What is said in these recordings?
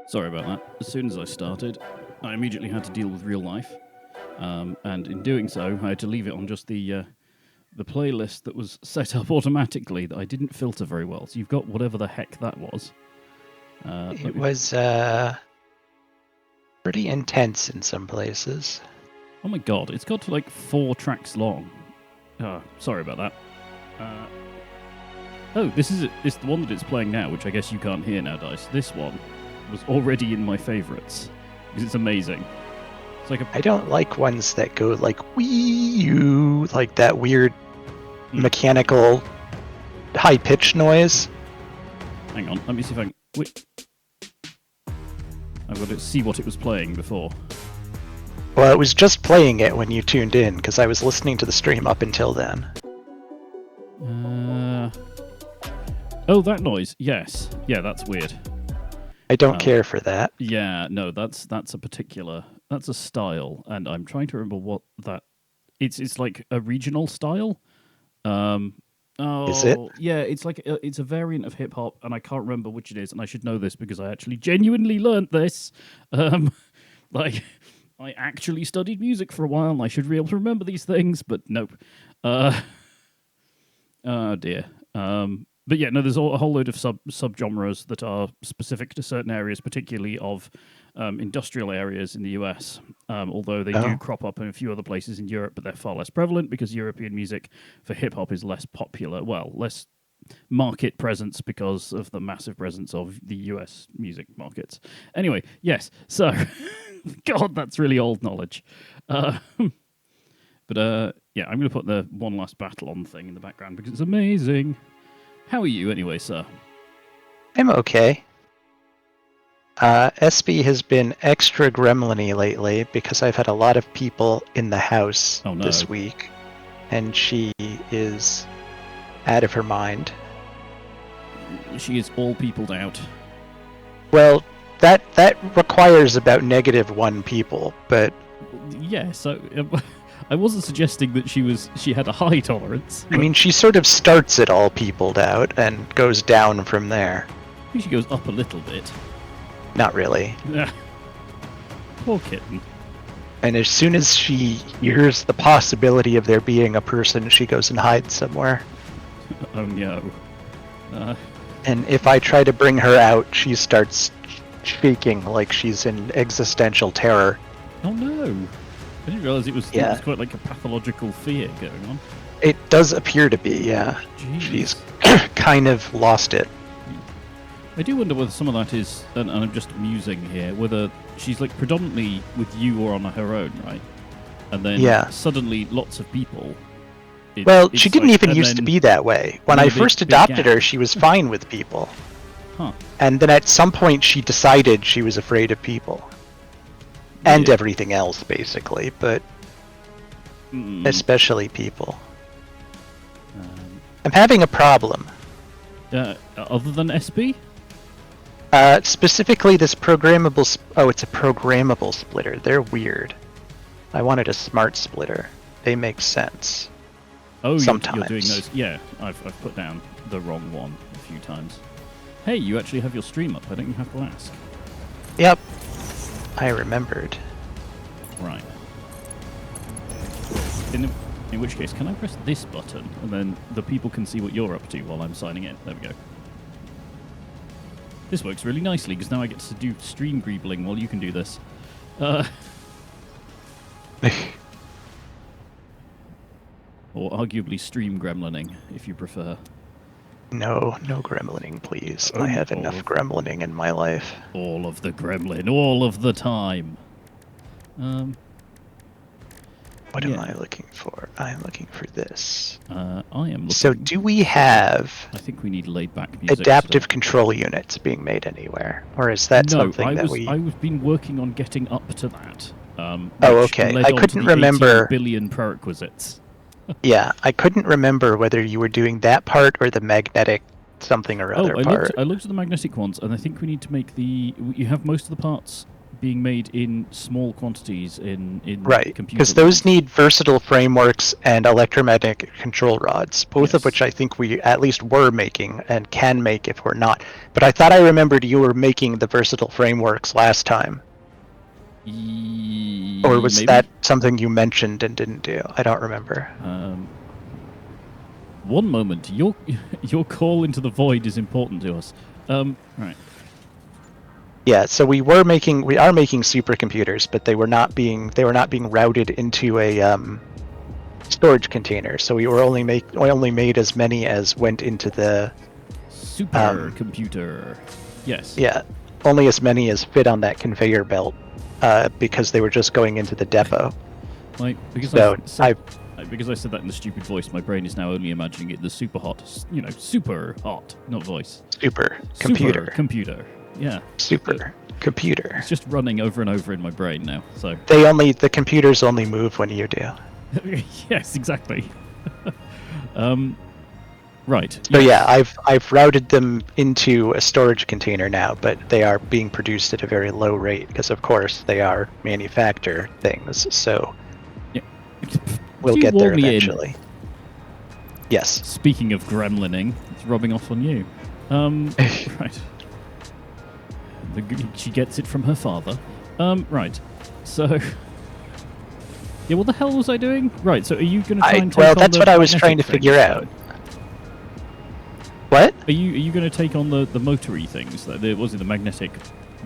Sorry about that. As soon as I started, I immediately had to deal with real life, and in doing so, I had to leave it on just the playlist that was set up automatically that I didn't filter very well. So you've got whatever the heck that was. It was pretty intense in some places. Oh my god, it's got to like 4 tracks long. Sorry about that. This is it. It's the one that it's playing now, which I guess you can't hear now, Dice. This one was already in my favourites because it's amazing. It's like I don't like ones that go like wee-oo, like that weird mechanical high-pitched noise. Hang on, let me see if I can... Wait. I've got to see what it was playing before. Well, it was just playing it when you tuned in, because I was listening to the stream up until then. Oh, that noise. Yes. Yeah, that's weird. I don't care for that. Yeah, no, that's a particular... That's a style, and I'm trying to remember what that... It's like a regional style. Is it? Yeah, it's like it's a variant of hip hop, and I can't remember which it is, and I should know this because I actually genuinely learnt this. Like, I actually studied music for a while, and I should be able to remember these things, but nope. Oh dear. But yeah, no, there's a whole load of subgenres that are specific to certain areas, particularly of industrial areas in the US, although they do crop up in a few other places in Europe, but they're far less prevalent because European music for hip-hop is less popular, well, less market presence because of the massive presence of the US music markets. Anyway, yes, so, God, that's really old knowledge. But yeah, I'm going to put the One Last Battle on thing in the background because it's amazing. How are you anyway, sir? I'm okay. SB has been extra gremlin-y lately because I've had a lot of people in the house this week, and she is out of her mind. She is all peopled out. Well, that requires about -1 people, but... Yeah, so... I wasn't suggesting that she had a high tolerance. I mean, she sort of starts it all peopled out and goes down from there. I think she goes up a little bit. Not really. Poor kitten. And as soon as she hears the possibility of there being a person, she goes and hides somewhere. Oh no. And if I try to bring her out, she starts shaking like she's in existential terror. Oh no. I didn't realise it was quite like a pathological fear going on. It does appear to be, yeah. Jeez. She's kind of lost it. I do wonder whether some of that is, and I'm just musing here, whether she's like predominantly with you or on her own, right? And then suddenly lots of people. She didn't even used to be that way. When I first adopted her, she was fine with people. Huh. And then at some point she decided she was afraid of people. And everything else, basically, but especially people. I'm having a problem. Other than SB? Specifically this programmable... it's a programmable splitter. They're weird. I wanted a smart splitter. They make sense. Oh, sometimes. You're doing those. Yeah, I've put down the wrong one a few times. Hey, you actually have your stream up. I don't even have to ask. Yep. I remembered. Right. In which case, can I press this button and then the people can see what you're up to while I'm signing in? There we go. This works really nicely because now I get to do stream greebling while you can do this. Or arguably stream gremlining, if you prefer. No gremlining, please. I have enough gremlining in my life. All of the gremlin, all of the time. What am I looking for? I'm looking for this. I am looking... So do we have... I think we need laid-back music. Adaptive control units being made anywhere? Or is that something that we... I've been working on getting up to that. Okay. I couldn't remember... 18 billion prerequisites. Yeah, I couldn't remember whether you were doing that part or the magnetic something or other part. I looked at the magnetic ones, and I think we need to make the... You have most of the parts being made in small quantities in right, because those need versatile frameworks and electromagnetic control rods, both of which I think we at least were making and can make if we're not. But I thought I remembered you were making the versatile frameworks last time. Or was that something you mentioned and didn't do? I don't remember. One moment. Your call into the void is important to us. Right. Yeah, so we are making supercomputers, but they were not being routed into a storage container. So we only made as many as went into the supercomputer. Yes. Yeah, only as many as fit on that conveyor belt. Because they were just going into the depot. Because I said that in the stupid voice, my brain is now only imagining it the super hot, super hot, not voice. Super computer. Yeah. Super computer. It's just running over and over in my brain now. So the computers only move when you do. Yes, exactly. Right. So yeah, I've routed them into a storage container now, but they are being produced at a very low rate because, of course, they are manufactured things. So we'll get there eventually. Yes. Speaking of gremlining, it's rubbing off on you. Right. She gets it from her father. Right. So. Yeah, what the hell was I doing? Right. So are you going to try and take on that's what I was trying to figure out. What? Are you going to take on the motory things? Was it the magnetic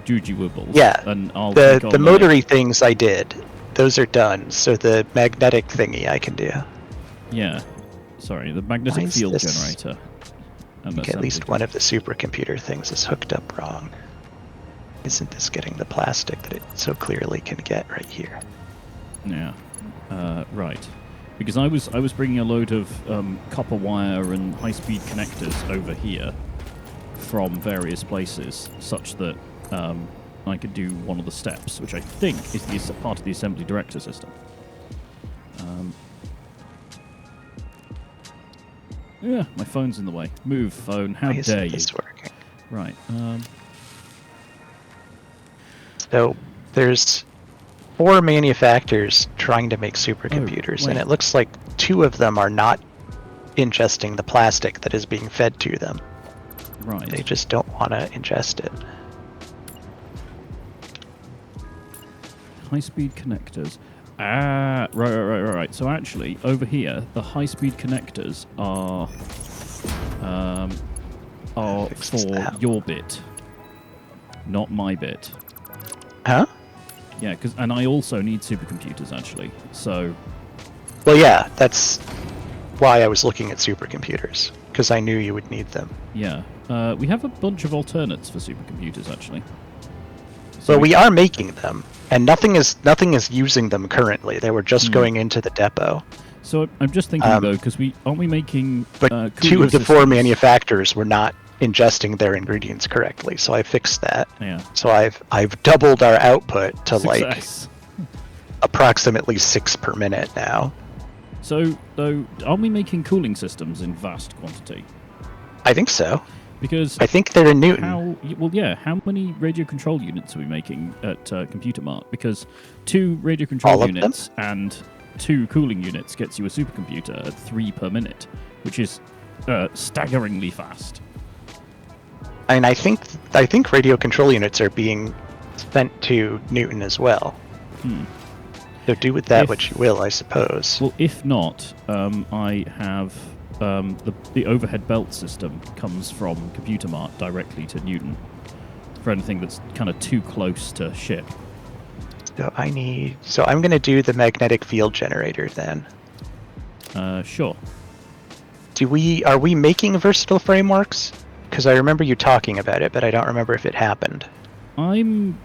juju wibbles? Yeah. And I'll the motory things I did. Those are done. So the magnetic thingy I can do. Yeah. Sorry, the magnetic field generator. I think at least one of the supercomputer things is hooked up wrong. Isn't this getting the plastic that it so clearly can get right here? Yeah. Right. Because I was bringing a load of copper wire and high-speed connectors over here from various places, such that I could do one of the steps, which I think is part of the assembly director system. Yeah, my phone's in the way. Move, phone. How dare you? This working? Right. So there's 4 manufacturers trying to make supercomputers, and it looks like 2 of them are not ingesting the plastic that is being fed to them. Right. They just don't want to ingest it. High-speed connectors. Ah, right. So actually, over here, the high-speed connectors are for your bit, not my bit. Huh? Yeah, and I also need supercomputers, actually, so... Well, yeah, that's why I was looking at supercomputers, because I knew you would need them. Yeah. We have a bunch of alternates for supercomputers, actually. So Well, we are making them, and nothing is using them currently. They were just going into the depot. So I'm just thinking, though, because aren't we making... But 2 of the 4 manufacturers were not ingesting their ingredients correctly, so I fixed that. Yeah. So I've doubled our output to Success. like approximately 6 per minute now. So, though, are we making cooling systems in vast quantity? I think so. Because I think they're in Newton. How many radio control units are we making at Computer Mart? Because 2 radio control units and 2 cooling units gets you a supercomputer at 3 per minute, which is staggeringly fast. And I think radio control units are being sent to Newton as well. So do with that what you will, I suppose. Well, if not, I have the overhead belt system comes from Computer Mart directly to Newton for anything that's kind of too close to ship. So I'm going to do the magnetic field generator then. Sure. Are we making versatile frameworks? Because I remember you talking about it, but I don't remember if it happened. I'm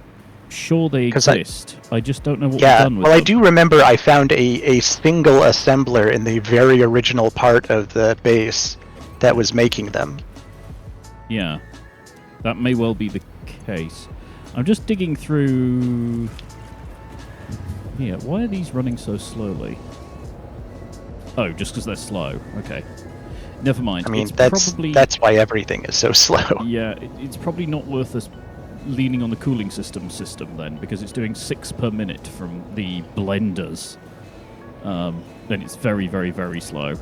sure they exist. I just don't know what we've done with them. I do remember I found a single assembler in the very original part of the base that was making them. Yeah, that may well be the case. I'm just digging through... Yeah, why are these running so slowly? Oh, just because they're slow. Okay. Never mind. I mean, that's why everything is so slow. Yeah, it's probably not worth us leaning on the cooling system then, because it's doing 6 per minute from the blenders. Then it's very, very, very slow.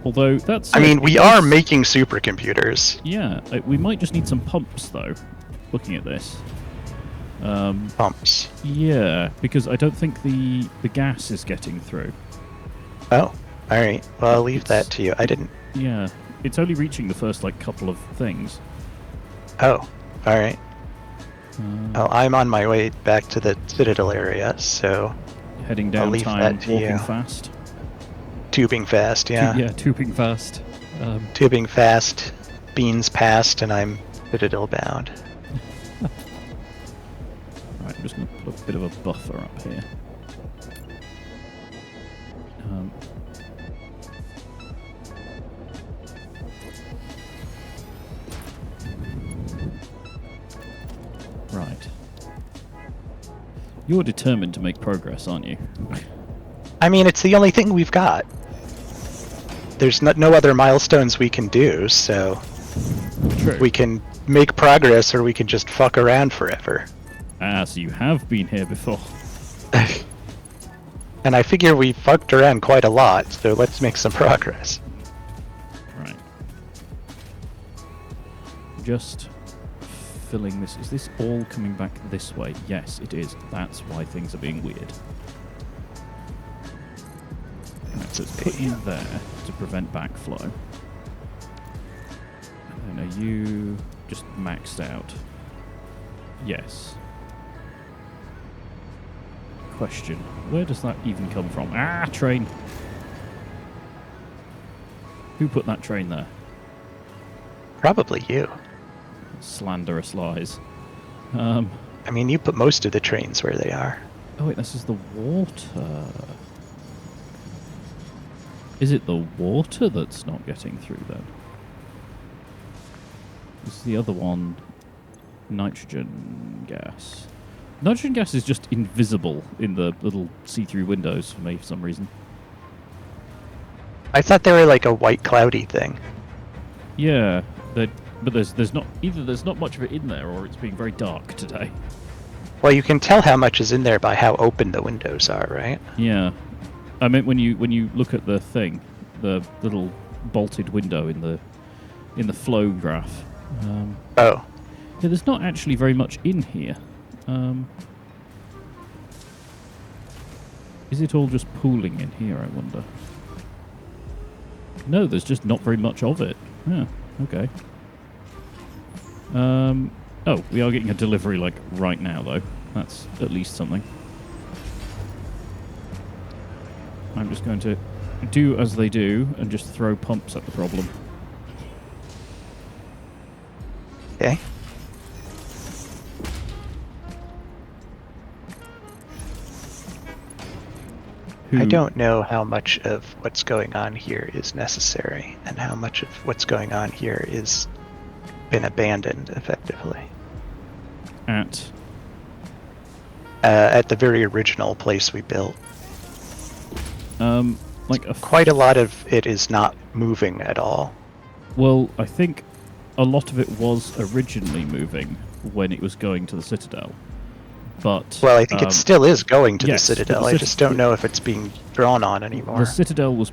Although that's... I mean, we are making supercomputers. Yeah, we might just need some pumps, though, looking at this. Pumps. Yeah, because I don't think the gas is getting through. Oh, all right. Well, I'll leave that to you. I didn't... Yeah, it's only reaching the first, couple of things. Oh, all right. Well, I'm on my way back to the Citadel area, so... Heading downtown, walking fast. Tubing fast, yeah. Yeah, tubing fast. Tubing fast, beans past, and I'm Citadel bound. Right, I'm just going to put a bit of a buffer up here. Right. You're determined to make progress, aren't you? I mean, it's the only thing we've got. There's no other milestones we can do, so... True. We can make progress, or we can just fuck around forever. Ah, so you have been here before. And I figure we fucked around quite a lot, so let's make some progress. Right. Just filling this. Is this all coming back this way? Yes, it is. That's why things are being weird. Right, so it's put you there to prevent backflow. And then are you just maxed out? Yes. Question. Where does that even come from? Ah, train! Who put that train there? Probably you. Slanderous lies. I mean, you put most of the trains where they are. Oh wait, this is the water. Is it the water that's not getting through then? Is the other one nitrogen gas? Nitrogen gas is just invisible in the little see-through windows for me for some reason. I thought they were like a white cloudy thing. Yeah, but there's not either. There's not much of it in there, or it's being very dark today. Well, you can tell how much is in there by how open the windows are, right? Yeah, I meant when you look at the thing, the little bolted window in the flow graph. Oh. Yeah, there's not actually very much in here. Is it all just pooling in here, I wonder? No, there's just not very much of it. Yeah, okay. Oh, we are getting a delivery, right now, though. That's at least something. I'm just going to do as they do and just throw pumps at the problem. Okay. I don't know how much of what's going on here is necessary and how much of what's going on here is been abandoned effectively. At the very original place we built. Like quite a lot of it is not moving at all. Well, I think a lot of it was originally moving when it was going to the Citadel. But well, I think it still is going to yes, the Citadel. I just don't know if it's being drawn on anymore. The Citadel was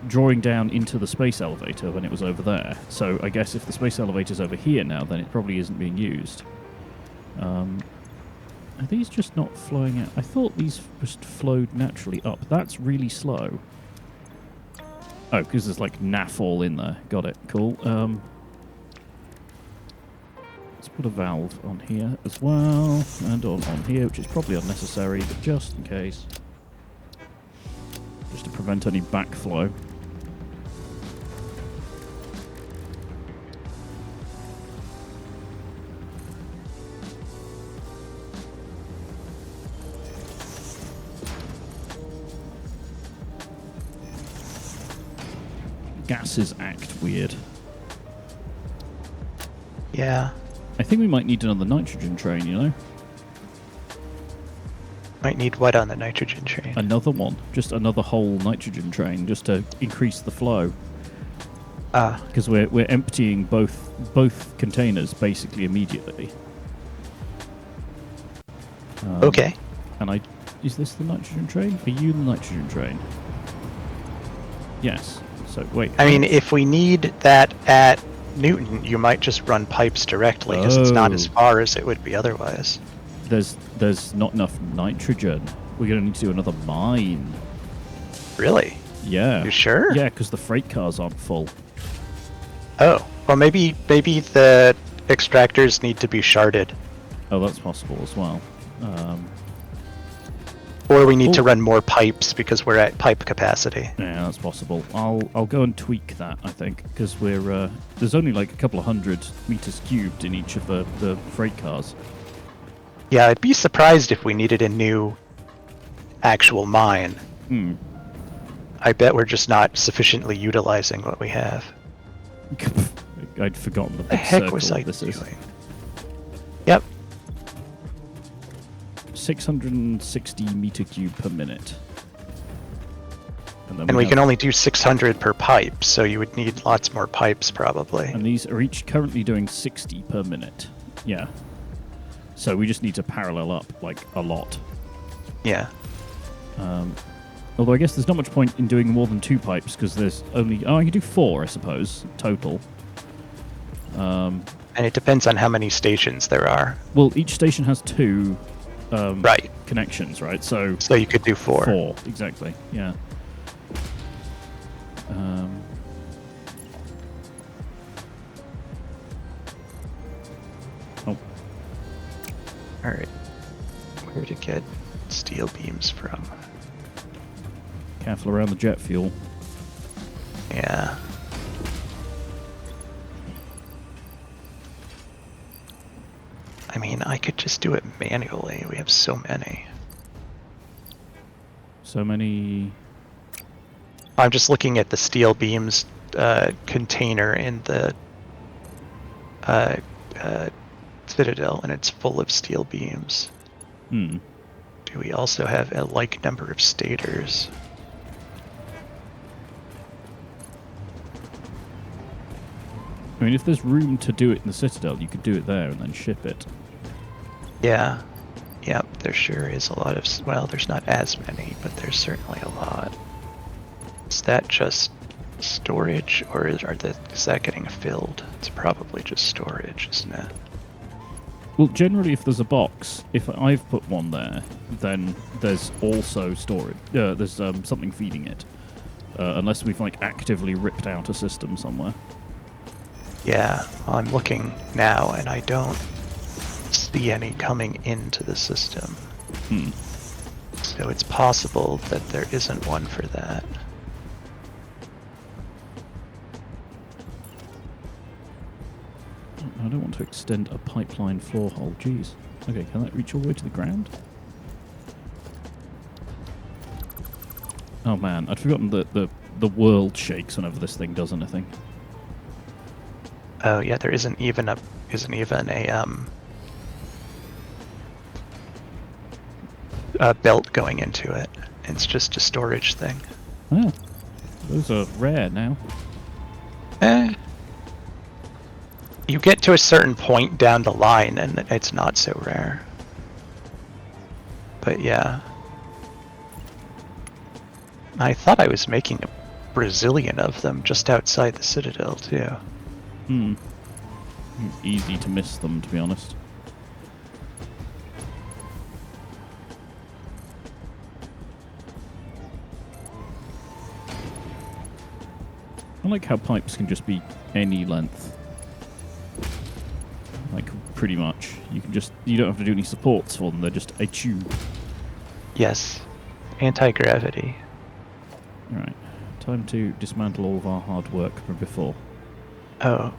drawing down into the space elevator when it was over there. So I guess if the space elevator's over here now, then it probably isn't being used. Are these just not flowing out? I thought these just flowed naturally up. That's really slow. Oh, because there's like naff all in there. Got it. Cool. Let's put a valve on here as well, and on here, which is probably unnecessary, but just in case. Just to prevent any backflow. Gases act weird. Yeah. I think we might need another nitrogen train, you know? Might need what on the nitrogen train? Another one. Just another whole nitrogen train, just to increase the flow. Because we're emptying both containers basically immediately. Okay. And is this the nitrogen train? Are you the nitrogen train? Yes. So wait. I mean, if we need that at Newton, you might just run pipes directly because it's not as far as it would be otherwise. There's not enough nitrogen. We're going to need to do another mine. Really? Yeah. You sure? Yeah, because the freight cars aren't full. Oh, well, maybe the extractors need to be sharded. Oh, that's possible as well. Or we need to run more pipes because we're at pipe capacity. Yeah, that's possible. I'll go and tweak that, I think, because there's only like a couple of 100 meters cubed in each of the freight cars. Yeah, I'd be surprised if we needed a new actual mine. I bet we're just not sufficiently utilizing what we have. I'd forgotten the big The heck circle was I this doing? is. Yep. 660 meter cube per minute. And we can only do 600 per pipe, so you would need lots more pipes probably. And these are each currently doing 60 per minute. Yeah. So we just need to parallel up, like, a lot. Yeah. Although I guess there's not much point in doing more than 2 pipes, because there's only... Oh, I can do 4, I suppose, total. And it depends on how many stations there are. Well, each station has 2 right. connections, right? So you could do 4. 4, exactly, yeah. Oh. Alright. Where to get steel beams from? Careful around the jet fuel. Yeah. I mean, I could just do it manually. We have so many. So many... I'm just looking at the steel beams container in the Citadel, and it's full of steel beams. Hmm. Do we also have a like number of stators? I mean, if there's room to do it in the Citadel, you could do it there and then ship it. Yeah. Yep, there sure is a lot of... Well, there's not as many, but there's certainly a lot. Is that just storage, or is that getting filled? It's probably just storage, isn't it? Well, generally, if there's a box, if I've put one there, then there's also storage. There's something feeding it. Unless we've, like, actively ripped out a system somewhere. Yeah, I'm looking now, and I don't see any coming into the system. Hmm. So it's possible that there isn't one for that. I don't want to extend a pipeline floor hole. Jeez. Okay, can that reach all the way to the ground? Oh man, I'd forgotten that the world shakes whenever this thing does anything. Oh yeah, there isn't even a belt going into it. It's just a storage thing. Oh, those are rare now. You get to a certain point down the line and it's not so rare. But yeah. I thought I was making a Brazilian of them just outside the Citadel too. Hmm. It's easy to miss them, to be honest. I like how pipes can just be any length. Like, pretty much. You don't have to do any supports for them, they're just a tube. Yes. Anti-gravity. Alright. Time to dismantle all of our hard work from before. Oh.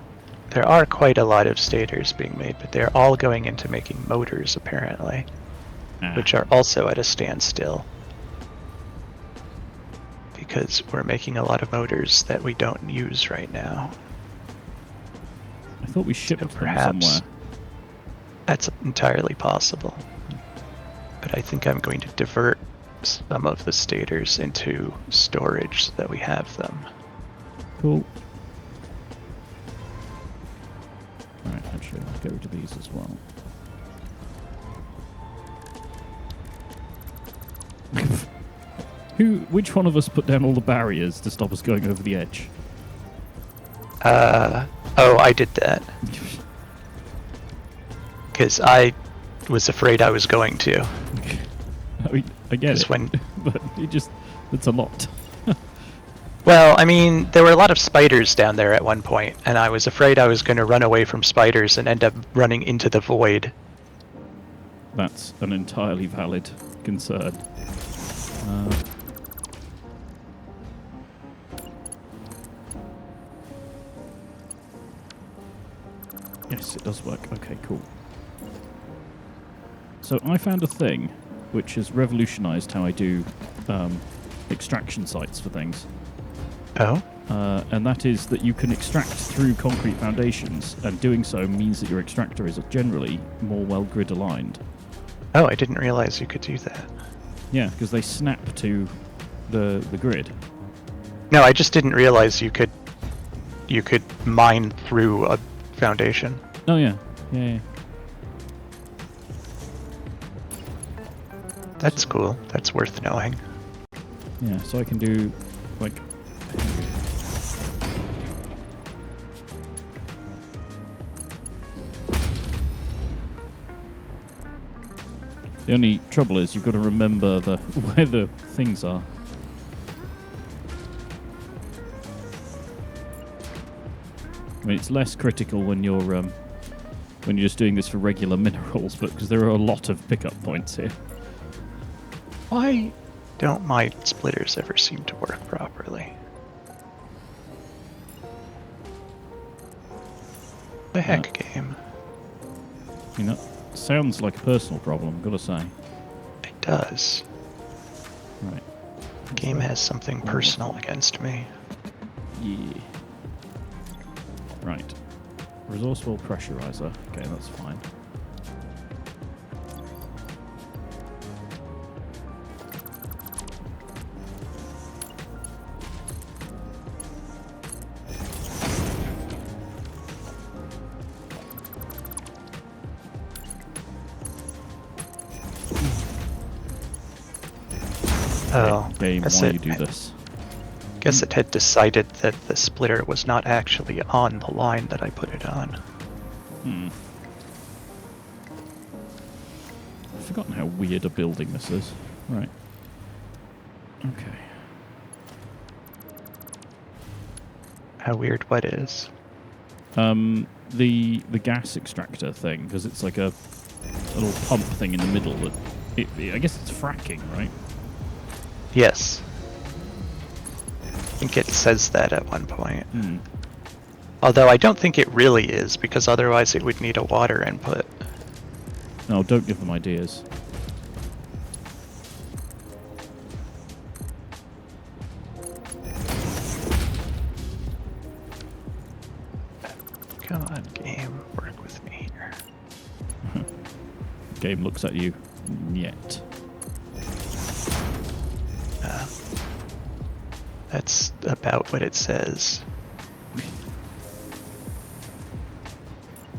There are quite a lot of stators being made, but they're all going into making motors, apparently. Which are also at a standstill. Because we're making a lot of motors that we don't use right now. I thought we shipped them somewhere. That's entirely possible. But I think I'm going to divert some of the stators into storage so that we have them. Cool. Alright, actually, I'll get rid of these as well. Which one of us put down all the barriers to stop us going over the edge? Oh, I did that. Because I was afraid I was going to. I mean, I get it, when... but it's a lot. Well, I mean, there were a lot of spiders down there at one point, and I was afraid I was going to run away from spiders and end up running into the void. That's an entirely valid concern. Yes, it does work. Okay, cool. So I found a thing which has revolutionized how I do extraction sites for things. Oh? And that is that you can extract through concrete foundations, and doing so means that your extractor is generally more well grid aligned. Oh, I didn't realize you could do that. Yeah, because they snap to the grid. No, I just didn't realize you could mine through a foundation. Oh yeah, yeah. That's cool. That's worth knowing. Yeah, so I can do like. The only trouble is you've got to remember where the things are. I mean, it's less critical when you're just doing this for regular minerals, but because there are a lot of pickup points here. Why don't my splitters ever seem to work properly? The heck, game. You know, sounds like a personal problem, I've got to say. It does. Right. The game has something personal against me. Yeah. Right. Resourceful pressurizer. Okay, that's fine. Oh, game, why you do this? Guess it had decided that the splitter was not actually on the line that I put it on. I've forgotten how weird a building this is. Right. Okay. How weird what is? The gas extractor thing, because it's like a little pump thing in the middle that I guess it's fracking, right? Yes. I think it says that at one point. Although I don't think it really is, because otherwise it would need a water input. No, don't give them ideas. Come on, game, work with me here. Game looks at you. Yet. That's about what it says.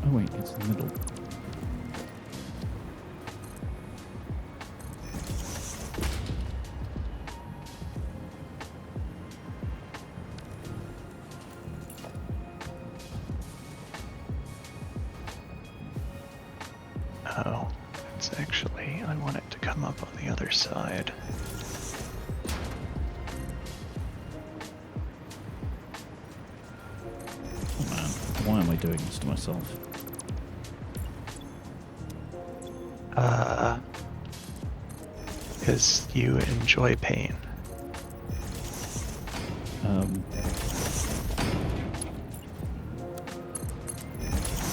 Oh wait, it's in the middle. Oh, it's actually, I want it to come up on the other side. Oh man, why am I doing this to myself? Because you enjoy pain.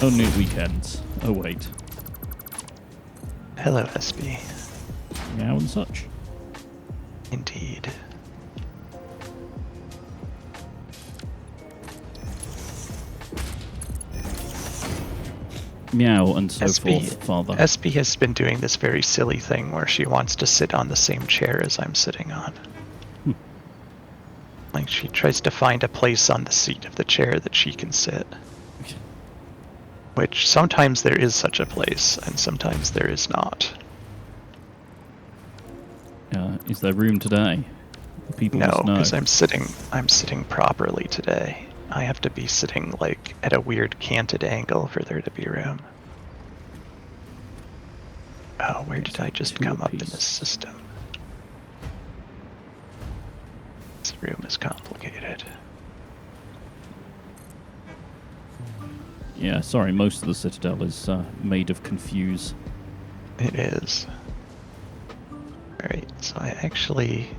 Only at weekends. Oh wait. Hello, SB. Meow and such. Indeed. Meow and so SB, forth, father. SB has been doing this very silly thing where she wants to sit on the same chair as I'm sitting on. Like, she tries to find a place on the seat of the chair that she can sit. Which sometimes there is such a place, and sometimes there is not. Is there room today? The people No, must know. because I'm sitting properly today. I have to be sitting, like, at a weird canted angle for there to be room. Oh, where did I just come up in this system? This room is complicated. Yeah, sorry, most of the Citadel is made of confuse. It is. Alright, so I actually...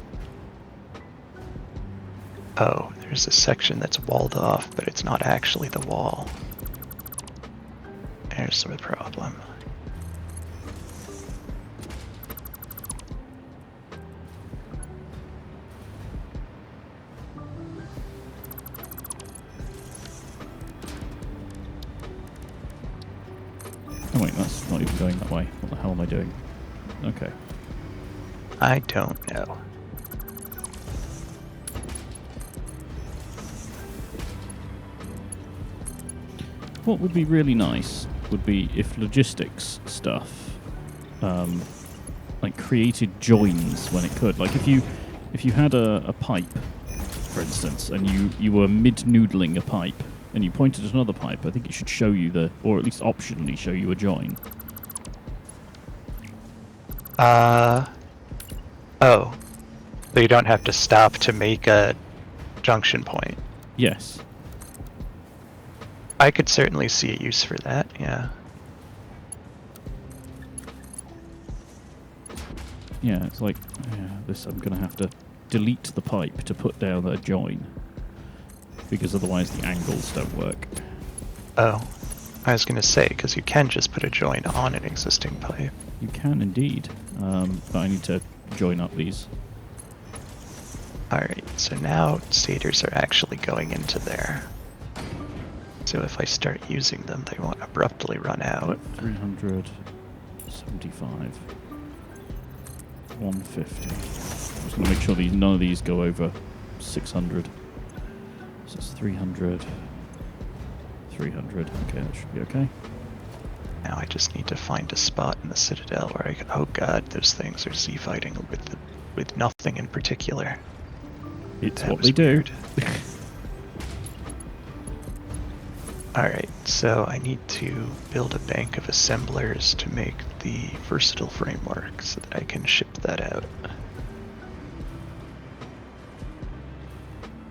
Oh, there's a section that's walled off, but it's not actually the wall. There's the problem. Oh wait, that's not even going that way. What the hell am I doing? Okay. I don't know. What would be really nice would be if logistics stuff, like created joins when it could. Like if you had a pipe, for instance, and you were mid-noodling a pipe, and you pointed at another pipe, I think it should show you or at least optionally show you a join. Oh. So you don't have to stop to make a junction point. Yes. I could certainly see a use for that, yeah. Yeah, it's like, this I'm going to have to delete the pipe to put down a join, because otherwise the angles don't work. Oh. I was going to say, because you can just put a join on an existing pipe. You can indeed, but I need to join up these. Alright, so now stators are actually going into there. So if I start using them, they won't abruptly run out. 375. 150. I'm just going to make sure none of these go over 600. So it's 300. 300. Okay, that should be okay. Now I just need to find a spot in the Citadel where I can... Oh god, those things are Z-fighting with nothing in particular. It's what they do. Alright, so I need to build a bank of assemblers to make the versatile framework so that I can ship that out.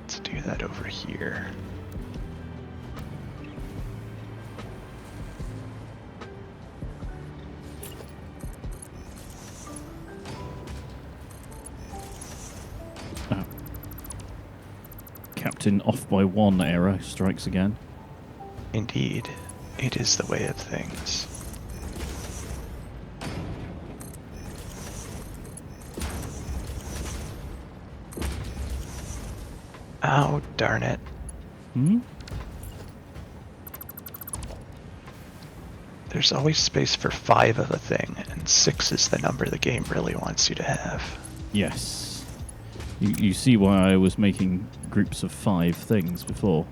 Let's do that over here. Captain off by one error strikes again. Indeed, it is the way of things. Oh, darn it. There's always space for 5 of a thing, and 6 is the number the game really wants you to have. Yes. You see why I was making groups of 5 things before.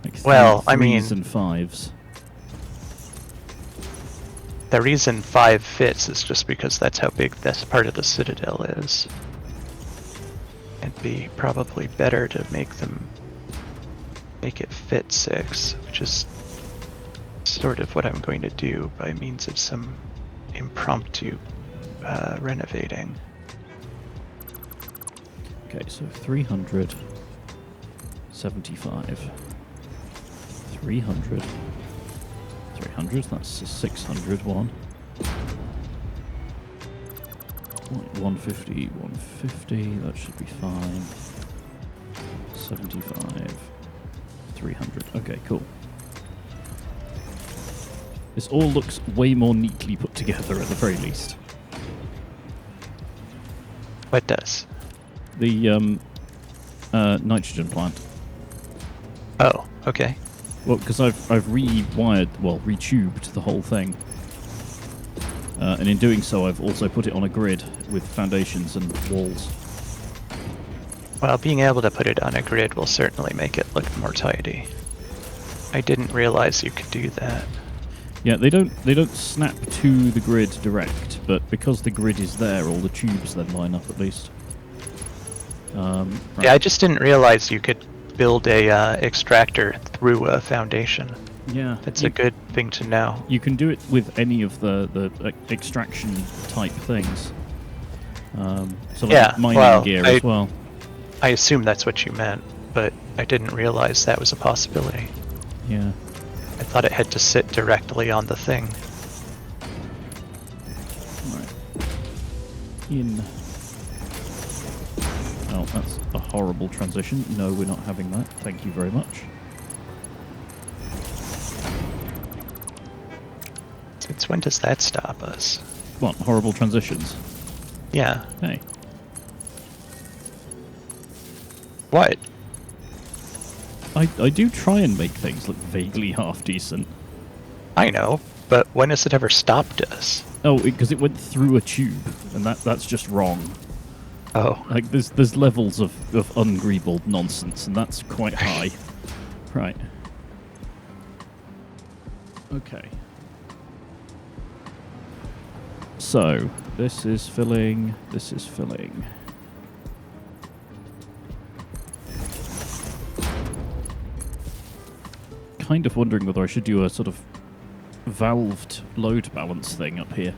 Like threes and 5s. The reason 5 fits is just because that's how big this part of the Citadel is. It'd be probably better to make it fit 6, which is sort of what I'm going to do by means of some impromptu renovating. Okay, so 375. 300. 300, that's a 600 one. 150, 150, that should be fine. 75, 300. Okay, cool. This all looks way more neatly put together at the very least. What does? The nitrogen plant. Oh, okay. Well, because I've retubed the whole thing. And in doing so, I've also put it on a grid with foundations and walls. Well, being able to put it on a grid will certainly make it look more tidy. I didn't realize you could do that. Yeah, they don't snap to the grid direct, but because the grid is there, all the tubes then line up at least. Right. Yeah, I just didn't realize you could build a extractor through a foundation. Yeah, that's a good thing to know. You can do it with any of the extraction type things. So like mining gear as well. I assume that's what you meant, but I didn't realize that was a possibility. Yeah. I thought it had to sit directly on the thing. Right. Oh, that's a horrible transition. No, we're not having that. Thank you very much. Since when does that stop us? What, horrible transitions? Yeah. Hey. What? I do try and make things look vaguely half decent. I know, but when has it ever stopped us? Oh, because it went through a tube, and that's just wrong. Oh. Like, there's levels of ungreebled nonsense, and that's quite high. Right. Okay. So, this is filling, this is filling. Kind of wondering whether I should do a sort of valved load balance thing up here.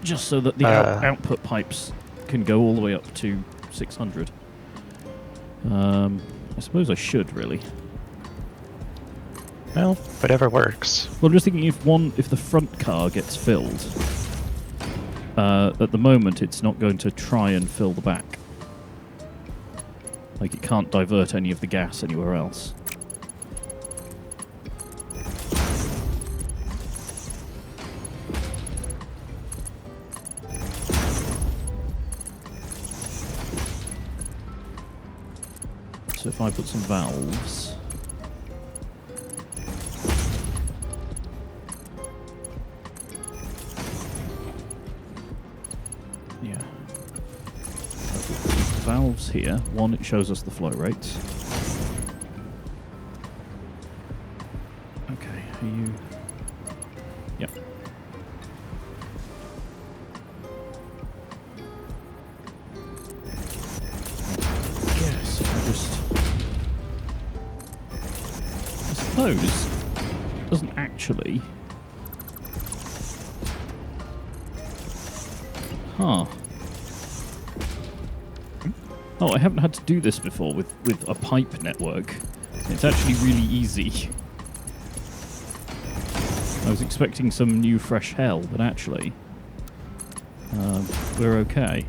Just so that the output pipes can go all the way up to 600. I suppose I should, really. Well, whatever works. Well, I'm just thinking if the front car gets filled, at the moment it's not going to try and fill the back. Like, it can't divert any of the gas anywhere else. So if I put some valves... Yeah. Valves here. One, it shows us the flow rates. Okay, are you... Yep. Yes, I suppose it doesn't actually... Huh. Oh, I haven't had to do this before with a pipe network. It's actually really easy. I was expecting some new fresh hell, but actually, we're okay.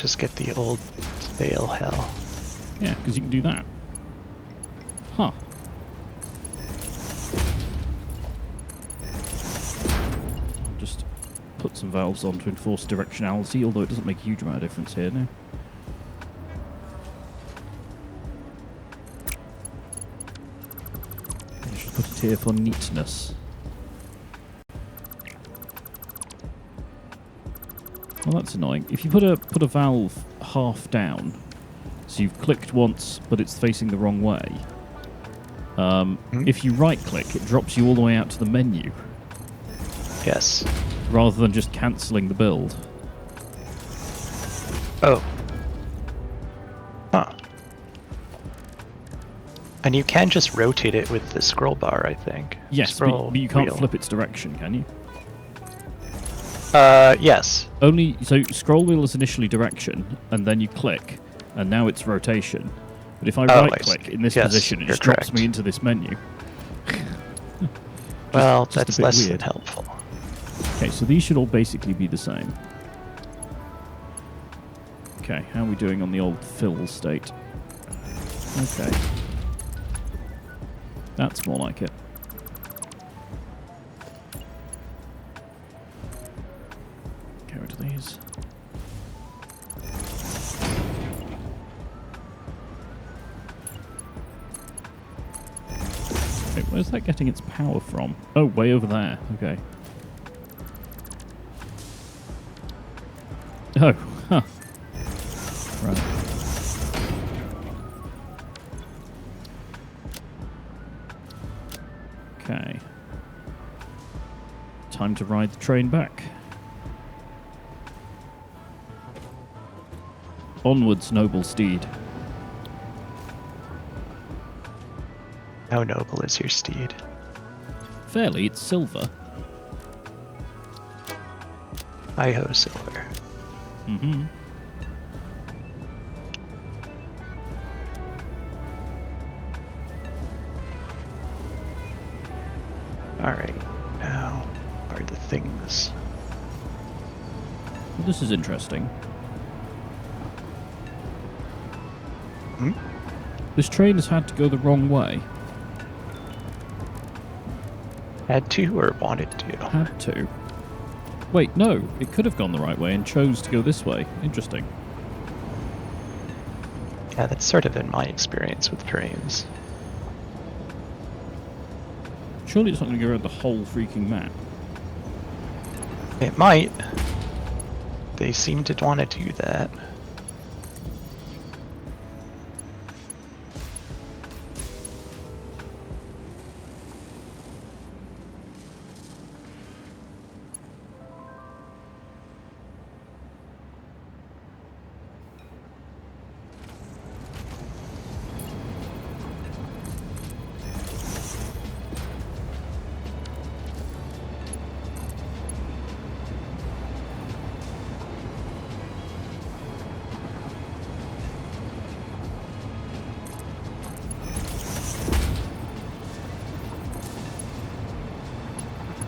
just get the old stale hell. Yeah, because you can do that. Huh. I'll just put some valves on to enforce directionality, although it doesn't make a huge amount of difference here now. I should put it here for neatness. Well, that's annoying. If you put a valve half down, so you've clicked once, but it's facing the wrong way. If you right-click, it drops you all the way out to the menu. Yes. Rather than just cancelling the build. Oh. Huh. And you can just rotate it with the scroll bar, I think. Yes, but you can't flip its direction, can you? Yes. Only so scroll wheel is initially direction, and then you click, and now it's rotation. But if I right-click in this position, it just drops me into this menu. Well, that's less weird. than helpful. Okay, so these should all basically be the same. Okay, how are we doing on the old fill state? Okay. That's more like it. Get rid of these. Wait, where's that getting its power from? Oh, way over there. Okay. Oh, huh. Right. Okay. Time to ride the train back. Onwards, noble steed. How noble is your steed? Fairly, it's silver. Hi-ho, silver. Mm-hmm. Alright, now are the things. Well, this is interesting. Hmm? This train has had to go the wrong way. Had to or wanted to? Had to. Wait, no. It could have gone the right way and chose to go this way. Interesting. Yeah, that's sort of been my experience with trains. Surely it's not going to go around the whole freaking map. It might. They seem to want to do that.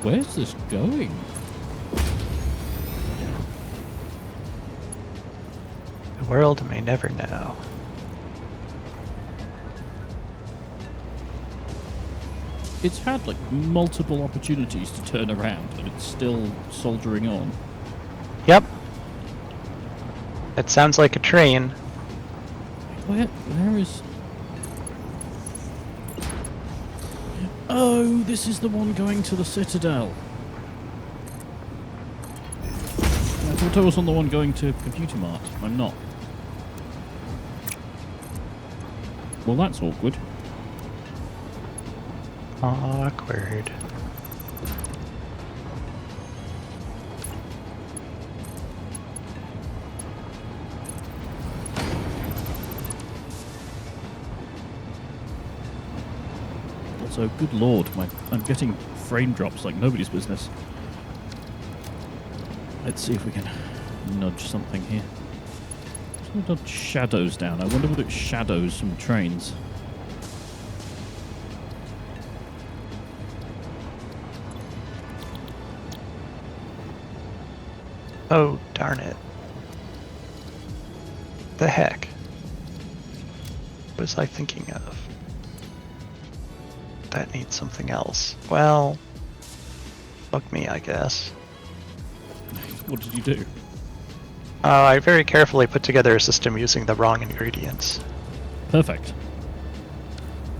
Where's this going? The world may never know. It's had, like, multiple opportunities to turn around, and it's still soldiering on. Yep. That sounds like a train. Where is... Oh, this is the one going to the Citadel. I thought I was on the one going to Computer Mart. I'm not. Well, that's awkward. Awkward. Also, good lord, I'm getting frame drops like nobody's business. Let's see if we can nudge something here. Just nudge shadows down. I wonder what it shadows from trains. Oh, darn it. The heck? What was I thinking of? That needs something else. Well, fuck me, I guess. What did you do? I very carefully put together a system using the wrong ingredients. Perfect.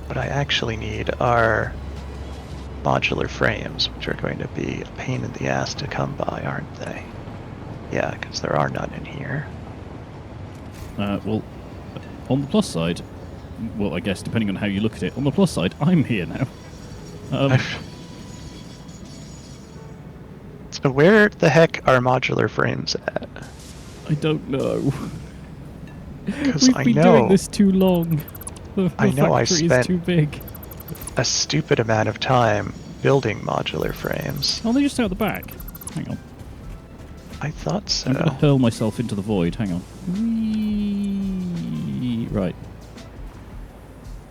What I actually need are modular frames, which are going to be a pain in the ass to come by, aren't they? Yeah, because there are none in here. Well, on the plus side, well, I guess depending on how you look at it, on the plus side, I'm here now. So where the heck are modular frames at? I don't know. Because We've been doing this too long. The I know I factory is spent too big. a stupid amount of time building modular frames. Oh, they're just out the back. Hang on. I thought so. I'm going to hurl myself into the void. Hang on. Whee! Right.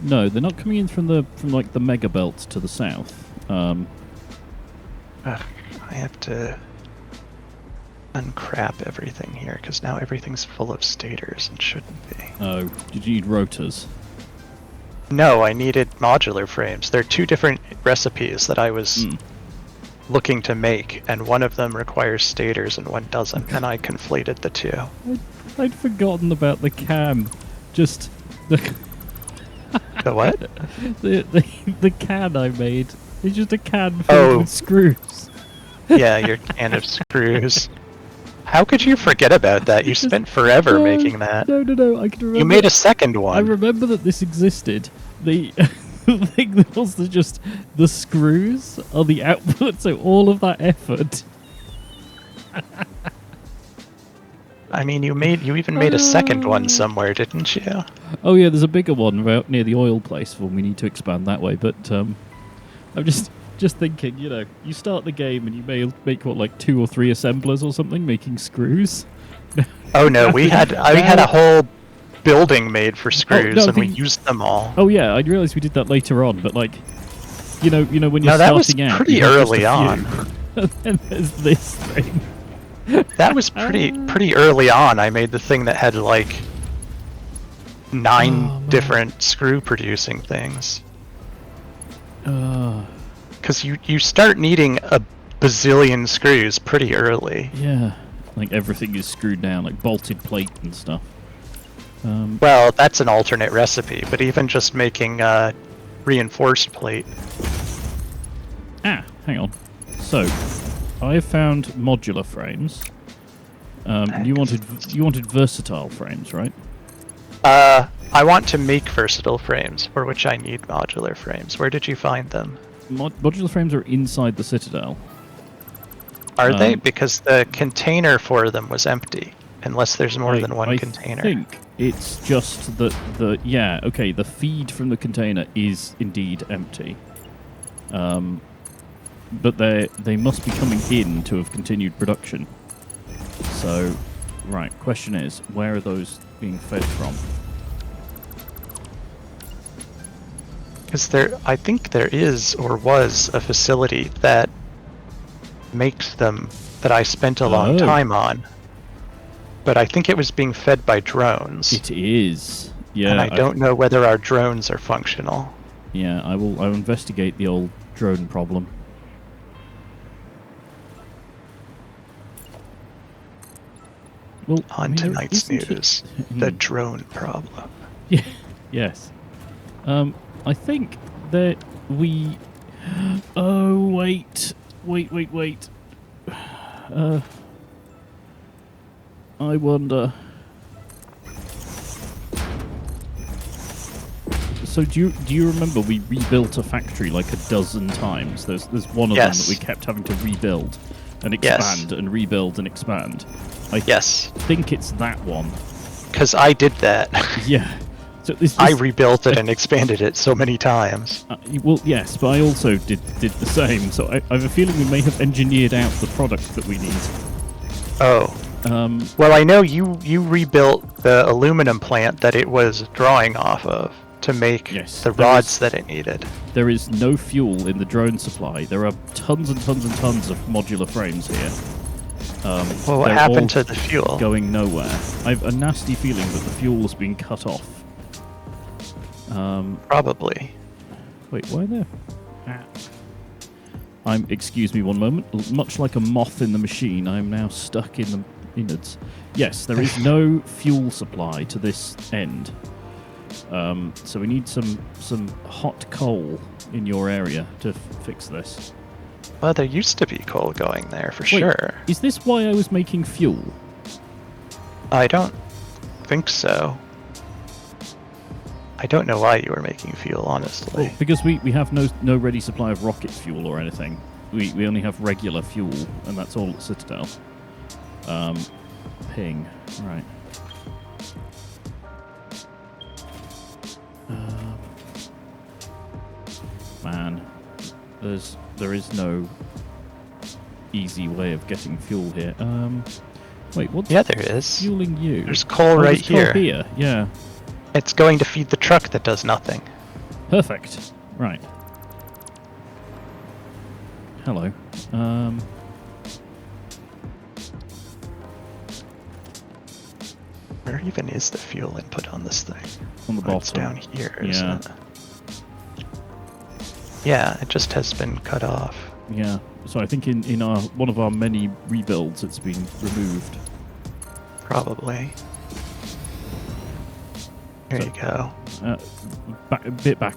No, they're not coming in from like the mega belt to the south. I have to uncrap everything here because now everything's full of stators and shouldn't be. Oh, did you need rotors? No, I needed modular frames. There are two different recipes that I was looking to make, and one of them requires stators and one doesn't, and I conflated the two. I'd forgotten about the can. Just the The what? the can I made. It's just a can filled with screws. Yeah, your can of screws. How could you forget about that? You spent forever making that. No, I can remember. You made a second one. I remember that this existed. The thing that was just the screws are the output, so all of that effort. I mean, you even made a second one somewhere, didn't you? Oh yeah, there's a bigger one out near the oil place when we need to expand that way. But I'm just thinking, you start the game and you may make like 2 or 3 assemblers or something making screws. Oh no, we had a whole building made for screws and we used them all. Oh yeah, I realized we did that later on, but like, when you're starting out, that was pretty early on. And then there's this thing. That was pretty early on. I made the thing that had like 9 different screw producing things. Because you start needing a bazillion screws pretty early. Yeah, like everything is screwed down, like bolted plate and stuff. Well, that's an alternate recipe, but even just making reinforced plate. Hang on. So, I found modular frames. You wanted versatile frames, right? I want to make versatile frames, for which I need modular frames. Where did you find them? Modular frames are inside the Citadel. Are they? Because the container for them was empty, unless there's more than one container. I think it's just that the feed from the container is indeed empty. But they must be coming in to have continued production. So, right, question is, where are those being fed from? Because I think there is or was a facility that makes them that I spent a long time on. But I think it was being fed by drones. It is. Yeah. And I don't know whether our drones are functional. Yeah, I'll investigate the old drone problem. Well, on tonight's news, the drone problem. Yeah. Yes. I think that we... Oh, wait. I wonder... So do you remember we rebuilt a factory like a dozen times? There's one of them that we kept having to rebuild and expand and rebuild and expand. I think it's that one. Because I did that. Yeah. So I rebuilt it and expanded it so many times. Well, yes, but I also did the same. So I have a feeling we may have engineered out the product that we need. Oh. Well, I know you rebuilt the aluminum plant that it was drawing off of to make the rods that it needed. There is no fuel in the drone supply. There are tons and tons and tons of modular frames here. Well, what happened to the fuel? Going nowhere. I have a nasty feeling that the fuel's been cut off. Probably. Wait, why there? Excuse me one moment. Much like a moth in the machine, I am now stuck in the innards. Yes, there is no fuel supply to this end. So we need some hot coal in your area to fix this. Well, there used to be coal going there for sure. Is this why I was making fuel? I don't think so. I don't know why you were making fuel, honestly. Well, because we have no ready supply of rocket fuel or anything. We only have regular fuel, and that's all at Citadel. Ping. Right. Man, there is no easy way of getting fuel here. Wait, what's there is. Fueling you? There's coal right here. Coal here, yeah. It's going to feed the truck that does nothing. Perfect. Right. Hello. Where even is the fuel input on this thing? On the bottom. It's down here, isn't it? Yeah, it just has been cut off. Yeah. So I think in one of our many rebuilds, it's been removed. Probably. Here you go. Back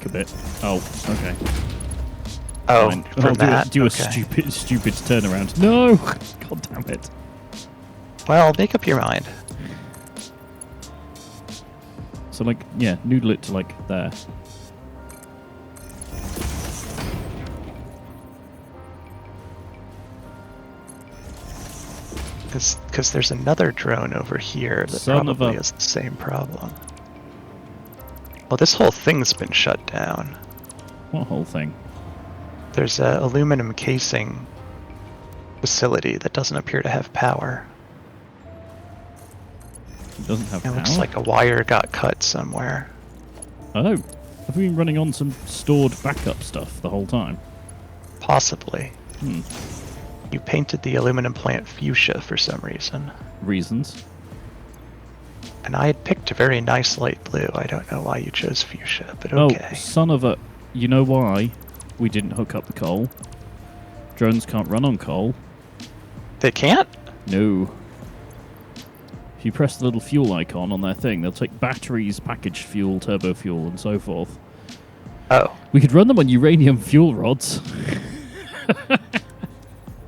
a bit. Oh, okay. Oh, fine. from that? Do a stupid turnaround. No! God damn it. Well, make up your mind. So, like, yeah, noodle it to, like, there. Because there's another drone over here that probably has the same problem. Well, this whole thing's been shut down. What whole thing? There's a aluminum casing facility that doesn't appear to have power. It doesn't have power? It looks like a wire got cut somewhere. Oh. Have we been running on some stored backup stuff the whole time? Possibly. You painted the aluminum plant fuchsia for some reason. Reasons? And I had picked a very nice light blue. I don't know why you chose fuchsia, but okay. Oh, son of a... You know why we didn't hook up the coal? Drones can't run on coal. They can't? No. If you press the little fuel icon on their thing, they'll take batteries, packaged fuel, turbo fuel, and so forth. Oh. We could run them on uranium fuel rods.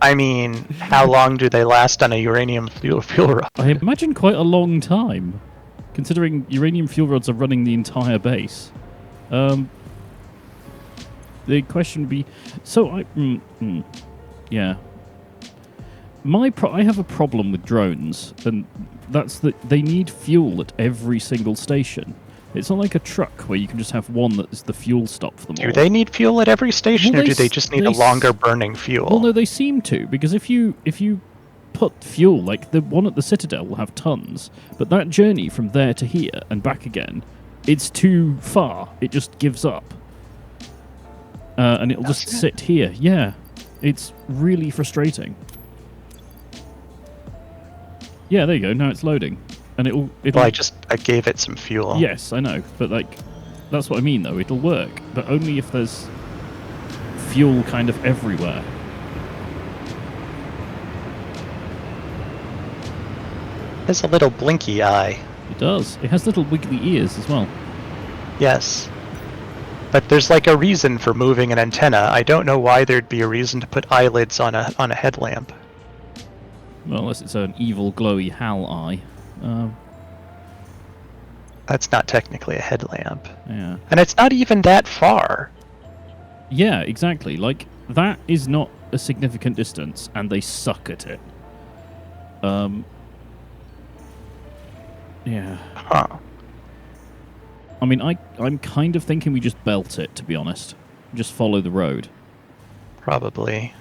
I mean, how long do they last on a uranium fuel rod? I imagine quite a long time, considering uranium fuel rods are running the entire base. The question would be, so yeah. I have a problem with drones, and that's that they need fuel at every single station. It's not like a truck where you can just have one that is the fuel stop for them all. Do they need fuel at every station, or do they just need a longer burning fuel? Well, no, they seem to, because if you put fuel, like the one at the Citadel will have tons, but that journey from there to here and back again, it's too far. It just gives up. And it'll just sit here. Yeah. It's really frustrating. Yeah, there you go. Now it's loading. And it'll well, I gave it some fuel. Yes, I know. But, like, that's what I mean, though. It'll work. But only if there's fuel kind of everywhere. It has a little blinky eye. It does. It has little wiggly ears as well. Yes. But there's like a reason for moving an antenna. I don't know why there'd be a reason to put eyelids on a headlamp. Well, unless it's an evil glowy HAL eye. That's not technically a headlamp. Yeah. And it's not even that far. Yeah, exactly. Like, that is not a significant distance, and they suck at it. Yeah. Huh. I mean, I'm kind of thinking we just belt it, to be honest. Just follow the road. Probably.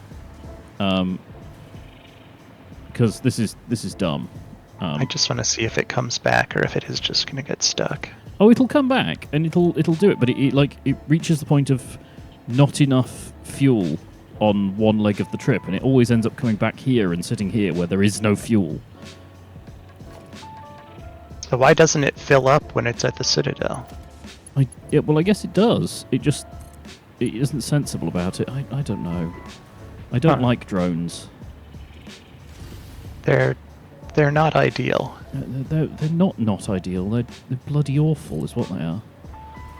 Because this is dumb. I just want to see if it comes back or if it is just going to get stuck. Oh, it'll come back and it'll do it, but it reaches the point of not enough fuel on one leg of the trip, and it always ends up coming back here and sitting here where there is no fuel. So why doesn't it fill up when it's at the Citadel? Well, I guess it does. It isn't sensible about it. I don't know. I don't like drones. They're not ideal. They're not ideal. They're bloody awful, is what they are.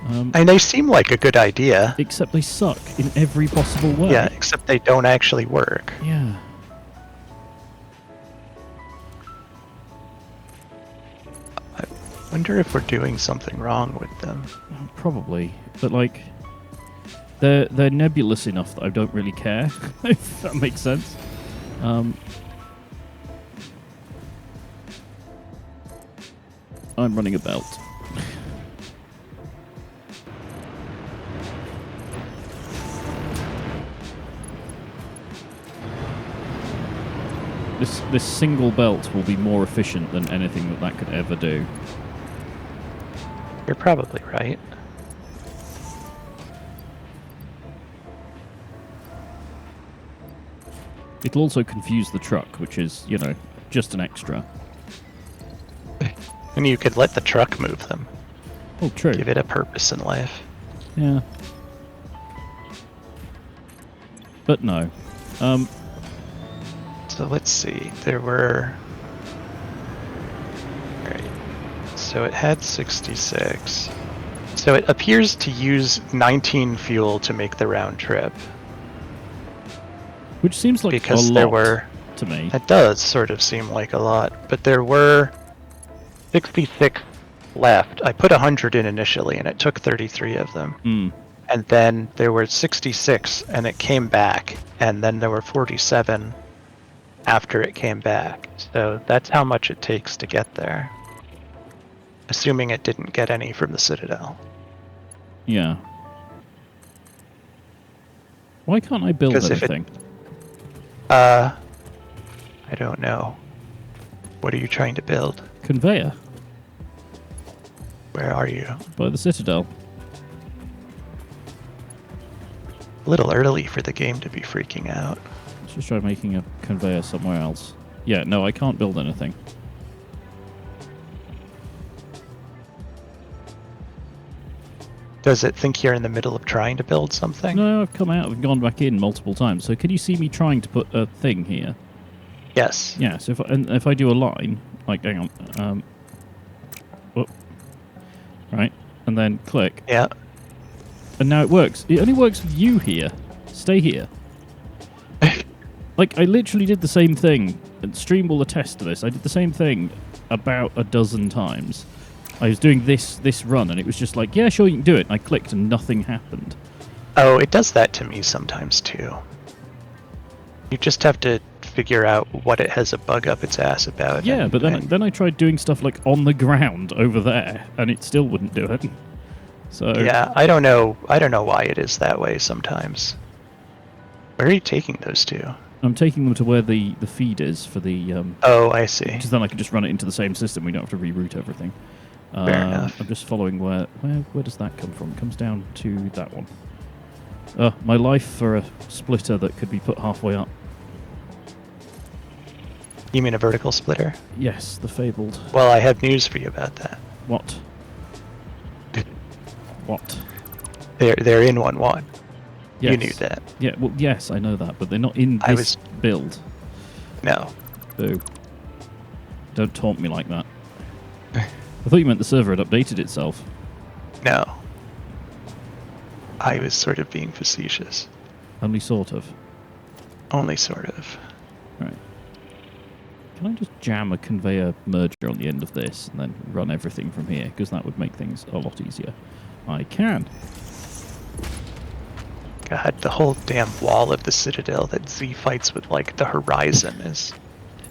And they seem like a good idea. Except they suck in every possible way. Yeah, except they don't actually work. Yeah. I wonder if we're doing something wrong with them. Probably, but like, they're nebulous enough that I don't really care. If that makes sense. I'm running a belt. This single belt will be more efficient than anything that could ever do. You're probably right. It'll also confuse the truck, which is, just an extra. And you could let the truck move them. Oh, true. Give it a purpose in life. Yeah. But no. So let's see. There were... Alright. So it had 66. So it appears to use 19 fuel to make the round trip. Which seems like because a there lot were, to me. It does sort of seem like a lot, but there were 66 left. I put 100 in initially, and it took 33 of them. Mm. And then there were 66, and it came back, and then there were 47 after it came back. So that's how much it takes to get there. Assuming it didn't get any from the Citadel. Yeah. Why can't I build anything? I don't know. What are you trying to build? Conveyor. Where are you? By the Citadel. A little early for the game to be freaking out. Let's just try making a conveyor somewhere else. Yeah, no, I can't build anything. Does it think you're in the middle of trying to build something? No, I've come out and gone back in multiple times. So can you see me trying to put a thing here? Yes. Yeah, so if I do a line, like, hang on, whoop, right, and then click. Yeah. And now it works. It only works with you here. Stay here. Like, I literally did the same thing, and Stream will attest to this. I did the same thing about a dozen times. I was doing this run, and it was just like, yeah, sure, you can do it. And I clicked, and nothing happened. Oh, it does that to me sometimes, too. You just have to figure out what it has a bug up its ass about. Yeah, but then I tried doing stuff like on the ground over there, and it still wouldn't do it. So yeah, I don't know why it is that way sometimes. Where are you taking those to? I'm taking them to where the feed is for the... oh, I see. Because then I can just run it into the same system. We don't have to reroute everything. Fair enough. I'm just following where does that come from? It comes down to that one. My life for a splitter that could be put halfway up. You mean a vertical splitter? Yes, the fabled. Well, I have news for you about that. What? What? They're in 1.1. Yes. You knew that. Yeah, well, yes, I know that, but they're not in this build. No. Boo. Don't taunt me like that. I thought you meant the server had updated itself. No. I was sort of being facetious. Only sort of. Only sort of. Right. Can I just jam a conveyor merger on the end of this and then run everything from here? Because that would make things a lot easier. I can. God, the whole damn wall of the Citadel that Z fights with, like, the horizon is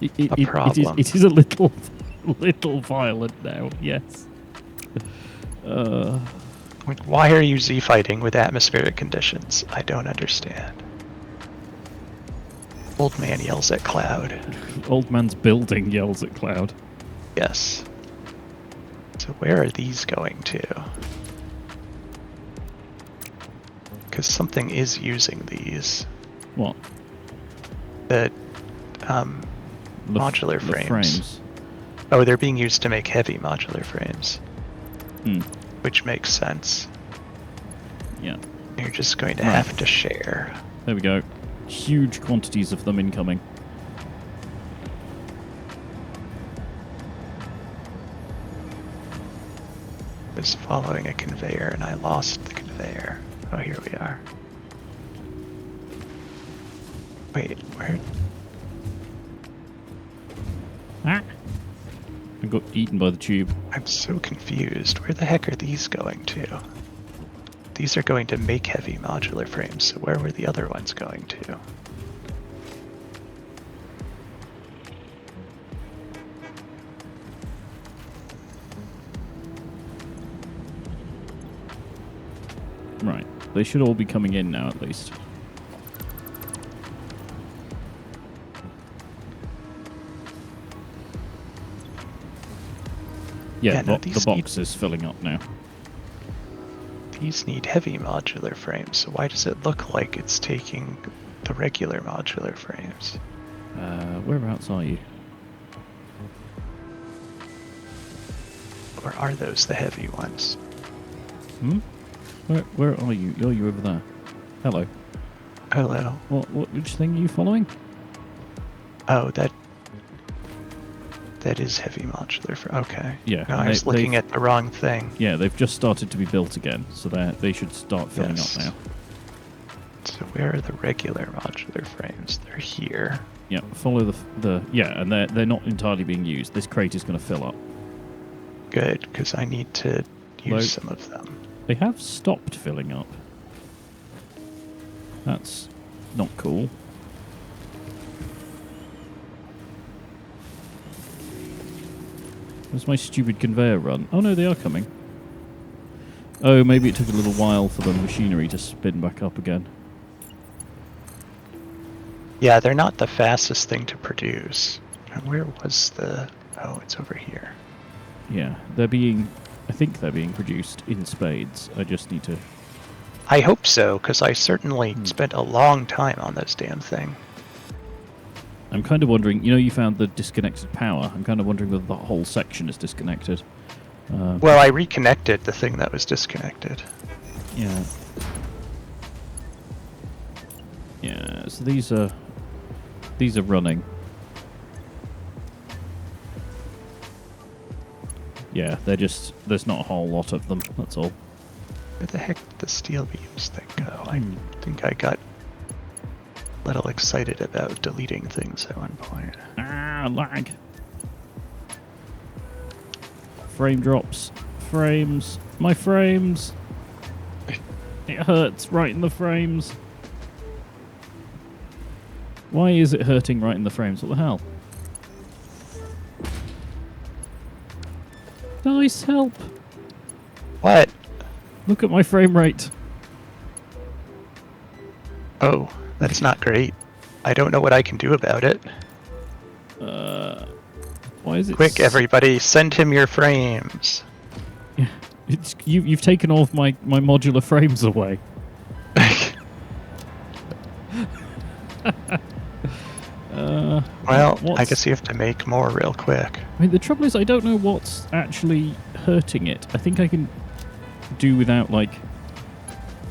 a problem. It is a little violent now, yes. Like, why are you Z fighting with atmospheric conditions? I don't understand. Old man yells at cloud. Old man's building yells at cloud. Yes. So where are these going to? Because something is using these. What? The modular the frames. Oh, they're being used to make heavy modular frames. Which makes sense. Yeah. You're just going to have to share. There we go. Huge quantities of them incoming. I was following a conveyor and I lost the conveyor. Oh, here we are. Wait, where? Ah! I got eaten by the tube. I'm so confused. Where the heck are these going to? These are going to make heavy modular frames, so where were the other ones going to? Right. They should all be coming in now, at least. Yeah, the box is filling up now. These need heavy modular frames, so why does it look like it's taking the regular modular frames? Whereabouts are you? Or are those the heavy ones? Where are you? Oh, you're over there. Hello. Hello. Which thing are you following? Oh, that is heavy modular for. Okay. Yeah. No, I was looking at the wrong thing. Yeah, they've just started to be built again, so they should start filling up now. So where are the regular modular frames? They're here. Yeah, follow the and they're not entirely being used. This crate is going to fill up. Good, because I need to use some of them. They have stopped filling up. That's not cool. Where's my stupid conveyor run? Oh no, they are coming. Oh, maybe it took a little while for the machinery to spin back up again. Yeah, they're not the fastest thing to produce. Where was the... Oh, it's over here. Yeah, I think they're being produced in spades. I just need to... I hope so, because I certainly spent a long time on this damn thing. I'm kind of wondering, you found the disconnected power. I'm kind of wondering whether the whole section is disconnected. Well, I reconnected the thing that was disconnected. Yeah. Yeah, so these are running. Yeah, there's not a whole lot of them, that's all. Where the heck did the steel beams thing go? I think I got a little excited about deleting things at one point. Ah, lag. Frame drops. Frames. My frames. It hurts right in the frames. Why is it hurting right in the frames? What the hell? Nice help. What? Look at my frame rate. Oh, that's not great. I don't know what I can do about it. Why is it... Quick, everybody, send him your frames. Yeah, you've taken all of my modular frames away. Well, I guess you have to make more real quick. I mean, the trouble is I don't know what's actually hurting it. I think I can do without, like,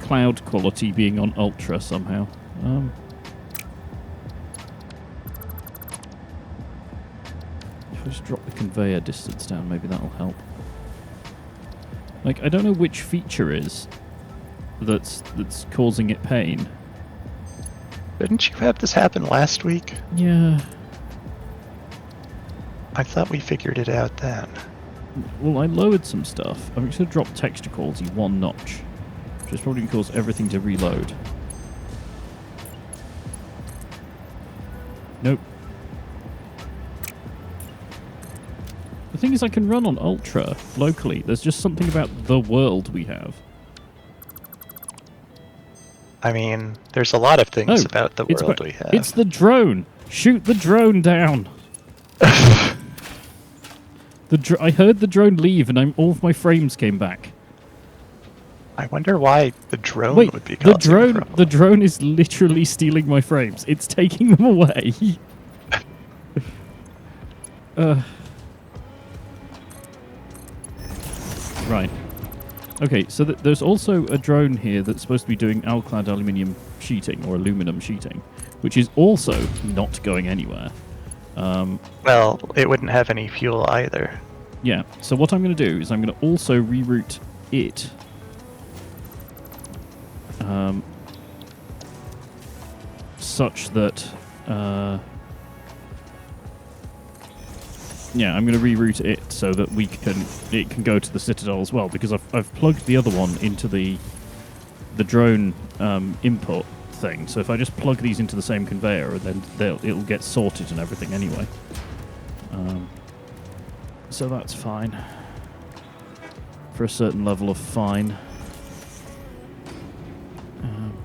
cloud quality being on ultra somehow. If I just drop the conveyor distance down, maybe that'll help. Like, I don't know which feature is that's causing it pain. Didn't you have this happen last week? Yeah. I thought we figured it out then. Well, I lowered some stuff. I'm just going to drop texture quality 1 notch, which is probably going to cause everything to reload. Nope. The thing is, I can run on Ultra locally. There's just something about the world we have. I mean, there's a lot of things about the world we have. It's the drone! Shoot the drone down! I heard the drone leave and all of my frames came back. I wonder why the drone Wait, would be the causing a drone. problem. The drone is literally stealing my frames. It's taking them away. Right. Okay, so there's also a drone here that's supposed to be doing alclad aluminium sheeting or aluminum sheeting, which is also not going anywhere. Well, it wouldn't have any fuel either. Yeah, so what I'm going to do is I'm going to also reroute it. Such that... yeah, I'm going to reroute it so that it can go to the Citadel as well, because I've plugged the other one into the drone input thing. So if I just plug these into the same conveyor, then it'll get sorted and everything anyway. So that's fine. For a certain level of fine.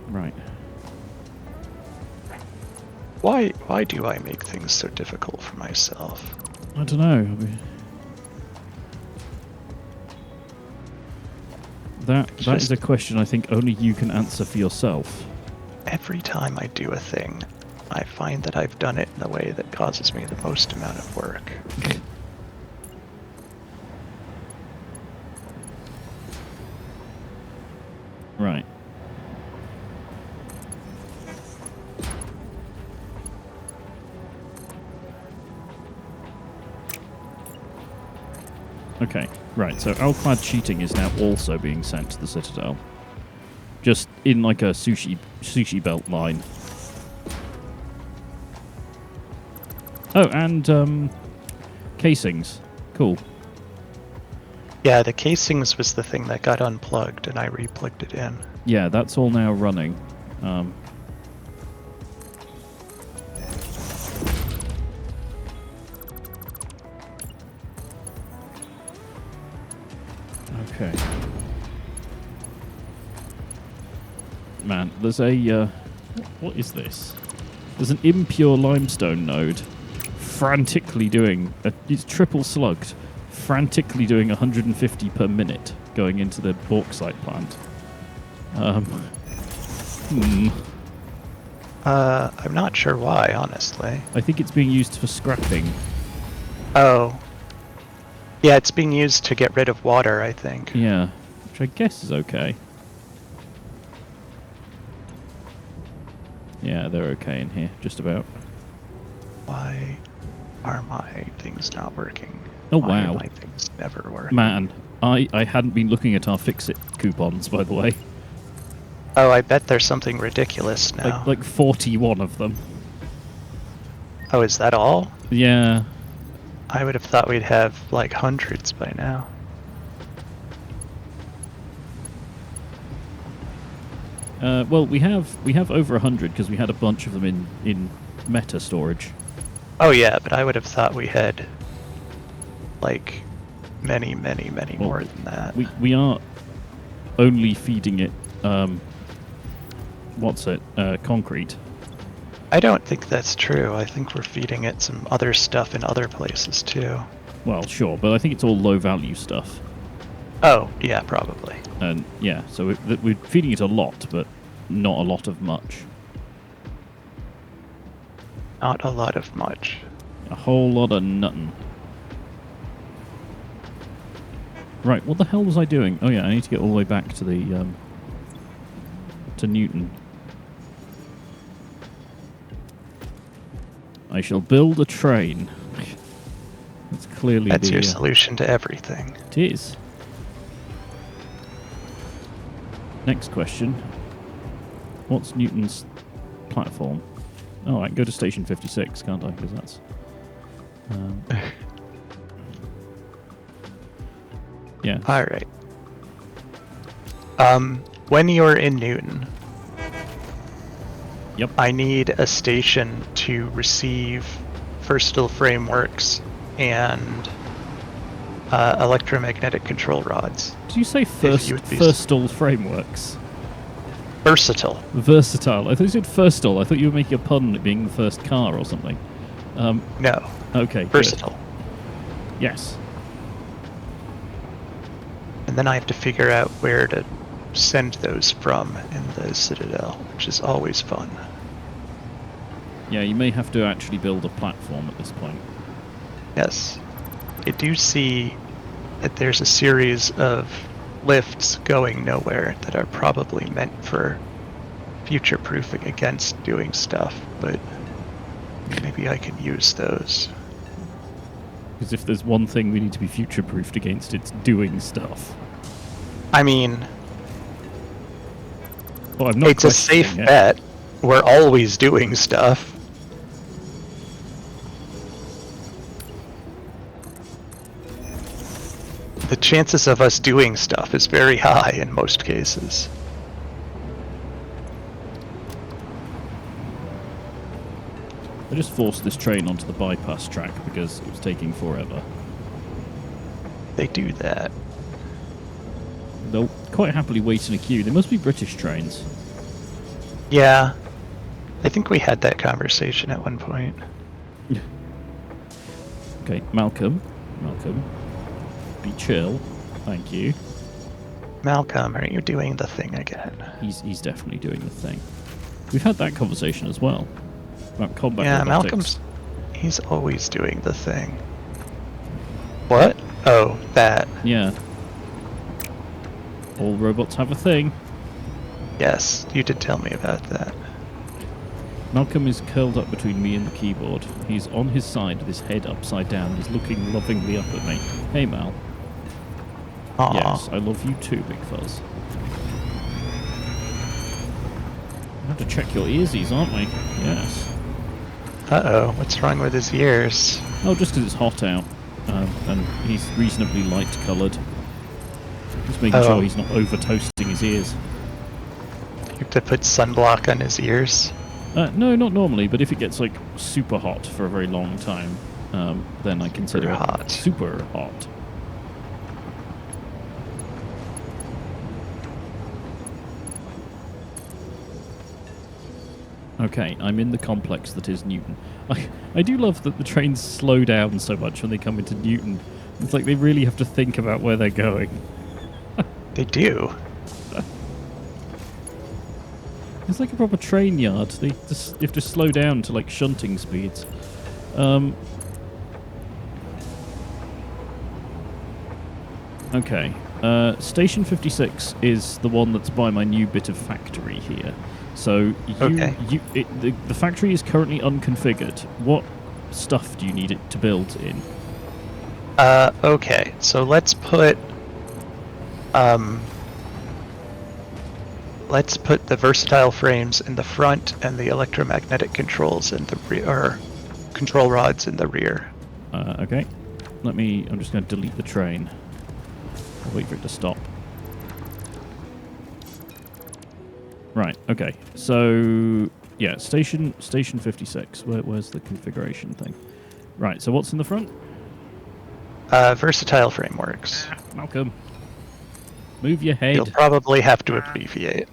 Right. Why do I make things so difficult for myself? I don't know. I mean, that is a question I think only you can answer for yourself. Every time I do a thing, I find that I've done it in the way that causes me the most amount of work. Right. Okay, right, so alclad sheeting is now also being sent to the Citadel. Just in like a sushi belt line. Oh, and casings. Cool. Yeah, the casings was the thing that got unplugged, and I replugged it in. Yeah, that's all now running. Okay. Man, there's a... what is this? There's an impure limestone node frantically doing... it's triple slugged. Frantically doing 150 per minute going into the bauxite plant. I'm not sure why, honestly. I think it's being used for scrapping. Oh. Yeah, it's being used to get rid of water, I think. Yeah, which I guess is okay. Yeah, they're okay in here, just about. Why are my things not working? Oh, Why wow. are my things never working? Man, I hadn't been looking at our Fix-It coupons, by the way. Oh, I bet there's something ridiculous now. Like 41 of them. Oh, is that all? Yeah. I would have thought we'd have like hundreds by now. Well, we have over 100 because we had a bunch of them in meta storage. Oh yeah, but I would have thought we had like many more than that. We are only feeding it concrete. I don't think that's true. I think we're feeding it some other stuff in other places too. Well, sure, but I think it's all low value stuff. Oh, yeah, probably. And yeah, so we're feeding it a lot, but not a lot of much. Not a lot of much. A whole lot of nothing. Right, what the hell was I doing? Oh yeah, I need to get all the way back to the to Newton. I shall build a train. That's clearly That's your solution to everything. It is. Next question. What's Newton's platform? Oh, I can go to station 56, can't I? Because that's... yeah. All right. When you're in Newton, yep, I need a station to receive versatile frameworks and electromagnetic control rods. Did you say versatile frameworks? Versatile. Versatile. I thought you said firstal. I thought you were making a pun at being the first car or something. No. Okay. Versatile. Good. Yes. And then I have to figure out where to send those from in the Citadel, which is always fun. Yeah, you may have to actually build a platform at this point. Yes. I do see that there's a series of lifts going nowhere that are probably meant for future-proofing against doing stuff, but maybe I can use those. Because if there's one thing we need to be future-proofed against, it's doing stuff. I mean, well, I'm not it's a safe bet. We're always doing stuff. The chances of us doing stuff is very high in most cases. I just forced this train onto the bypass track because it was taking forever. They do that. They'll quite happily wait in a queue. They must be British trains. Yeah. I think we had that conversation at one point. Okay, Malcolm. Be chill. Thank you. Malcolm, are you doing the thing again? He's definitely doing the thing. We've had that conversation as well. About combat robotics. Malcolm's... he's always doing the thing. What? Oh, that. Yeah. All robots have a thing. Yes, you did tell me about that. Malcolm is curled up between me and the keyboard. He's on his side with his head upside down. He's looking lovingly up at me. Hey, Mal. Aww. Yes, I love you too, Big Fuzz. We have to check your earsies, aren't we? Yes. Uh-oh, what's wrong with his ears? Oh, just because it's hot out. And he's reasonably light-coloured. Just making sure he's not over-toasting his ears. You have to put sunblock on his ears? No, not normally, but if it gets, like, super hot for a very long time, then I consider it super hot. Okay, I'm in the complex that is Newton. I do love that the trains slow down so much when they come into Newton. It's like they really have to think about where they're going. They do. It's like a proper train yard. You have to slow down to like shunting speeds. Okay. Station 56 is the one that's by my new bit of factory here. So the factory is currently unconfigured. What stuff do you need it to build in? Okay. So let's put the versatile frames in the front and the electromagnetic controls in the rear, or control rods in the rear. Okay. I'm just going to delete the train. I'll wait for it to stop. Right, okay. So, yeah, station 56. Where's the configuration thing? Right, so what's in the front? Versatile frameworks. Malcolm. Move your head. You'll probably have to abbreviate.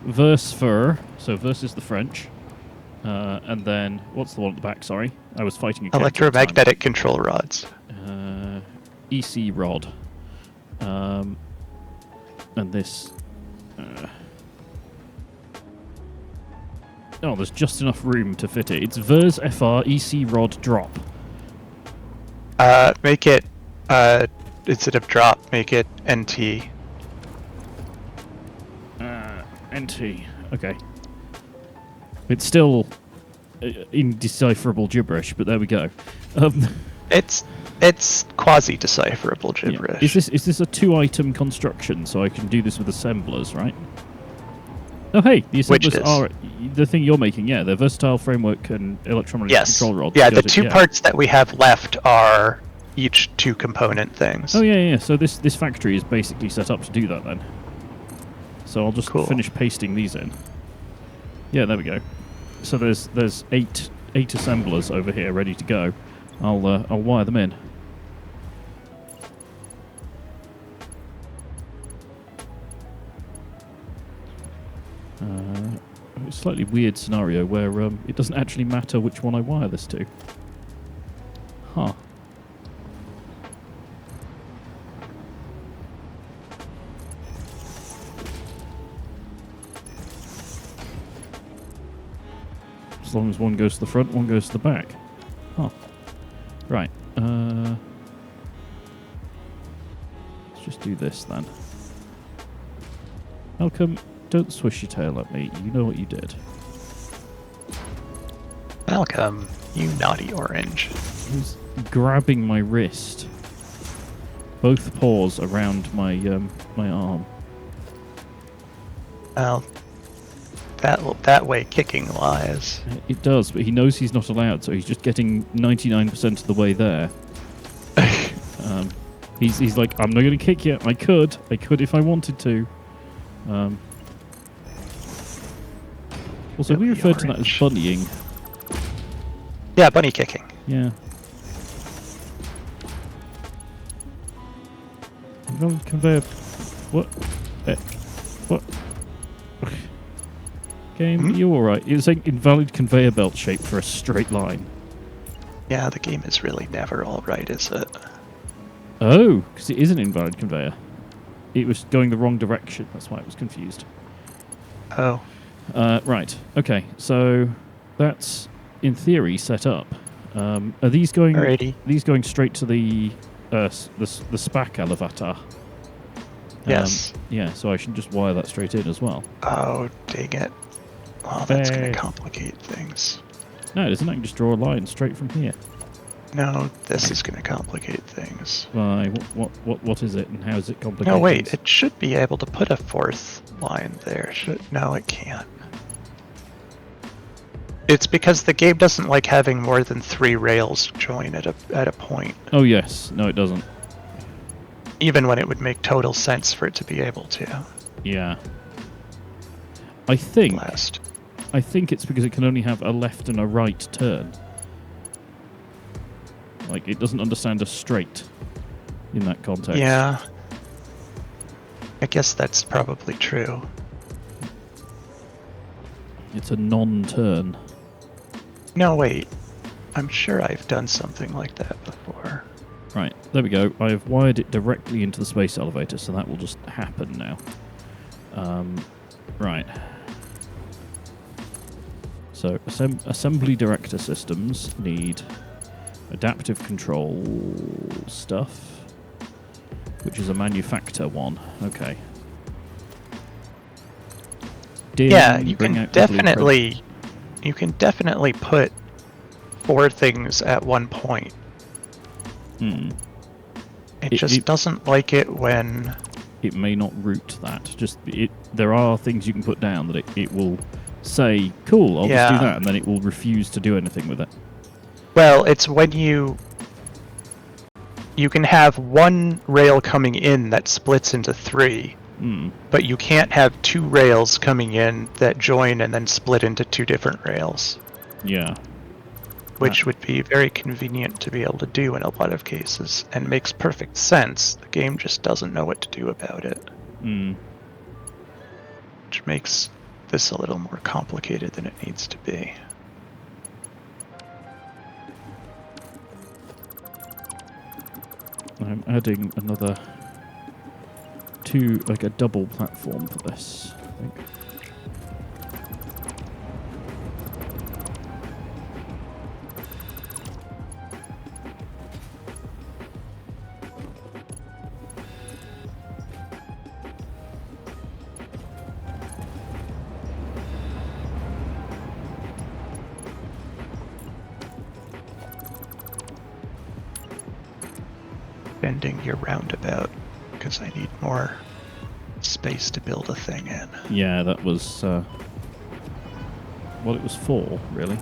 Verse fur. So verse is the French. And then, what's the one at the back? Sorry. I was fighting a electromagnetic control rods. EC rod. And this... oh, there's just enough room to fit it. It's Vers FR EC rod drop. Make it, instead of drop, make it NT. NT. Okay. It's still indecipherable gibberish, but there we go. It's quasi-decipherable gibberish. Yeah. Is this a 2-item construction, so I can do this with assemblers, right? Oh, hey, the assemblers are the thing you're making. Yeah, they're versatile framework and electromagnetic control rods. Yeah, the two parts that we have left are each 2-component things. Oh yeah. So this factory is basically set up to do that then. So I'll just finish pasting these in. Yeah, there we go. So there's eight assemblers over here ready to go. I'll wire them in. A slightly weird scenario where it doesn't actually matter which one I wire this to. Huh. long as one goes to the front, one goes to the back. Huh. Right. Let's just do this then. Malcolm, don't swish your tail at me. You know what you did. Malcolm, you naughty orange. He's grabbing my wrist. Both paws around my my arm. Well, that way kicking lies. It does, but he knows he's not allowed, so he's just getting 99% of the way there. He's like, I'm not going to kick you. I could if I wanted to. Also, we referred to that as bunnying. Yeah, bunny kicking. Yeah. Invalid conveyor. What? What? Game, you alright? It was saying invalid conveyor belt shape for a straight line. Yeah, the game is really never alright, is it? Oh, because it is an invalid conveyor. It was going the wrong direction. That's why I was confused. Oh. Right. Okay. So that's in theory set up. Are these going? Alrighty. These going straight to the SPAC elevator? Yes. Yeah. So I should just wire that straight in as well. Oh, dang it. Well, that's going to complicate things. No, it isn't. I can just draw a line straight from here. No, this is going to complicate things. Why? What is it, and how is it complicated? No, wait. It should be able to put a fourth line there. No, it can't. It's because the game doesn't like having more than 3 rails join at a point. Oh yes. No, it doesn't. Even when it would make total sense for it to be able to. Yeah. I think Last. it's because it can only have a left and a right turn. Like, it doesn't understand a straight in that context. Yeah. I guess that's probably true. It's a non-turn. No, wait. I'm sure I've done something like that before. Right, there we go. I've wired it directly into the space elevator, so that will just happen now. Right. So, assembly director systems need adaptive control stuff, which is a manufactor one. Okay. Yeah, you can definitely put 4 things at one point. It just doesn't like it when it may not route that. There are things you can put down that it will say, cool, I'll just do that, and then it will refuse to do anything with it. Well, it's when you can have 1 rail coming in that splits into 3, but you can't have 2 rails coming in that join and then split into 2 different rails. Yeah. Which would be very convenient to be able to do in a lot of cases, and makes perfect sense. The game just doesn't know what to do about it. Which makes this a little more complicated than it needs to be. I'm adding another 2, like a double platform for this, I think. Bending your roundabout, because I need more space to build a thing in. Yeah, that was what it was for, really.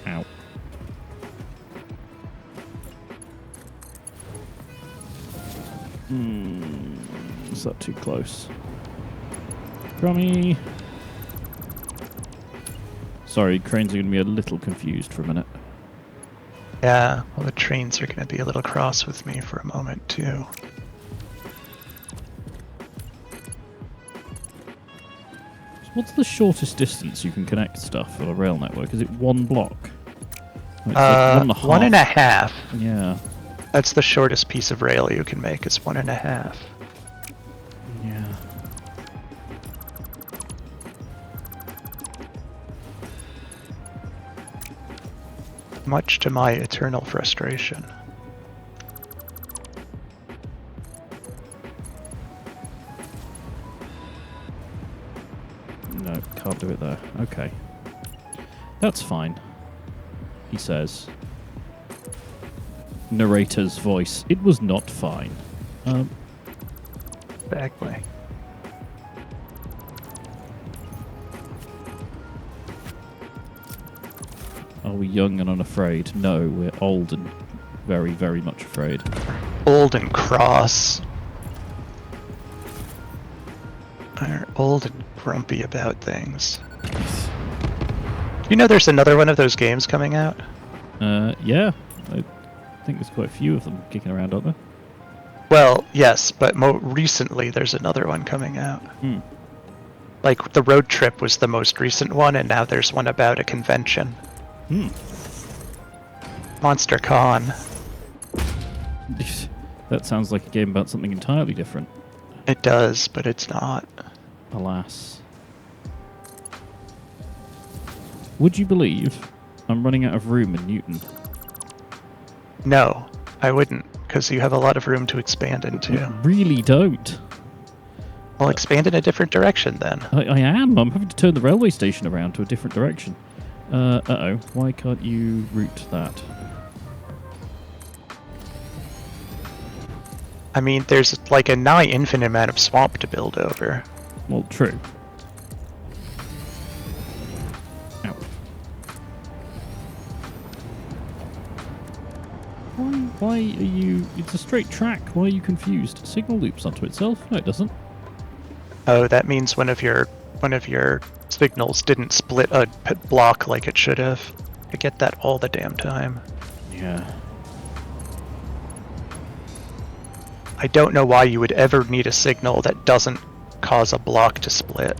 Ow. Is that too close? Crummy! Sorry, cranes are going to be a little confused for a minute. Yeah, well, the trains are going to be a little cross with me for a moment, too. So what's the shortest distance you can connect stuff on a rail network? Is it 1 block? It's like 1.5. Yeah. That's the shortest piece of rail you can make, is 1.5. Yeah. much to my eternal frustration. No, can't do it there. Okay. That's fine, he says. Narrator's voice. It was not fine. Exactly. Are we young and unafraid? No, we're old and very, very much afraid. Old and cross. Are old and grumpy about things. You know there's another one of those games coming out? Yeah. I think there's quite a few of them kicking around, aren't there? Well, yes, but more recently there's another one coming out. Like, the Road Trip was the most recent one, and now there's one about a convention. Monster Con. That sounds like a game about something entirely different. It does, but it's not. Alas. Would you believe I'm running out of room in Newton? No, I wouldn't, because you have a lot of room to expand into. I really don't. Well, expand in a different direction then. I am. I'm having to turn the railway station around to a different direction. Uh-oh. Why can't you route that? I mean, there's like a nigh infinite amount of swamp to build over. Well, true. Ow. Why are you... It's a straight track. Why are you confused? Signal loops onto itself? No, it doesn't. Oh, that means one of your signals didn't split a block like it should have. I get that all the damn time. Yeah. I don't know why you would ever need a signal that doesn't cause a block to split.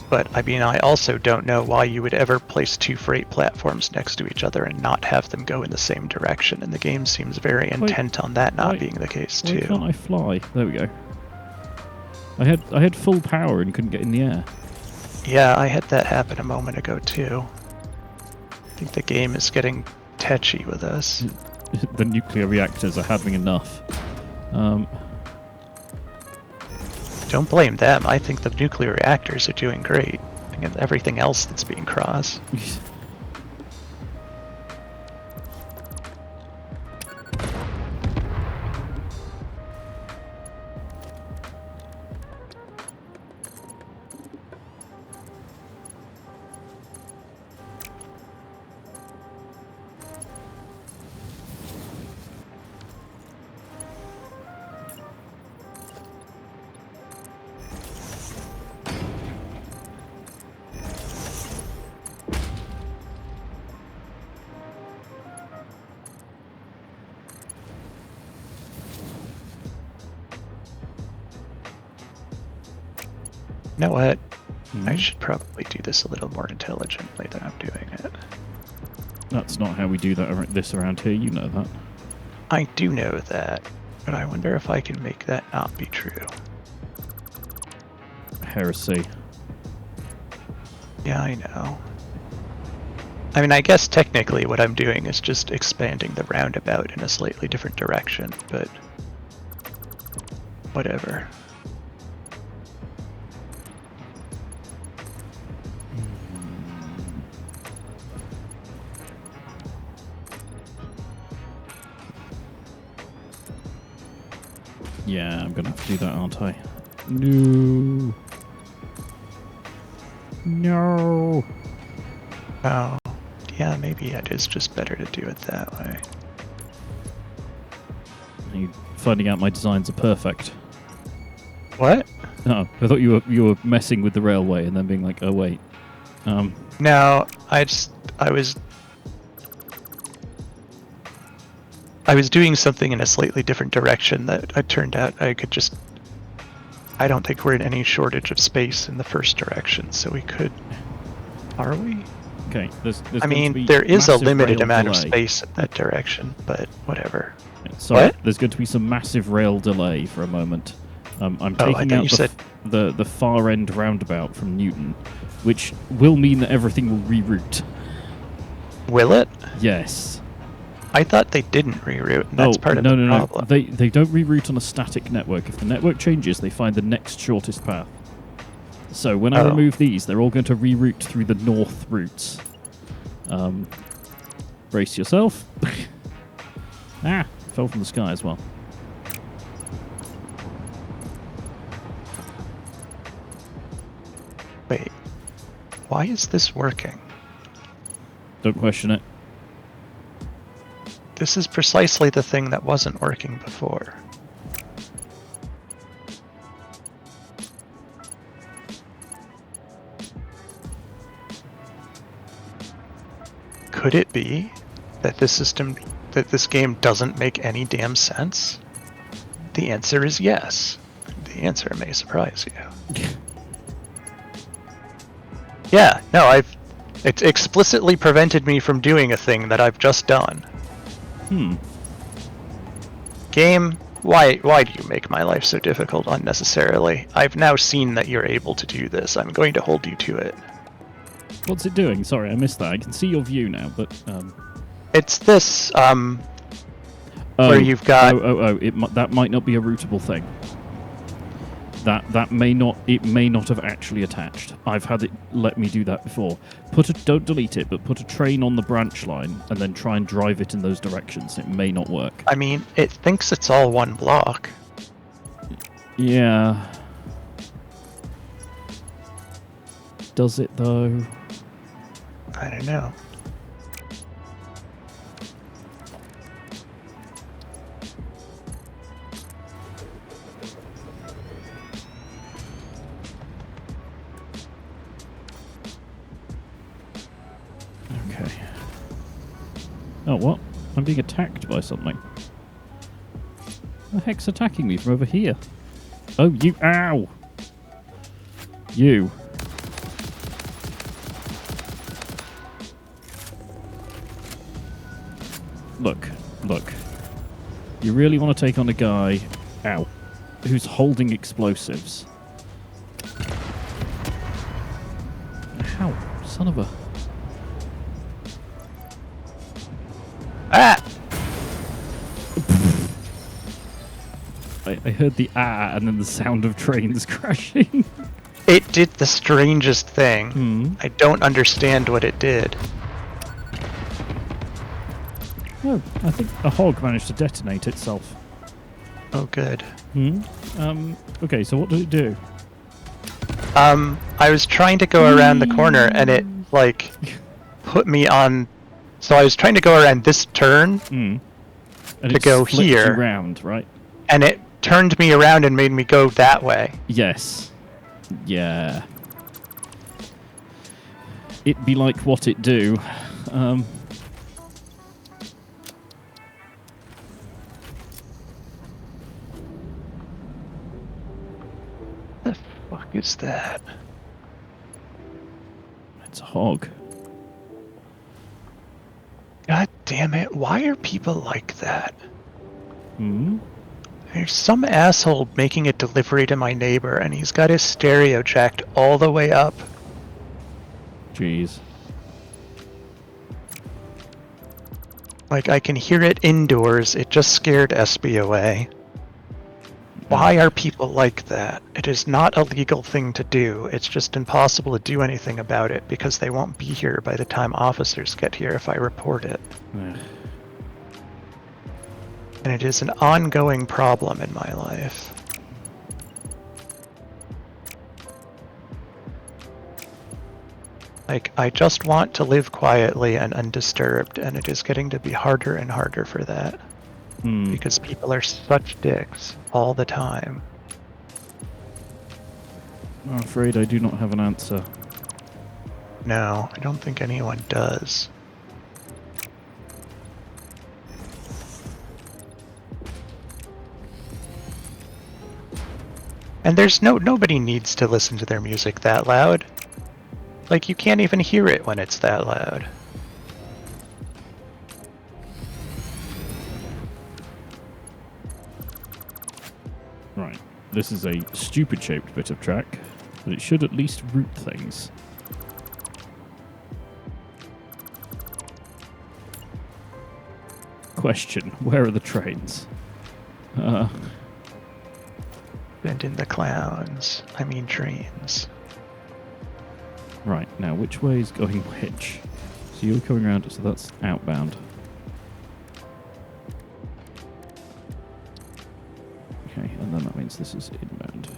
But, I mean, I also don't know why you would ever place two freight platforms next to each other and not have them go in the same direction, and the game seems very intent on that not being the case, too. Why can't I fly? There we go. I had full power and couldn't get in the air. Yeah, I had that happen a moment ago, too. I think the game is getting tetchy with us. The nuclear reactors are having enough. Don't blame them. I think the nuclear reactors are doing great. And everything else that's being crossed. You know what? I should probably do this a little more intelligently than I'm doing it. That's not how we do this around here, you know that. I do know that, but I wonder if I can make that not be true. Heresy. Yeah, I know. I mean, I guess technically what I'm doing is just expanding the roundabout in a slightly different direction, but whatever. Yeah, I'm gonna have to do that, aren't I? No. No. Oh, yeah, maybe it is just better to do it that way. Are you finding out my designs are perfect? What? No, I thought you were messing with the railway and then being like, oh wait. No, I was doing something in a slightly different direction that it turned out I could just... I don't think we're in any shortage of space in the first direction, so we could... Are we? Okay, there's I mean, there is a limited amount of space in that direction, but whatever. Sorry, what? There's going to be some massive rail delay for a moment. I'm taking out the far end roundabout from Newton which will mean that everything will reroute. Will it? Yes. I thought they didn't reroute, and that's part of the problem. No. They don't reroute on a static network. If the network changes, they find the next shortest path. So when I remove these, they're all going to reroute through the north routes. Brace yourself. Fell from the sky as well. Wait, why is this working? Don't question it. This is precisely the thing that wasn't working before. Could it be that this game doesn't make any damn sense? The answer is yes. The answer may surprise you. Yeah, no, it explicitly prevented me from doing a thing that I've just done. Game, why do you make my life so difficult unnecessarily? I've now seen that you're able to do this. I'm going to hold you to it. What's it doing? Sorry, I missed that. I can see your view now, but... It's this, where you've got... that might not be a routable thing. That may not... It may not have actually attached. I've had it let me do that before. Don't delete it, but put a train on the branch line and then try and drive it in those directions. It may not work. I mean, it thinks it's all one block. Yeah. Does it, though? I don't know. Okay. Oh, what? I'm being attacked by something. The heck's attacking me from over here? Oh, you... Ow! You. Look. You really want to take on a guy... Ow. Who's holding explosives. Ow. Son of a... Ah! I heard the and then the sound of trains crashing. It did the strangest thing. I don't understand what it did. Oh, I think a hog managed to detonate itself. Oh, good. Okay, so what did it do? I was trying to go around the corner and it, like, put me on... So I was trying to go around this turn And to go here. Around, right? And it turned me around and made me go that way. Yes. Yeah. It be like what it do. The fuck is that? It's a hog. God damn it, why are people like that? Hmm? There's some asshole making a delivery to my neighbor and he's got his stereo jacked all the way up. Jeez. Like, I can hear it indoors, it just scared SB away. Why are people like that? It is not a legal thing to do, it's just impossible to do anything about it because they won't be here by the time officers get here if I report it. And it is an ongoing problem in my life. Like, I just want to live quietly and undisturbed, and it is getting to be harder and harder for that. Because people are such dicks all the time. I'm afraid I do not have an answer. No, I don't think anyone does. And there's nobody needs to listen to their music that loud. Like, you can't even hear it when it's that loud. Right. This is a stupid shaped bit of track, but it should at least route things. question. Where are the trains? And in the clouds. I mean trains. Right, now which way is going which? So you're coming around, so that's outbound. Okay, and then that means this is inbound.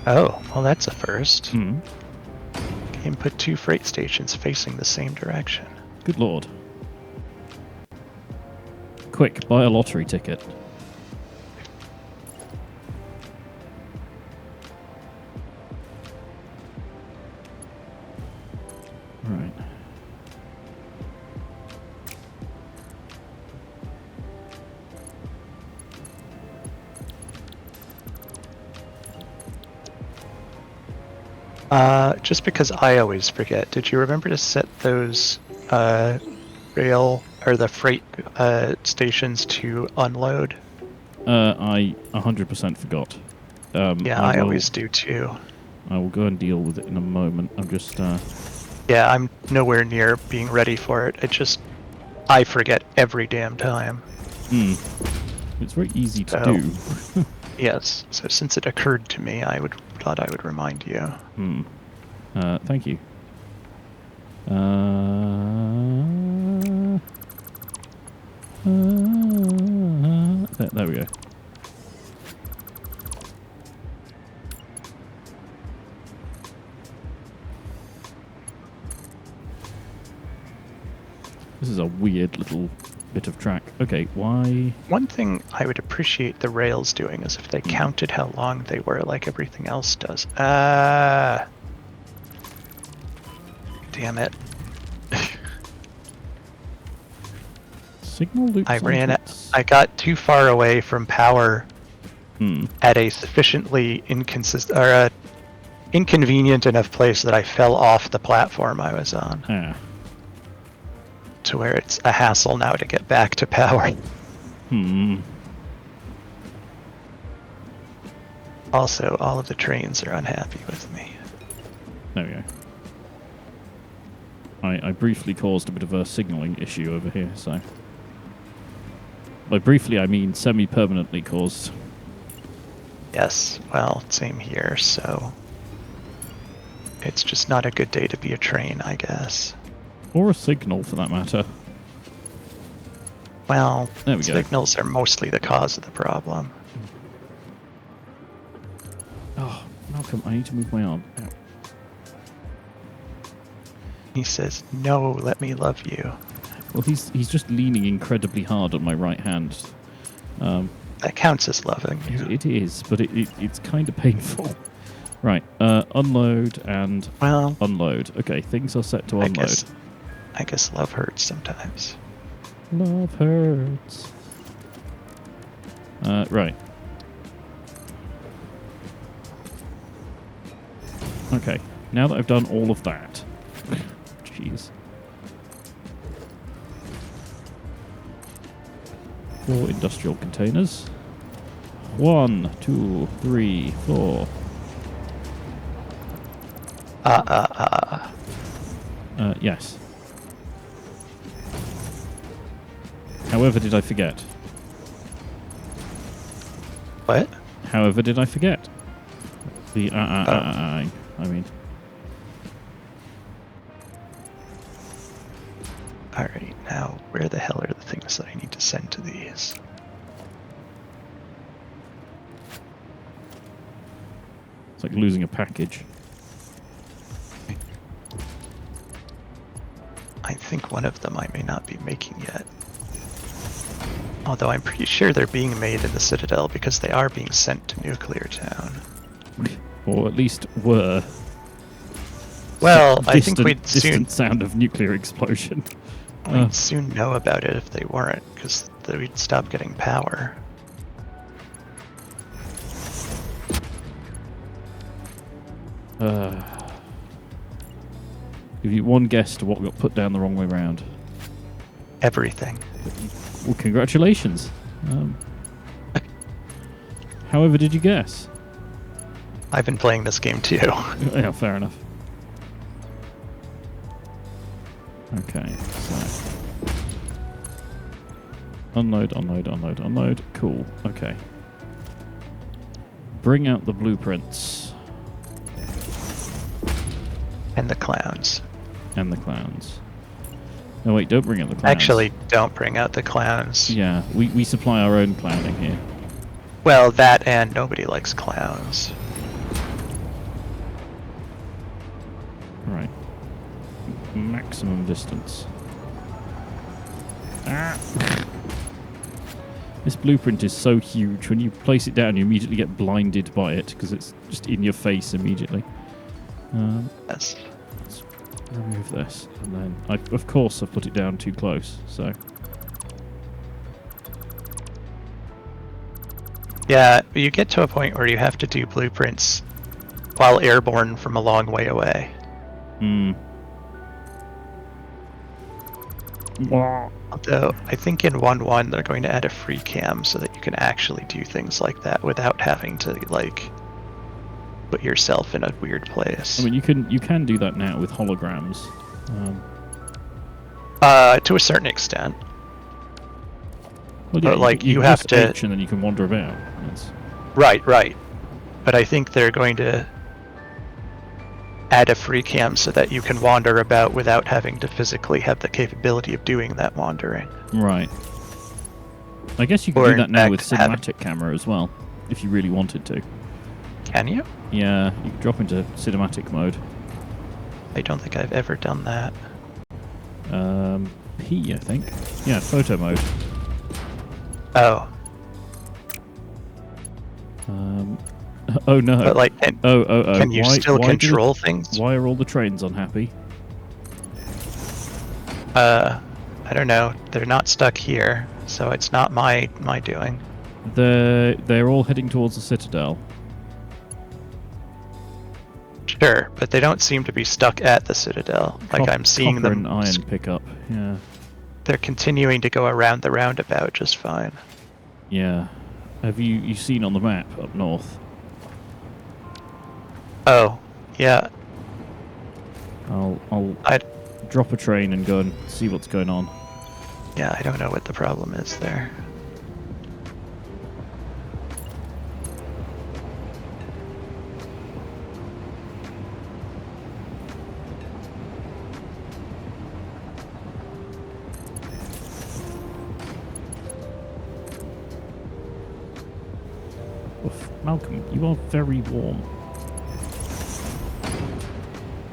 Oh, well that's a first. Hmm. Game put 2 freight stations facing the same direction. Good lord. Quick, buy a lottery ticket. Right. Just because I always forget, did you remember to set those rail or the freight stations to unload? I 100% forgot. Yeah, I always do too. I will go and deal with it in a moment. I'm just... Yeah, I'm nowhere near being ready for it. I forget every damn time. It's very easy to do. Yes, so since it occurred to me, thought I would remind you. Thank you. There we go. This is a weird little bit of track. Okay, why? One thing I would appreciate the rails doing is if they counted how long they were like everything else does. Damn it. Signal loops. I got too far away from power at a sufficiently inconvenient enough place that I fell off the platform I was on. To where it's a hassle now to get back to power. Also, all of the trains are unhappy with me. There we go. I briefly caused a bit of a signaling issue over here, so... By briefly, I mean semi-permanently caused. Yes, well, same here, so... It's just not a good day to be a train, I guess. Or a signal, for that matter. Well, there we signals are mostly the cause of the problem. Oh, Malcolm, I need to move my arm. Ow. He says, "No, let me love you." Well, he's just leaning incredibly hard on my right hand. That counts as loving you. It is, but it's kind of painful. Right, unload and unload. Okay, things are set to unload. I guess love hurts sometimes. Love hurts. Right. Okay, now that I've done all of that... Jeez. 4 industrial containers. 1, 2, 3, 4. Yes. However, did I forget? What? However, did I forget? The I mean. Alright, now where the hell are the things that I need to send to these? It's like losing a package. I think one of them I may not be making yet. Although I'm pretty sure they're being made in the Citadel because they are being sent to Nuclear Town. Or at least were. Well, I think we'd distant sound of nuclear explosion. We'd soon know about it if they weren't, because we'd stop getting power. Give you one guess to what got put down the wrong way round. Everything. Well, congratulations. However, did you guess? I've been playing this game too. Yeah, fair enough. Okay, so Unload, unload, unload, unload. Cool. Okay. Bring out the blueprints. And the clowns. And the clowns. No, wait, don't bring out the clowns. Actually, don't bring out the clowns. Yeah, we supply our own clowning here. Well, that and nobody likes clowns. Right. Maximum distance. Ah! This blueprint is so huge. When you place it down, you immediately get blinded by it because it's just in your face immediately. Yes. Let's remove this, and then of course I've put it down too close. So Yeah, you get to a point where you have to do blueprints while airborne from a long way away. Hmm. Although, I think in 1.1 they're going to add a free cam so that you can actually do things like that without having to, like, put yourself in a weird place. I mean, you can do that now with holograms. To a certain extent. Well, yeah, But, like, you press have to... H and then you can wander about. Right. But I think they're going to add a free cam so that you can wander about without having to physically have the capability of doing that wandering. Right. I guess you can Or do that in now with fact, cinematic camera as well, if you really wanted to. Can you? Yeah, you can drop into cinematic mode. I don't think I've ever done that. P, I think. Yeah, photo mode. Oh. Oh no. But, like, can you still control things? Why are all the trains unhappy? I don't know. They're not stuck here, so it's not my doing. They're all heading towards the Citadel. Sure, but they don't seem to be stuck at the Citadel. Like, I'm seeing Copper them. and iron pickup. Yeah. They're continuing to go around the roundabout just fine. Yeah. Have you seen on the map up north? Oh, yeah. I'd drop a train and go and see what's going on. Yeah, I don't know what the problem is there. Oof, Malcolm, you are very warm.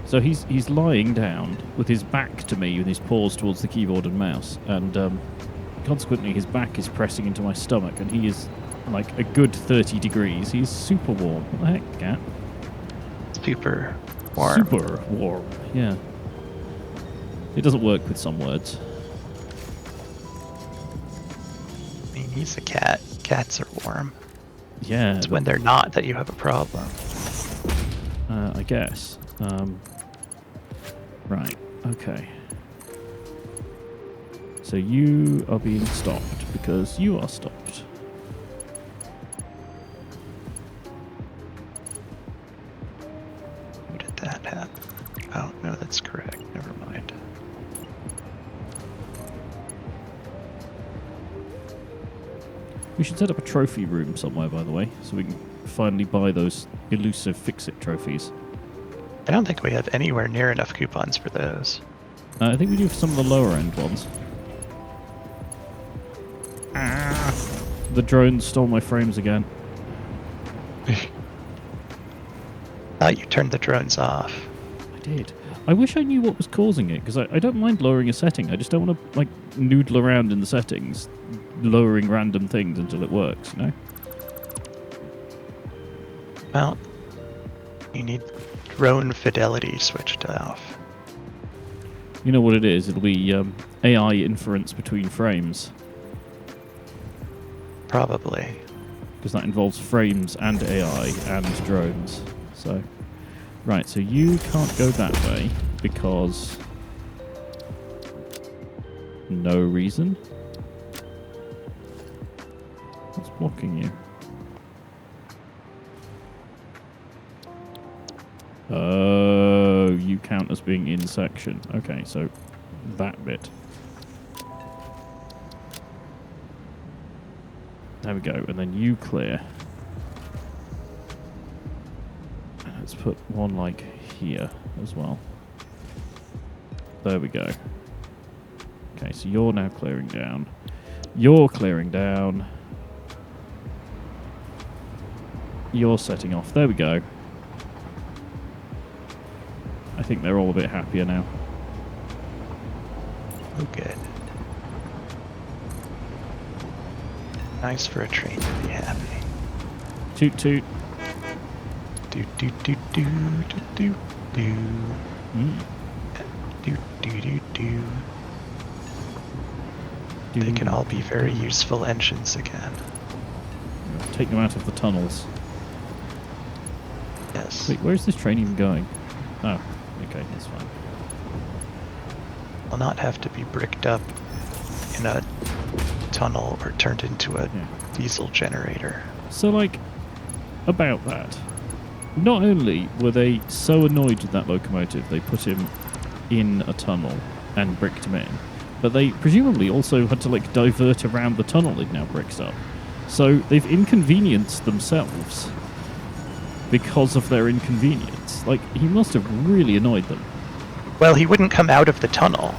So he's lying down with his back to me, with his paws towards the keyboard and mouse, and consequently his back is pressing into my stomach, and he is like a good 30 degrees. He's super warm. What the heck, cat? Super warm. Super warm, yeah. It doesn't work with some words. I mean, he's a cat. Cats are warm. Yeah. It's when they're not that you have a problem. I guess. Right, okay. So you are being stopped because you are stopped. How did that happen? Oh, no, that's correct. Never mind. We should set up a trophy room somewhere, by the way, so we can finally buy those elusive fix-it trophies. I don't think we have anywhere near enough coupons for those. I think we do for some of the lower-end ones. Ah, the drone stole my frames again. Thought you turned the drones off. I did. I wish I knew what was causing it, because I don't mind lowering a setting. I just don't want to, like, noodle around in the settings, lowering random things until it works, you know? Well, you need drone fidelity switched off. You know what it is? It'll be AI inference between frames. Probably. Because that involves frames and AI and drones. So, right, so you can't go that way because no reason. What's blocking you? Oh, you count as being in section. Okay, so that bit. There we go, and then you clear. Let's put one like here as well. There we go. Okay, so you're now clearing down. You're clearing down. You're setting off. There we go. I think they're all a bit happier now. Oh, good. Nice for a train to be happy. Toot toot. Do do do do do do do. Do do do do. They can all be very useful engines again. Take them out of the tunnels. Yes. Wait, where's this train even going? Oh, okay, that's fine. Will not have to be bricked up in a tunnel or turned into a diesel generator. So, like, about that, not only were they so annoyed with that locomotive, they put him in a tunnel and bricked him in, but they presumably also had to, like, divert around the tunnel it now bricks up. So they've inconvenienced themselves because of their inconvenience. Like, he must have really annoyed them. Well, he wouldn't come out of the tunnel.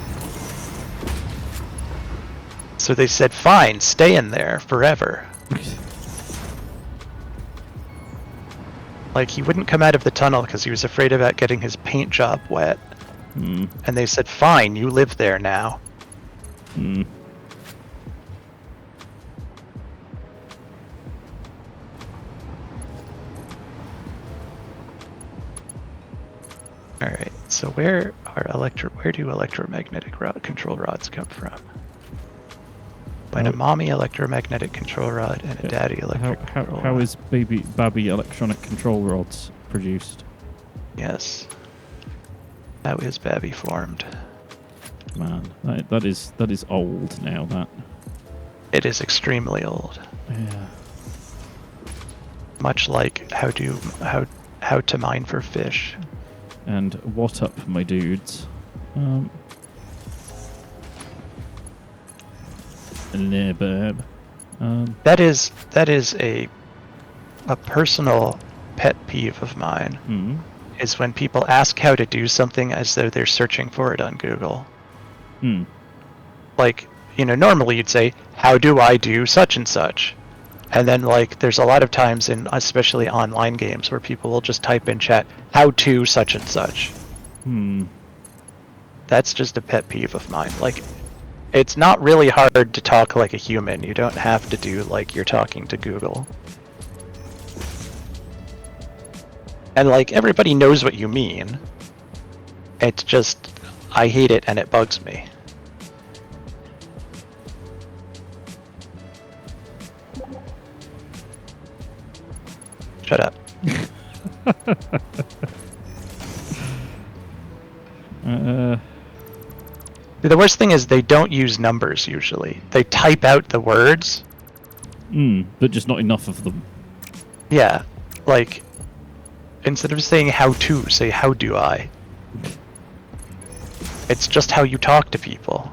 So they said, fine, stay in there forever. Like, he wouldn't come out of the tunnel because he was afraid about getting his paint job wet. And they said, fine, you live there now. Alright, so where do electromagnetic control rods come from? By a mommy electromagnetic control rod and a daddy electric control rod. How is Babby electronic control rods produced? Yes. How is Babby formed? Man, that is old now, that. It is extremely old. Yeah. Much like how to mine for fish. And what up, my dudes? That is a personal pet peeve of mine. Is when people ask how to do something as though they're searching for it on Google. Like, normally you'd say, how do I do such and such? And then, like, there's a lot of times in especially online games where people will just type in chat, how to such and such. That's just a pet peeve of mine. Like, it's not really hard to talk like a human. You don't have to do like you're talking to Google. And, like, everybody knows what you mean. It's just, I hate it and it bugs me. Shut up. The worst thing is they don't use numbers usually. They type out the words. But just not enough of them. Yeah. Like, instead of saying how to, say how do I. It's just how you talk to people.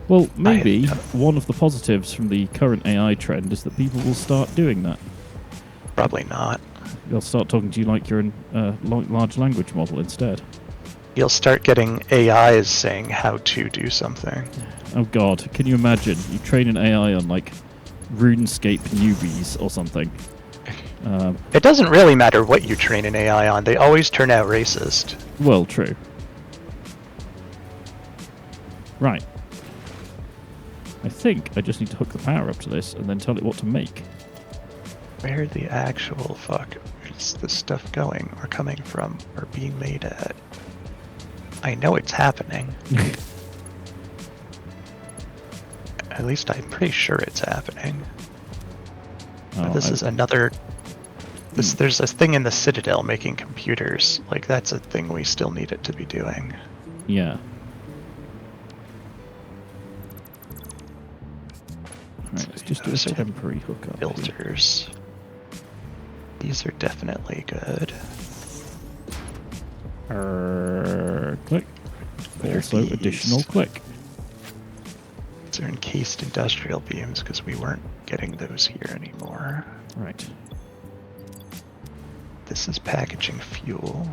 Well, maybe one of the positives from the current AI trend is that people will start doing that. Probably not. They'll start talking to you like you're a large language model instead. You'll start getting AIs saying how to do something. Oh god, can you imagine? You train an AI on, like, RuneScape newbies or something. It doesn't really matter what you train an AI on. They always turn out racist. Well, true. Right. I think I just need to hook the power up to this and then tell it what to make. Where the actual fuck is this stuff going or coming from or being made at? I know it's happening. At least I'm pretty sure it's happening. Oh, this is another... There's a thing in the Citadel making computers. Like, that's a thing we still need it to be doing. Yeah. Alright, let's just do a temporary hookup. Filters. These are definitely good. Click. Also additional click. These are in paste industrial beams because we weren't getting those here anymore. Right. This is packaging fuel.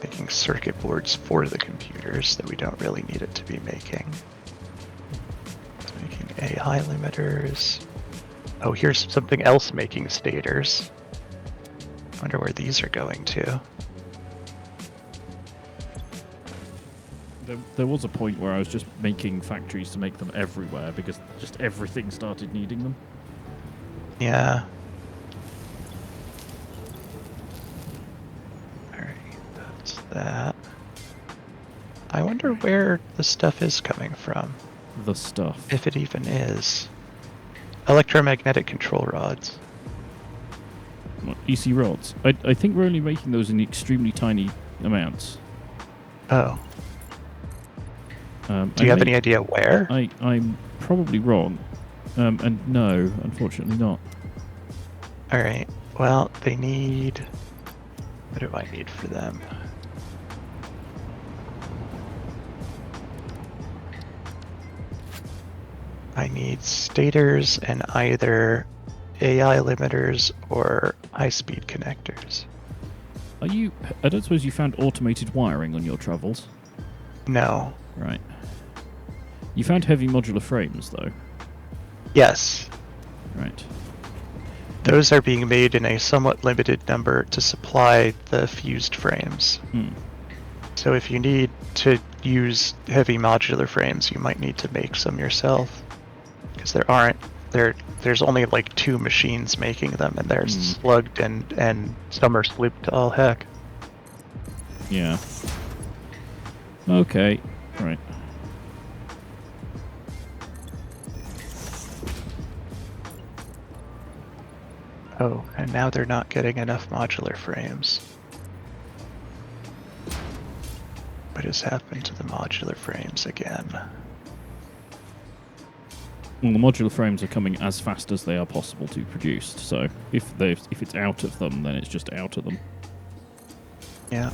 Making circuit boards for the computers that we don't really need it to be making. Making AI limiters. Oh, here's something else making stators. Wonder where these are going to. There was a point where I was just making factories to make them everywhere because just everything started needing them. Yeah. Alright, that's that. I wonder where the stuff is coming from. The stuff. If it even is. Electromagnetic control rods. What, EC rods? I think we're only making those in extremely tiny amounts. Oh. Do you have any idea where? I'm probably wrong. And no, unfortunately not. Alright, well, they need... What do I need for them? I need stators and either AI limiters or high-speed connectors. I don't suppose you found automated wiring on your travels? No. Right. You found heavy modular frames, though? Yes. Right. Those are being made in a somewhat limited number to supply the fused frames. So if you need to use heavy modular frames, you might need to make some yourself. Because there's only like 2 machines making them, and they're slugged and some are slooped to all heck. Yeah. Okay. Right. Oh, and now they're not getting enough modular frames. What has happened to the modular frames again? Well, the modular frames are coming as fast as they are possible to be produced, so if it's out of them, then it's just out of them. Yeah.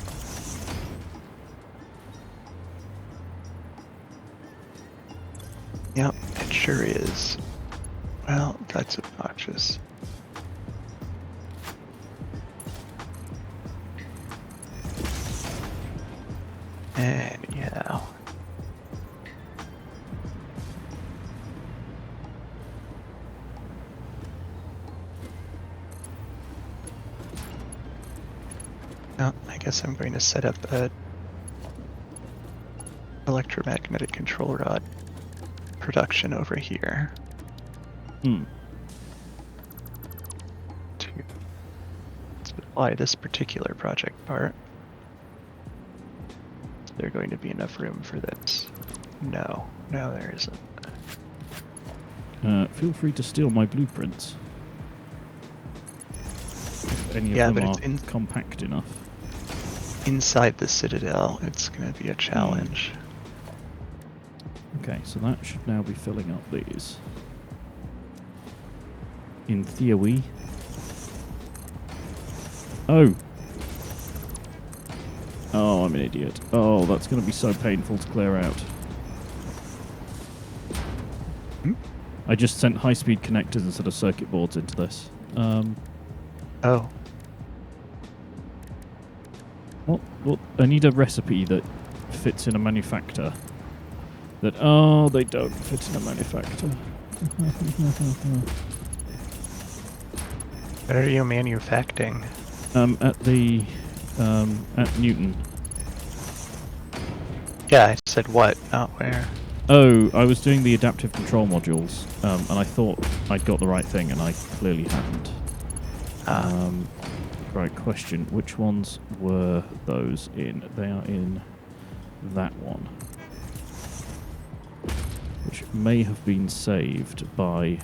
Yep, it sure is. Well, that's obnoxious. Anyhow. No, I guess I'm going to set up a electromagnetic control rod production over here. To supply this particular project part. Is there going to be enough room for this? No, there isn't. Feel free to steal my blueprints. If any of them are compact enough. Inside the Citadel, it's going to be a challenge. Okay, so that should now be filling up these. In theory. Oh! Oh, I'm an idiot. Oh, that's going to be so painful to clear out. I just sent high-speed connectors instead of circuit boards into this. Oh. Well, I need a recipe that fits in a manufacturer. They don't fit in a manufacturer. What are you manufacturing? At Newton. Yeah, I said what, not where. Oh, I was doing the adaptive control modules, and I thought I'd got the right thing, and I clearly hadn't. Right, question. Which ones were those in? They are in that one. Which may have been saved by...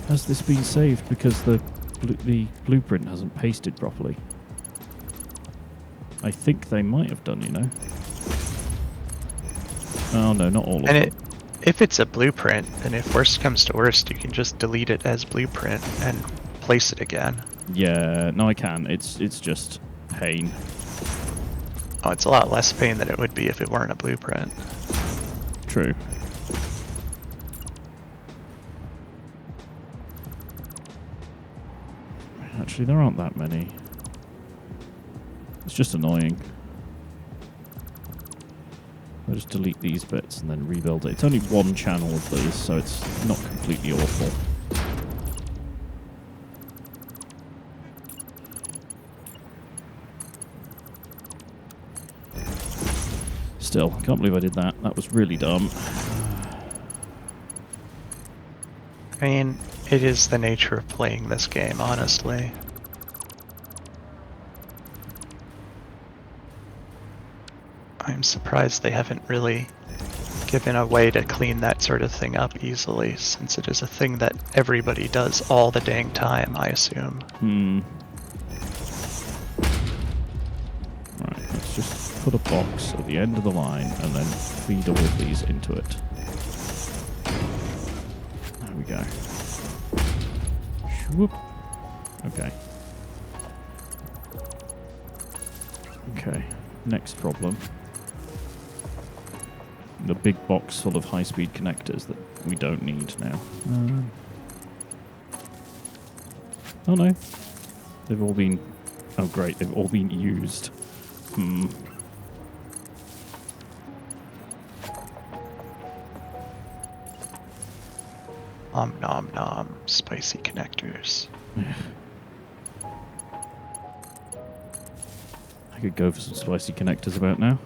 Has this been saved because the blueprint hasn't pasted properly? I think they might have done, you know. Oh no, not all of them. If it's a blueprint, then if worst comes to worst, you can just delete it as blueprint and place it again. Yeah, no, I can. It's just pain. Oh, it's a lot less pain than it would be if it weren't a blueprint. True. Actually, there aren't that many. It's just annoying. I'll just delete these bits and then rebuild it. It's only one channel of these, so it's not completely awful. Still, I can't believe I did that. That was really dumb. I mean, it is the nature of playing this game, honestly. I'm surprised they haven't really given a way to clean that sort of thing up easily, since it is a thing that everybody does all the dang time, I assume. Right, let's just put a box at the end of the line and then feed all of these into it. There we go. Whoop. Okay. Okay, next problem. The big box full of high-speed connectors that we don't need now. Oh no. They've all been... Oh great, they've all been used. Nom nom, spicy connectors. I could go for some spicy connectors about now.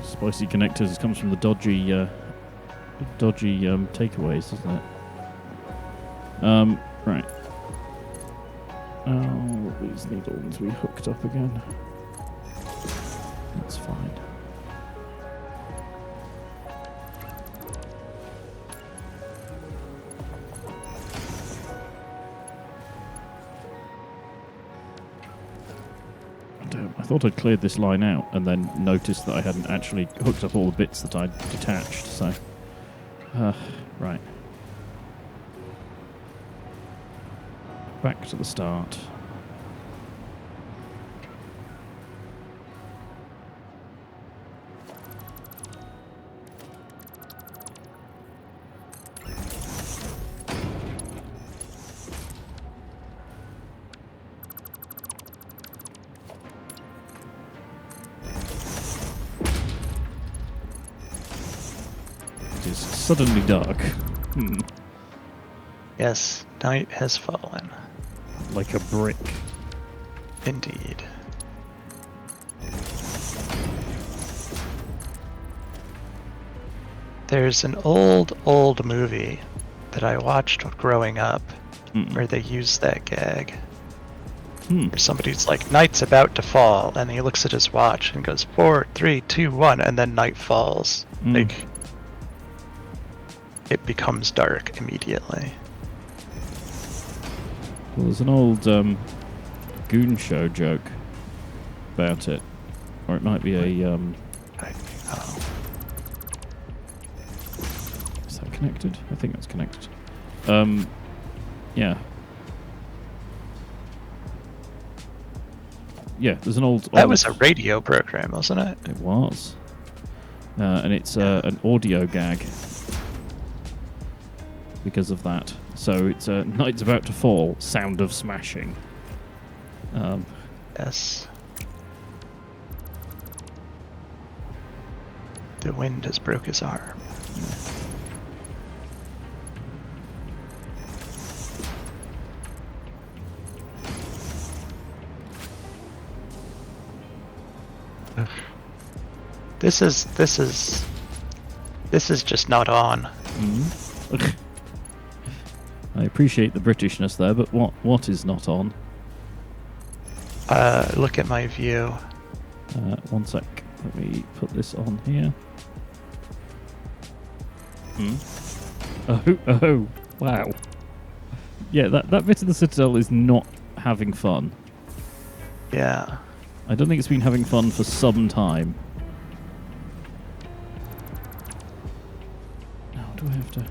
Spicy connectors comes from the dodgy takeaways, doesn't it? Right. Oh, these need all to be hooked up again. That's fine. I thought I'd cleared this line out and then noticed that I hadn't actually hooked up all the bits that I'd detached, so... right. Back to the start. It is suddenly dark. Yes, night has fallen. Like a brick. Indeed. There's an old movie that I watched growing up where they use that gag. Where somebody's like, night's about to fall, and he looks at his watch and goes, 4, 3, 2, 1, and then night falls. Like, it becomes dark immediately. Well, there's an old Goon Show joke about it, or it might be a. Is that connected? I think that's connected. Yeah. Yeah, there's an old... That was a radio program, wasn't it? It was. And it's an audio gag because of that. So it's Night's About to Fall, sound of smashing. Yes. The wind has broke his arm. This is just not on. I appreciate the Britishness there, but what is not on? Look at my view. One sec. Let me put this on here. Oh, wow. Yeah, that bit of the Citadel is not having fun. Yeah. I don't think it's been having fun for some time. to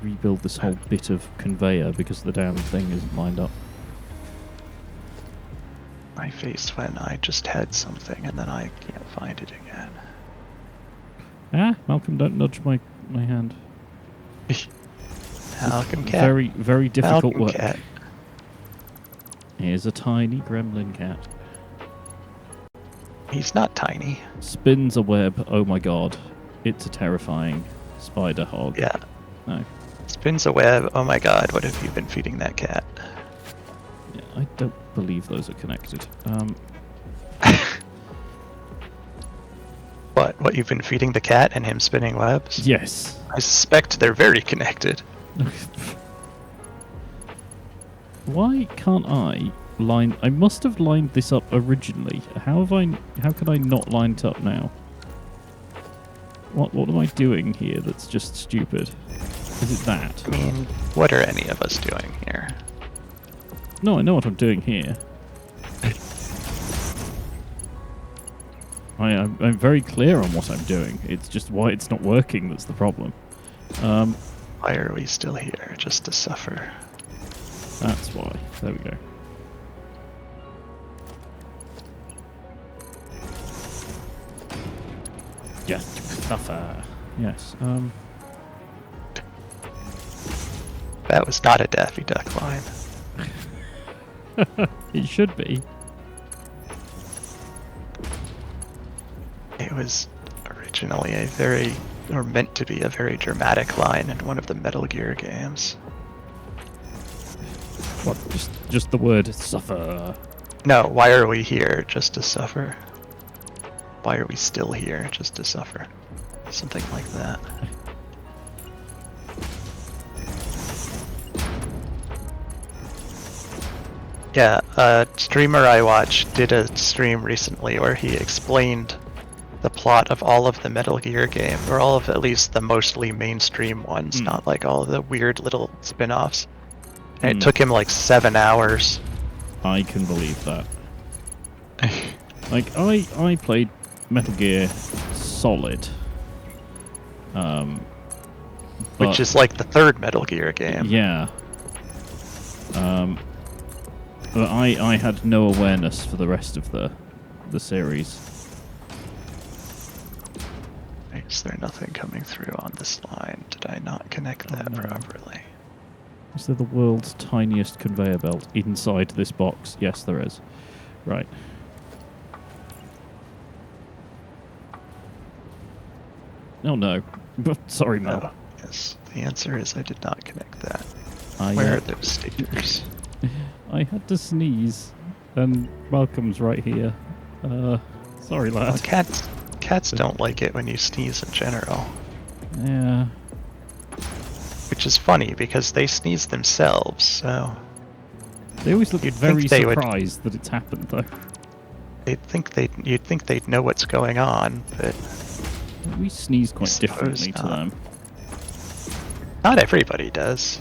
rebuild this whole bit of conveyor because the damn thing isn't lined up. My face when I just had something and then I can't find it again. Malcolm, don't nudge my hand. Malcolm cat. Very, very difficult Malcolm work. cat. Here's a tiny gremlin cat. He's not tiny. Spins a web. Oh my god. It's a terrifying spider hog. Yeah. No. Spins a web. Oh my god, what have you been feeding that cat? Yeah, I don't believe those are connected. What you've been feeding the cat and him spinning webs? Yes. I suspect they're very connected. Why can't I line... I must have lined this up originally. How can I not line it up now? What am I doing here that's just stupid? Is it that? I mean, what are any of us doing here? No, I know what I'm doing here. I'm very clear on what I'm doing. It's just why it's not working that's the problem. Why are we still here? Just to suffer. That's why. There we go. Just suffer. Yes. That was not a Daffy Duck line. It should be. It was originally meant to be a very dramatic line in one of the Metal Gear games. What? Just the word suffer. No, why are we here? Just to suffer. Why are we still here? Just to suffer. Something like that. Yeah, a streamer I watched did a stream recently where he explained the plot of all of the Metal Gear game, or all of at least the mostly mainstream ones, not like all of the weird little spin-offs. And it took him like 7 hours. I can believe that. Like, I played Metal Gear Solid. Which is like the third Metal Gear game. Yeah. But I had no awareness for the rest of the series. Is there nothing coming through on this line? Did I not connect that properly? Is there the world's tiniest conveyor belt inside this box? Yes, there is. Right. Oh no. Sorry, Mel. Oh, yes. The answer is I did not connect that. Where Where are those stickers? I had to sneeze, and Malcolm's right here. Sorry, lad. Well, cats don't like it when you sneeze in general. Yeah. Which is funny because they sneeze themselves, so They always look very surprised that it's happened, though. you'd think they'd know what's going on, but We sneeze quite differently to them. not everybody does.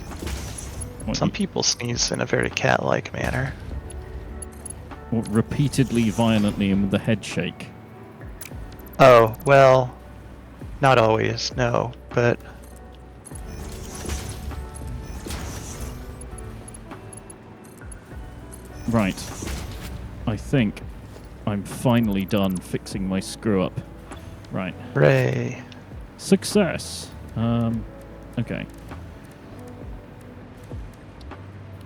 What, Some people sneeze in a very cat-like manner. repeatedly, violently, and with the head shake. Oh, well, not always, no, but... Right. I think I'm finally done fixing my screw-up. Right. Hooray. Success! Okay.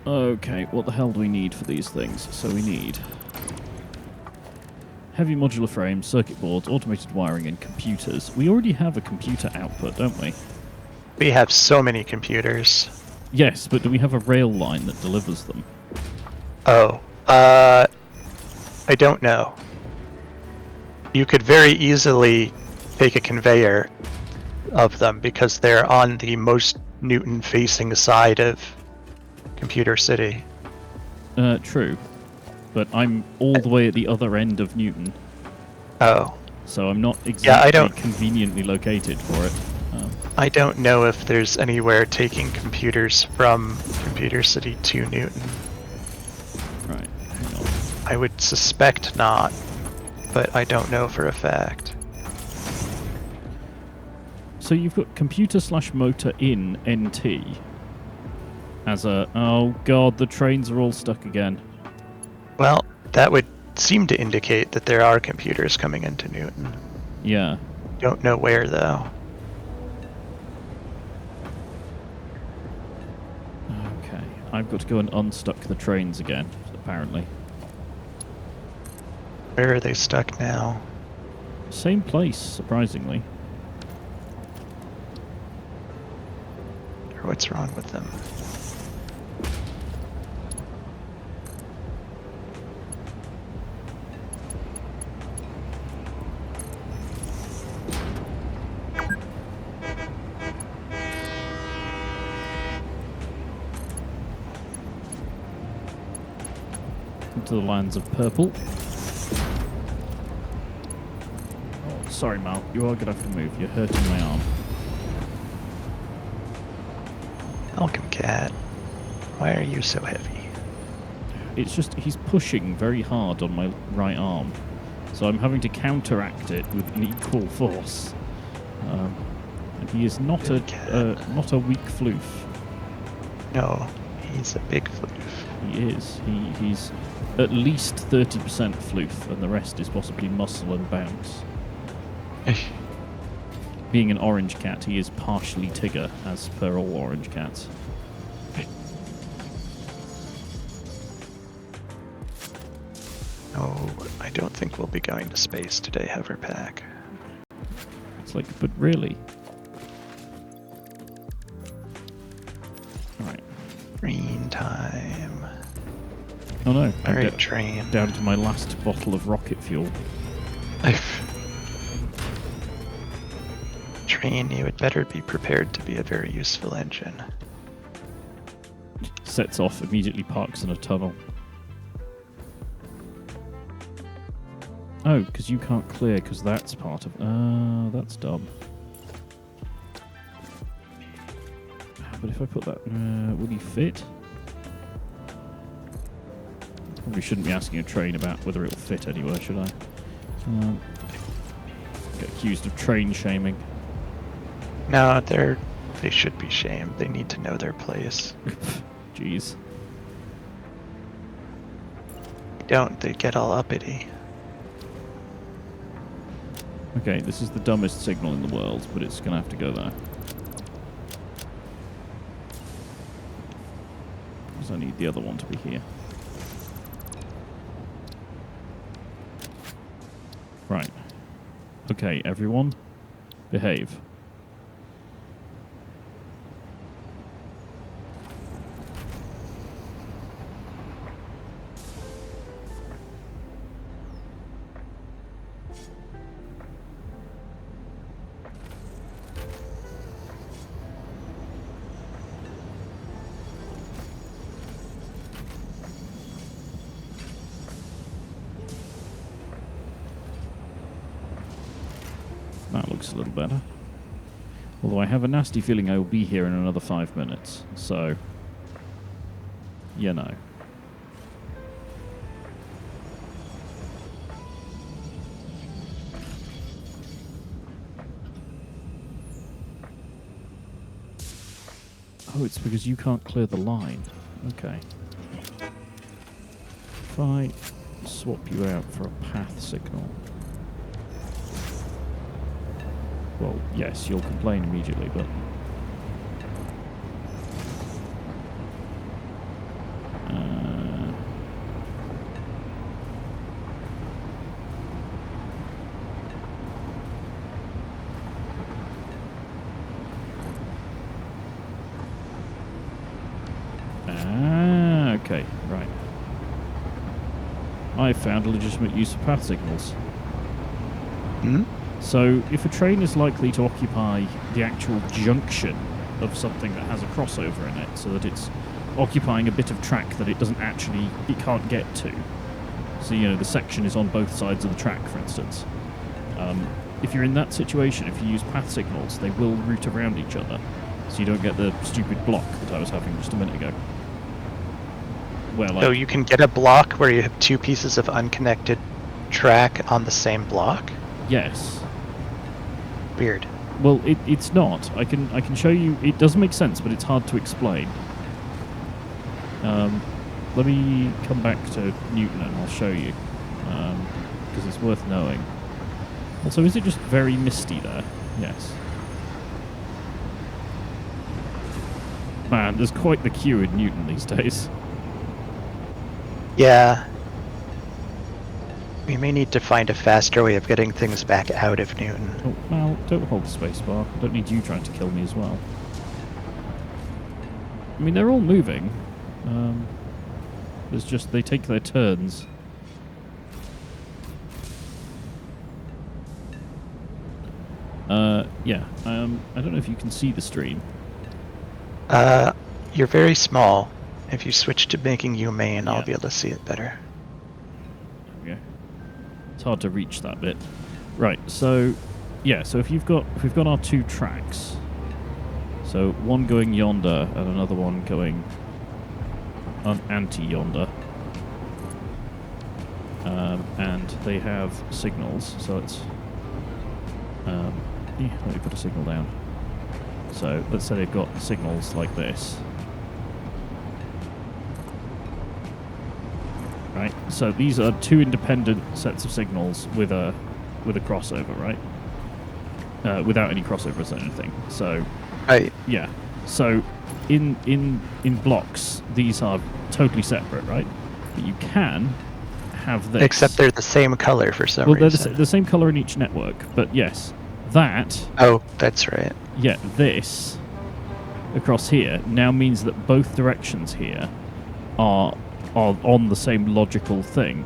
Okay, what the hell do we need for these things? So we need heavy modular frames, circuit boards, automated wiring, and computers. We already have a computer output, don't we? We have so many computers. Yes, but do we have a rail line that delivers them? Oh, I don't know. You could very easily take a conveyor of them because they're on the most Newton-facing side of Computer City. True. But I'm all the way at the other end of Newton. Oh. So I'm not exactly don't... conveniently located for it. I don't know if there's anywhere taking computers from Computer City to Newton. Right, hang on. I would suspect not. but I don't know for a fact. So you've got computer/motor in NT as a... Oh, God, the trains are all stuck again. Well, that would seem to indicate that there are computers coming into Newton. Yeah. Don't know where, though. Okay. I've got to go and unstuck the trains again, apparently. Where are they stuck now? Same place, surprisingly. Or what's wrong with them? Into the lands of purple. Oh, sorry, Mal. You are going to have to move. You're hurting my arm. Malcolm Cat, why are you so heavy? It's just he's pushing very hard on my right arm, so I'm having to counteract it with an equal force. And he is not not a weak floof. No, he's a big floof. He is. He's at least 30% floof, and the rest is possibly muscle and bounce. Being an orange cat, he is partially Tigger, as per all orange cats. No, I don't think we'll be going to space today, Hoverpack. It's like, but really? Alright. Green time. Oh no. Alright, train. Down to my last bottle of rocket fuel. Train, you had better be prepared to be a very useful engine. Sets off, immediately parks in a tunnel. Oh, because you can't clear, because that's part of... that's dumb. But if I put that... will he fit? Probably shouldn't be asking a train about whether it'll fit anywhere, should I? Get accused of train shaming. No, they should be shamed. They need to know their place. Jeez. Don't, they get all uppity. Okay, this is the dumbest signal in the world, but it's going to have to go there. Because I need the other one to be here. Right. Okay, everyone, behave. That looks a little better. Although I have a nasty feeling I will be here in another 5 minutes, so... you know. Oh, it's because you can't clear the line. Okay. If I swap you out for a path signal... well, yes, you'll complain immediately, but... okay, right. I found a legitimate use of path signals. Hmm? So, if a train is likely to occupy the actual junction of something that has a crossover in it, so that it's occupying a bit of track that it can't get to. So, you know, the section is on both sides of the track, for instance. If you're in that situation, if you use path signals, they will route around each other, so you don't get the stupid block that I was having just a minute ago. Where, like, So you can get a block where you have two pieces of unconnected track on the same block? Yes. Weird. Well, it's not. I can show you. It does make sense, but it's hard to explain. Let me come back to Newton and I'll show you, because it's worth knowing. Also, is it just very misty there? Yes. Man, there's quite the queue in Newton these days. Yeah. We may need to find a faster way of getting things back out of Newton. Oh, well, don't hold the spacebar. I don't need you trying to kill me as well. I mean, they're all moving. There's just, they take their turns. Yeah. I don't know if you can see the stream. You're very small. If you switch to making you main, Yeah. I'll be able to see it better. Okay. It's hard to reach that bit. Right. So, yeah. So if we've got our two tracks. So one going yonder and another one going anti-yonder. And they have signals. So let's let me put a signal down. So let's say they've got signals like this. Right. So these are two independent sets of signals with a crossover, right? Without any crossovers or anything. So Right. yeah. So in blocks, these are totally separate, right? But you can have this. Except they're the same color for some well, reason. they're the same color in each network. But yes, that. Oh, that's right. Yeah, this across here now means that both directions here are on the same logical thing,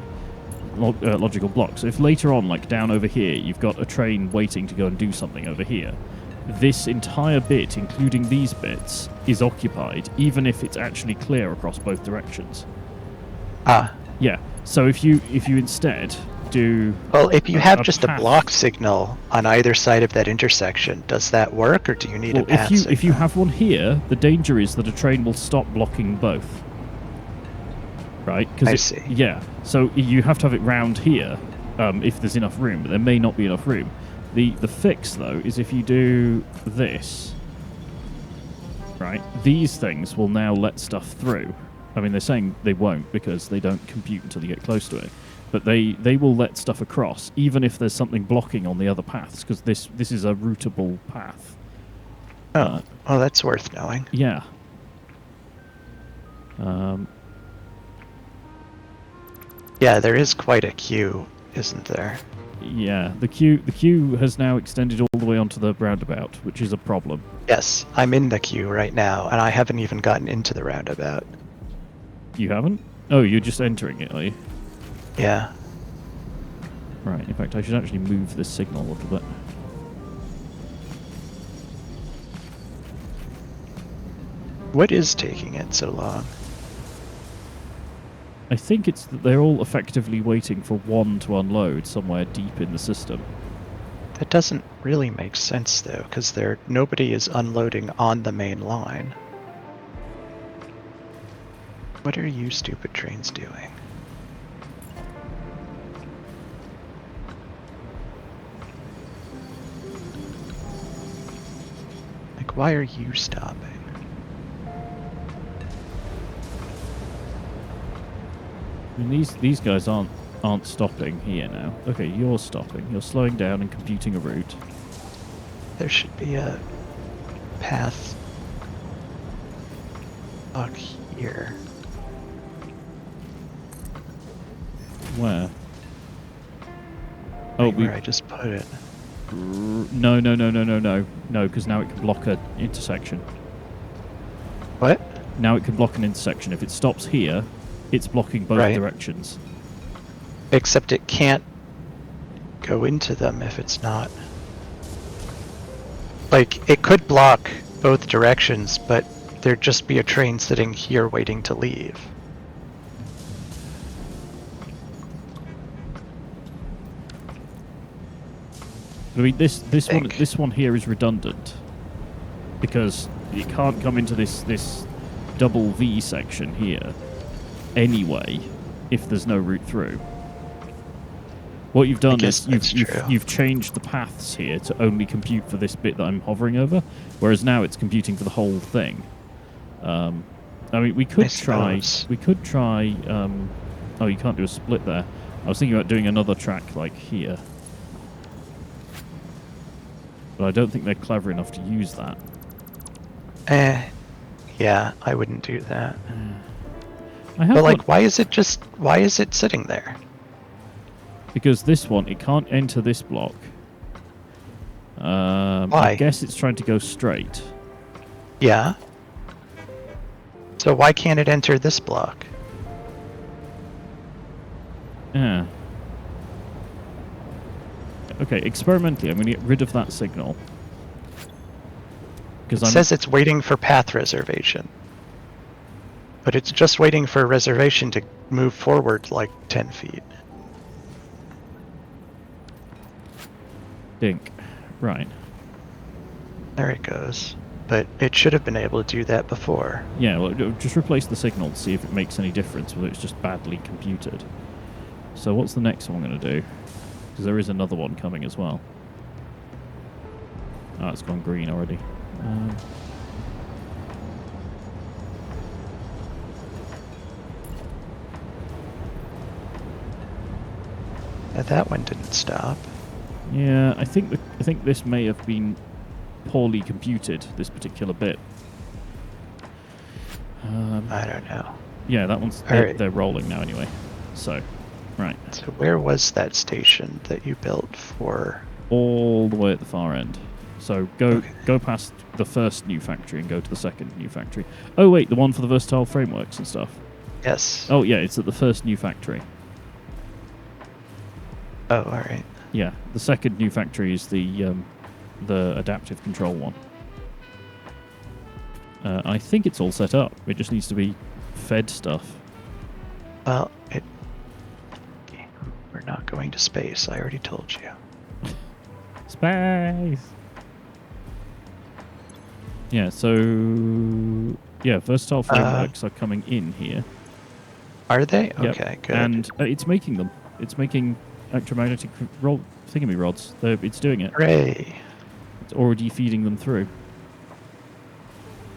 logical block. So if later on, like down over here, you've got a train waiting to go and do something over here, this entire bit, including these bits, is occupied, even if it's actually clear across both directions. Ah. Yeah. So if you instead do... Well, if you have a just path, a block signal on either side of that intersection, does that work, or do you need a path signal? If you have one here, the danger is that a train will stop blocking both. Right? I see. Yeah. So you have to have it round here if there's enough room, but there may not be enough room. The fix, though, is if you do this, right, these things will now let stuff through. I mean, they're saying they won't because they don't compute until you get close to it. But they will let stuff across, even if there's something blocking on the other paths, because this is a routable path. Oh, well, that's worth knowing. Yeah. Yeah, there is quite a queue, isn't there? Yeah, the queue has now extended all the way onto the roundabout, which is a problem. Yes, I'm in the queue right now, and I haven't even gotten into the roundabout. You haven't? Oh, you're just entering it, are you? Yeah. Right, in fact, I should actually move this signal a little bit. What is taking it so long? I think it's that they're all effectively waiting for one to unload somewhere deep in the system. That doesn't really make sense, though, because nobody is unloading on the main line. What are you stupid trains doing? Like, why are you stopping? I mean, these guys aren't stopping here now. Okay, you're stopping. You're slowing down and computing a route. There should be a path up here. Where? Right where I just put it. No, because now it can block an intersection. What? Now it can block an intersection. If it stops here, it's blocking both directions. Except it can't go into them if it's not. Like, it could block both directions, but there'd just be a train sitting here waiting to leave. I mean, this one here is redundant because it can't come into this double V section here anyway if there's no route through. What you've done guess is that's true. you've changed the paths here to only compute for this bit that I'm hovering over, whereas now it's computing for the whole thing. I mean, we could try. Oh, you can't do a split there. I was thinking about doing another track like here, but I don't think they're clever enough to use that. Yeah, I wouldn't do that. But like, why is it sitting there? Because this one, it can't enter this block. Why? I guess it's trying to go straight. Yeah. So why can't it enter this block? Yeah. Okay, experimentally, I'm going to get rid of that signal. It says it's waiting for path reservation. But it's just waiting for a reservation to move forward like 10 feet. Dink. Right. There it goes. But it should have been able to do that before. Yeah, well, just replace the signal to see if it makes any difference, whether it's just badly computed. So what's the next one going to do? Because there is another one coming as well. Oh, it's gone green already. That one didn't stop. Yeah, I think this may have been poorly computed, this particular bit. I don't know. Yeah, that one's... They're rolling now anyway. So, right. So where was that station that you built for? All the way at the far end. So go past the first new factory and go to the second new factory. Oh wait, the one for the versatile frameworks and stuff. Yes. Oh yeah, it's at the first new factory. Oh, all right. Yeah, the second new factory is the adaptive control one. I think it's all set up. It just needs to be fed stuff. Well, we're not going to space. I already told you. Space. Yeah. So yeah, versatile frameworks are coming in here. Are they? Yep. Okay, good. And it's making them. It's making electromagnetic thingammy rods. It's doing it. Hooray! It's already feeding them through.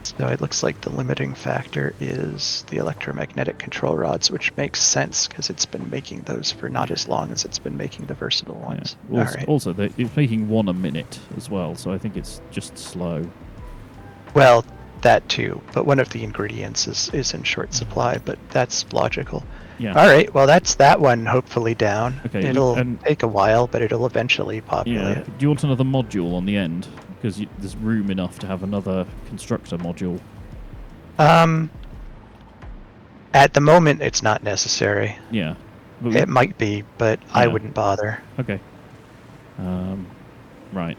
So it looks like the limiting factor is the electromagnetic control rods, which makes sense because it's been making those for not as long as it's been making the versatile ones. Yeah. Also, it's making one a minute as well, so I think it's just slow. Well, that too, but one of the ingredients is in short supply, but that's logical. Yeah. All right, well, that's that one hopefully down. Okay, it'll take a while, but it'll eventually populate. Yeah. Do you want another module on the end? Because there's room enough to have another constructor module. At the moment, it's not necessary. Yeah. It might be, but yeah. I wouldn't bother. Okay. Right.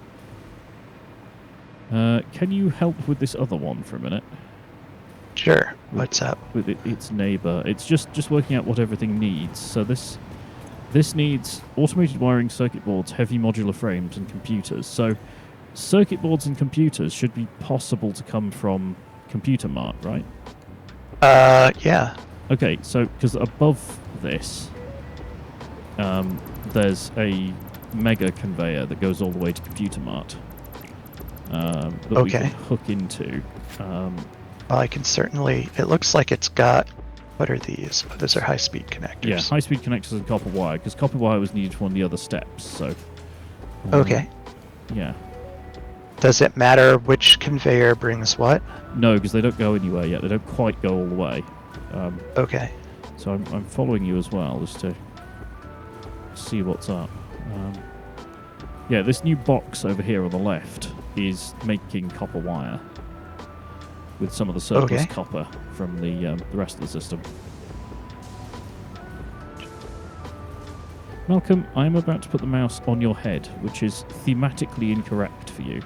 Can you help with this other one for a minute? Sure. What's up? With its neighbor. It's just working out what everything needs. So this needs automated wiring, circuit boards, heavy modular frames, and computers. So circuit boards and computers should be possible to come from Computer Mart, right? Yeah. Okay, so because above this, there's a mega conveyor that goes all the way to Computer Mart. That we can hook into. Well, I can certainly... It looks like it's got... What are these? Oh, those are high-speed connectors. Yeah, high-speed connectors and copper wire, because copper wire was needed for one of the other steps, so... Okay. Yeah. Does it matter which conveyor brings what? No, because they don't go anywhere yet. They don't quite go all the way. Okay. So I'm following you as well, just to see what's up. Yeah, this new box over here on the left is making copper wire with some of the surplus copper from the rest of the system. Malcolm, I'm about to put the mouse on your head, which is thematically incorrect for you.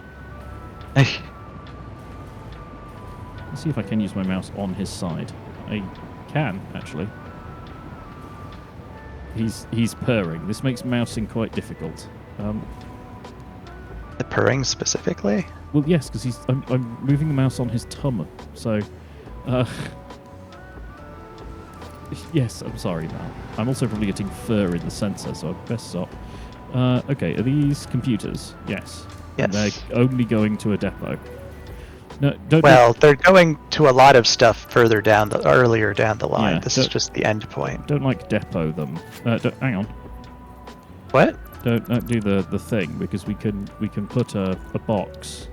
Let's see if I can use my mouse on his side. I can, actually. He's purring. This makes mousing quite difficult. The purring specifically? Well, yes, because I'm moving the mouse on his tum, so... Yes, I'm sorry, Mal. I'm also probably getting fur in the sensor, so I best stop. Okay, are these computers? Yes. And Yes. they're only going to a depot. No, don't. Well, they're going to a lot of stuff earlier down the line. Yeah, This is just the end point. Don't like depot them. Hang on. What? Don't do the thing, because we can put a box,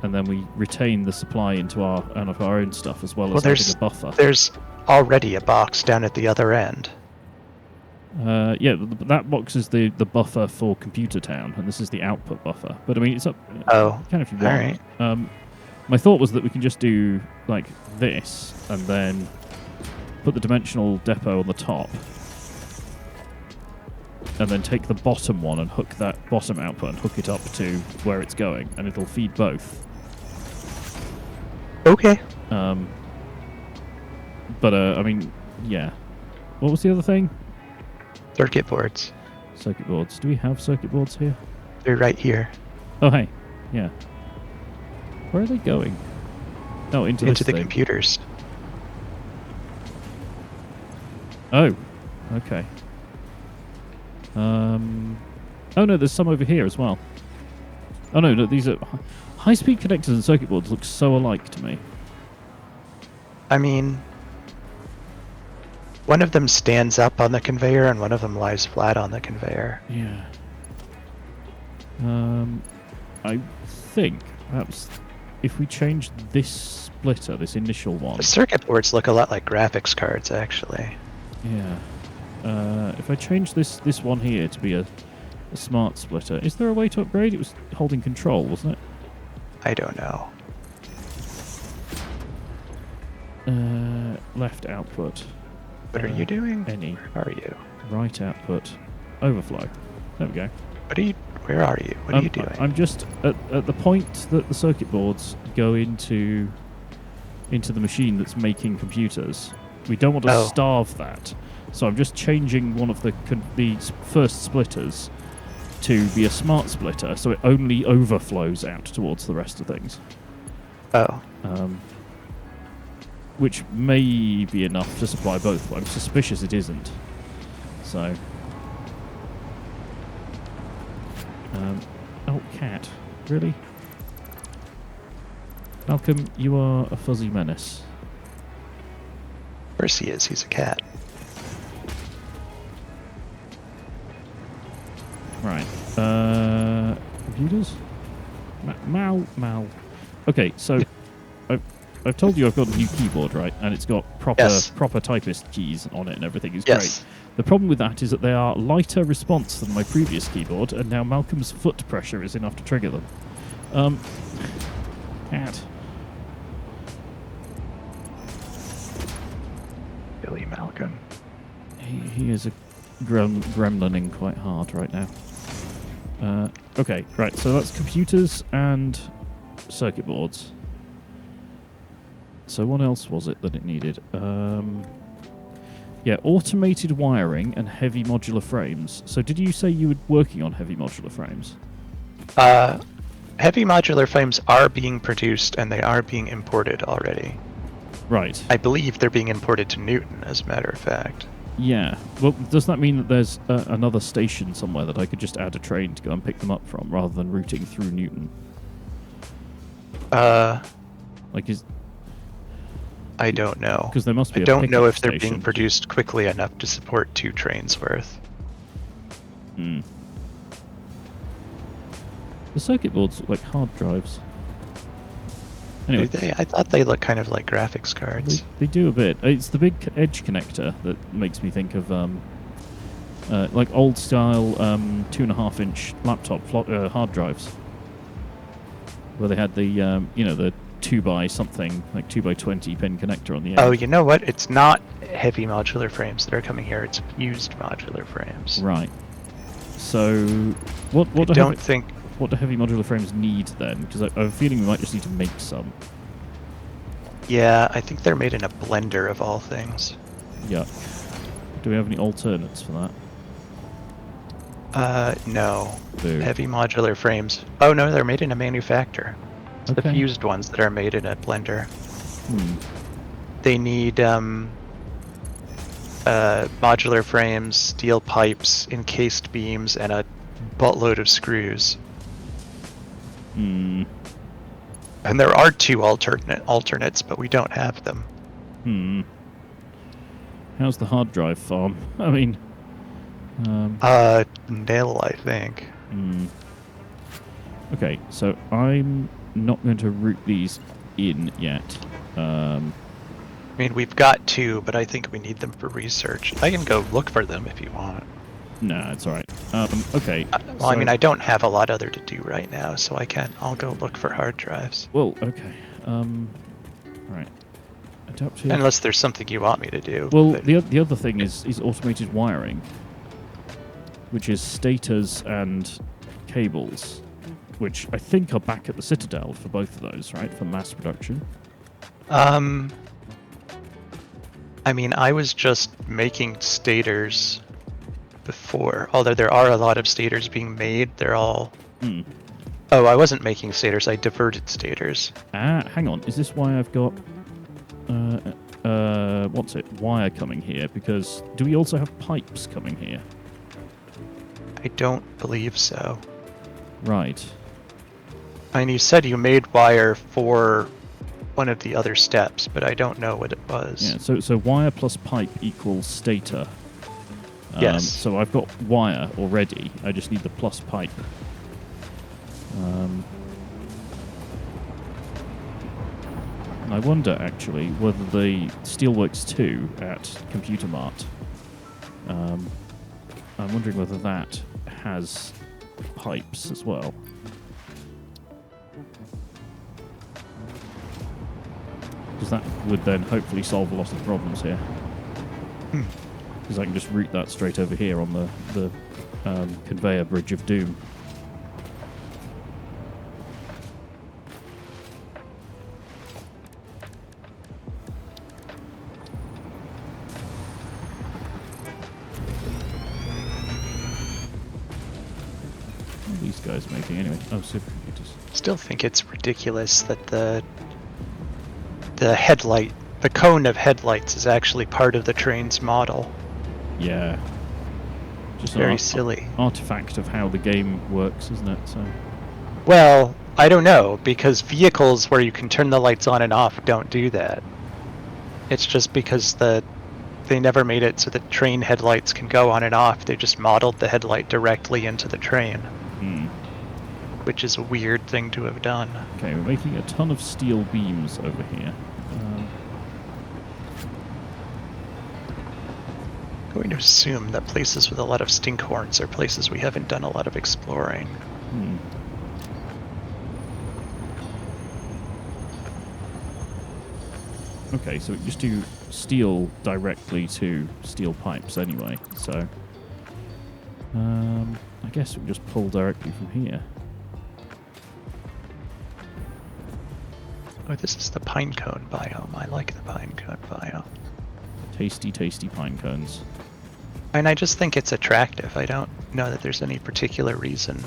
and then we retain the supply into our own stuff as well as having a buffer. There's already a box down at the other end. Yeah, that box is the buffer for Computer Town, and this is the output buffer. But I mean, it's up. Oh, kind of if you want. all right. My thought was that we can just do like this, and then put the dimensional depot on the top, and then take the bottom one and hook that bottom output and hook it up to where it's going, and it'll feed both. Okay. But I mean, yeah. What was the other thing? Circuit boards. Circuit boards. Do we have circuit boards here? They're right here. Oh, hey. Yeah. Where are they going? Oh, into the thing. Computers. Oh, okay. Oh no, there's some over here as well. Oh no, these are high-speed connectors and circuit boards look so alike to me. I mean, one of them stands up on the conveyor and one of them lies flat on the conveyor. Yeah. I think perhaps if we change this splitter, this initial one. The circuit boards look a lot like graphics cards, actually. Yeah. If I change this one here to be a smart splitter, is there a way to upgrade? It was holding control, wasn't it? I don't know. Left output. What are you doing? Any. Where are you? Right output. Overflow. There we go. Where are you? What are you doing? I'm just at the point that the circuit boards go into the machine that's making computers. We don't want to starve that. So I'm just changing one of the first splitters to be a smart splitter, so it only overflows out towards the rest of things. Oh. Which may be enough to supply both, but I'm suspicious it isn't. So. Oh, cat. Really? Malcolm, you are a fuzzy menace. Of course he is. He's a cat. Right. Computers? Mal. Okay, so I've told you I've got a new keyboard, right? And it's got proper typist keys on it and everything is great. The problem with that is that they are lighter response than my previous keyboard, and now Malcolm's foot pressure is enough to trigger them. Cat. Billy Malcolm. He is a gremlining quite hard right now. Okay, right, so that's computers and circuit boards. So what else was it that it needed? Yeah, automated wiring and heavy modular frames. So did you say you were working on heavy modular frames? Heavy modular frames are being produced and they are being imported already. Right. I believe they're being imported to Newton, as a matter of fact. Yeah. Well, does that mean that there's another station somewhere that I could just add a train to go and pick them up from, rather than routing through Newton? I don't know. Because there must be. I don't know if they're being produced quickly enough to support 2 trains worth. Hmm. The circuit boards look like hard drives. Anyway, I thought they look kind of like graphics cards. They do a bit. It's the big edge connector that makes me think of like old style 2.5-inch laptop hard drives, where they had the the 2x something, like 2x20 pin connector on the end. Oh, you know what? It's not heavy modular frames that are coming here. It's fused modular frames. Right. So what do heavy modular frames need then? Because I have a feeling we might just need to make some. Yeah, I think they're made in a blender of all things. Yeah. Do we have any alternates for that? No. Boo. Heavy modular frames. Oh no, they're made in a manufacturer. It's Okay. the fused ones that are made in a blender. Hmm. They need modular frames, steel pipes, encased beams, and a buttload of screws. Hmm. And there are 2 alternates, but we don't have them. Hmm. How's the hard drive farm? I mean... Nil, I think. Hmm. Okay, so I'm not going to route these in yet. I mean, we've got 2, but I think we need them for research. I can go look for them if you want. Nah, it's alright. Okay. Well, so, I mean, I don't have a lot other to do right now, so I'll go look for hard drives. Well, okay. Right. Adaptive. Unless there's something you want me to do. Well, the other thing is automated wiring, which is stators and cables, which I think are back at the Citadel for both of those, right? For mass production. I mean, I was just making stators before, although there are a lot of stators being made. They're all... Oh, I wasn't making stators, I diverted stators. Ah, hang on. Is this why I've got... what's it? Wire coming here? Because do we also have pipes coming here? I don't believe so. Right. I mean, you said you made wire for one of the other steps, but I don't know what it was. Yeah, so wire plus pipe equals stator. Yes. So I've got wire already. I just need the plus pipe. I wonder, actually, whether the Steelworks 2 at Computer Mart, I'm wondering whether that has pipes as well. Because that would then hopefully solve a lot of the problems here. Because I can just route that straight over here on the conveyor bridge of doom. What are these guys making anyway? Oh, supercomputers. Still think it's ridiculous that the headlight, the cone of headlights, is actually part of the train's model. Yeah. Just very silly. Artifact of how the game works, isn't it? So. Well, I don't know, because vehicles where you can turn the lights on and off don't do that. It's just because they never made it so that train headlights can go on and off. They just modeled the headlight directly into the train. Which is a weird thing to have done. Okay, we're making a ton of steel beams over here. I'm going to assume that places with a lot of stinkhorns are places we haven't done a lot of exploring. Okay, so we just do steel directly to steel pipes anyway, so... I guess we just pull directly from here. Oh, this is the pinecone biome. I like the pinecone biome. Tasty, tasty pine cones. And I just think it's attractive. I don't know that there's any particular reason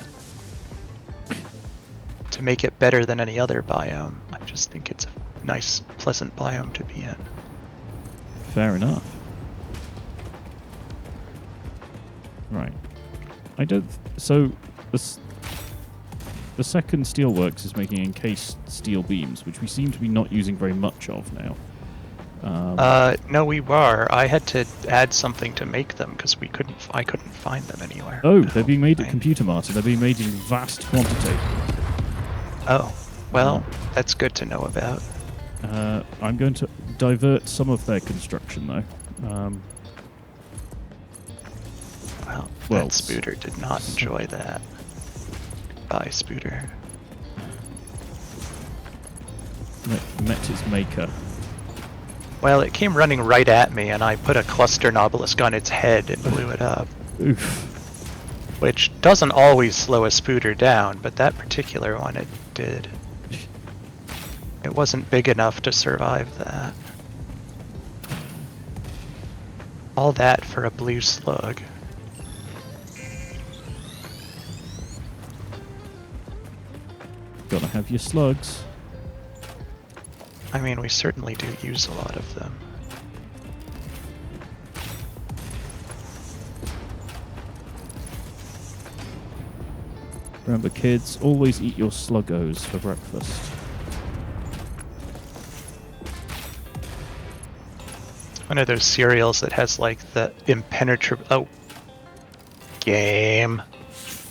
to make it better than any other biome. I just think it's a nice, pleasant biome to be in. Fair enough. Right. I don't... So, the second steelworks is making encased steel beams, which we seem to be not using very much of now. No, we were. I had to add something to make them because I couldn't find them anywhere. Oh, they're being made at Computer Mart, and they're being made in vast quantity. Oh, well, that's good to know about. I'm going to divert some of their construction, though. Well, that Spooter did not enjoy that. Bye, Spooter. Met its maker. Well, it came running right at me, and I put a cluster obelisk on its head and blew it up. Oof. Which doesn't always slow a Spooter down, but that particular one it did. It wasn't big enough to survive that. All that for a blue slug. Gotta have your slugs. I mean, we certainly do use a lot of them. Remember, kids, always eat your sluggos for breakfast. One of those cereals that has like the impenetrable. Oh, game.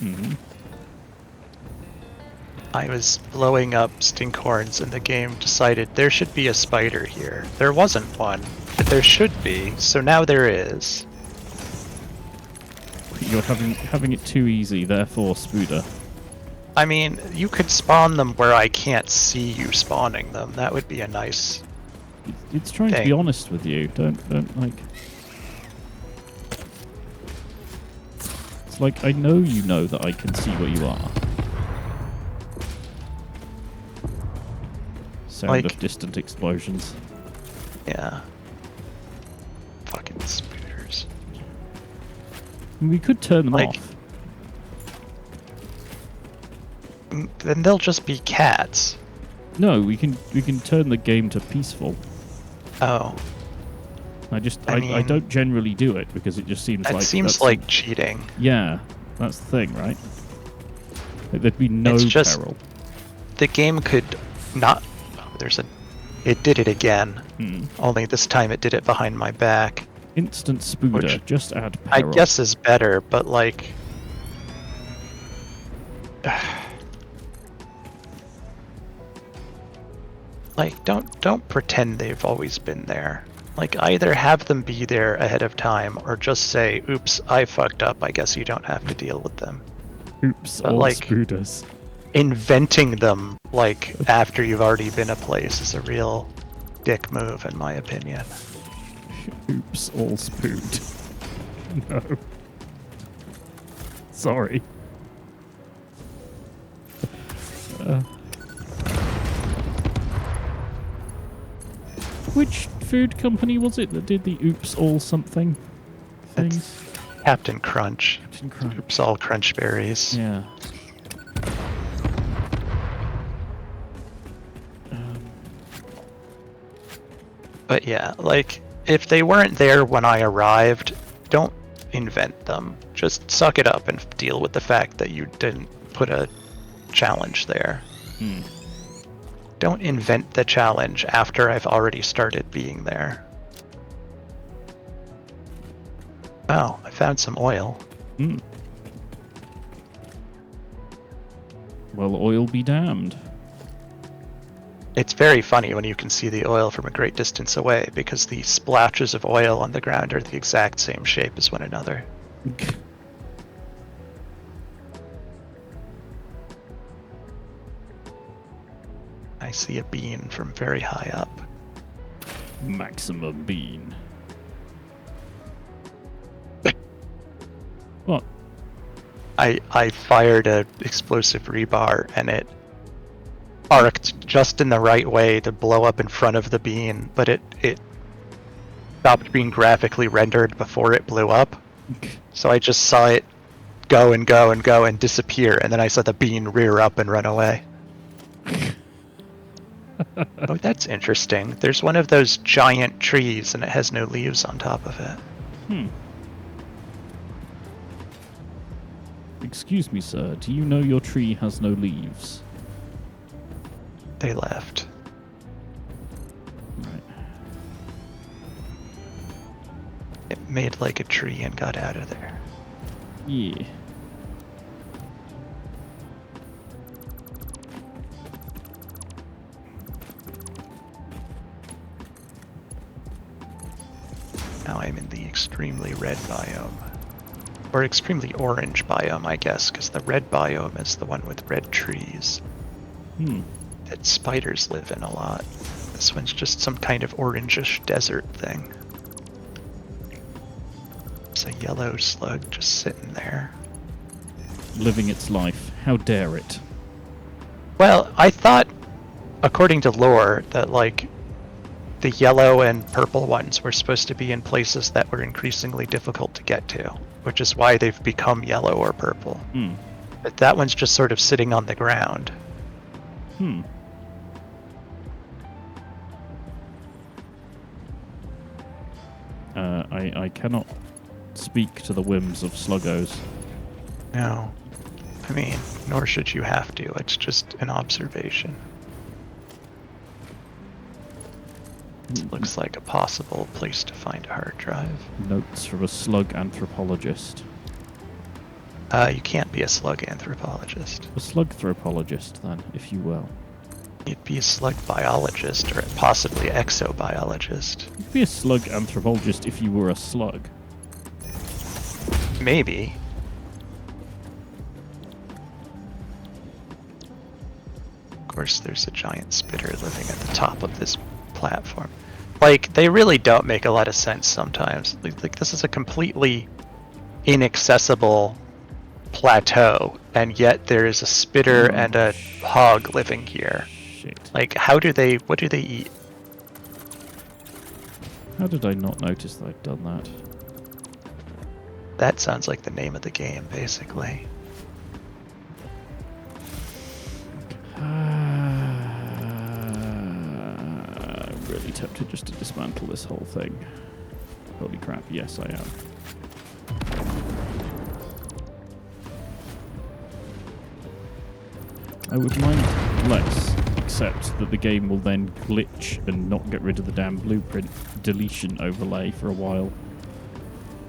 Mm-hmm. I was blowing up stinkhorns and the game decided there should be a spider here. There wasn't one, but there should be, so now there is. You're having it too easy, therefore, Spooder. I mean, you could spawn them where I can't see you spawning them. That would be a nice It's trying to be honest with you. Don't like... It's like, I know you know that I can see where you are. Sound of distant explosions. Yeah. Fucking spooters. We could turn them off. Then they'll just be cats. No, we can turn the game to peaceful. Oh. I don't generally do it because it just seems like... It seems like cheating. Yeah, that's the thing, right? There'd be no peril. The game could not... It did it again. Only this time it did it behind my back. Instant spooder, which just add peril. I guess is better, but like... like, don't pretend they've always been there. Like, either have them be there ahead of time, or just say, oops, I fucked up, I guess you don't have to deal with them. Oops, but all like, spooders. Inventing them, like, after you've already been a place is a real dick move, in my opinion. Oops, all spood. No. Sorry. Which food company was it that did the oops all something things? It's Captain Crunch. Captain Crunch. Oops all crunch berries. Yeah. But yeah, like, if they weren't there when I arrived, don't invent them. Just suck it up and deal with the fact that you didn't put a challenge there. Don't invent the challenge after I've already started being there. Oh, I found some oil. Well, oil be damned. It's very funny when you can see the oil from a great distance away, because the splashes of oil on the ground are the exact same shape as one another. I see a bean from very high up. Maximum bean. What? I fired a explosive rebar and it arced just in the right way to blow up in front of the bean, but it stopped being graphically rendered before it blew up. So I just saw it go and go and go and disappear, and then I saw the bean rear up and run away. Oh, that's interesting. There's one of those giant trees and it has no leaves on top of it. Excuse me, sir. Do you know your tree has no leaves? They left. Right. It made like a tree and got out of there. Yeah. Now I'm in the extremely red biome. Or extremely orange biome, I guess, because the red biome is the one with red trees. That spiders live in a lot. This one's just some kind of orangish desert thing. There's a yellow slug just sitting there. Living its life. How dare it? Well, I thought, according to lore, that, like, the yellow and purple ones were supposed to be in places that were increasingly difficult to get to, which is why they've become yellow or purple. But that one's just sort of sitting on the ground. I cannot speak to the whims of sluggos. No. I mean, nor should you have to. It's just an observation. It looks like a possible place to find a hard drive. Notes from a slug anthropologist. You can't be a slug anthropologist. A slug anthropologist, then, if you will. You'd be a slug biologist, or possibly exobiologist. You'd be a slug anthropologist if you were a slug. Maybe. Of course, there's a giant spitter living at the top of this platform. Like, they really don't make a lot of sense sometimes. Like this is a completely inaccessible plateau, and yet there is a spitter and a hog living here. Shit. Like, what do they eat? How did I not notice that I'd done that? That sounds like the name of the game, basically. I'm really tempted just to dismantle this whole thing. Holy crap, yes I am. I would mind less, except that the game will then glitch and not get rid of the damn blueprint deletion overlay for a while.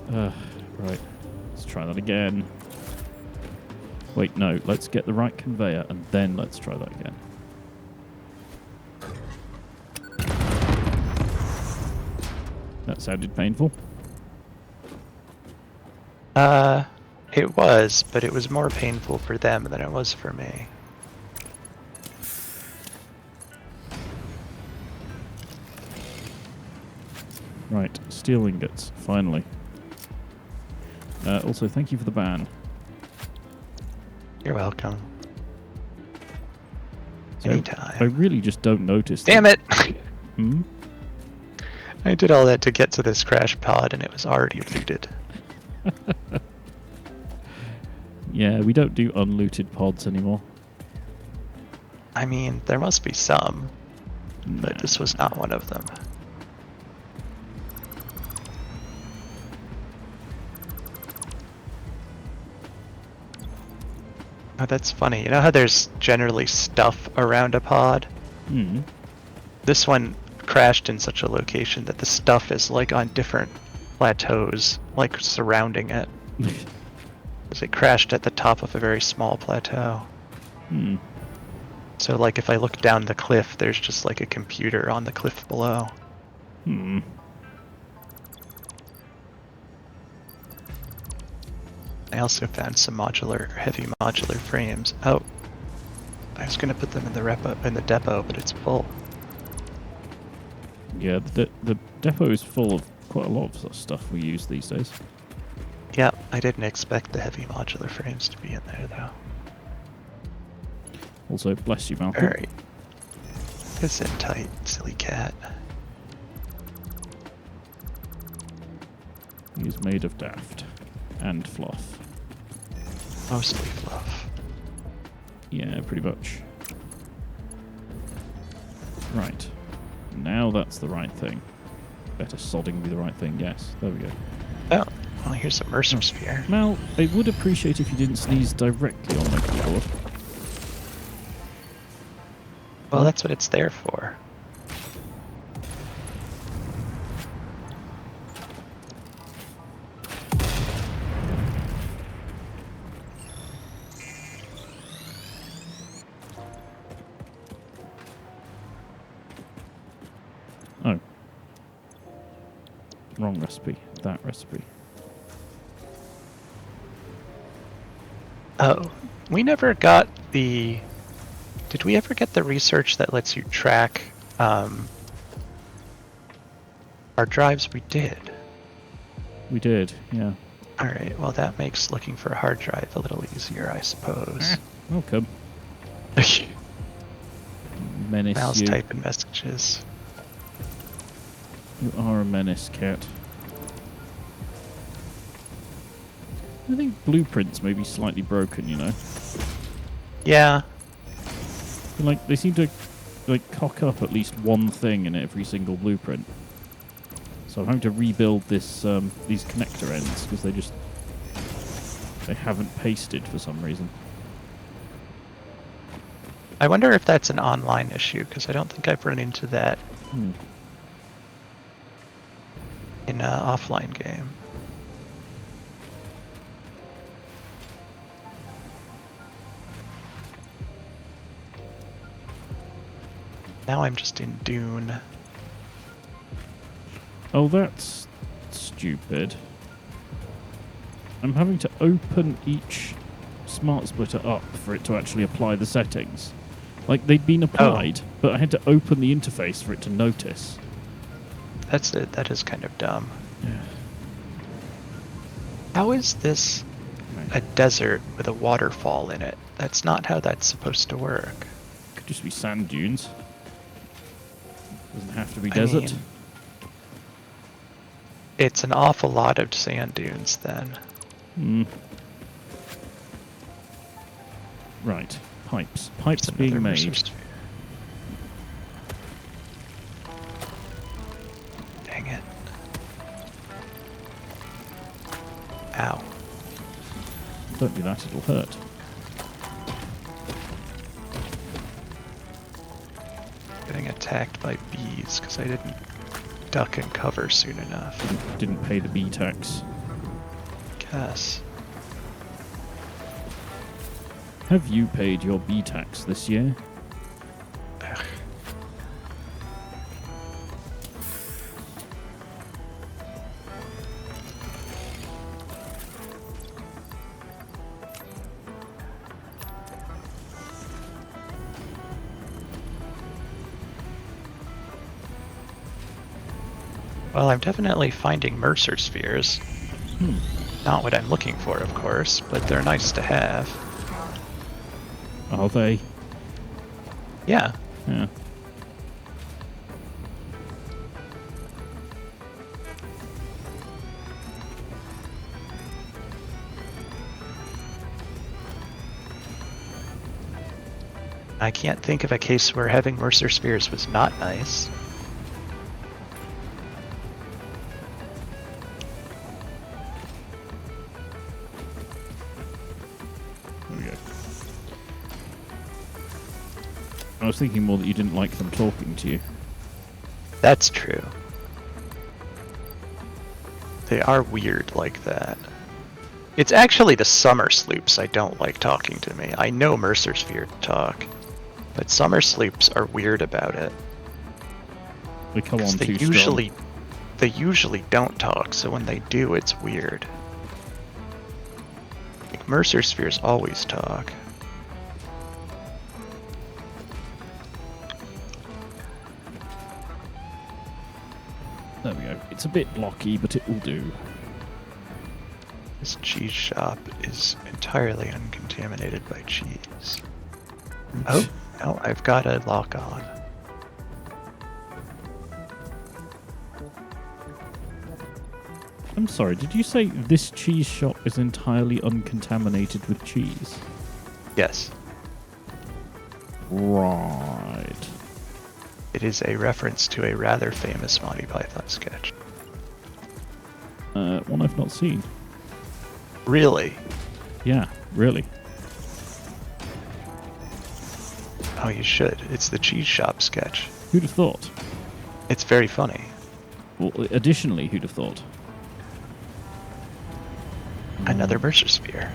Right, let's try that again. Wait, no, let's get the right conveyor and then let's try that again. That sounded painful. It was, but it was more painful for them than it was for me. Right, steel ingots, finally. Also, thank you for the ban. You're welcome. So Anytime. I really just don't notice. Damn it! Hmm? I did all that to get to this crash pod and it was already looted. Yeah, we don't do unlooted pods anymore. I mean, there must be some, but this was not one of them. Oh, that's funny. You know how there's generally stuff around a pod? Hmm. This one crashed in such a location that the stuff is like on different plateaus, like surrounding it. Because it crashed at the top of a very small plateau. Hmm. So like if I look down the cliff, there's just like a computer on the cliff below. Hmm. I also found some heavy modular frames. Oh, I was gonna put them in the depot, but it's full. Yeah, the depot is full of quite a lot of stuff we use these days. Yeah, I didn't expect the heavy modular frames to be in there though. Also, bless you, Malcolm. Alright. Sit tight, silly cat. He is made of daft and fluff. Mostly fluff. Yeah, pretty much. Right. Now that's the right thing. Better sodding be the right thing, yes. There we go. Oh, well, here's a Mercer sphere. Mal, I would appreciate if you didn't sneeze directly on my keyboard. Well, that's what it's there for. Oh. Wrong recipe. That recipe. Oh, we never got the... Did we ever get the research that lets you track our drives? We did. We did, yeah. Alright, well that makes looking for a hard drive a little easier, I suppose. Welcome. Menace Mouse you. typing messages. You are a menace, cat. I think blueprints may be slightly broken, you know. Yeah. Like, they seem to like cock up at least one thing in every single blueprint. So I'm having to rebuild this these connector ends because they haven't pasted for some reason. I wonder if that's an online issue, because I don't think I've run into that in an offline game. Now I'm just in Dune. Oh, that's stupid. I'm having to open each smart splitter up for it to actually apply the settings. Like, they'd been applied, but I had to open the interface for it to notice. That's it. That is kind of dumb. Yeah. How is this a desert with a waterfall in it? That's not how that's supposed to work. Could just be sand dunes. Doesn't have to be desert. I mean, it's an awful lot of sand dunes then. Right. Pipes. Pipes being made. Dang it. Ow. Don't do that, it'll hurt. Getting attacked by bees because I didn't duck and cover soon enough. Didn't pay the bee tax. Guess. Have you paid your bee tax this year? Ugh. Well, I'm definitely finding Mercer spheres. Not what I'm looking for, of course, but they're nice to have. Are they? Yeah. Yeah. I can't think of a case where having Mercer spheres was not nice. I was thinking more that you didn't like them talking to you. That's true. They are weird like that. It's actually the summer sloops I don't like talking to me. I know Mercer sphere talk, but summer sloops are weird about it. They come on too strong. They usually don't talk, so when they do, it's weird. Like Mercer spheres always talk. There we go. It's a bit blocky, but it will do. This cheese shop is entirely uncontaminated by cheese. Oh, no, I've got a lock on. I'm sorry, did you say this cheese shop is entirely uncontaminated with cheese? Yes. Right. It is a reference to a rather famous Monty Python sketch. One I've not seen. Really? Yeah, really. Oh, you should. It's the cheese shop sketch. Who'd have thought? It's very funny. Well, additionally, who'd have thought? Another Mercer sphere.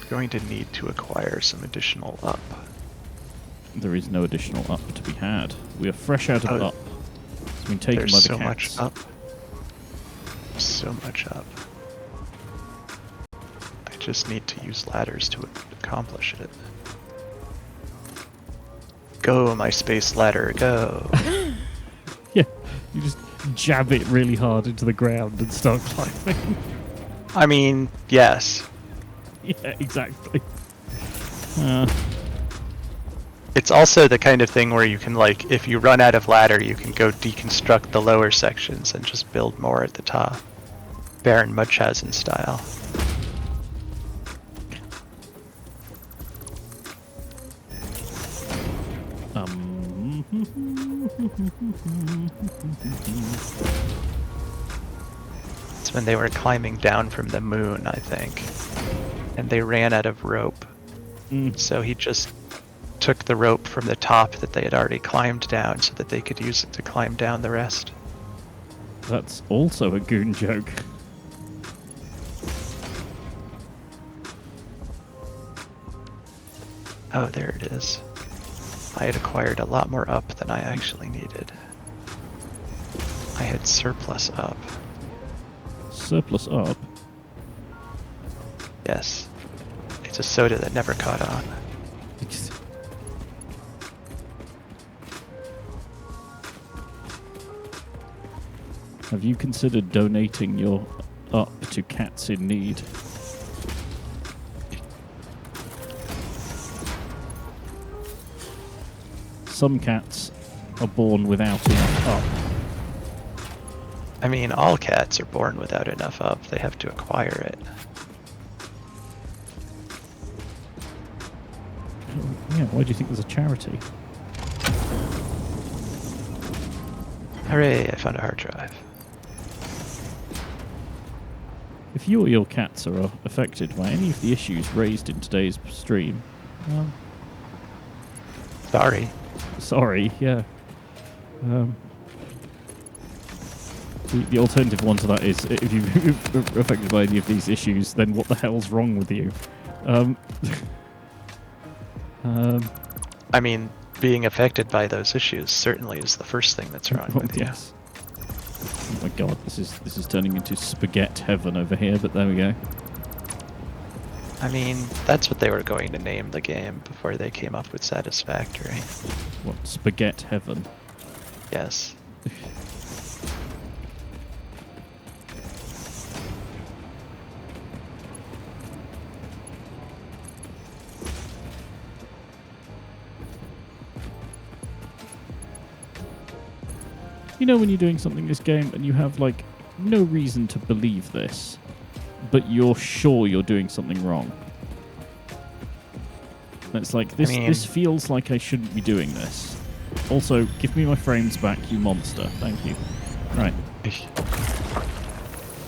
Going to need to acquire some additional up. There is no additional up to be had. We are fresh out of up. It's been taken by the so cats. Much up. So much up. I just need to use ladders to accomplish it. Go, my space ladder, go! Yeah, you just jab it really hard into the ground and start climbing. I mean, yes. Yeah, exactly. It's also the kind of thing where you can, like, if you run out of ladder, you can go deconstruct the lower sections and just build more at the top. Baron Munchausen style. It's when they were climbing down from the moon, I think. And they ran out of rope. So he just took the rope from the top that they had already climbed down so that they could use it to climb down the rest. That's also a goon joke. Oh, there it is. I had acquired a lot more up than I actually needed. I had surplus up. Surplus up? Yes. It's a soda that never caught on. Have you considered donating your up to cats in need? Some cats are born without enough up. I mean, all cats are born without enough up. They have to acquire it. Yeah, why do you think there's a charity? Hooray, I found a hard drive. If you or your cats are affected by any of the issues raised in today's stream, well, sorry, yeah. The alternative one to that is, if you're affected by any of these issues, then what the hell's wrong with you? I mean, being affected by those issues certainly is the first thing that's wrong with you. Yes. Oh my god, this is turning into spaghetti heaven over here, but there we go. I mean, that's what they were going to name the game before they came up with Satisfactory. What, spaghetti heaven? Yes. You know when you're doing something in this game and you have, like, no reason to believe this, but you're sure you're doing something wrong. And it's like, this feels like I shouldn't be doing this. Also, give me my frames back, you monster. Thank you. Right.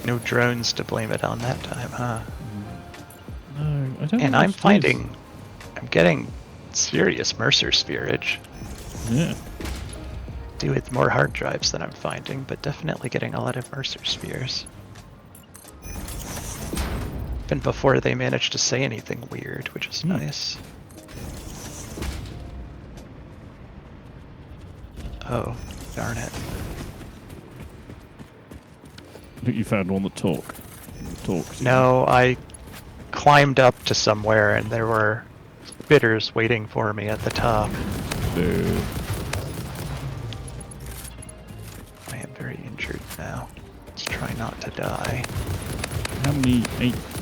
No drones to blame it on that time, huh? No, I don't. And I'm getting serious Mercer Spearage. Yeah. Do with more hard drives than I'm finding, but definitely getting a lot of Mercer Spears. Even before they managed to say anything weird, which is nice. Oh, darn it. I think you found one that talked. No, I climbed up to somewhere and there were spitters waiting for me at the top. Boo. I am very injured now. Let's try not to die. How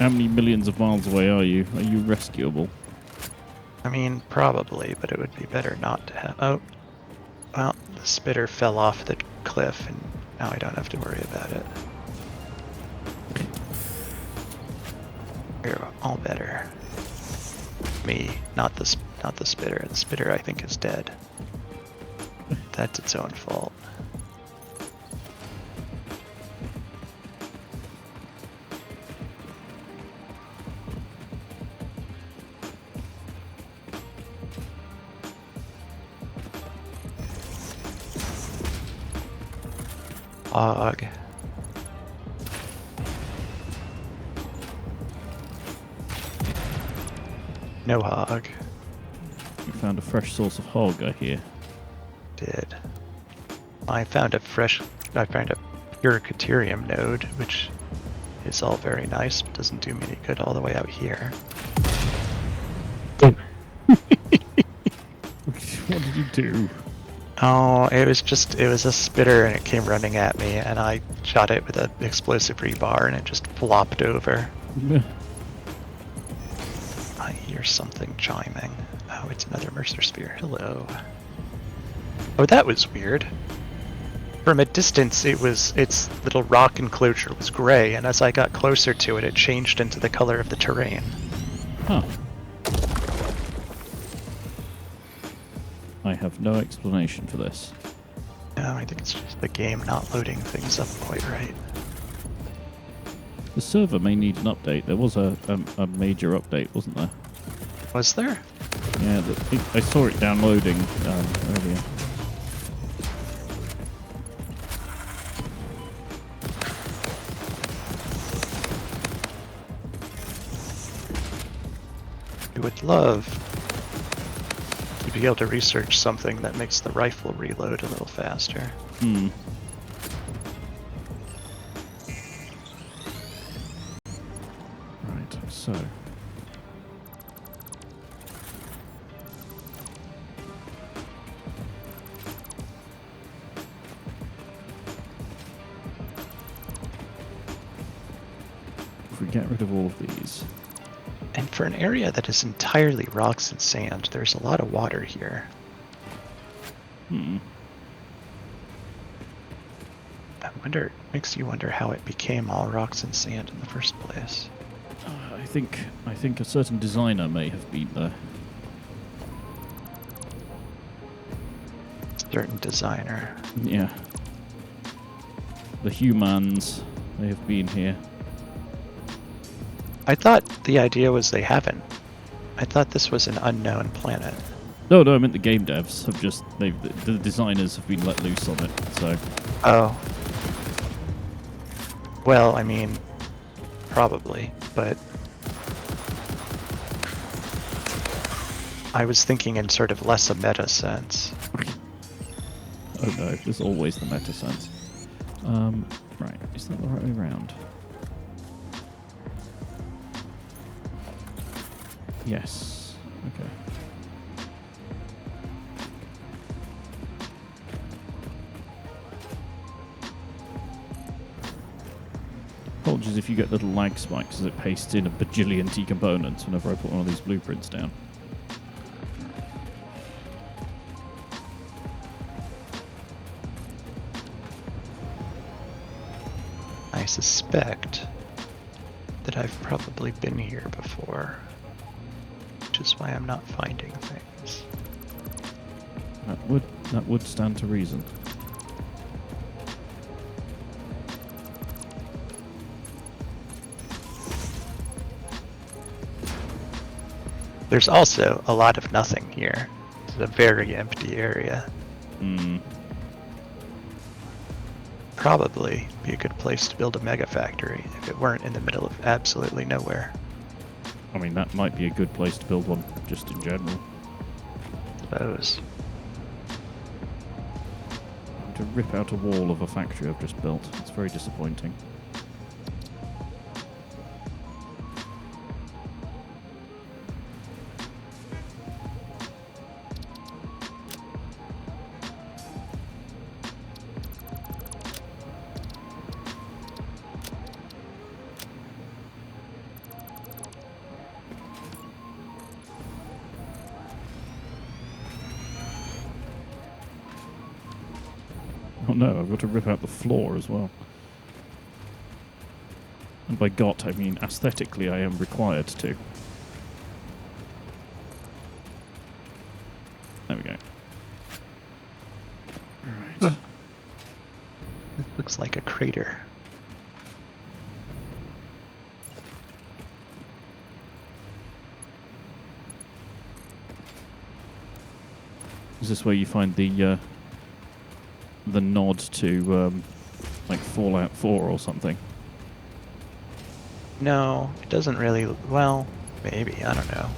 many millions of miles away are you? Are you rescuable? I mean, probably, but it would be better not to have... Oh, well, the spitter fell off the cliff and now I don't have to worry about it. You're all better. Me, not the spitter. The spitter, I think, is dead. That's its own fault. Hog. No hog. You found a fresh source of hog, I hear. Did. I found a pure Caterium node, which is all very nice, but doesn't do me any good all the way out here. What did you do? Oh, it was a spitter and it came running at me and I shot it with an explosive rebar and it just flopped over. I hear something chiming. Oh, it's another Mercer Spear. Hello. Oh, that was weird. From a distance, its little rock enclosure was gray, and as I got closer to it, it changed into the color of the terrain. Huh. I have no explanation for this. No, I think it's just the game not loading things up quite right. The server may need an update. There was a major update, wasn't there? Was there? Yeah, I saw it downloading earlier. I would love to be able to research something that makes the rifle reload a little faster. Hmm. Right, so... if we get rid of all of these... And for an area that is entirely rocks and sand, there's a lot of water here. Hmm. It makes you wonder how it became all rocks and sand in the first place. I think a certain designer may have been there. Certain designer. Yeah. The humans, they have been here. I thought the idea was they haven't. I thought this was an unknown planet. No, I meant the game devs have just... the designers have been let loose on it, so... Oh. Well, I mean, probably, but... I was thinking in sort of less a meta sense. Oh no, there's always the meta sense. Right, is that the right way around? Yes. Okay. Apologies if you get little lag spikes as it pastes in a bajillion T components whenever I put one of these blueprints down. I suspect that I've probably been here before, which is why I'm not finding things. That would stand to reason. There's also a lot of nothing here. It's a very empty area. Hmm. Probably be a good place to build a mega factory if it weren't in the middle of absolutely nowhere. I mean, that might be a good place to build one, just in general. Suppose. To rip out a wall of a factory I've just built. It's very disappointing. Oh no, I've got to rip out the floor as well. And by got, I mean aesthetically I am required to. There we go. Right. It looks like a crater. Is this where you find the nod to like Fallout 4 or something? No, it doesn't really. Well, maybe. I don't know.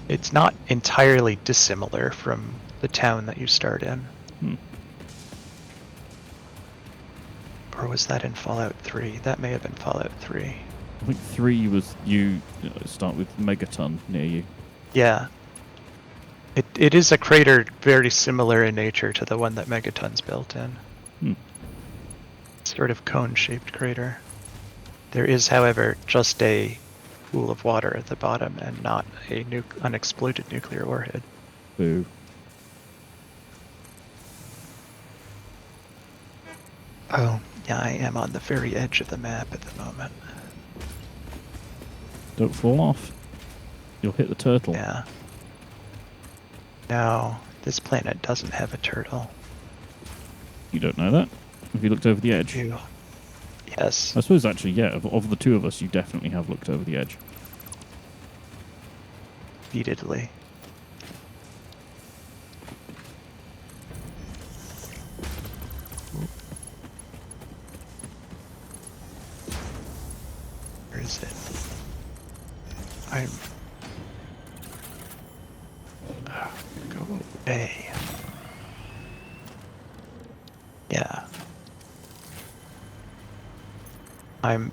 It's not entirely dissimilar from the town that you start in. Hmm. Or was that in Fallout 3? That may have been Fallout 3. I think 3 was you start with Megaton near you. Yeah. It is a crater very similar in nature to the one that Megaton's built in. Hmm. Sort of cone-shaped crater. There is, however, just a pool of water at the bottom and not a unexploded nuclear warhead. Boo. Oh, yeah, I am on the very edge of the map at the moment. Don't fall off. You'll hit the turtle. Yeah. No, this planet doesn't have a turtle. You don't know that? Have you looked over the edge? Yeah, Yes. I suppose actually, yeah, of the two of us, you definitely have looked over the edge. Repeatedly. Where is it? Go away. Yeah. I'm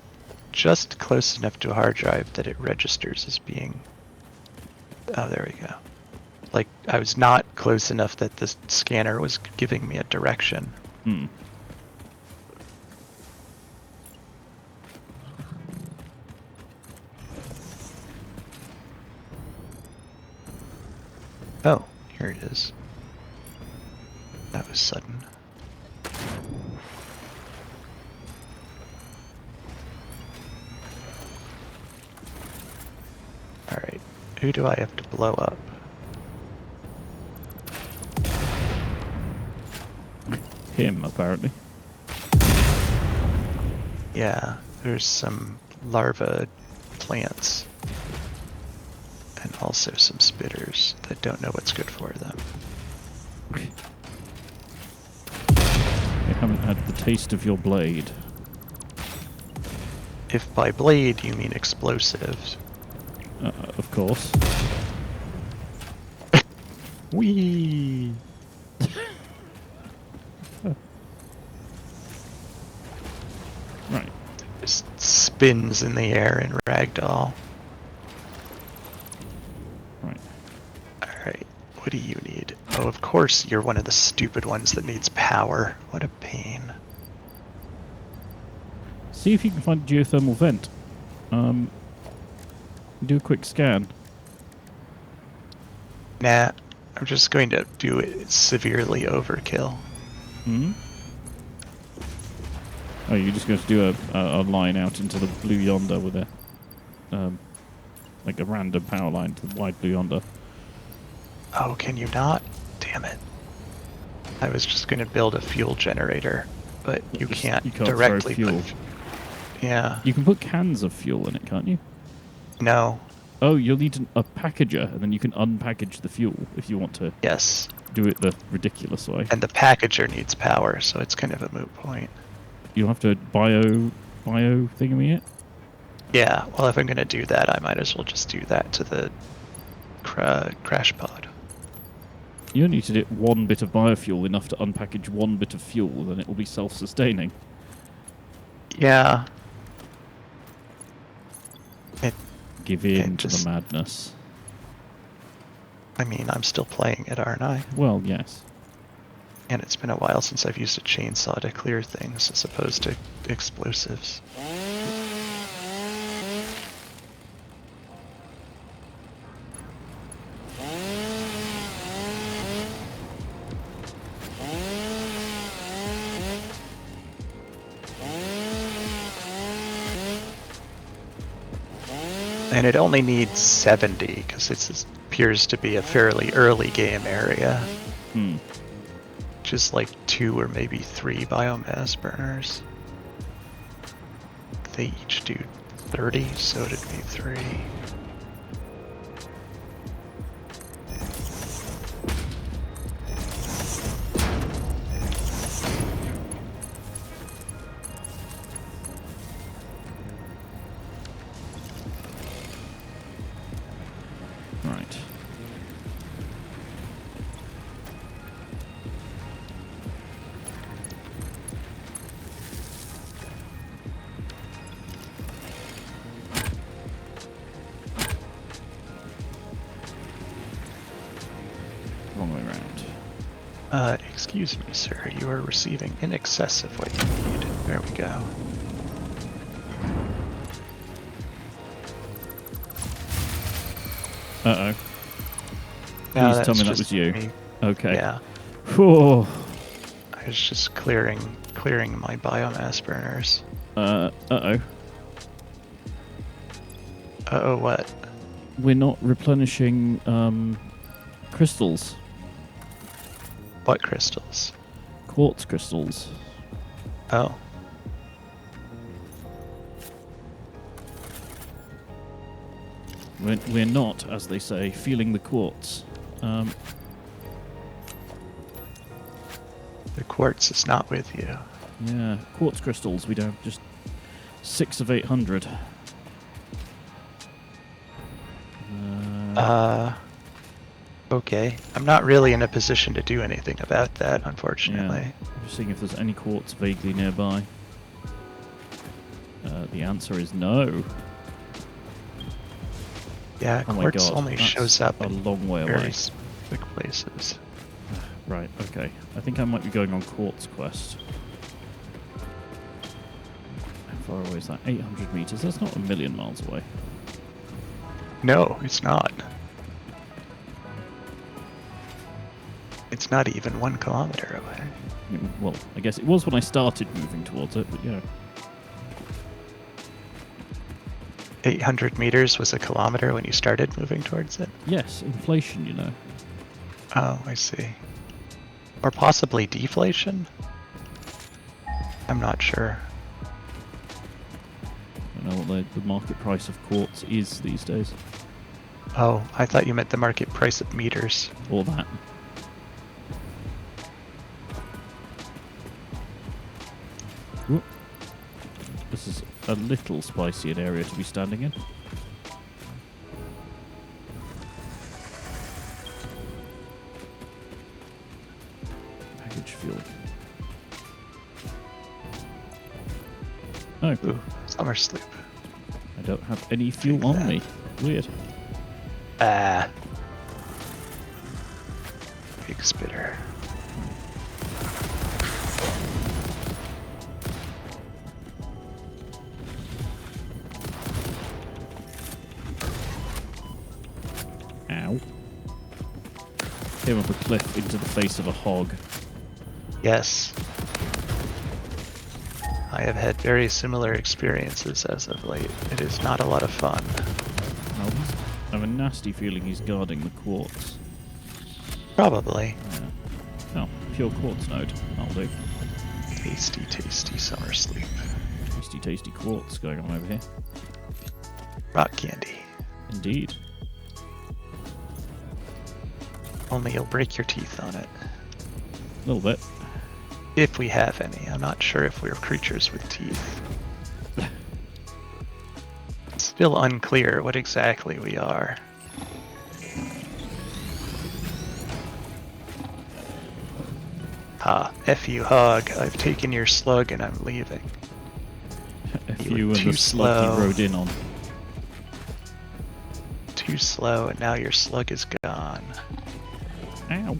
just close enough to a hard drive that it registers as being... Oh, there we go. Like, I was not close enough that the scanner was giving me a direction. Hmm. Oh, here it is. That was sudden. Alright, who do I have to blow up? Him, apparently. Yeah, there's some larva plants. And also some spitters that don't know what's good for them. They haven't had the taste of your blade. If by blade you mean explosives. Of course. Whee! Right. Just spins in the air in ragdoll. Right. Alright, what do you need? Oh, of course you're one of the stupid ones that needs power. What a pain. See if you can find a geothermal vent. Do a quick scan. Nah, I'm just going to do it severely overkill. Hmm? Oh, you're just going to do a line out into the blue yonder with a... like a random power line to the wide blue yonder. Oh, can you not? Damn it. I was just going to build a fuel generator, but you can't directly throw fuel. Yeah. You can put cans of fuel in it, can't you? No. Oh, you'll need a packager, and then you can unpackage the fuel if you want to Yes. do it the ridiculous way. And the packager needs power, so it's kind of a moot point. You'll have to bio thingammy it? Yeah, well, if I'm going to do that, I might as well just do that to the crash pod. You only need to do one bit of biofuel, enough to unpackage one bit of fuel, then it will be self-sustaining. Yeah. Give in to the madness. I mean, I'm still playing it, aren't I? Well, yes. And it's been a while since I've used a chainsaw to clear things as opposed to explosives. And it only needs 70 because it appears to be a fairly early game area. Hmm. Just like 2 or maybe 3 biomass burners. They each do 30, so it'd be 3. Right. Wrong way around. Excuse me, sir. You are receiving in excess of what you need. There we go. Uh-oh. No, Please tell me that just was you. me. Okay. Yeah. Whew. I was just clearing my biomass burners. Uh-oh. Uh-oh, what? We're not replenishing, crystals. What crystals? Quartz crystals. Oh. We're not, as they say, feeling the quartz. The quartz is not with you. Yeah, quartz crystals. We don't just 6 of 800. Okay. I'm not really in a position to do anything about that, unfortunately. Yeah. I'm just seeing if there's any quartz vaguely nearby. The answer is no. Yeah, Oh my quartz God, only that's shows up a in long way very away. specific places. Right, okay. I think I might be going on Quartz Quest. How far away is that? 800 meters. That's not a million miles away. No, it's not. It's not even 1 kilometer away. Well, I guess it was when I started moving towards it, but yeah. 800 meters was a kilometer when you started moving towards it? Yes, inflation, you know. Oh, I see. Or possibly deflation? I'm not sure. I don't know what the market price of quartz is these days. Oh, I thought you meant the market price of meters. Or that. Whoop. This is a little spicy an area to be standing in. Package fuel. Oh, Ooh, summer sleep. I don't have any fuel on me. Weird. Ah. Big spitter. Ow. Came up a cliff into the face of a hog. Yes. I have had very similar experiences as of late. It is not a lot of fun. I have a nasty feeling he's guarding the quartz. Probably. Yeah. Oh, pure quartz node. That'll do. Tasty, tasty summer sleep. Tasty, tasty quartz going on over here. Rock candy. Indeed. Only you'll break your teeth on it. A little bit. If we have any. I'm not sure if we're creatures with teeth. It's still unclear what exactly we are. F you, hog. I've taken your slug and I'm leaving. F you and the slug you rode in on. Too slow, and now your slug is gone. Ow.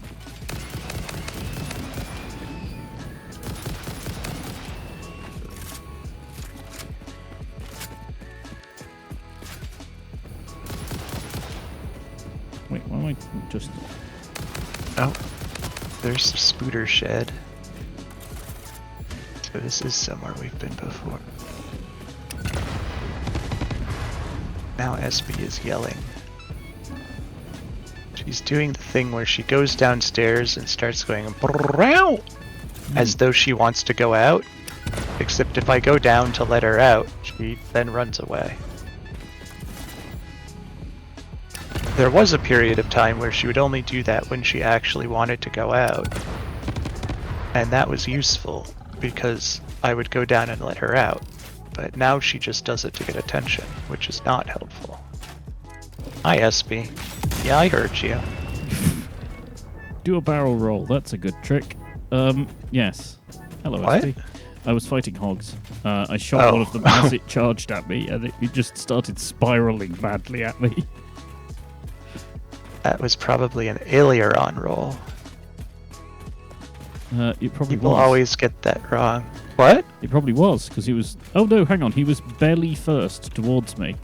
Wait, why am I just... Oh, there's the Spooter Shed. So this is somewhere we've been before. Now Espy is yelling. She's doing the thing where she goes downstairs and starts going as though she wants to go out. Except if I go down to let her out, she then runs away. There was a period of time where she would only do that when she actually wanted to go out. And that was useful, because I would go down and let her out. But now she just does it to get attention, which is not helpful. Hi, Espy. Yeah, I heard you. Do a barrel roll. That's a good trick. Yes. Hello, What? Espy. I was fighting hogs. I shot one of them as it charged at me, and it just started spiraling madly at me. That was probably an aileron roll. It probably People was. always get that wrong. What? It probably was, because he was... Oh, no, hang on. He was belly first towards me.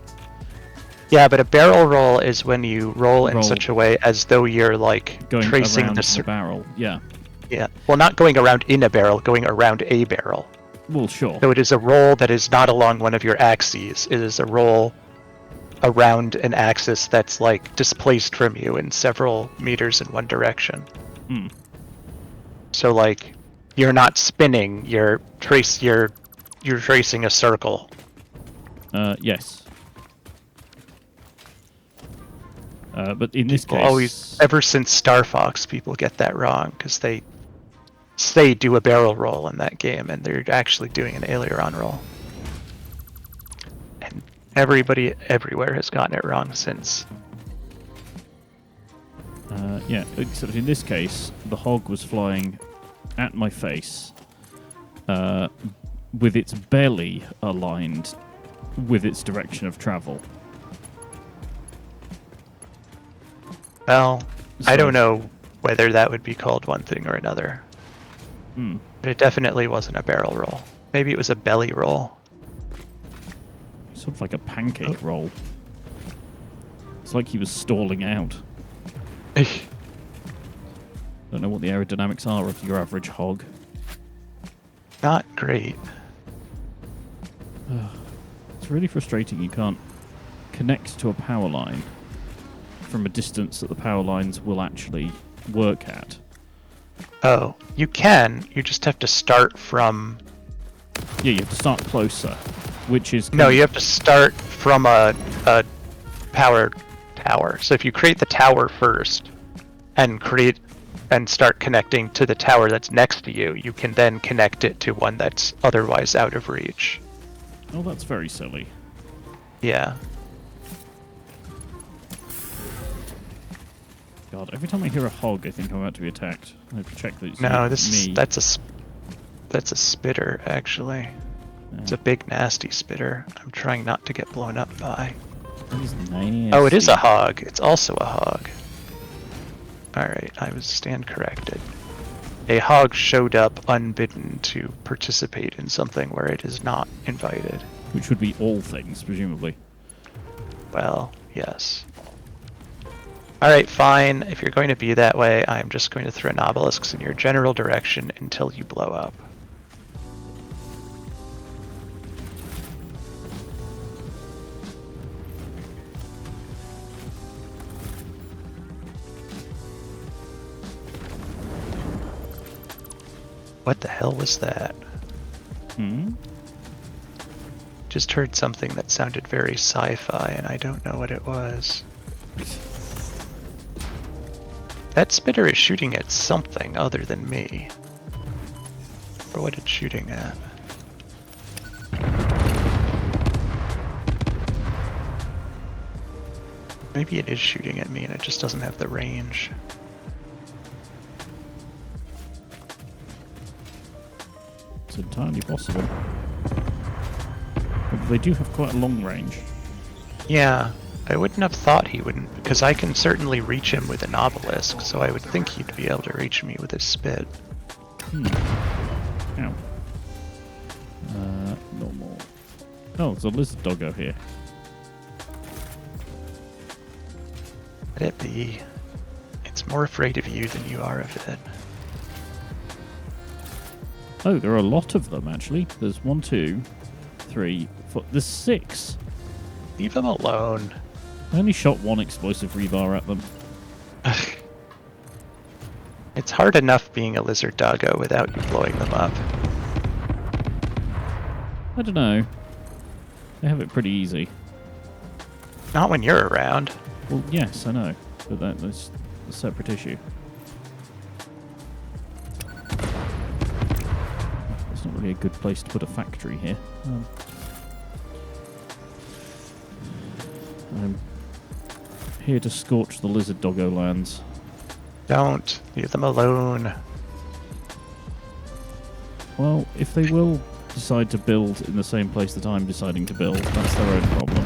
Yeah, but a barrel roll is when you roll in such a way as though you're, like, going tracing around the barrel. Yeah. Yeah. Well, not going around in a barrel, going around a barrel. Well, sure. So it is a roll that is not along one of your axes. It is a roll around an axis that's, like, displaced from you in several meters in one direction. Hmm. So, like, you're not spinning, you're tracing a circle. Yes. But in this People case, always, ever since Star Fox, people get that wrong because they do a barrel roll in that game, and they're actually doing an aileron roll. And everybody everywhere has gotten it wrong since. yeah, except in this case, the hog was flying at my face with its belly aligned with its direction of travel. Well, So, I don't know whether that would be called one thing or another. But it definitely wasn't a barrel roll. Maybe it was a belly roll. Sort of like a pancake roll. It's like he was stalling out. Don't know what the aerodynamics are of your average hog. Not great. It's really frustrating you can't connect to a power line from a distance that the power lines will actually work at. Oh, you can. You just have to start from... Yeah, you have to start closer, which is... No, you have to start from a power tower. So if you create the tower first and start connecting to the tower that's next to you, you can then connect it to one that's otherwise out of reach. Oh, that's very silly. Yeah. God, every time I hear a hog, I think I'm about to be attacked. I have to check that it's No, me. that's a spitter, actually. Yeah. It's a big, nasty spitter. I'm trying not to get blown up by. That is nasty. Oh, it is a hog. It's also a hog. Alright, I was stand corrected. A hog showed up unbidden to participate in something where it is not invited. Which would be all things, presumably. Well, yes. Alright, fine. If you're going to be that way, I'm just going to throw obelisks in your general direction until you blow up. What the hell was that? Just heard something that sounded very sci-fi, and I don't know what it was. That spitter is shooting at something other than me. Or what it's shooting at. Maybe it is shooting at me and it just doesn't have the range. It's entirely possible. But they do have quite a long range. Yeah, I wouldn't have thought he wouldn't, because I can certainly reach him with an obelisk, so I would think he'd be able to reach me with his spit. Ow. Normal. Oh, there's a lizard doggo here. Let it be. It's more afraid of you than you are of it. Oh, there are a lot of them, actually. There's 1, 2, 3, 4... There's 6! Leave them alone. I only shot 1 explosive rebar at them. It's hard enough being a lizard doggo without you blowing them up. I don't know. They have it pretty easy. Not when you're around. Well, yes, I know. But that's a separate issue. It's not really a good place to put a factory here. I'm here to scorch the lizard doggo lands. Don't. Leave them alone. Well, if they will decide to build in the same place that I'm deciding to build, that's their own problem.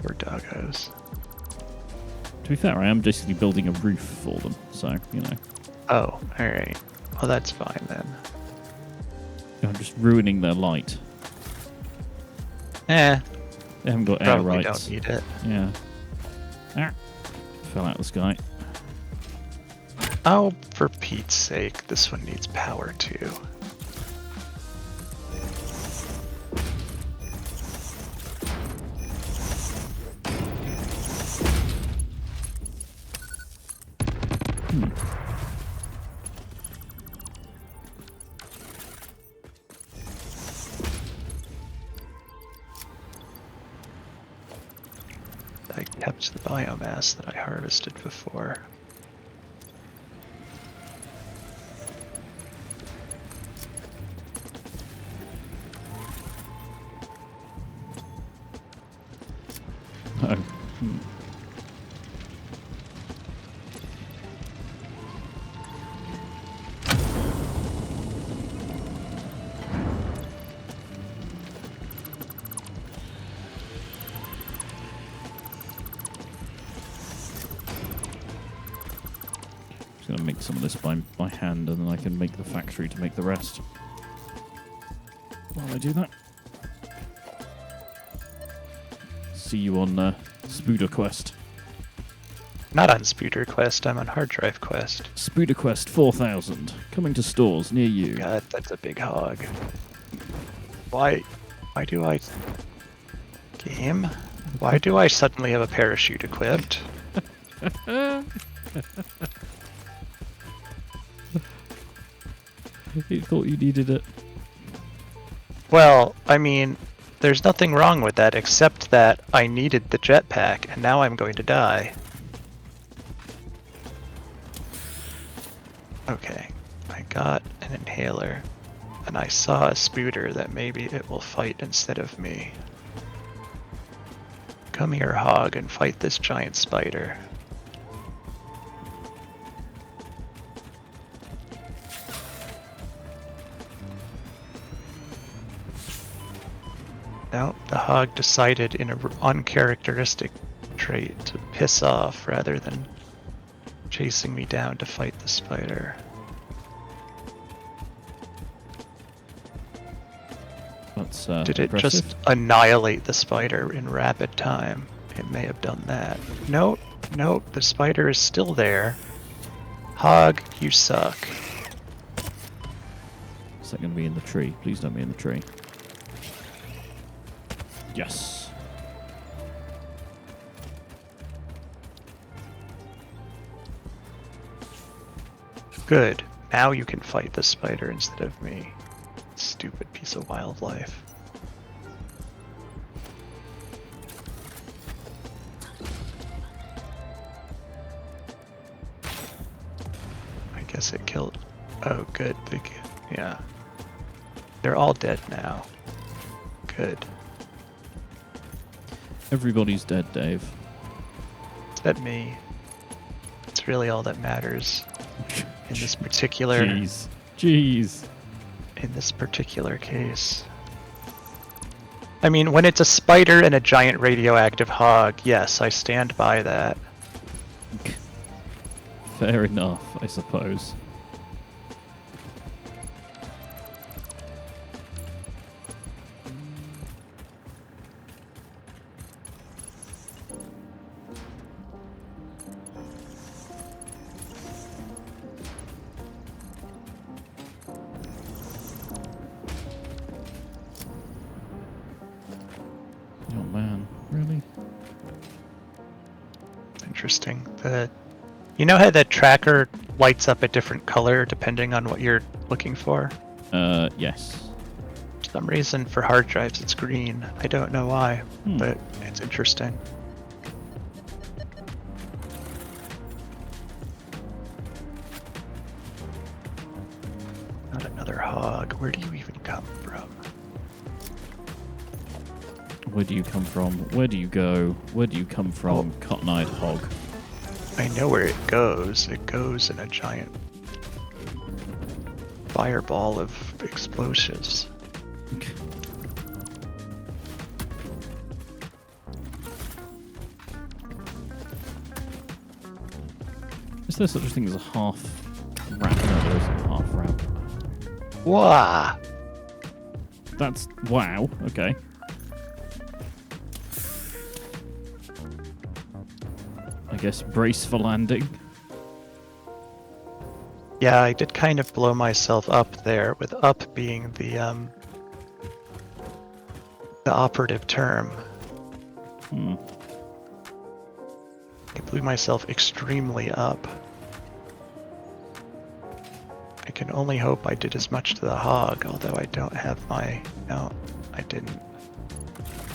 Poor doggos. To be fair, I am basically building a roof for them, so, you know. Oh, alright. Well, that's fine then. I'm just ruining their light. Eh, They haven't got air probably rights. don't need it. Yeah. Ah. Fell out of the sky. Oh, for Pete's sake, this one needs power too. I kept the biomass that I harvested before. Oh. Just going to make some of this by hand, and then I can make the factory to make the rest. While I do that. See you on Spooder Quest. Not on Spooder Quest, I'm on Hard Drive Quest. Spooder Quest 4000, coming to stores near you. God, that's a big hog. Why do I... Game? Why do I suddenly have a parachute equipped? You thought you needed it. Well, I mean, there's nothing wrong with that except that I needed the jetpack, and now I'm going to die. Okay, I got an inhaler, and I saw a spooter that maybe it will fight instead of me. Come here, hog, and fight this giant spider. No, the hog decided in an uncharacteristic trait to piss off rather than chasing me down to fight the spider. That's Did it impressive. just annihilate the spider in rapid time? It may have done that. Nope, nope, the spider is still there. Hog, you suck. Is that going to be in the tree? Please don't be in the tree. Yes. Good. Now you can fight the spider instead of me. Stupid piece of wildlife. I guess it killed... Oh, good. Yeah. They're all dead now. Good. Everybody's dead, Dave. Is that me? It's really all that matters in this particular... Jeez. In this particular case. I mean, when it's a spider and a giant radioactive hog, yes, I stand by that. Fair enough, I suppose. Oh man, really? Interesting. You know how the tracker lights up a different color depending on what you're looking for? Yes. For some reason for hard drives it's green. I don't know why, but it's interesting. Not another hog. Where do you even come from? Where do you come from? Where do you go? Where do you come from, cotton-eyed hog? I know where it goes. It goes in a giant fireball of explosives. Is there such a thing as a half wrap? No, there isn't a half wrap. Wah! That's wow. Okay. I guess brace for landing. Yeah, I did kind of blow myself up there, with up being the operative term. I blew myself extremely up. I can only hope I did as much to the hog, although I don't have my... No, I didn't.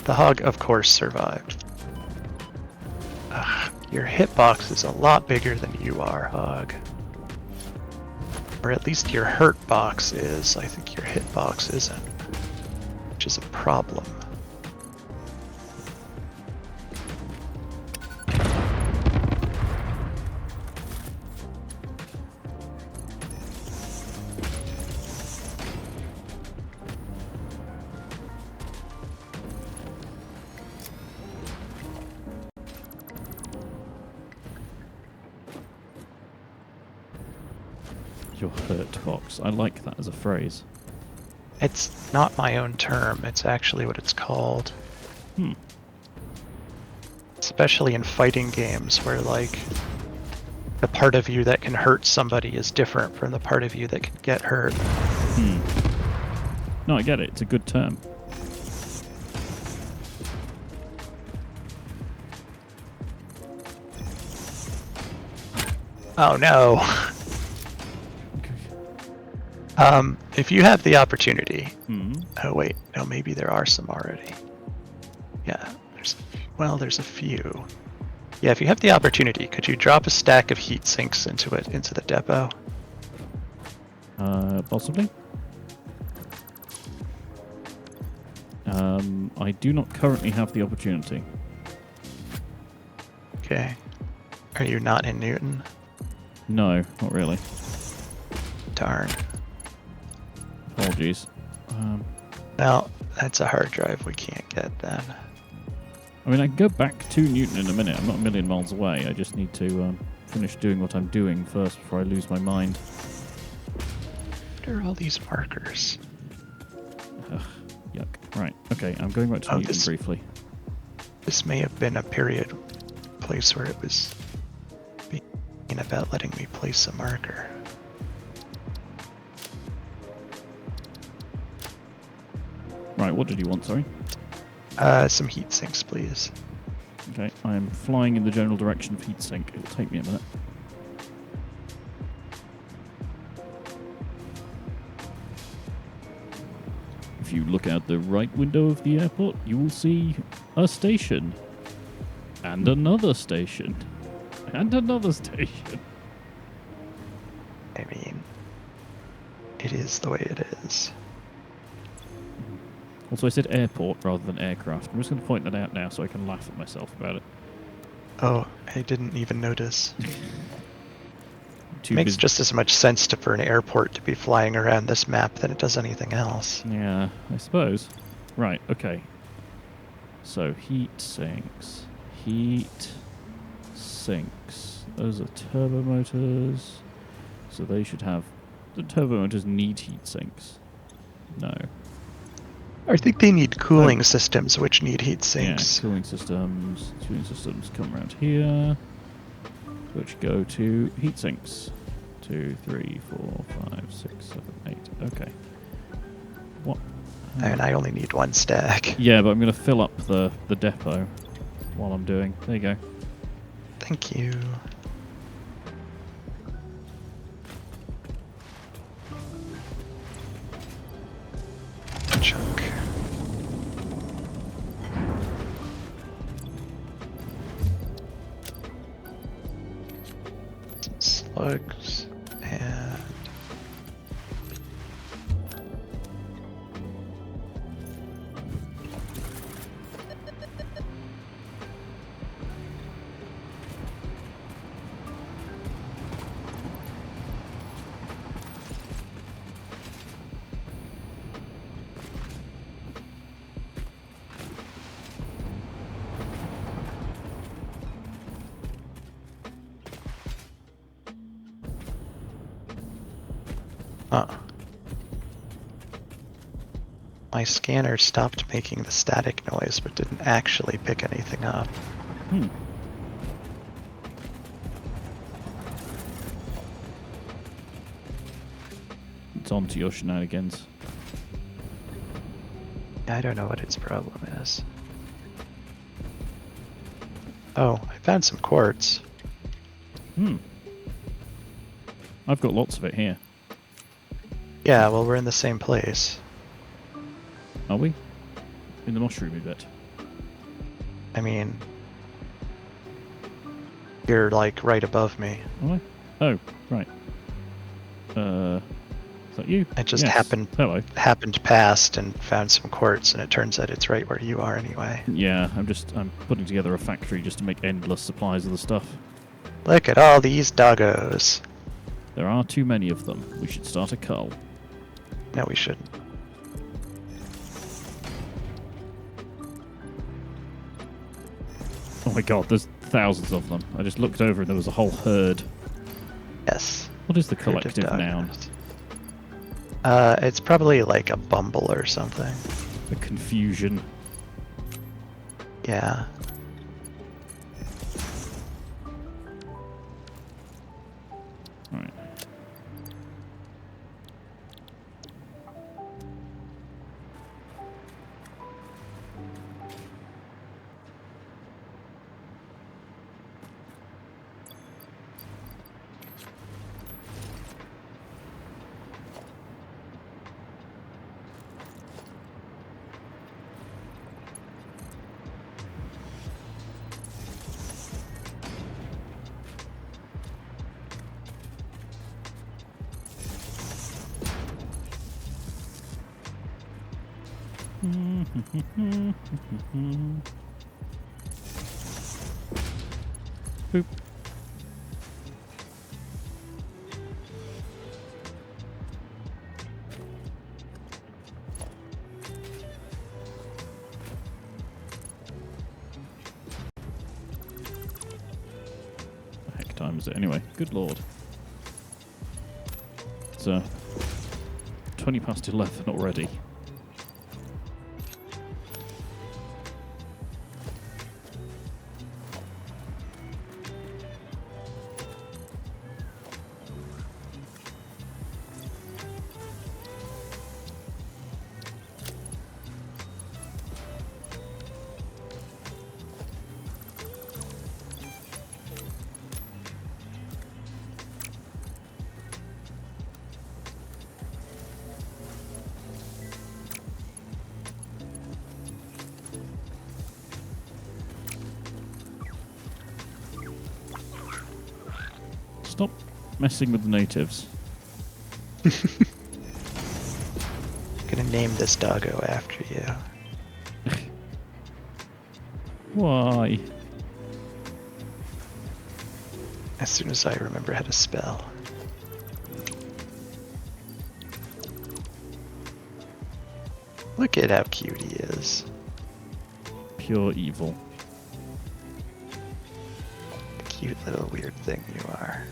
The hog, of course, survived. Your hitbox is a lot bigger than you are, Hog. Or at least your hurt box is. I think your hitbox isn't. Which is a problem. Your hurt box. I like that as a phrase. It's not my own term. It's actually what it's called. Especially in fighting games where, like, the part of you that can hurt somebody is different from the part of you that can get hurt. No, I get it. It's a good term. Oh no. If you have the opportunity. Oh wait, no, maybe there are some already. Yeah, there's a few. Yeah, if you have the opportunity, could you drop a stack of heat sinks into the depot? Possibly. I do not currently have the opportunity. Okay. Are you not in Newton? No, not really. Darn. Apologies. Well, that's a hard drive we can't get then. I mean, I can go back to Newton in a minute. I'm not a million miles away. I just need to finish doing what I'm doing first before I lose my mind. What are all these markers? Ugh, yuck. Right. Okay, I'm going back to Newton briefly. This may have been a place where it was being about letting me place a marker. Right, what did you want, sorry? Some heat sinks, please. Okay, I am flying in the general direction of heatsink. It'll take me a minute. If you look out the right window of the airport, you will see a station. And another station. And another station. I mean, it is the way it is. Also, I said airport rather than aircraft. I'm just going to point that out now so I can laugh at myself about it. Oh, I didn't even notice. It makes just as much sense for an airport to be flying around this map than it does anything else. Yeah, I suppose. Right, okay. So, heat sinks. Heat sinks. Those are turbo motors. So they should have... The turbo motors need heat sinks. No. I think they need cooling systems, which need heat sinks. Yeah, cooling systems. Cooling systems come around here, which go to heat sinks. 2, 3, 4, 5, 6, 7, 8. Okay. What? And I only need one stack. Yeah, but I'm going to fill up the depot while I'm doing. There you go. Thank you. Chunk. Some slugs and my scanner stopped making the static noise but didn't actually pick anything up. It's on to your shenanigans. I don't know what its problem is. Oh, I found some quartz. I've got lots of it here. Yeah, well, we're in the same place. Are we? In the mushroomy bit. I mean, You're like right above me. Am I? Oh, right. Is that you? I just Yes. happened past and found some quartz, and it turns out it's right where you are anyway. Yeah, I'm putting together a factory just to make endless supplies of the stuff. Look at all these doggos. There are too many of them. We should start a cull. No, we shouldn't. Oh my god, there's thousands of them. I just looked over and there was a whole herd. Yes. What is the collective noun? It's probably like a bumble or something. A confusion. Yeah. Right. Boop. What the heck time is it anyway? Good lord. It's 20 past 11 already. Stop messing with the natives. Gonna name this doggo after you. Why? As soon as I remember how to spell. Look at how cute he is. Pure evil. Cute little weird thing you are.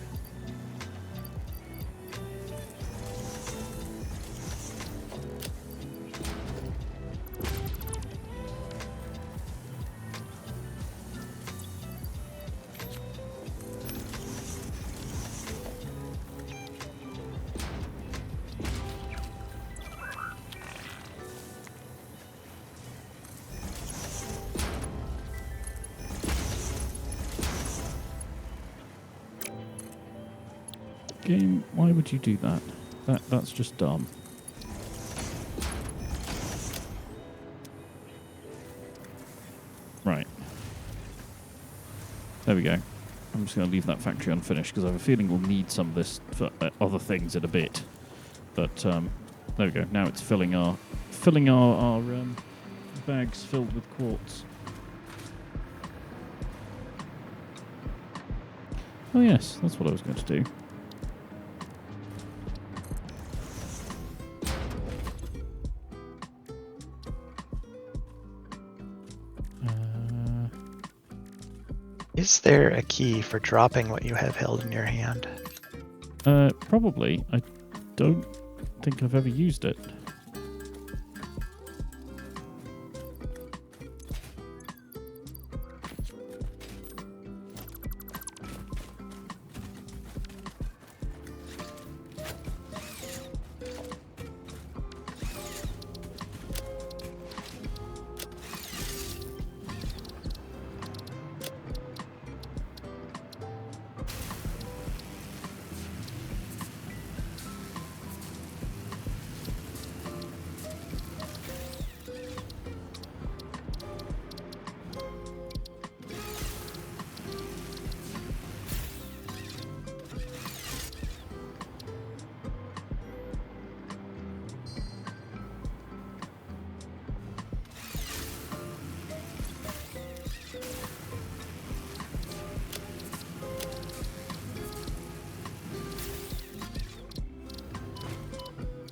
Game, why would you do that? That's just dumb. Right. There we go. I'm just going to leave that factory unfinished because I have a feeling we'll need some of this for other things in a bit. But there we go. Now it's filling our bags filled with quartz. Oh yes, that's what I was going to do. Is there a key for dropping what you have held in your hand? Probably. I don't think I've ever used it.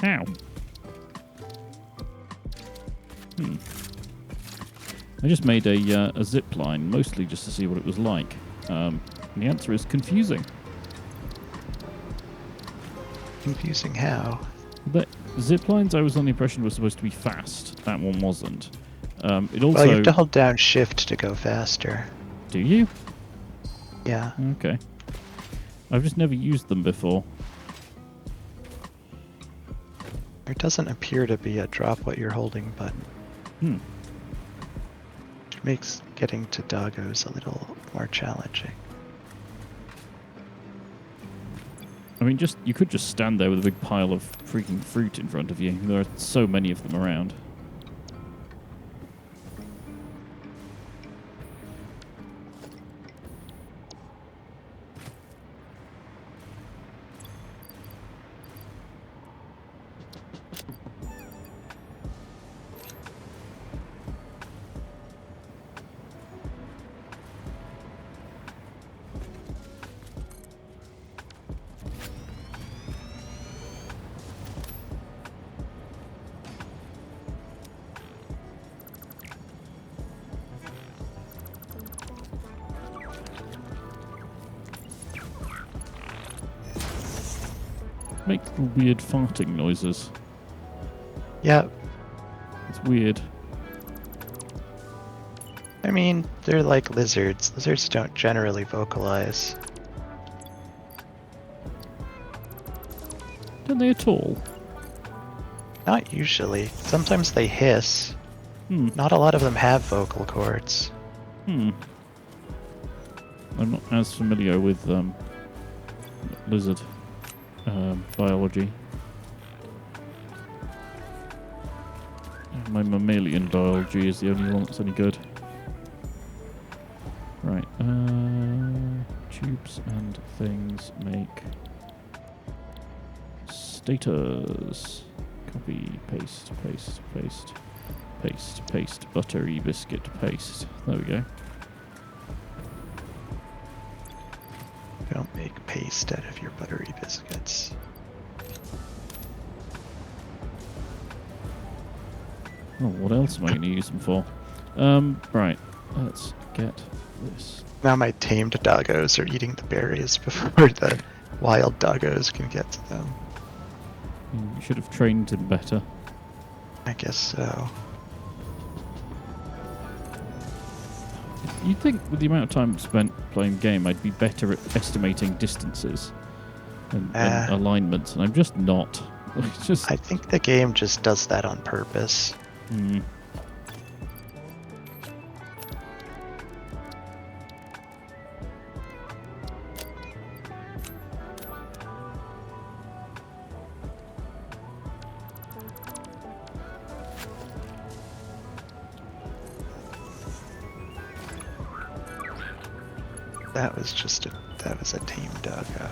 Ow. I just made a zip line, mostly just to see what it was like. And the answer is confusing. Confusing how? The zip lines, I was on the impression, were supposed to be fast. That one wasn't. It also. Well, you have to hold down shift to go faster. Do you? Yeah. Okay. I've just never used them before. There doesn't appear to be a drop what you're holding button. Which makes getting to doggos a little more challenging. I mean, you could just stand there with a big pile of freaking fruit in front of you. There are so many of them around. Make little weird farting noises. Yep. It's weird. I mean, they're like lizards. Lizards don't generally vocalize. Don't they at all? Not usually. Sometimes they hiss. Not a lot of them have vocal cords. I'm not as familiar with lizard biology. My mammalian biology is the only one that's any good. Right, tubes and things make status. Copy, paste, paste, paste, paste, paste, buttery biscuit, paste. There we go. Don't make paste out of your buttery biscuits. Oh, what else am I going to use them for? Right, let's get this. Now my tamed doggos are eating the berries before the wild doggos can get to them. You should have trained him better. I guess so. You'd think with the amount of time spent playing the game, I'd be better at estimating distances and alignments, and I'm just not. It's just. I think the game just does that on purpose. That was a tame doggo.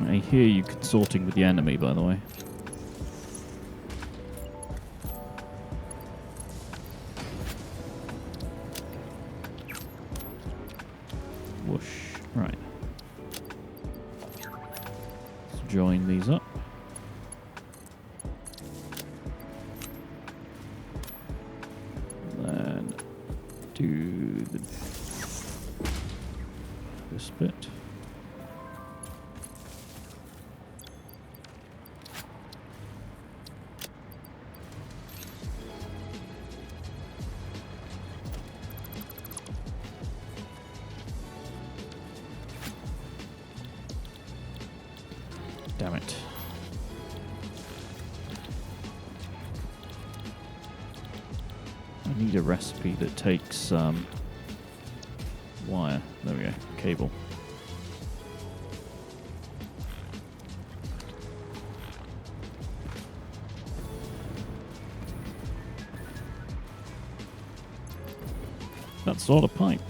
I hear you consorting with the enemy, by the way. Whoosh. Right. Let's join these up. Then do this bit. Damn it. I need a recipe that takes wire. There we go. Cable. That's sort of pipe.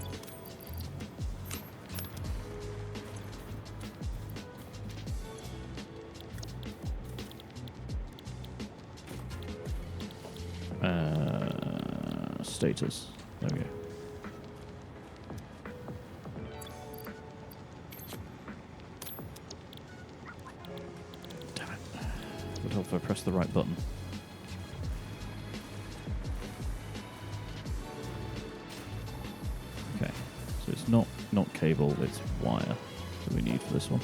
Status. There we go. if I press the right button. Okay, so it's not cable, it's wire that we need for this one.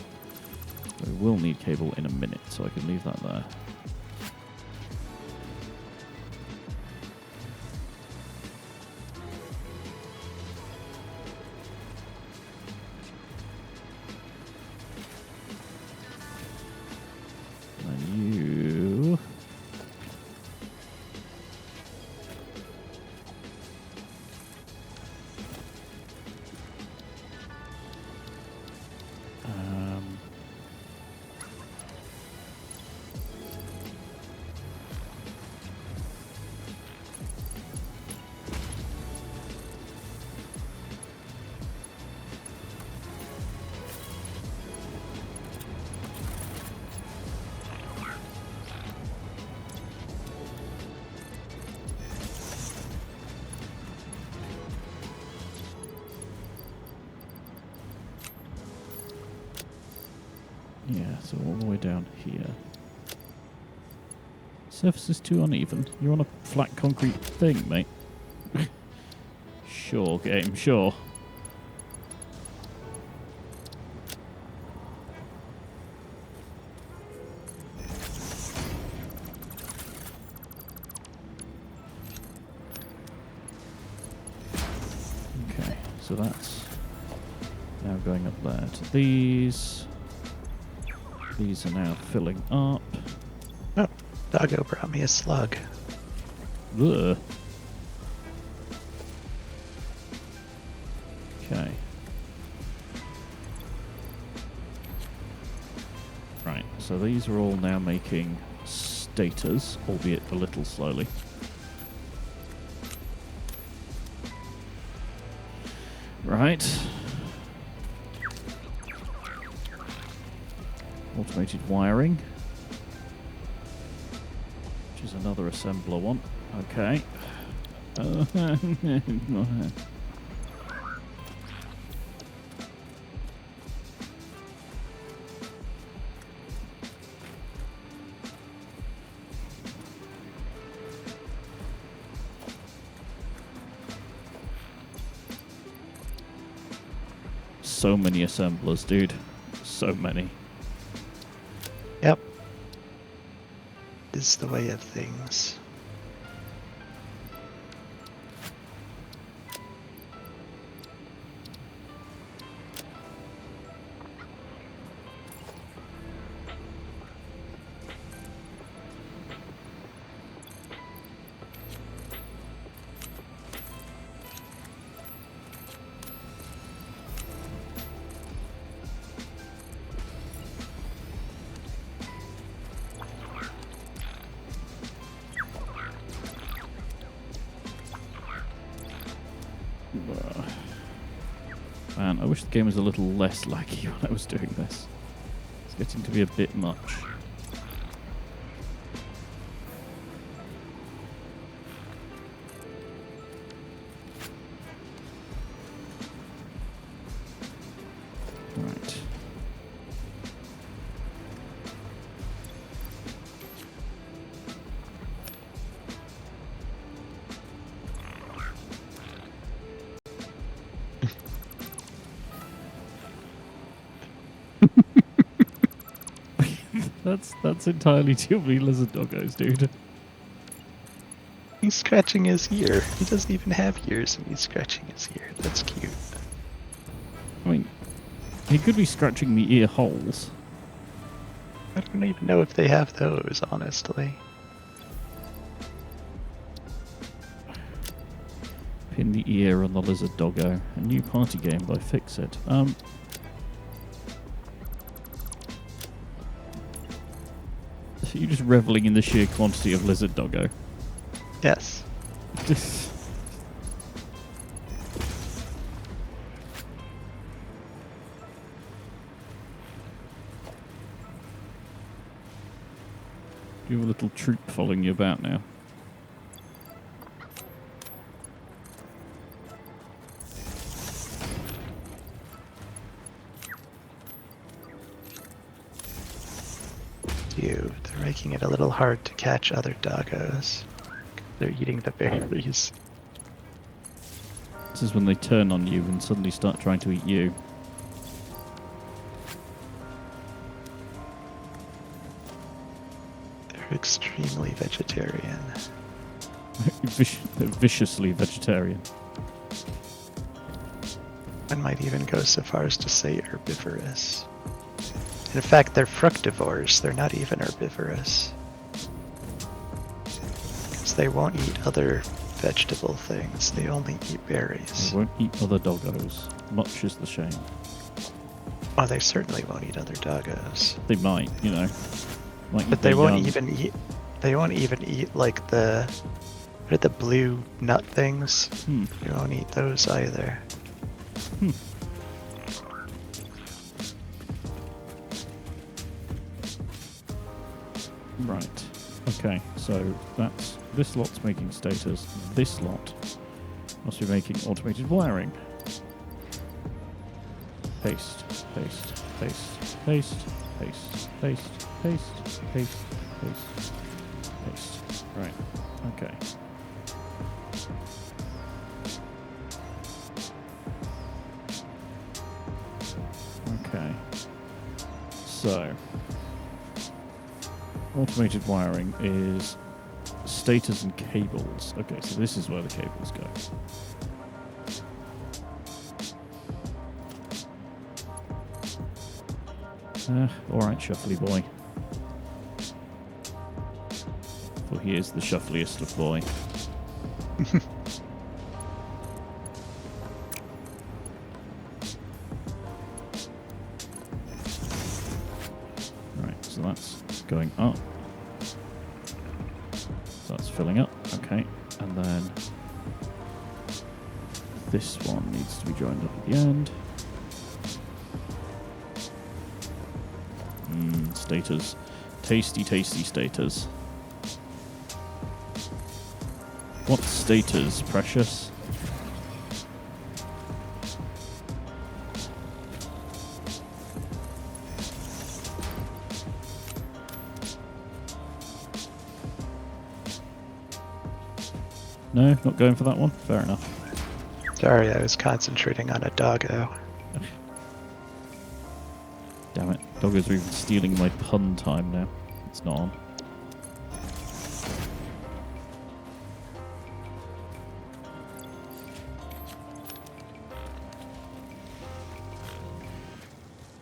We will need cable in a minute, so I can leave that there. And you... yeah, so all the way down here. Surface is too uneven. You're on a flat concrete thing, mate. Sure, game, sure. Okay, so that's now going up there to these. These are now filling up. Oh, Doggo brought me a slug. Ugh. Okay. Right, so these are all now making stators, albeit a little slowly. Right. Automated wiring. Which is another assembler one. Okay. So many assemblers, dude. So many. Yep. This is the way of things. Man, I wish the game was a little less laggy when I was doing this. It's getting to be a bit much. Right. That's entirely too many lizard doggos, dude. He's scratching his ear. He doesn't even have ears and he's scratching his ear. That's cute. I mean, he could be scratching the ear holes. I don't even know if they have those, honestly. Pin the ear on the lizard doggo. A new party game by Fixit. So you're just reveling in the sheer quantity of lizard doggo. Yes. You have a little troop following you about now. few. They're making it a little hard to catch other doggos. They're eating the berries. This is when they turn on you and suddenly start trying to eat you. They're extremely vegetarian. Viciously vegetarian. One might even go so far as to say herbivorous. In fact, they're fructivores. They're not even herbivorous. Because they won't eat other vegetable things. They only eat berries. They won't eat other doggos. Much is the shame. Oh, they certainly won't eat other doggos. They might, you know. But they won't even eat. They won't even eat like the. What are the blue nut things? They won't eat those either. Right. Okay, so this lot's making status. This lot must be making automated wiring. Paste, paste, paste, paste, paste, paste, paste, paste, paste, paste. Right. Okay. Okay. So, automated wiring is stators and cables. Okay, so this is where the cables go. Alright, shuffly boy. For he is the shuffliest of boy. Right, so that's going up. So that's filling up. Okay, and then this one needs to be joined up at the end. Stators. Tasty, tasty stators. What stators, precious? No, not going for that one? Fair enough. Sorry, I was concentrating on a doggo. Damn it. Doggos are even stealing my pun time now. It's not on.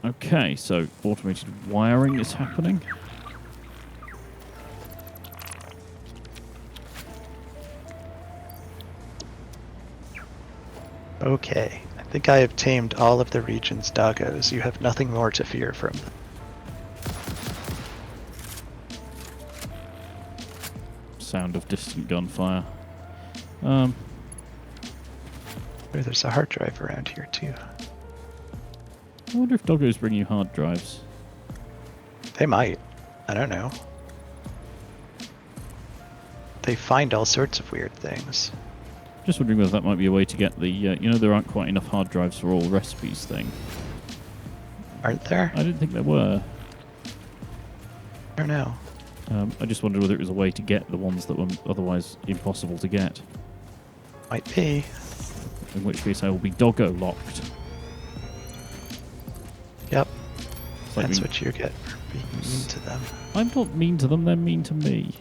Okay, so automated wiring is happening. Okay, I think I have tamed all of the region's doggos. You have nothing more to fear from them. Sound of distant gunfire. There's a hard drive around here too. I wonder if doggos bring you hard drives. They might. I don't know. They find all sorts of weird things. Just wondering whether that might be a way to get the, you know, there aren't quite enough hard drives for all recipes thing. Aren't there? I didn't think there were. I don't know. I just wondered whether it was a way to get the ones that were otherwise impossible to get. Might be. In which case I will be doggo locked. Yep. Like That's what you get for being mean to them. I'm not mean to them, they're mean to me.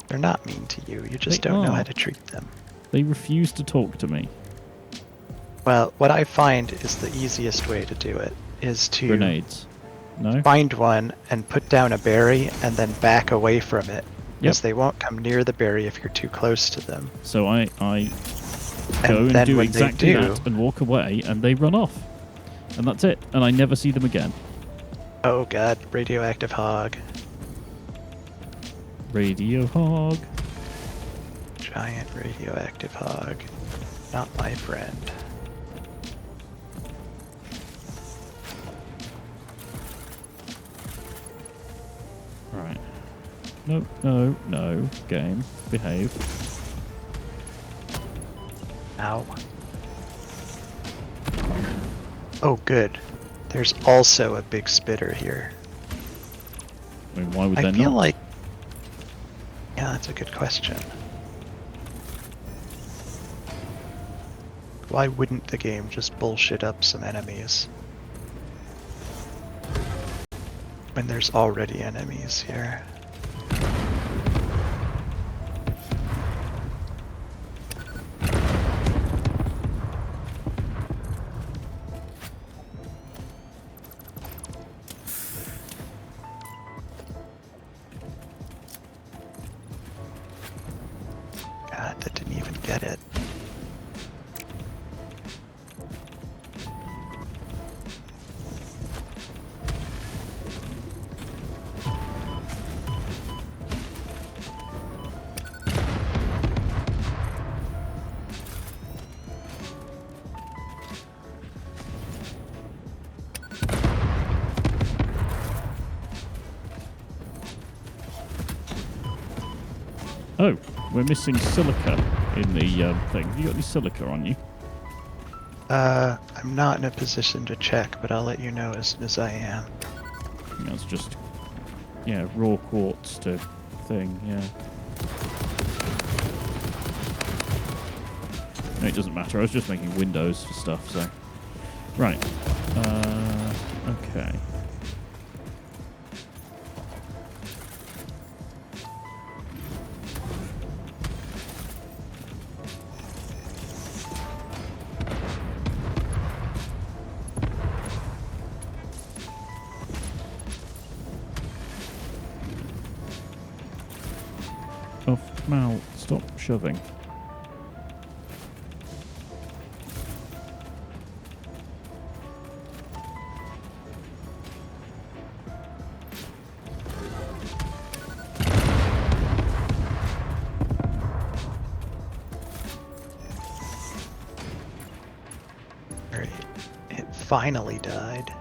They're not mean to you. You just They don't know are. how to treat them. They refuse to talk to me. Well, what I find is the easiest way to do it is to Grenades. No? find one and put down a berry and then back away from it. Because they won't come near the berry if you're too close to them. So I go and then do when exactly they do, that and walk away and they run off. And that's it. And I never see them again. Oh god, radioactive hog. Radio hog. Giant radioactive hog. Not my friend. Right. No, no, no. Game. Behave. Ow. Oh good. There's also a big spitter here. I mean, why would they not? I feel like... Yeah, that's a good question. Why wouldn't the game just bullshit up some enemies? When there's already enemies here. God, that didn't even get it. Oh, we're missing silica in the thing. Have you got any silica on you? I'm not in a position to check, but I'll let you know as soon as I am. I think that's just, yeah, raw quartz to thing, yeah. No, it doesn't matter. I was just making windows for stuff, so. Right. Okay. Oh, Mal, stop shoving. Alright, it finally died.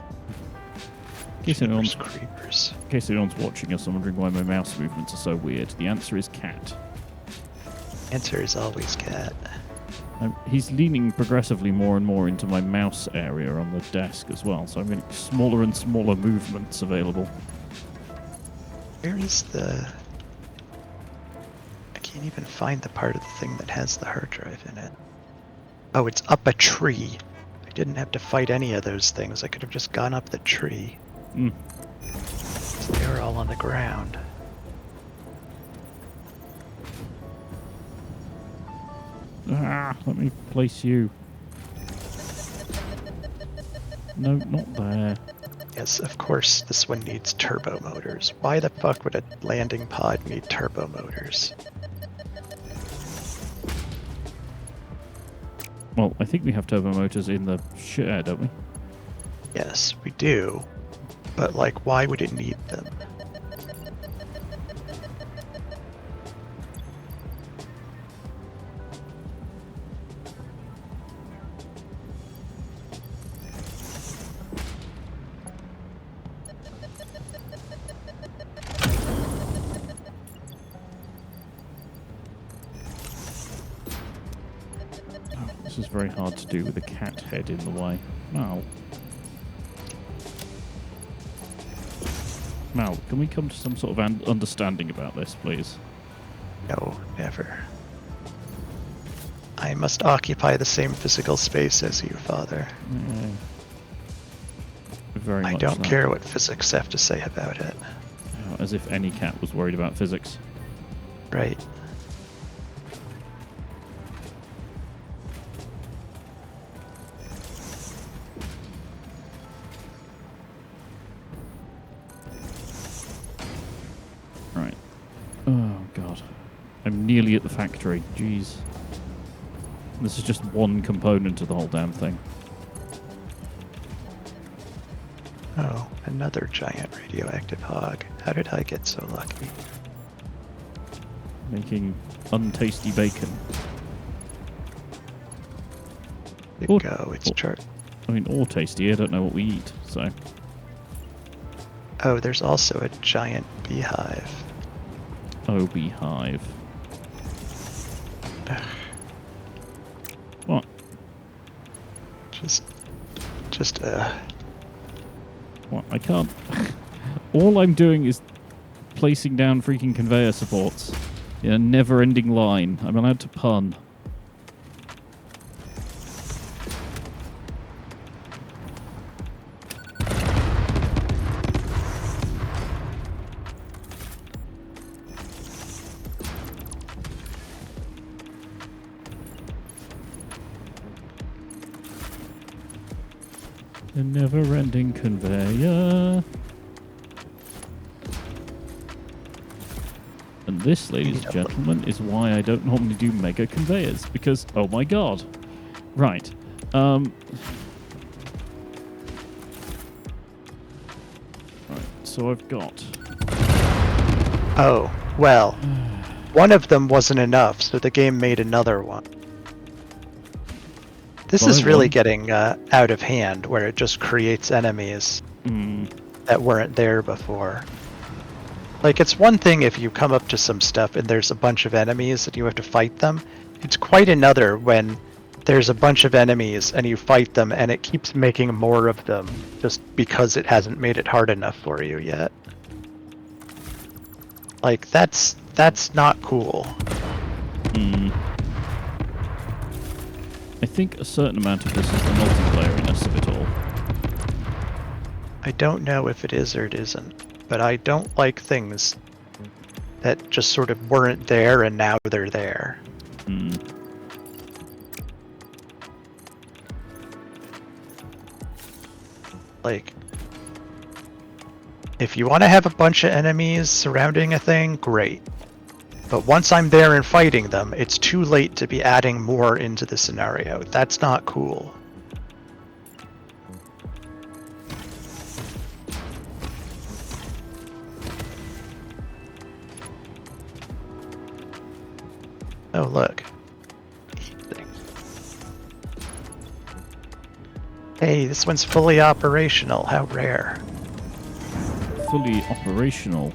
Creepers. In case anyone's watching us, I'm wondering why my mouse movements are so weird. The answer is cat. Answer is always cat. He's leaning progressively more and more into my mouse area on the desk as well, so I'm getting smaller and smaller movements available. Where is the... I can't even find the part of the thing that has the hard drive in it. Oh, it's up a tree. I didn't have to fight any of those things. I could have just gone up the tree. So they were all on the ground. Ah, let me place you. No, not there. Yes, of course this one needs turbo motors. Why the fuck would a landing pod need turbo motors? Well, I think we have turbo motors in the shed, don't we? Yes, we do. But, like, why would it need them? This is very hard to do with a cat head in the way. Mal. Mal, can we come to some sort of understanding about this, please? No, never. I must occupy the same physical space as you, Father. Yeah. Very much I don't that. care what physics have to say about it. As if any cat was worried about physics. Right. Right. Oh, God. I'm nearly at the factory. Jeez. This is just one component of the whole damn thing. Oh, another giant radioactive hog. How did I get so lucky? Making untasty bacon. There you go, it's chart. I mean, all tasty. I don't know what we eat, so... Oh, there's also a giant beehive. Oh, beehive. Ugh. What? Just, What? I can't... All I'm doing is placing down freaking conveyor supports in a never-ending line. I'm allowed to pun. A never-ending conveyor. And this, ladies and gentlemen, is why I don't normally do mega conveyors. Because, oh my god. Right. Right, so I've got... Oh, well. One of them wasn't enough, so the game made another one. This is really getting out of hand, where it just creates enemies that weren't there before. Like, it's one thing if you come up to some stuff and there's a bunch of enemies and you have to fight them. It's quite another when there's a bunch of enemies and you fight them and it keeps making more of them just because it hasn't made it hard enough for you yet. Like, that's not cool. I think a certain amount of this is the multiplayer-ness of it all. I don't know if it is or it isn't, but I don't like things that just sort of weren't there and now they're there. Like, if you want to have a bunch of enemies surrounding a thing, great. But once I'm there and fighting them, it's too late to be adding more into the scenario. That's not cool. Oh, look. Hey, this one's fully operational. How rare. Fully operational.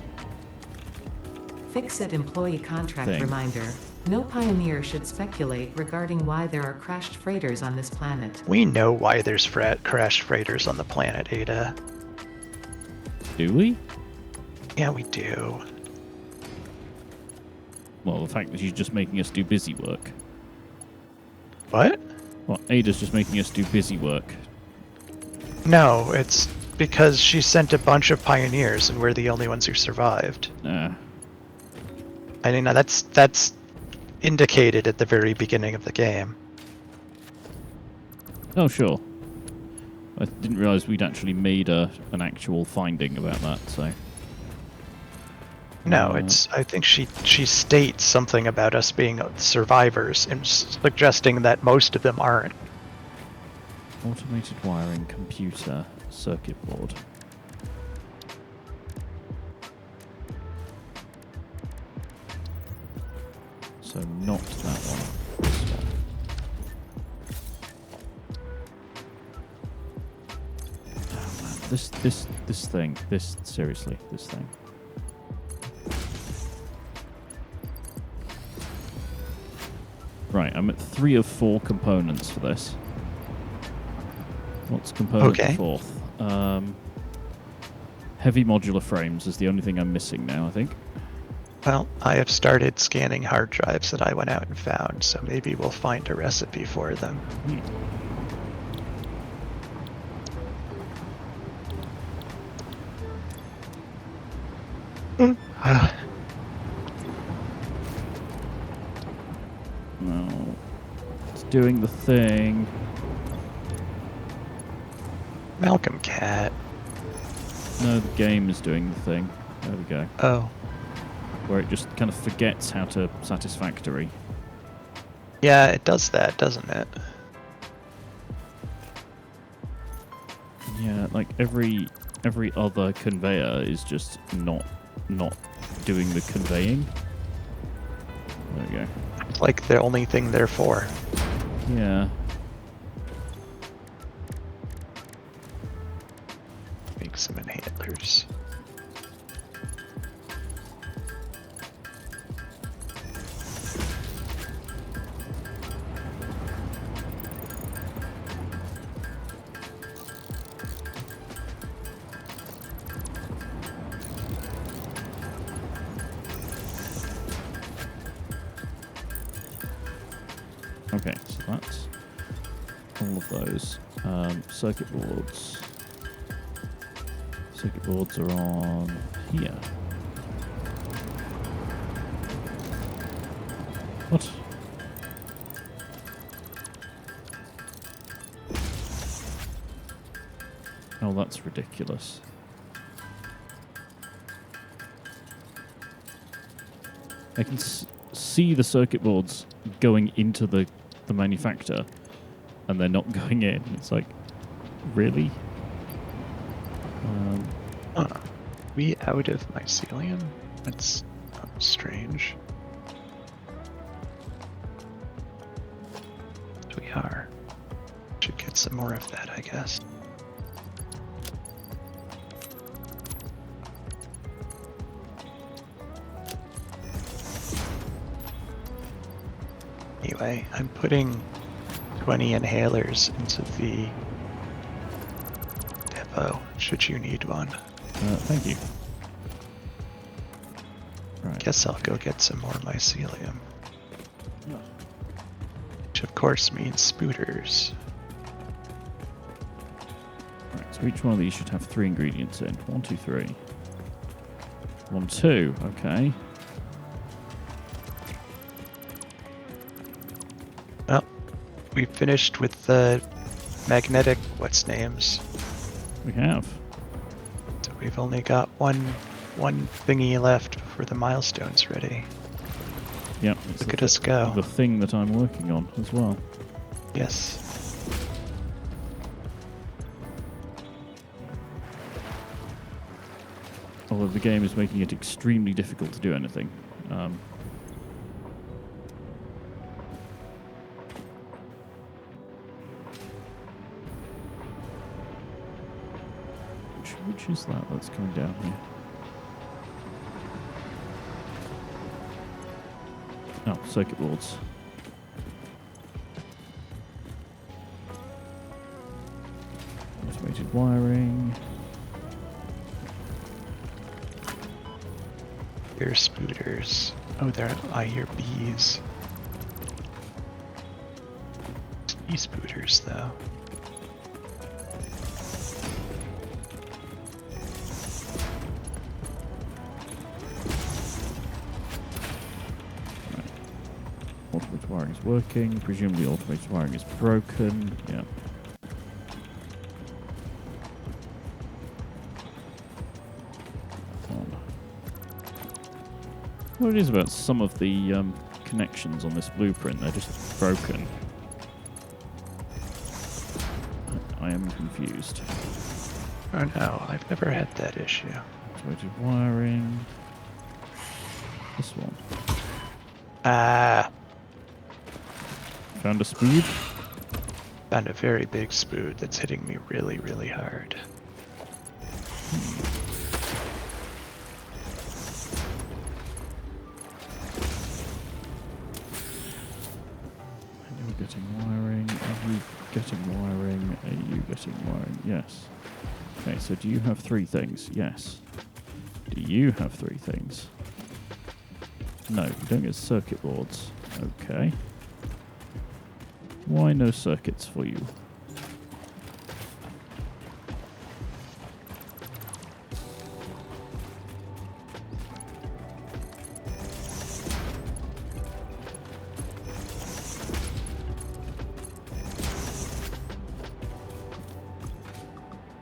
Fix-It employee contract reminder. No pioneer should speculate regarding why there are crashed freighters on this planet. We know why there's crashed freighters on the planet, Ada. Do we? Yeah, we do. Well, the fact that she's just making us do busy work. What? Well, Ada's just making us do busy work. No, it's because she sent a bunch of pioneers and we're the only ones who survived. I mean, that's indicated at the very beginning of the game. Oh, sure. I didn't realize we'd actually made an actual finding about that, so... No, I think she states something about us being survivors and suggesting that most of them aren't. Automated wiring, computer, circuit board. So not that one. This one. Oh man, this thing. Seriously, this thing. Right, I'm at 3 of 4 components for this. What's component fourth? Heavy modular frames is the only thing I'm missing now, I think. Well, I have started scanning hard drives that I went out and found, so maybe we'll find a recipe for them. No. It's doing the thing. Malcolm Cat. No, the game is doing the thing. There we go. Oh. Where it just kind of forgets how to Satisfactory. Yeah, it does that, doesn't it? Yeah, like every other conveyor is just not doing the conveying. There we go. It's like the only thing they're for. Yeah. Make some inhalers. Okay, so that's all of those. Circuit boards. Circuit boards are on here. What? Oh, that's ridiculous. I can see the circuit boards going into the manufacturer, and they're not going in. It's like, really? We out of mycelium? That's strange. We are. Should get some more of that, I guess. Anyway, I'm putting 20 inhalers into the depot, should you need one. Thank you. Right. Guess I'll go get some more mycelium. Which of course means spooters. Right, so each one of these should have 3 ingredients in. 1, 2, 3. 1, 2, okay. Well, we finished with the magnetic what's names. We have. So we've only got one thingy left before the milestone's ready. Yep. Look at us go. The thing that I'm working on as well. Yes. Although the game is making it extremely difficult to do anything. Which is that that's coming down here? Oh, circuit boards. Automated wiring. Here's spooters. Oh, I hear bees. Bee spooters, though. Automated wiring is working. Presumably automated wiring is broken. Yeah. What it is about some of the connections on this blueprint, they're just broken. I am confused. Oh no, I've never had that issue. Automated wiring. This one. Ah, Found a spood. found a very big spood that's hitting me really, really hard. Are you getting wiring? Are you getting wiring? Are you getting wiring? Yes. Okay, so do you have 3 things? Yes. Do you have 3 things? No, you don't get circuit boards. Okay. Why no circuits for you?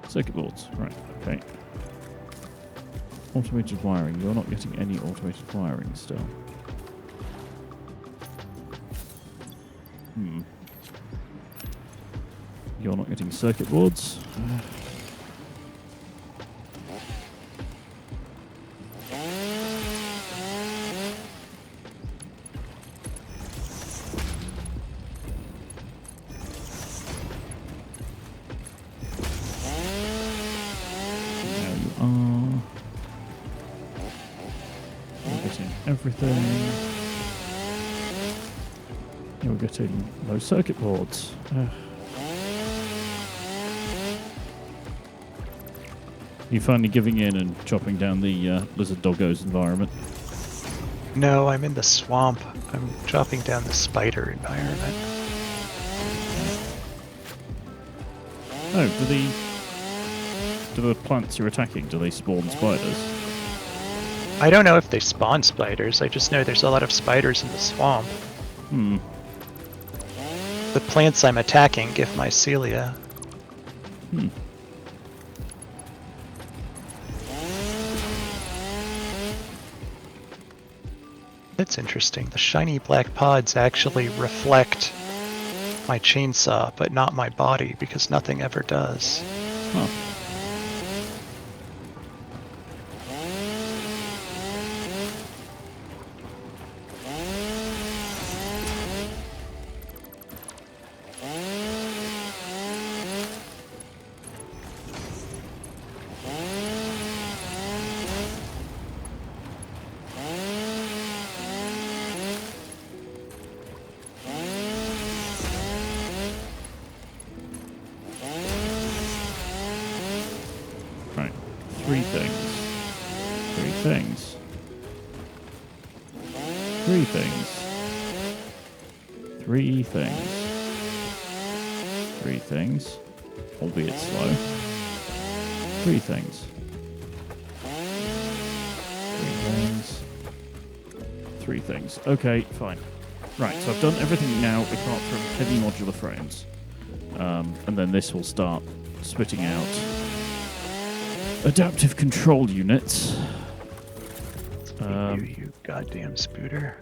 Circuit boards, right, okay. Automated wiring, you're not getting any automated wiring still. You're not getting circuit boards. Everything. You're getting no circuit boards. You finally giving in and chopping down the lizard doggo's environment? No, I'm in the swamp. I'm chopping down the spider environment. Oh, do the plants you're attacking, do they spawn spiders? I don't know if they spawn spiders. I just know there's a lot of spiders in the swamp. Hmm. The plants I'm attacking give mycelia. Hmm. That's interesting. The shiny black pods actually reflect my chainsaw, but not my body, because nothing ever does. Huh. Right. Three things. Three things. Three things. Three things. Three things. Albeit slow. Three things. Three things. Three things. Okay, fine. Right, so I've done everything now apart from heavy modular frames. And then this will start spitting out adaptive control units. You goddamn spooter.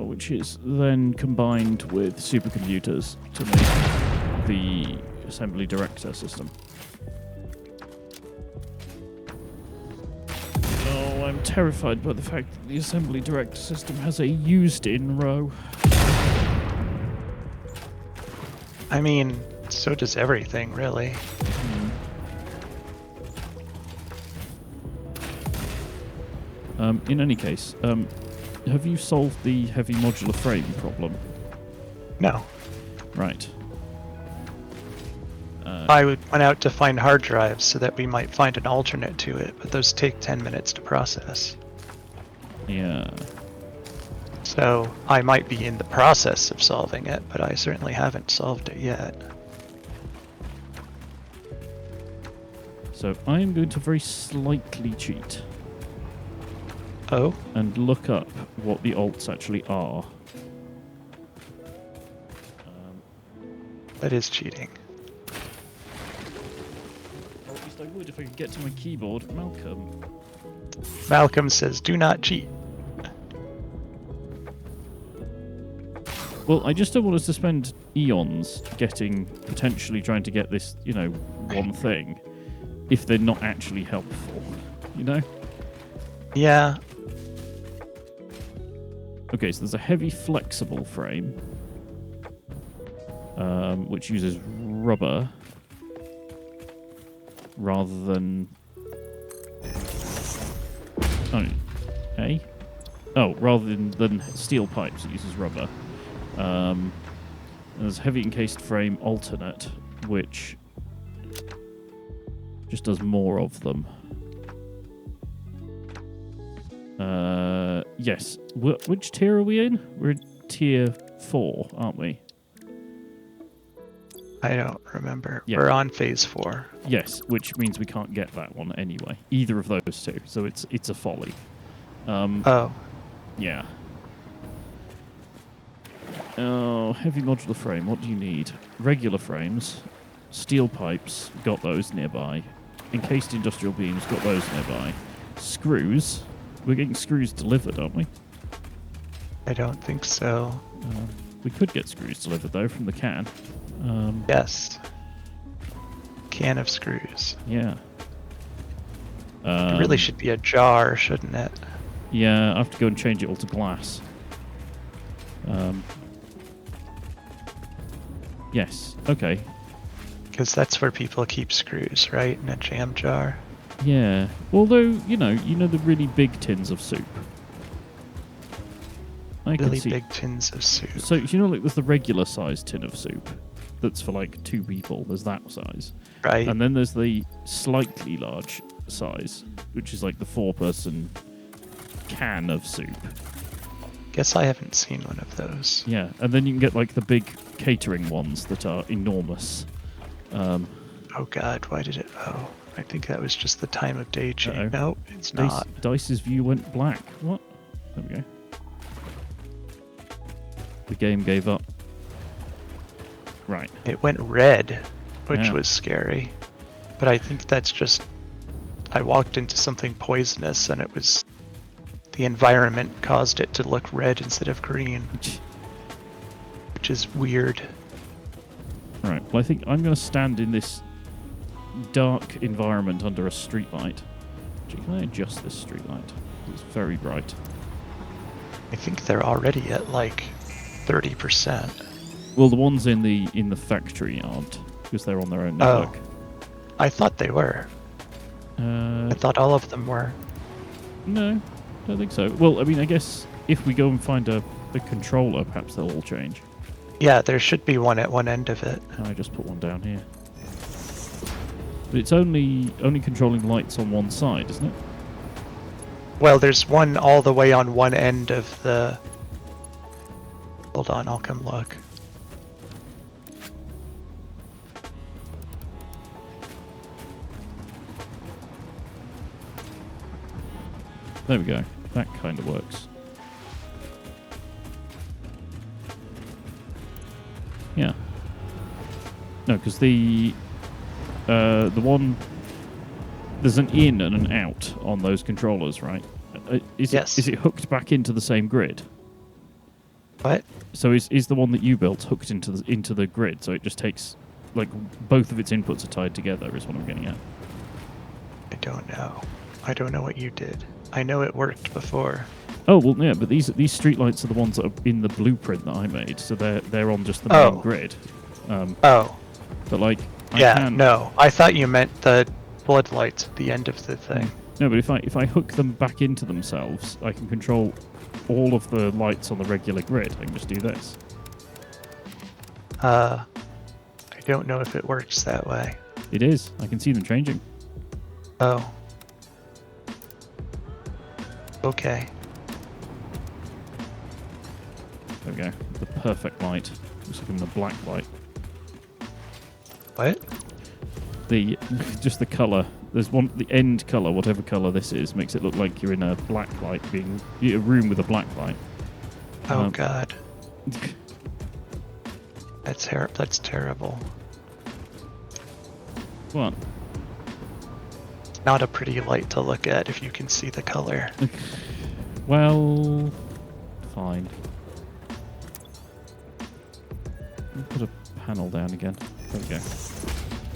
Which is then combined with supercomputers to make the assembly director system. Oh, I'm terrified by the fact that the assembly director system has a used in row. I mean, so does everything, really. In any case, have you solved the heavy modular frame problem? No. Right. I went out to find hard drives so that we might find an alternate to it, but those take 10 minutes to process. Yeah. So I might be in the process of solving it, but I certainly haven't solved it yet. So I am going to very slightly cheat Oh? and look up what the alts actually are. That is cheating. Or at least I would if I could get to my keyboard. Malcolm. Malcolm says, do not cheat. Well, I just don't want us to spend eons potentially trying to get this, one thing, if they're not actually helpful, Yeah. Okay, so there's a heavy flexible frame, which uses rubber rather than... rather than steel pipes, it uses rubber. And there's a heavy encased frame alternate, which just does more of them. Yes. Which tier are we in? We're in tier 4, aren't we? I don't remember. Yeah. We're on phase 4. Yes, which means we can't get that one anyway. Either of those two. So it's a folly. Oh. Yeah. Oh, heavy modular frame. What do you need? Regular frames, steel pipes. Got those nearby. Encased industrial beams. Got those nearby. Screws. We're getting screws delivered, aren't we? I don't think so. We could get screws delivered though from the can. Yes. Can of screws. Yeah. It really should be a jar, shouldn't it? Yeah, I have to go and change it all to glass. Yes. Okay. Because that's where people keep screws, right? In a jam jar. Yeah. Although, you know the really big tins of soup. I can Really see. big tins of soup. So, like there's the regular size tin of soup that's for like 2 people. There's that size. Right. And then there's the slightly large size, which is like the 4-person can of soup. Guess I haven't seen one of those. Yeah, and then you can get like the big catering ones that are enormous. Oh god, why did it... Oh, I think that was just the time of day change. No, it's not. Dice's view went black. What? There we go. The game gave up. Right. It went red, which was scary. But I think that's just... I walked into something poisonous and it was... The environment caused it to look red instead of green. Which is weird. Right, well I think I'm going to stand in this dark environment under a streetlight. Actually, can I adjust this streetlight? It's very bright. I think they're already at like 30%. Well, the ones in the factory aren't, because they're on their own network. I thought they were. I thought all of them were. No, don't think so. Well, I mean, I guess if we go and find a controller, perhaps they'll all change. Yeah, there should be one at one end of it. I just put one down here. But it's only controlling lights on one side, isn't it? Well, there's one all the way on one end of the... Hold on, I'll come look. There we go. That kind of works. Yeah. No, because the one... There's an in and an out on those controllers, right? Yes. Is it hooked back into the same grid? What? So is the one that you built hooked into the grid? So it just takes, like, both of its inputs are tied together. Is what I'm getting at. I don't know. I don't know what you did. I know it worked before. Oh well, yeah, but these streetlights are the ones that are in the blueprint that I made. So they're on just the main grid. Oh. But like. No. I thought you meant the floodlights at the end of the thing. No, but if I hook them back into themselves, I can control all of the lights on the regular grid. I can just do this. I don't know if it works that way. It is. I can see them changing. Oh. Okay. There we go. The perfect light. Looks like I'm in a black light. What? Just the colour. There's one, the end colour, whatever colour this is, makes it look like you're in a black light, a room with a black light. Oh god. That's terrible. What? It's not a pretty light to look at if you can see the color. Well, fine. I'll put a panel down again. There we go.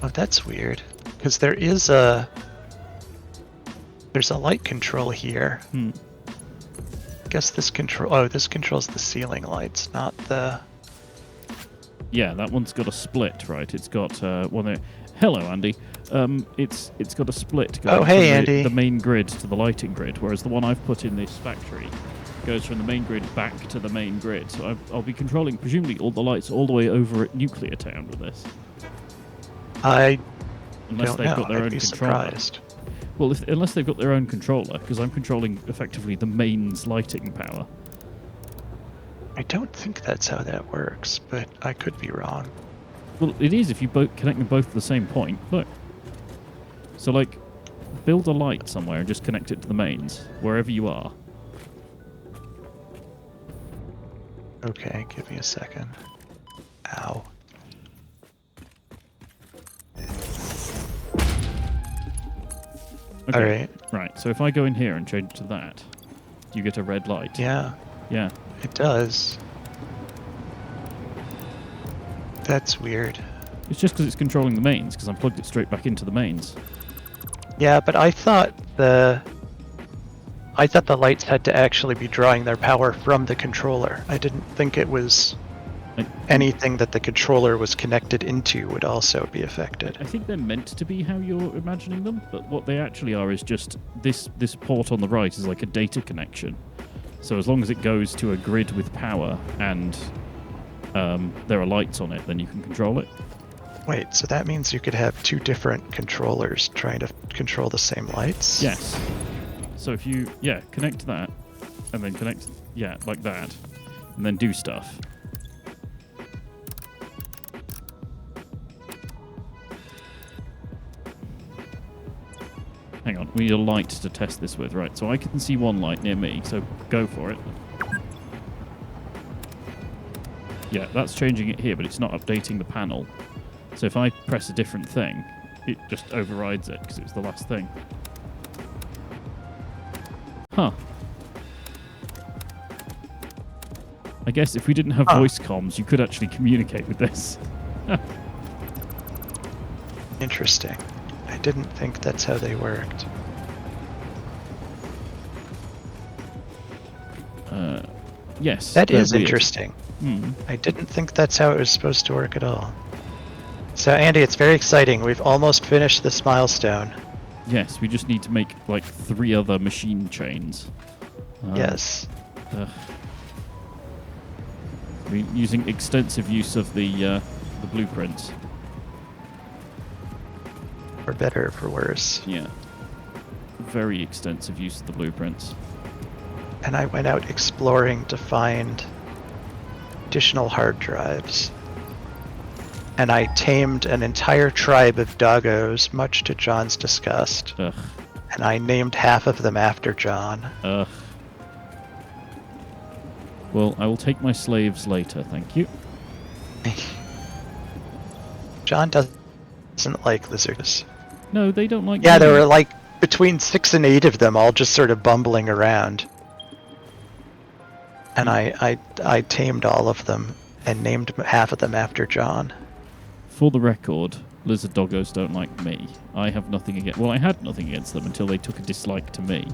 Oh, that's weird. Because there's a light control here. I guess this controls the ceiling lights, not the... Yeah, that one's got a split, right? It's got hello, Andy. It's got a split going from Andy. the main grid to the lighting grid, whereas the one I've put in this factory goes from the main grid back to the main grid. So I'll be controlling presumably all the lights all the way over at Nuclear Town with this. Unless they've got their own controller. Surprised. Well, unless they've got their own controller, because I'm controlling effectively the mains lighting power. I don't think that's how that works, but I could be wrong. Well, it is if you connect them both to the same point. Look. So, like, build a light somewhere and just connect it to the mains, wherever you are. Okay, give me a second. Ow. Okay. Alright. Right, so if I go in here and change to that, do you get a red light? Yeah. Yeah. It does. That's weird. It's just because it's controlling the mains, because I plugged it straight back into the mains. Yeah, but I thought the lights had to actually be drawing their power from the controller. I didn't think it was anything that the controller was connected into would also be affected. I think they're meant to be how you're imagining them, but what they actually are is just this port on the right is like a data connection. So as long as it goes to a grid with power and there are lights on it, then you can control it. Wait, so that means you could have two different controllers trying to control the same lights? Yes. So if you, connect that, and then connect Yeah, like that. And then do stuff. Hang on, we need a light to test this with, right? So I can see one light near me, so go for it. Yeah, that's changing it here, but it's not updating the panel. So if I press a different thing, it just overrides it, because it was the last thing. Huh. I guess if we didn't have voice comms, you could actually communicate with this. Interesting. I didn't think that's how they worked. Yes. That is weird. interesting. Hmm. I didn't think that's how it was supposed to work at all. So, Andy, it's very exciting. We've almost finished this milestone. Yes, we just need to make like 3 other machine chains. Yes. We're using extensive use of the blueprints. For better or for worse. Yeah. Very extensive use of the blueprints. And I went out exploring to find additional hard drives. And I tamed an entire tribe of doggos, much to John's disgust. Ugh. And I named half of them after John. Ugh. Well, I will take my slaves later, thank you. John doesn't like lizards. No, they don't like Yeah, me. there were like between 6 and 8 of them, all just sort of bumbling around. And I tamed all of them and named half of them after John. For the record, lizard doggos don't like me. I have nothing against... Well, I had nothing against them until they took a dislike to me.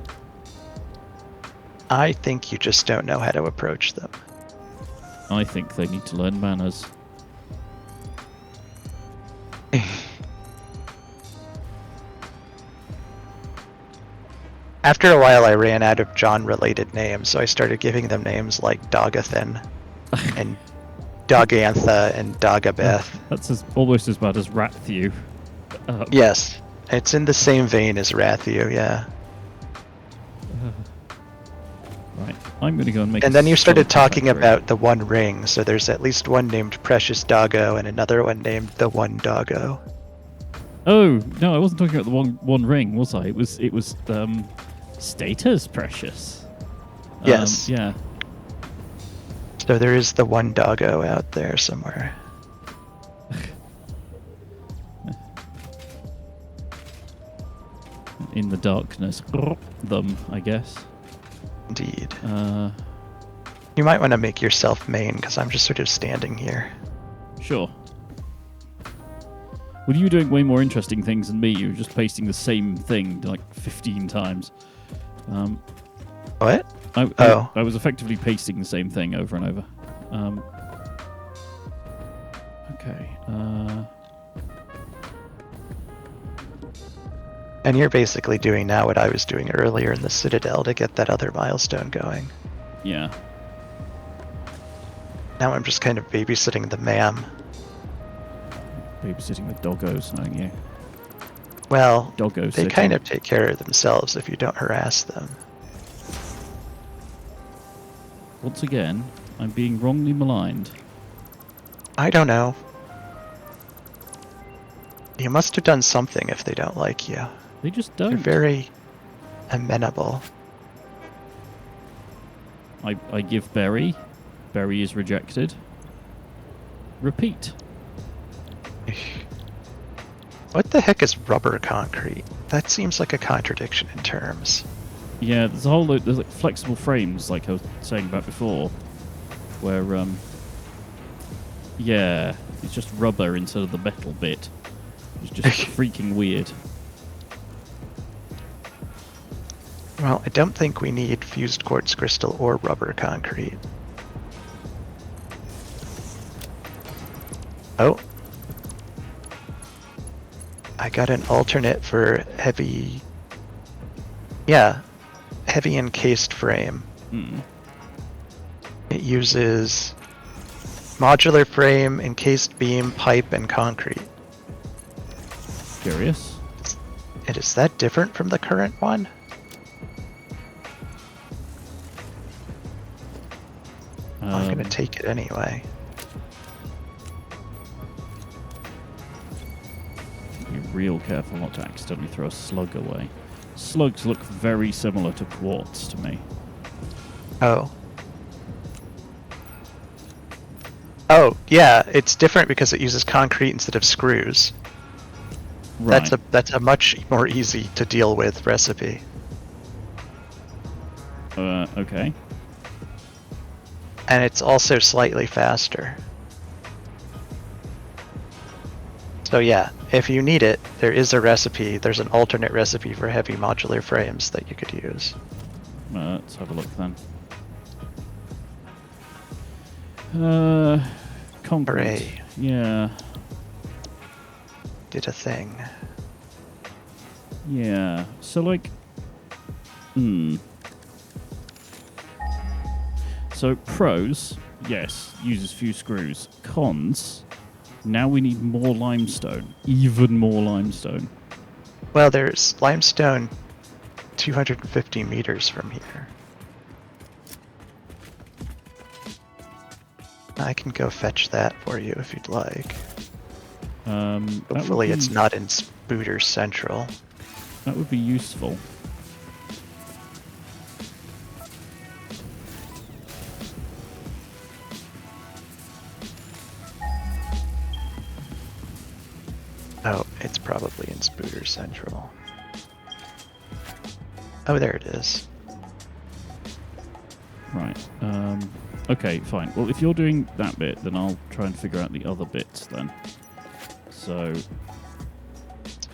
I think you just don't know how to approach them. I think they need to learn manners. After a while, I ran out of John-related names, so I started giving them names like Dogathan and Dogantha and Dagabeth. That's almost as bad as Ratthew. Yes, it's in the same vein as Rathiu, yeah. Right, I'm going to go and make. And then you started talking about the One Ring, so there's at least one named Precious Doggo and another one named the One Doggo. Oh no, I wasn't talking about the one ring, was I? It was Status Precious. Yes. Yeah. So there is the One Doggo out there somewhere. In the darkness, them, I guess. Indeed. You might want to make yourself main, because I'm just sort of standing here. Sure. Well, you were doing way more interesting things than me. You were just pasting the same thing like 15 times. What? I was effectively pasting the same thing over and over. Okay. And you're basically doing now what I was doing earlier in the Citadel to get that other milestone going. Yeah. Now I'm just kind of babysitting the ma'am. Babysitting the doggos, aren't you? Well, Doggos. they kind of take care of themselves if you don't harass them. Once again, I'm being wrongly maligned. I don't know. You must have done something if they don't like you. They just They're don't. very amenable. I give berry. Berry is rejected. Repeat. What the heck is rubber concrete? That seems like a contradiction in terms. Yeah, there's a whole load. There's like flexible frames, like I was saying about before, where yeah, it's just rubber instead of the metal bit. It's just freaking weird. Well, I don't think we need fused quartz crystal or rubber concrete. Oh. I got an alternate for heavy... Yeah, heavy encased frame. Mm. It uses modular frame, encased beam, pipe, and concrete. Curious. And is that different from the current one? take it anyway. Be real careful not to accidentally throw a slug away. Slugs look very similar to quartz to me. Oh. Oh, yeah, it's different because it uses concrete instead of screws. Right. That's a much more easy to deal with recipe. Okay. And it's also slightly faster. So yeah, if you need it, there is a recipe. There's an alternate recipe for heavy modular frames that you could use. Let's have a look then. Concrete. Hooray. Yeah. Did a thing. Yeah. So like, So pros, yes, uses few screws. Cons, now we need more limestone. Even more limestone. Well, there's limestone 250 meters from here. I can go fetch that for you if you'd like. Hopefully it's not in Spooter Central. That would be useful. Oh, it's probably in Spooter Central. Oh, there it is. Right. Okay, fine. Well, if you're doing that bit, then I'll try and figure out the other bits then. So...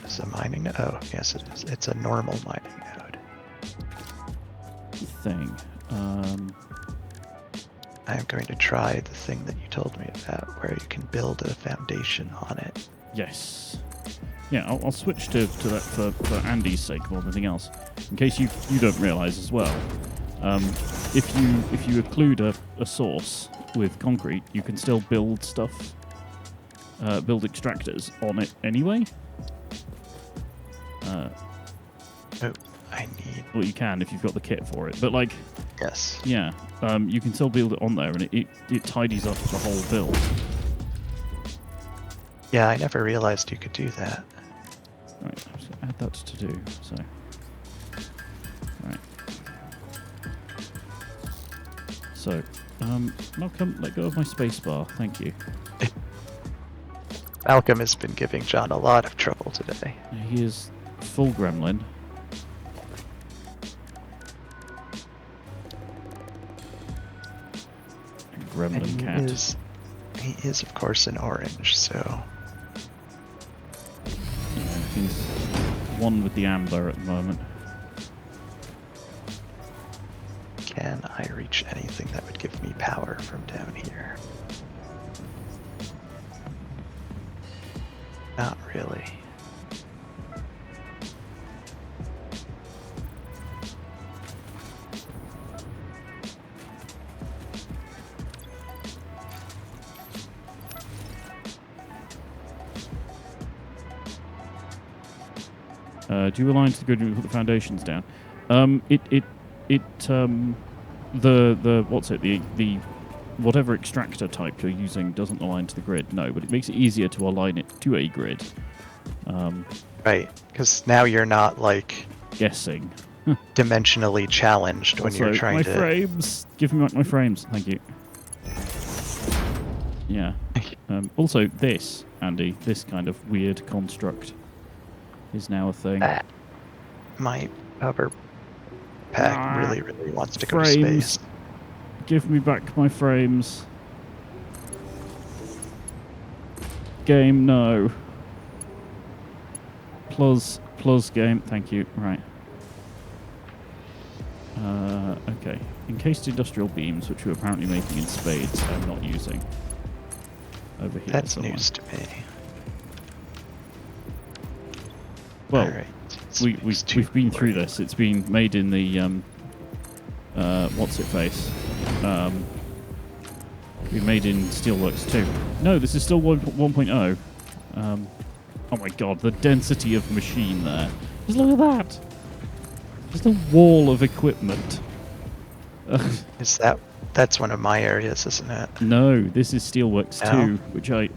Is a mining node? Oh, yes it is. It's a normal mining node. Thing. I'm going to try the thing that you told me about, where you can build a foundation on it. Yes. Yeah, I'll switch to that for Andy's sake more than anything else. In case you don't realise as well, if you occlude a source with concrete, you can still build stuff, build extractors on it anyway. Oh, I need... Well, you can if you've got the kit for it, but like... Yes. Yeah, you can still build it on there, and it tidies up the whole build. Yeah, I never realized you could do that. Right, I'm just going to add that to do, so... Right. So, Malcolm, let go of my spacebar, thank you. Malcolm has been giving John a lot of trouble today. He is full gremlin. Gremlin And cat. He is, of course, an orange, so... Yeah, he's one with the amber at the moment. Can I reach anything that would give me power from down here? Not really. Do you align to the grid and put the foundations down? The whatever extractor type you're using doesn't align to the grid. No, but it makes it easier to align it to a grid. Right, because now you're not, like... Guessing. dimensionally challenged when you're trying to... My frames! Give me back my frames. Thank you. Yeah. Also, this, Andy, this kind of weird construct is now a thing. My hover pack really wants to go to space. Give me back my frames. Game, no. Plus game, thank you. Right. Okay. Encased industrial beams, which we're apparently making in spades, I'm not using. Over here That's somewhere. news to me. Well, right. we've been through this. It's been made in the what's it face? We made in Steelworks 2. No, this is still 1.0. Oh my god, the density of machine there. Just look at that. Just a wall of equipment. Is that That's one of my areas, isn't it? No, this is Steelworks 2, which I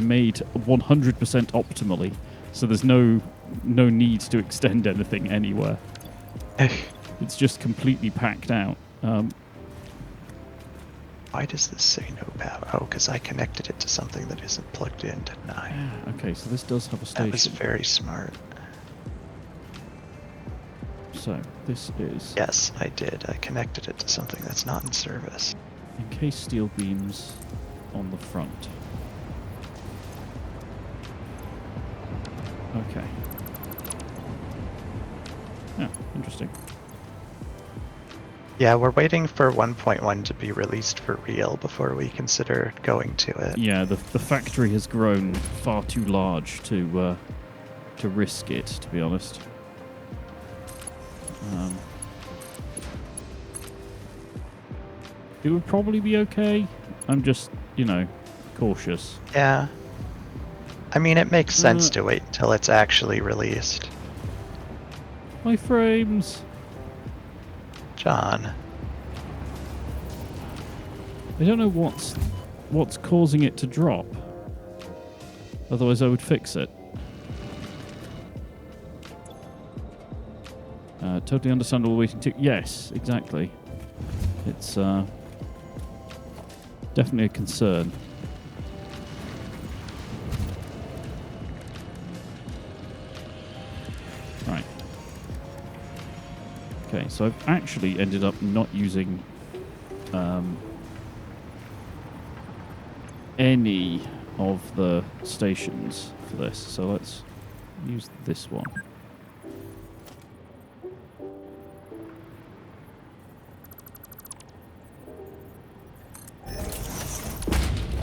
made 100% optimally, so there's no need to extend anything anywhere. It's just completely packed out. Why does this say no power? Oh, because I connected it to something that isn't plugged in, didn't I? Yeah, okay, so this does have a station. That was very smart. So, this is... Yes, I did. I connected it to something that's not in service. Encased steel beams on the front. Okay. Yeah, interesting. Yeah, we're waiting for 1.1 to be released for real before we consider going to it. Yeah, the factory has grown far too large to risk it, to be honest. It would probably be okay. I'm just, cautious. Yeah. I mean, it makes sense to wait until it's actually released. My frames. John. I don't know what's causing it to drop. Otherwise, I would fix it. Totally understandable waiting to... Yes, exactly. It's definitely a concern. Right. Okay, so I've actually ended up not using any of the stations for this. So let's use this one.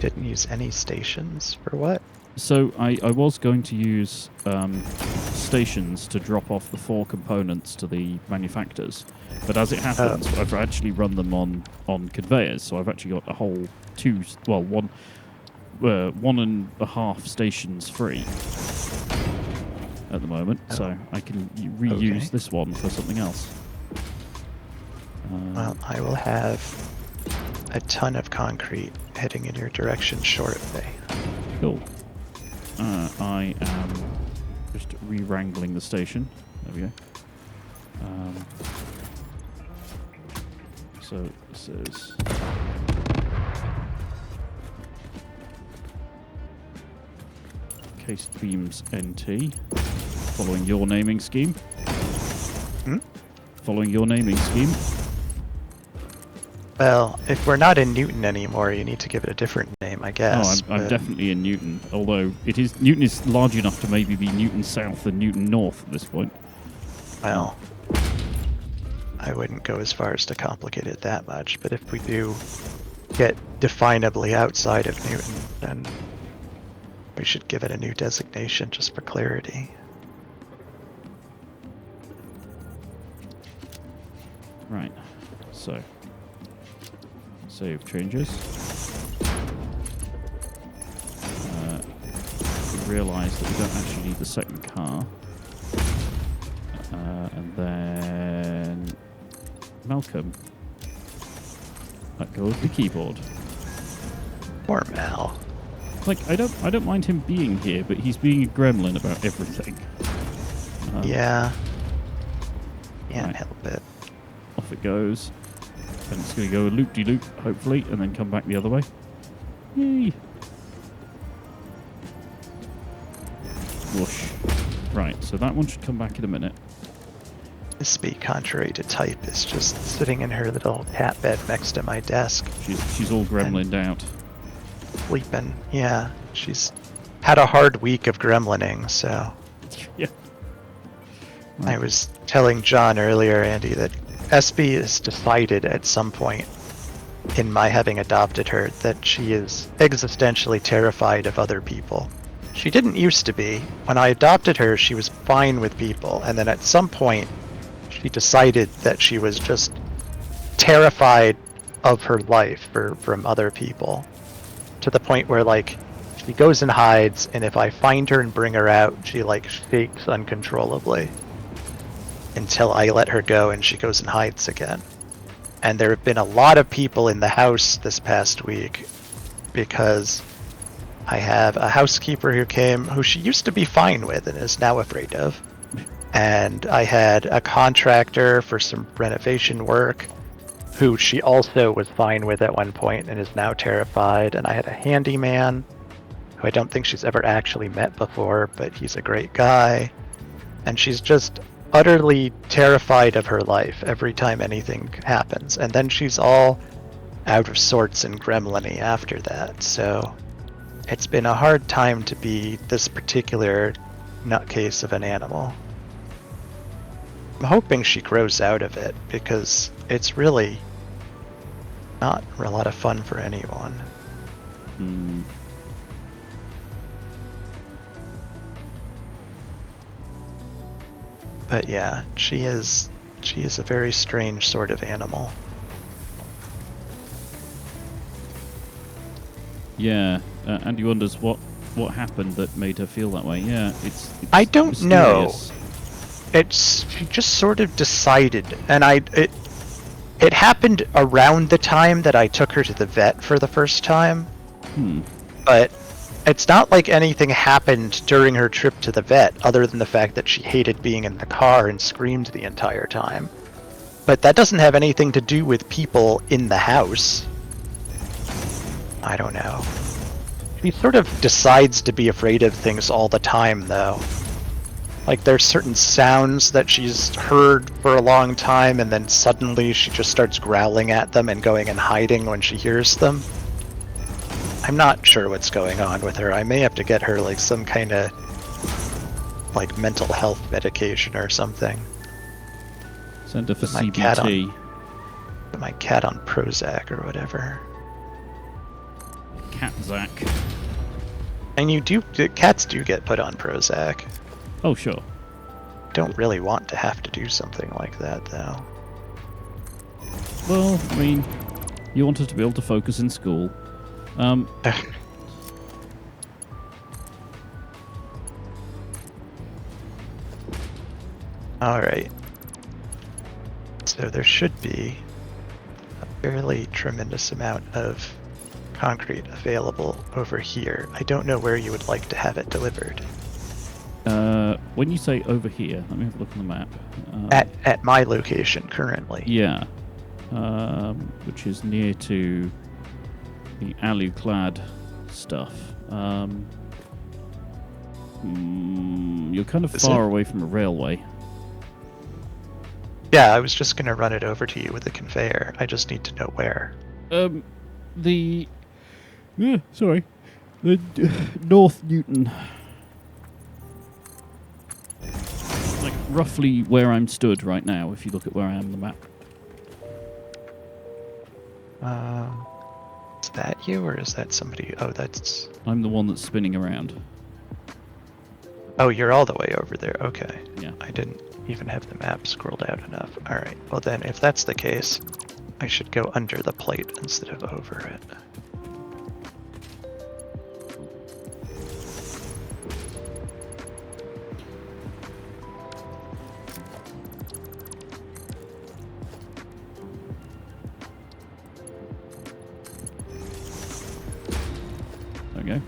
Didn't use any stations for what? So I was going to use stations to drop off the 4 components to the manufacturers, but as it happens, I've actually run them on conveyors. So I've actually got a whole 1.5 stations free at the moment. So I can reuse this one for something else. Well, I will have a ton of concrete heading in your direction shortly. Cool. I am just re-wrangling the station. There we go. So this is... Cased beams NT. Following your naming scheme. Following your naming scheme. Well, if we're not in Newton anymore, you need to give it a different name, I guess. Oh, I'm definitely in Newton. Although Newton is large enough to maybe be Newton South and Newton North at this point. Well, I wouldn't go as far as to complicate it that much, but if we do get definably outside of Newton, then we should give it a new designation just for clarity. Right. So... Save changes. We realise that we don't actually need the second car. And then... Malcolm. Let go of the keyboard. Poor Mal. Like, I don't mind him being here, but he's being a gremlin about everything. Yeah. Can't help it. Off it goes. And it's going to go loop-de-loop, hopefully, and then come back the other way. Yay! Whoosh. Right, so that one should come back in a minute. Miss Speak, contrary to type, is just sitting in her little cat bed next to my desk. She's all gremlined out. Sleeping. Yeah, she's had a hard week of gremlining, so... Yeah. Right. I was telling John earlier, Andy, that SB has decided at some point in my having adopted her that she is existentially terrified of other people. She didn't used to be. When I adopted her, she was fine with people, and then at some point she decided that she was just terrified of her life from other people, to the point where, like, she goes and hides, and if I find her and bring her out, she, like, shakes uncontrollably until I let her go and she goes and hides again. And there have been a lot of people in the house this past week because I have a housekeeper who she used to be fine with and is now afraid of. And I had a contractor for some renovation work who she also was fine with at one point and is now terrified. And I had a handyman who I don't think she's ever actually met before, but he's a great guy. And she's just utterly terrified of her life every time anything happens. And then she's all out of sorts and gremlin-y after that. So it's been a hard time to be this particular nutcase of an animal. I'm hoping she grows out of it because it's really not a lot of fun for anyone. But yeah, she is a very strange sort of animal. Yeah, Andy wonders what happened that made her feel that way. Yeah, it's I don't mysterious. know. She just sort of decided, and it happened around the time that I took her to the vet for the first time. But it's not like anything happened during her trip to the vet other than the fact that she hated being in the car and screamed the entire time. But that doesn't have anything to do with people in the house. I don't know. She sort of decides to be afraid of things all the time, though. Like, there's certain sounds that she's heard for a long time, and then suddenly she just starts growling at them and going and hiding when she hears them. I'm not sure what's going on with her. I may have to get her, like, some kind of, like, mental health medication or something. Send her for Put my CBT. Put my cat on Prozac or whatever. Cat Zac. And cats do get put on Prozac. Oh, sure. Don't really want to have to do something like that, though. Well, I mean, you want her to be able to focus in school. Alright. So there should be a fairly tremendous amount of concrete available over here. I don't know where you would like to have it delivered. When you say over here, let me have a look on the map. At my location currently. Yeah. Which is near to the alu-clad stuff. You're kind of far away from a railway. Yeah, I was just going to run it over to you with a conveyor. I just need to know where. The North Newton. Like roughly where I'm stood right now, if you look at where I am on the map. Is that you or is that somebody? Oh, that's... I'm the one that's spinning around. Oh, you're all the way over there. Okay. Yeah. I didn't even have the map scrolled out enough. Alright, well then, if that's the case, I should go under the plate instead of over it. Okay.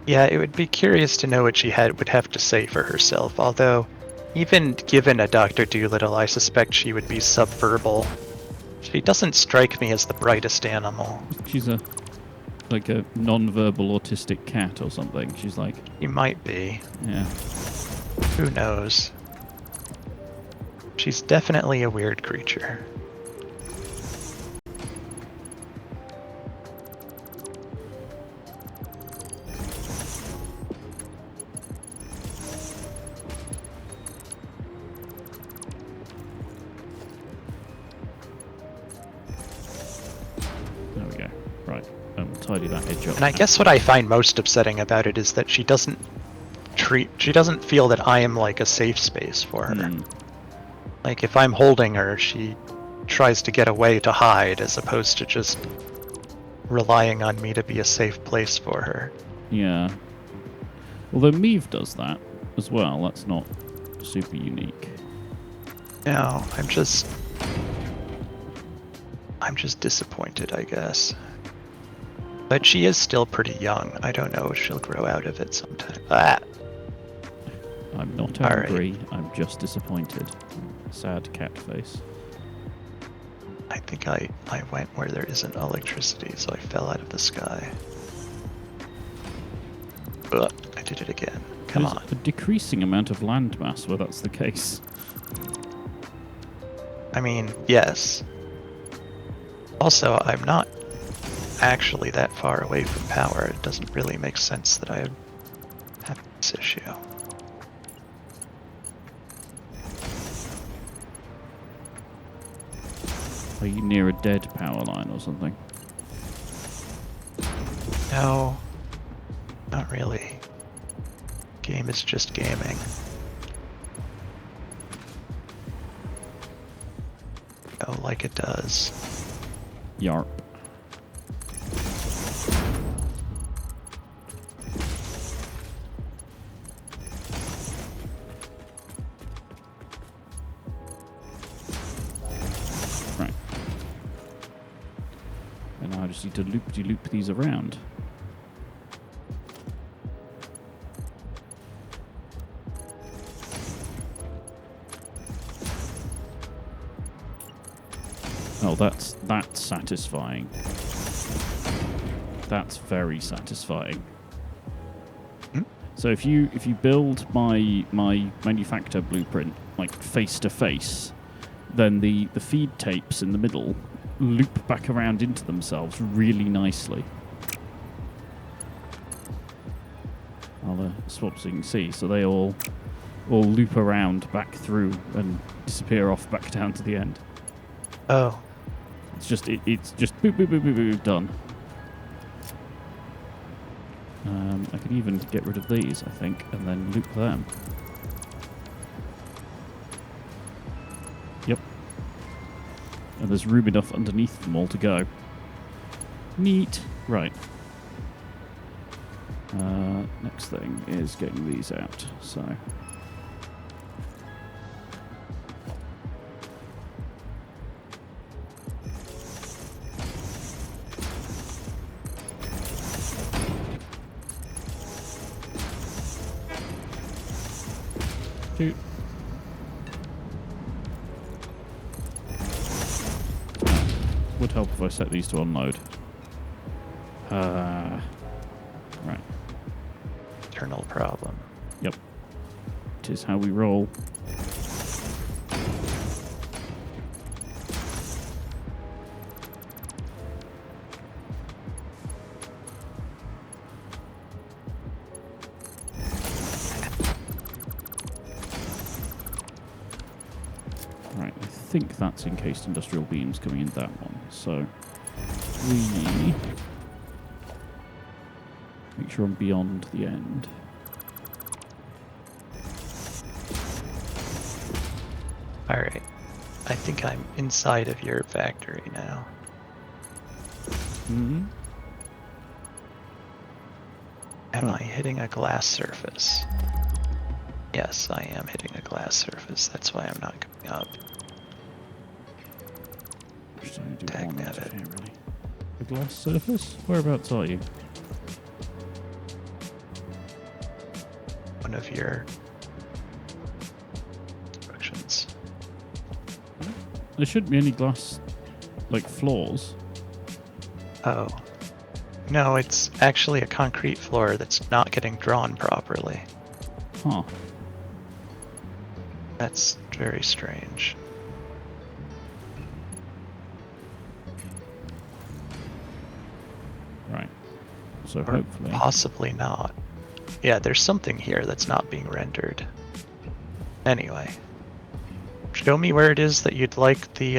Yeah, it would be curious to know what she would have to say for herself, although even given a Dr. Dolittle, I suspect she would be subverbal. She doesn't strike me as the brightest animal. She's like a non-verbal autistic cat or something. She's like... She might be. Yeah. Who knows? She's definitely a weird creature. Tidy that edge up. And I guess what I find most upsetting about it is that she doesn't feel that I am like a safe space for her. Like if I'm holding her, she tries to get away to hide as opposed to just relying on me to be a safe place for her. Yeah. Although Meave does that as well, that's not super unique. No, I'm just disappointed, I guess. But she is still pretty young. I don't know if she'll grow out of it sometime. Ah! I'm not angry, I'm just disappointed. Sad cat face. I think I went where there isn't electricity, so I fell out of the sky. Ugh, I did it again. Come There's on. a decreasing amount of landmass where that's the case. I mean, yes. Also, I'm not actually that far away from power. It doesn't really make sense that I have this issue. Are you near a dead power line or something? No, not really. Game is just gaming. Oh, like it does. Yarp. Right. And now I just need to loop these around. Oh, that's satisfying. That's very satisfying. Hmm? So if you build my manufacture blueprint like face to face, then the feed tapes in the middle loop back around into themselves really nicely. I'll swap so you can see. So they all loop around back through and disappear off back down to the end. Oh. It's just boop boop boop boop boop done. I can even get rid of these, I think, and then loop them. Yep. And there's room enough underneath them all to go. Neat. Right. Next thing is getting these out. So. Shoot. Would help if I set these to unload. Right. Eternal problem. Yep. It is how we roll. Right, I think that's encased industrial beams coming in that one. So we make sure I'm beyond the end. Alright. I think I'm inside of your factory now. Mm-hmm. Am I hitting a glass surface? Yes, I am hitting a glass surface. That's why I'm not coming up. Just only do Tag one net out it. here, really. The glass surface? Whereabouts are you? One of your instructions. There shouldn't be any glass, like, floors. Oh. No, it's actually a concrete floor that's not getting drawn properly. Huh. That's very strange. Right. So Or hopefully. possibly not. Yeah, there's something here that's not being rendered. Anyway. Show me where it is that you'd like the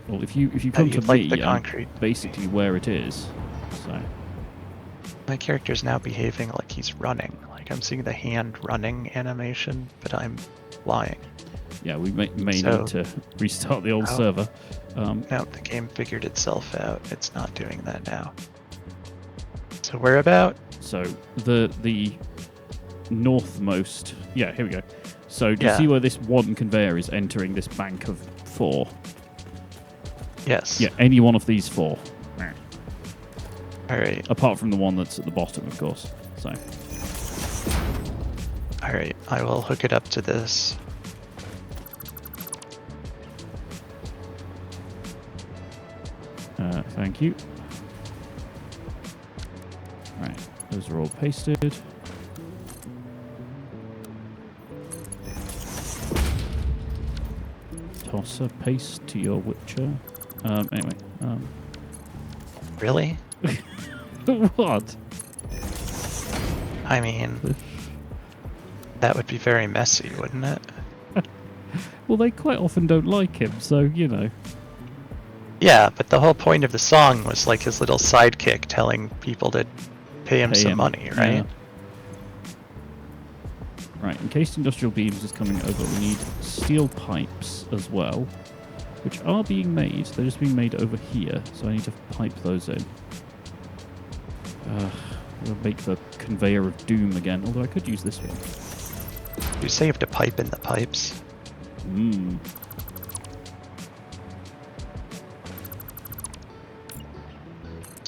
Well, if you come to you'd like me, the I'm concrete. basically where it is. So My character's now behaving like he's running. Like I'm seeing the hand running animation, but I'm flying. yeah, we may So- need to restart the old Oh. server. No, the game figured itself out. It's not doing that now. So where about? So the northmost, yeah, here we go. So do you see where this one conveyor is entering this bank of 4? Yes. Yeah, any one of these 4. All right. Apart from the one that's at the bottom, of course. So. All right, I will hook it up to this. Thank you. Right, those are all pasted. Toss a paste to your Witcher. Anyway. Really? What? I mean, that would be very messy, wouldn't it? Well, they quite often don't like him, so, you know. Yeah, but the whole point of the song was like his little sidekick telling people to pay him some money, right? Yeah. Right, encased industrial beams is coming over. We need steel pipes as well, which are being made. They're just being made over here, so I need to pipe those in. We'll make the conveyor of doom again, although I could use this one. You say you have to pipe in the pipes?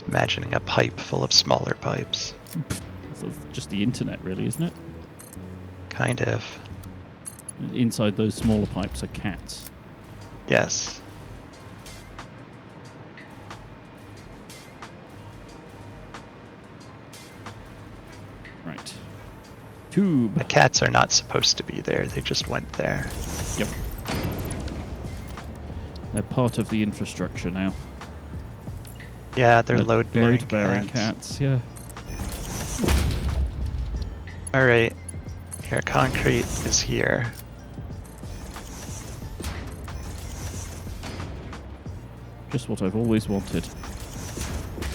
Imagining a pipe full of smaller pipes. It's just the internet, really, isn't it? Kind of. Inside those smaller pipes are cats. Yes. Right. Tube. The cats are not supposed to be there, they just went there. Yep. They're part of the infrastructure now. Yeah, they're load-bearing cats, yeah. Alright. Your concrete is here. Just what I've always wanted.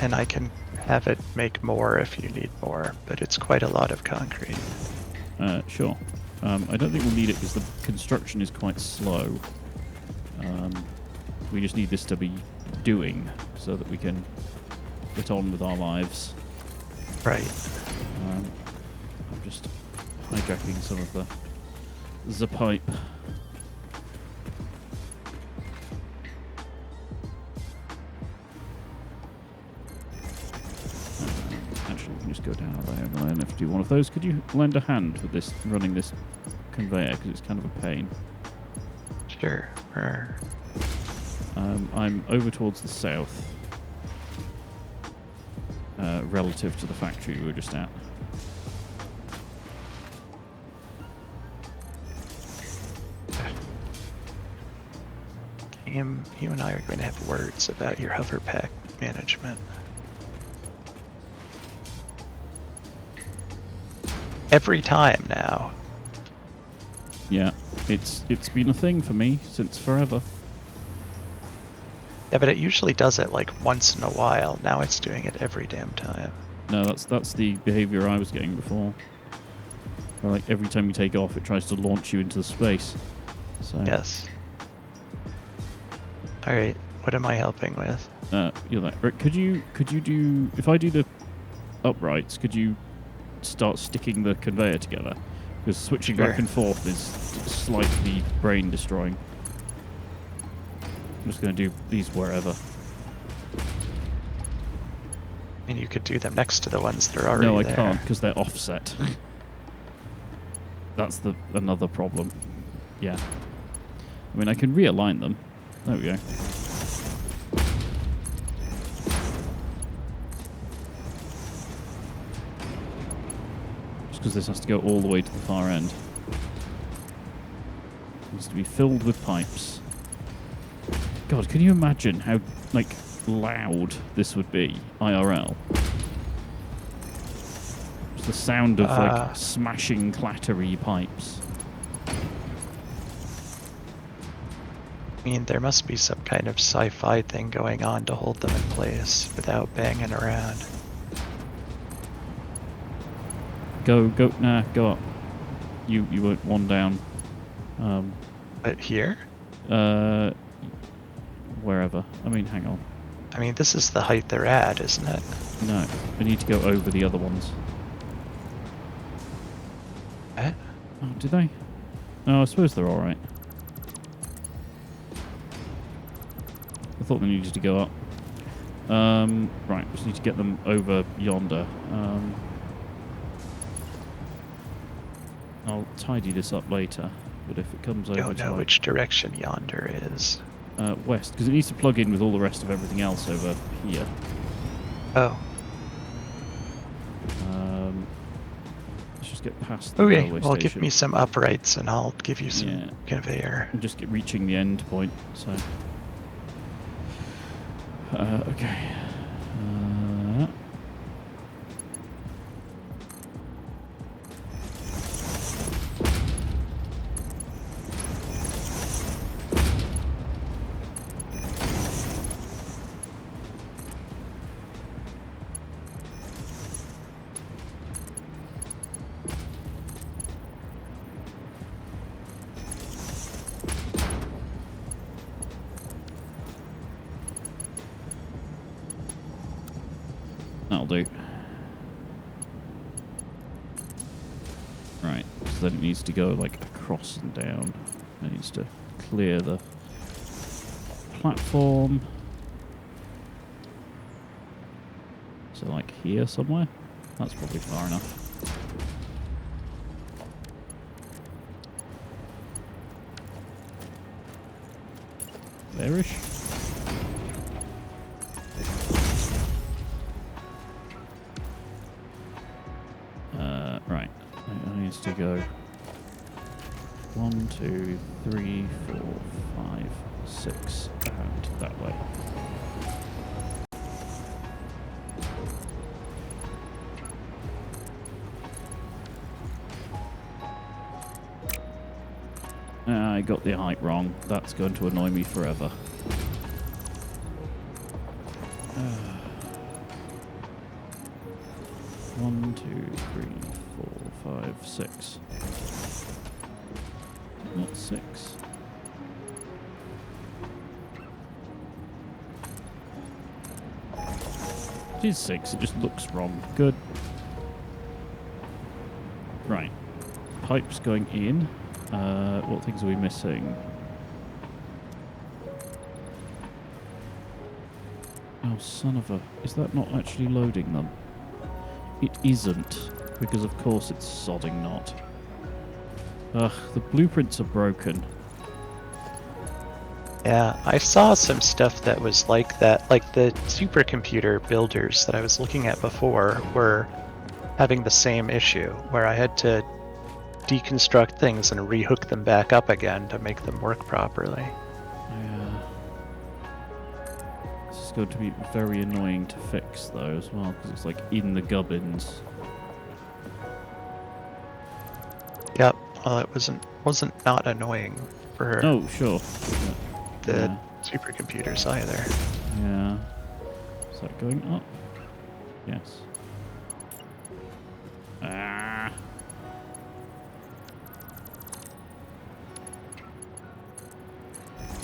And I can have it make more if you need more, but it's quite a lot of concrete. Sure. I don't think we'll need it because the construction is quite slow. We just need this to be doing so that we can get on with our lives. Right. I'm just hijacking some of the pipe. Actually, we can just go down there and then if you do one of those. Could you lend a hand with this running this conveyor because it's kind of a pain? Sure. I'm over towards the south, relative to the factory we were just at. You and I are going to have words about your hover pack management. Every time now. Yeah, it's been a thing for me since forever. Yeah, but it usually does it like once in a while. Now it's doing it every damn time. No, that's the behavior I was getting before. Where, like every time you take off, it tries to launch you into the space. So yes. All right. What am I helping with? You're like, Rick, could you do if I do the uprights? Could you start sticking the conveyor together? Because switching back and forth is slightly brain destroying. I'm just going to do these wherever. I mean, you could do them next to the ones that are already there. No, I there. can't because they're offset. That's another problem. Yeah. I mean, I can realign them. There we go. Just because this has to go all the way to the far end. It needs to be filled with pipes. God, can you imagine how, like, loud this would be, IRL? Just the sound of, like, smashing, clattery pipes. I mean, there must be some kind of sci-fi thing going on to hold them in place without banging around. Go up. You went one down. But here? Wherever. I mean, hang on. I mean, this is the height they're at, isn't it? No, we need to go over the other ones. What? Oh, did they? Oh, I suppose they're alright. I thought they needed to go up. Right, just need to get them over yonder. I'll tidy this up later, but if it comes over Don't know which direction yonder is. West, because it needs to plug in with all the rest of everything else over here. Oh. Let's just get past the railway well, station. give me some uprights and I'll give you some conveyor. I'm just reaching the end point, so... okay. That'll do. Right, so then it needs to go like across and down. It needs to clear the platform. So like here somewhere? That's probably far enough. There-ish? Right. It needs to go 1, 2, 3, 4, 5, 6, and that way. I got the height wrong. That's going to annoy me forever. 1, 2, 3, 4, 5, 6. Not 6. It is 6, it just looks wrong. Good. Right. Pipes going in. What things are we missing? Oh, son of a... Is that not actually loading them? It isn't, because of course it's sodding not. Ugh, the blueprints are broken. Yeah, I saw some stuff that was like that, like the supercomputer builders that I was looking at before were having the same issue, where I had to deconstruct things and rehook them back up again to make them work properly. Yeah. This is going to be very annoying to fix though as well, because it's like in the gubbins. Yep, well it wasn't not annoying for Oh, sure. the supercomputers either. Yeah. Is that going up? Yes. Ah.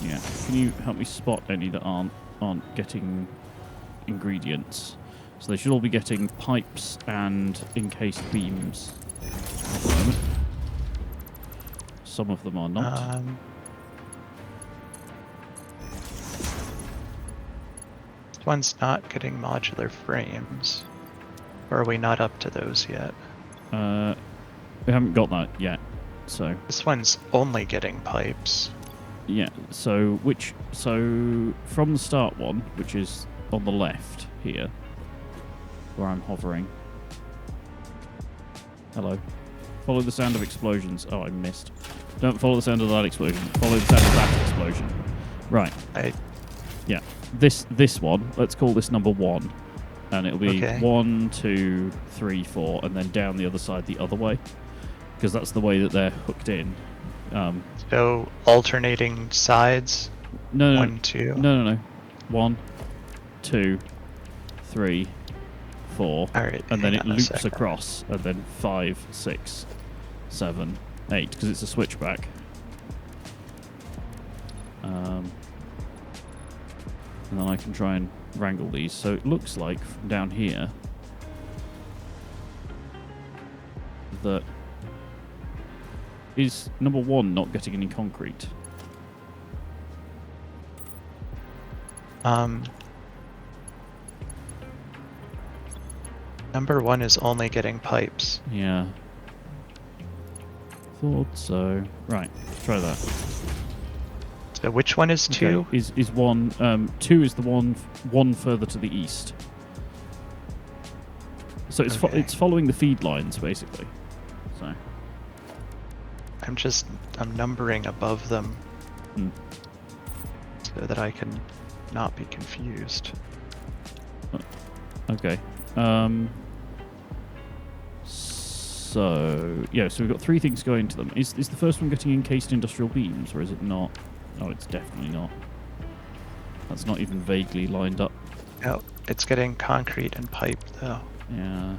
Yeah. Can you help me spot any that aren't getting ingredients? So they should all be getting pipes and encased beams at the moment. Some of them are not. This one's not getting modular frames. Or are we not up to those yet? We haven't got that yet. So this one's only getting pipes. Yeah, so from the start one, which is on the left here, where I'm hovering. Hello. Follow the sound of explosions. Oh, I missed. Don't follow the sound of that explosion. Follow the sound of that explosion. Right. Yeah. This one, let's call this number 1. And it'll be 1, 2, 3, 4, and then down the other side the other way. Because that's the way that they're hooked in. So alternating sides? No. 1, 2. No. 1, 2, 3, 4. Alright, and then it loops across, and then 5, 6, 7, 8, because it's a switchback. And then I can try and wrangle these. So it looks like from down here that is number 1 not getting any concrete? Number 1 is only getting pipes. Yeah. Thought so. Right, let's try that. So which one is 2? Okay, is 1. 2 is the one further to the east. So it's it's following the feed lines basically. So I'm numbering above them Hmm. so that I can not be confused. okay. So yeah, so we've got 3 things going to them. Is the first one getting encased industrial beams, or is it not? Oh, it's definitely not. That's not even vaguely lined up. No, it's getting concrete and pipe though. Yeah.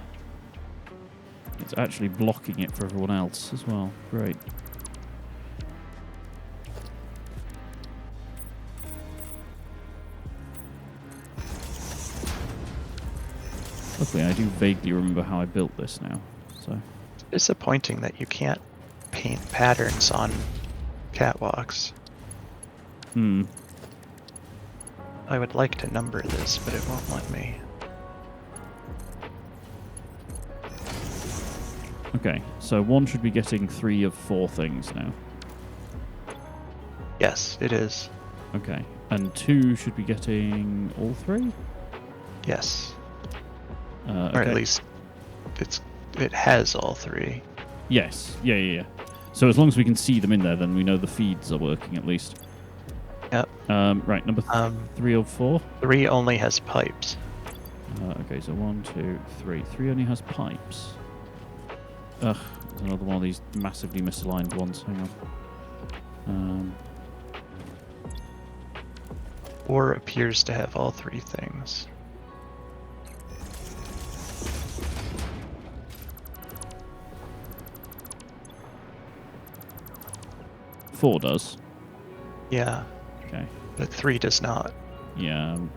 It's actually blocking it for everyone else as well. Great. Luckily, I do vaguely remember how I built this now. So It's disappointing that you can't paint patterns on catwalks. Hmm. I would like to number this, but it won't let me. Okay, so 1 should be getting 3 of 4 things now. Yes, it is. Okay, and 2 should be getting all 3? Yes. Okay. Or at least it has all 3. Yes, yeah. So as long as we can see them in there, then we know the feeds are working at least. Yep. Right, number 3 or 4? 3 only has pipes. Okay, so 1, 2, 3. 3 only has pipes. Ugh, there's another one of these massively misaligned ones. Hang on. 4 appears to have all 3 things. Four does. Yeah, Okay. but 3 does not. Yeah, I'm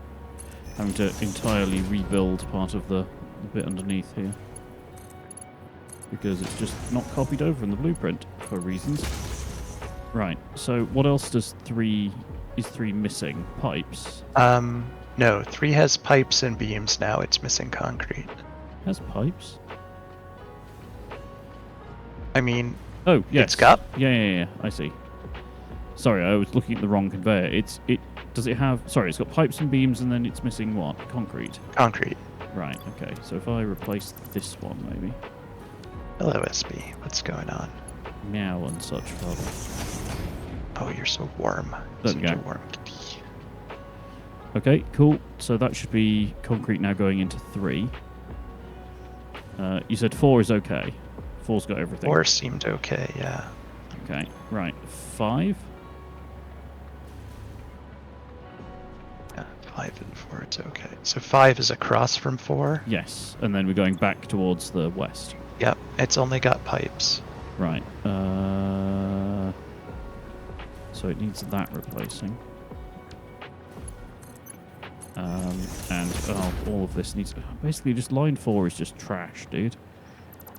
having to entirely rebuild part of the bit underneath here. Because it's just not copied over in the blueprint for reasons. Right, so what else does 3... Is 3 missing? Pipes? No, 3 has pipes and beams now, it's missing concrete. Has pipes? I mean, Oh, yes. it's got... Yeah, I see. Sorry, I was looking at the wrong conveyor. Does it have... Sorry, it's got pipes and beams and then it's missing what? Concrete? Concrete. Right, okay. So if I replace this one, maybe. Hello, SB. What's going on? Meow and such, rather. Oh, you're so warm. There Such we go. a warm kitty. Okay, cool. So that should be concrete now going into 3. You said 4 is okay. 4's got everything. 4 seemed okay, yeah. Okay, right. 5? Yeah, 5 and 4, it's okay. So 5 is across from 4? Yes. And then we're going back towards the west. Yep, it's only got pipes. Right. So it needs that replacing. And all of this needs... Basically, just line 4 is just trash, dude.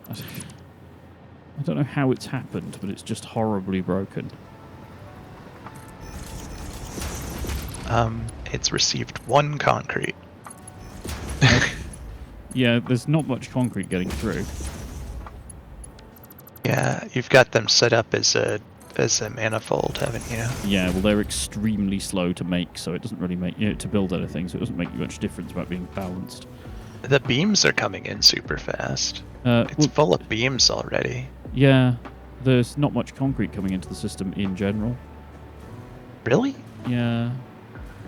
I don't know how it's happened, but it's just horribly broken. It's received 1 concrete. Yeah, there's not much concrete getting through. Yeah, you've got them set up as a manifold, haven't you? Yeah, well, they're extremely slow to make, so it doesn't really make to build anything, so it doesn't make much difference about being balanced. The beams are coming in super fast. It's Well, full of beams already. yeah, there's not much concrete coming into the system in general. Really? Yeah,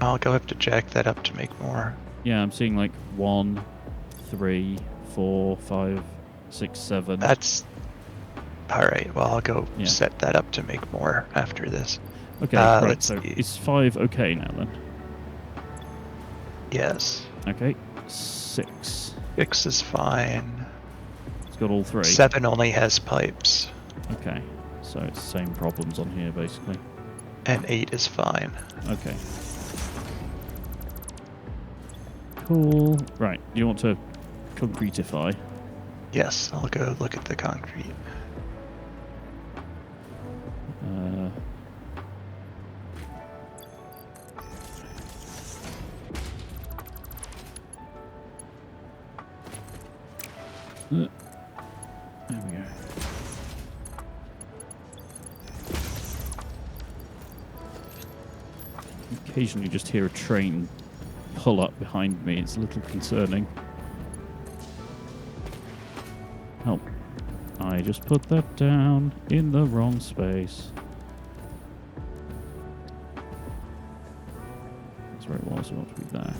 I'll go have to jack that up to make more. yeah, I'm seeing like 1, 3, 4, 5, 6, 7. That's... Alright, well, I'll go Yeah. set that up to make more after this. Okay, right, let's so see. is 5 okay now then? Yes. Okay, 6. 6 is fine. It's got all 3. 7 only has pipes. Okay, so it's the same problems on here basically. And 8 is fine. Okay. Cool. Right, you want to concretify? Yes, I'll go look at the concrete. There we go. Occasionally just hear a train pull up behind me. It's a little concerning. Oh, I just put that down in the wrong space. That's where it was. It ought to be there.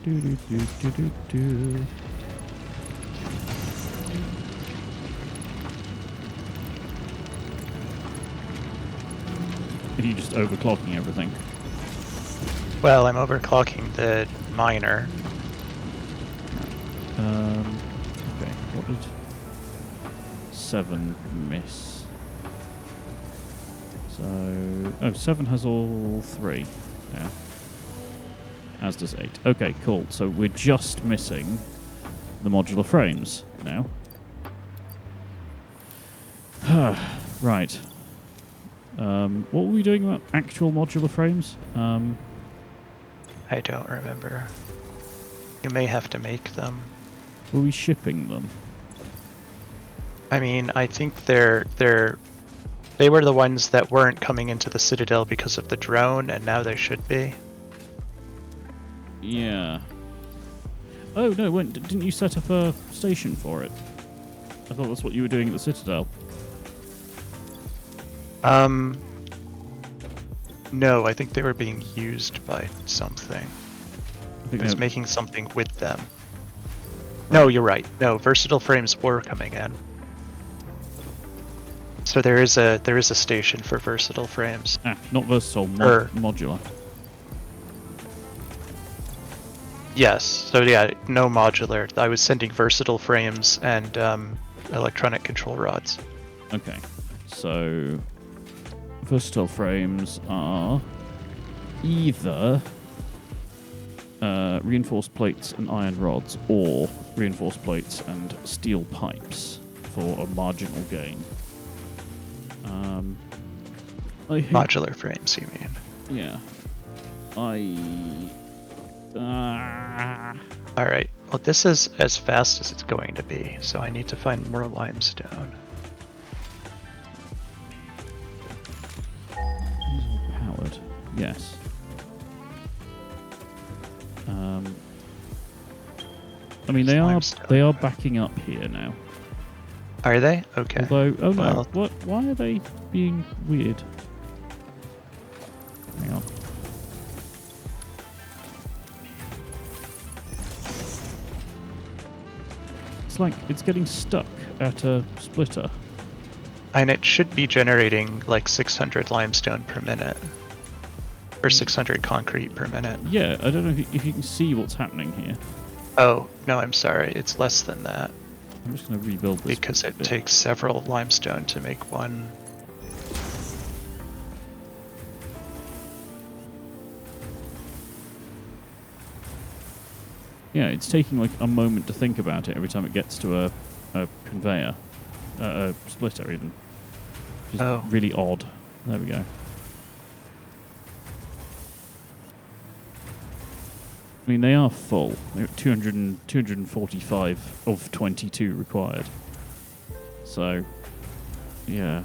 Do do do do do do. Are you just overclocking everything? Well, I'm overclocking the miner. Okay, what did 7 miss? So, 7 has all 3. Yeah. As does 8. Okay, cool. So we're just missing the modular frames now. Right. What were we doing about actual modular frames? I don't remember. You may have to make them. Were we shipping them? I mean, I think they were the ones that weren't coming into the Citadel because of the drone, and now they should be. Yeah. Oh, no, didn't you set up a station for it? I thought that's what you were doing at the Citadel. No, I think they were being used by something. It was making something with them. No, you're right. No, versatile frames were coming in. So there is a station for versatile frames. Not versatile, modular. Yes. So yeah, no modular. I was sending versatile frames and electronic control rods. Okay. So versatile frames are either reinforced plates and iron rods, or reinforced plates and steel pipes for a marginal gain. Modular frames, you mean? Yeah. Alright, well this is as fast as it's going to be, so I need to find more limestone. Powered. Yes. I mean, they are backing up here now. Are they? Okay. Although, oh no, what? Why are they being weird? Hang on. It's like it's getting stuck at a splitter. And it should be generating like 600 limestone per minute. Or 600 concrete per minute. Yeah, I don't know if you can see what's happening here. Oh, no, I'm sorry. It's less than that. I'm just going to rebuild this. Because it takes several limestone to make one. Yeah, it's taking like a moment to think about it every time it gets to a conveyor. A splitter, even. Which is really odd. There we go. I mean, they are full. They're at 245 of 22 required. So, yeah.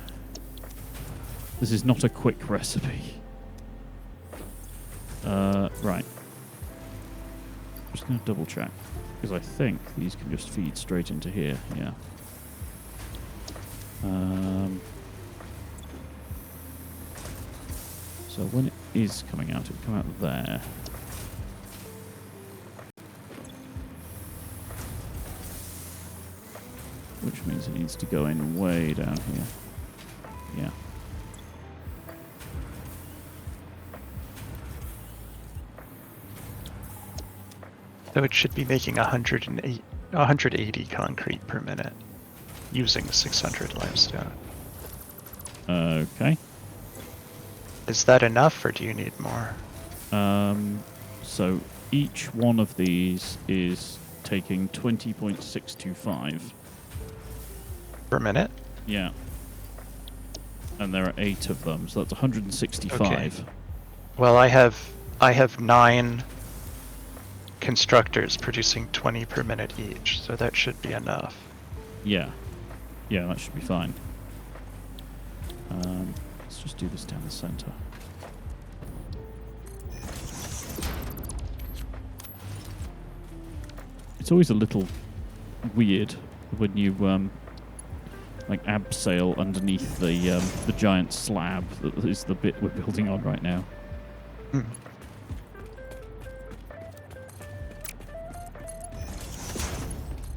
This is not a quick recipe. Right. I'm just going to double check. Because I think these can just feed straight into here. Yeah. So when it is coming out, it will come out there. Which means it needs to go in way down here. Yeah. So it should be making 180 concrete per minute using 600 limestone. Okay. Is that enough, or do you need more? So each one of these is taking 20.625 per minute. Yeah. And there are 8 of them, so that's 165. Okay. Well, I have 9 constructors producing 20 per minute each, so that should be enough. Yeah. Yeah, that should be fine. Let's just do this down the center. It's always a little weird when you like abseil underneath the giant slab that is the bit we're building on right now. Hmm.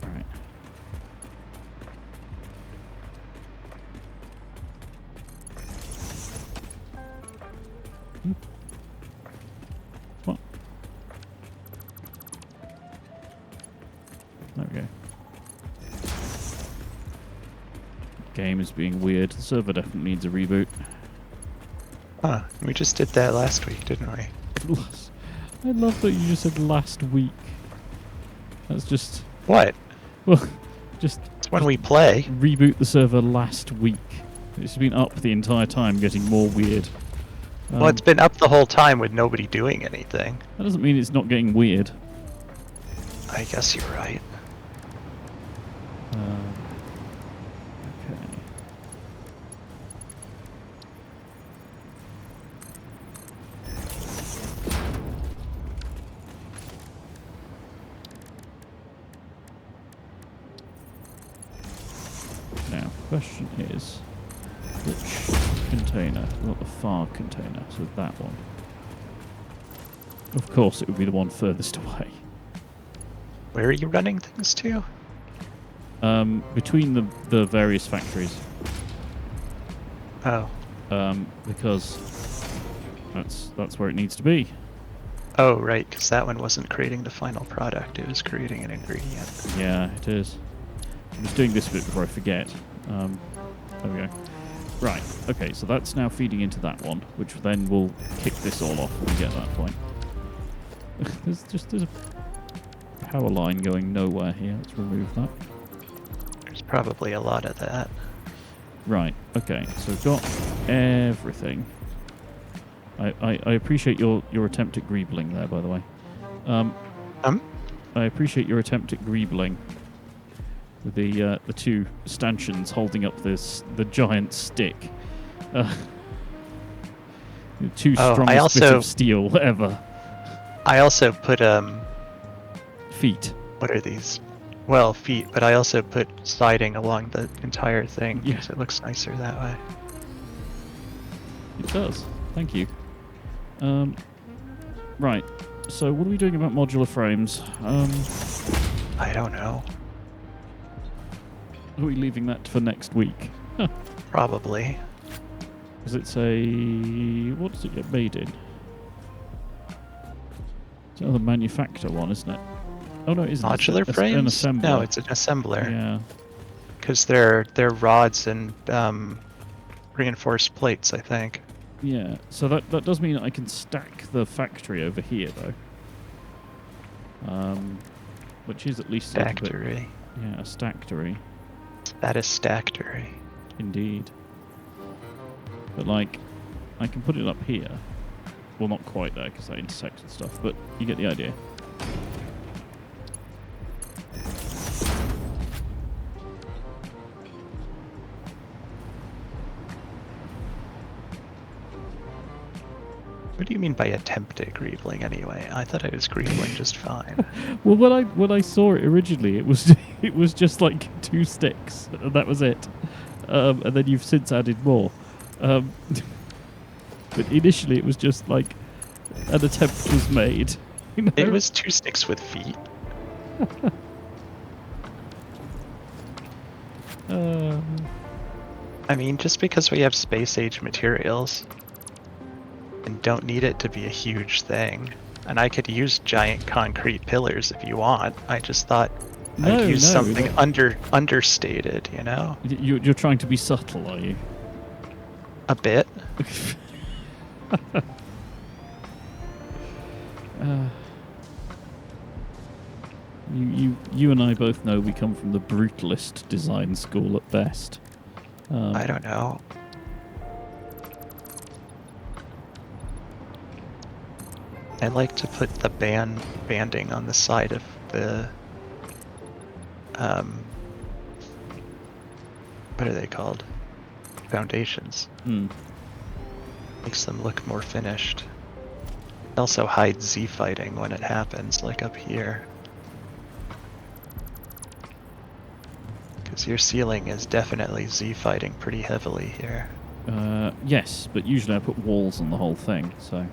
All right. What? There we go. Game is being weird. The server definitely needs a reboot. Huh. We just did that last week, didn't we? I love that you just said last week. That's just... What? Well, just... It's when we play. Reboot the server last week. It's been up the entire time, getting more weird. Well, it's been up the whole time with nobody doing anything. That doesn't mean it's not getting weird. I guess you're right. Okay. Now, question is, which container? Well, the far container, so that one. Of course, it would be the one furthest away. Where are you running things to? Between the various factories. Oh. Because that's where it needs to be. Oh, right, because that one wasn't creating the final product, it was creating an ingredient. Yeah, it is. I'm just doing this bit before I forget. There we go. Right, okay, so that's now feeding into that one, which then will kick this all off when we get to that point. there's a power line going nowhere here. Let's remove that. There's probably a lot of that. Right, okay, so we've got everything. I appreciate your attempt at greebling there, by the way. I appreciate your attempt at greebling with the two stanchions holding up the giant stick. The two strongest bits of steel ever. I also put feet. What are these? Well, feet, but I also put siding along the entire thing because it looks nicer that way. It does. Thank you. Right. So what are we doing about modular frames? I don't know. Are we leaving that for next week? Probably. Because it's a... What does it get made in? It's another manufacturer one, isn't it? Oh no, it isn't. Modular frames? An assembler. No, it's an assembler. Yeah. Because they're rods and reinforced plates, I think. Yeah. So that does mean I can stack the factory over here, though. Which is at least Stacktory. Yeah, a stacktory. That is Stacktory. Indeed. But like, I can put it up here. Well, not quite there because that intersects and stuff, but you get the idea. What do you mean by attempted greebling anyway? I thought I was greebling just fine. Well, when I saw it originally, it was it was just like 2 sticks, and that was it. And then you've since added more. But initially, it was just like an attempt was made. You know? It was 2 sticks with feet. I mean, just because we have space age materials and don't need it to be a huge thing. And I could use giant concrete pillars if you want. I just thought I'd use something understated, you know? You're trying to be subtle, are you? A bit. You and I both know we come from the brutalist design school at best. I don't know. I like to put the banding on the side of the what are they called? Foundations. Makes them look more finished. It also hides Z-fighting when it happens, like up here. Because your ceiling is definitely Z-fighting pretty heavily here. Yes, but usually I put walls on the whole thing, so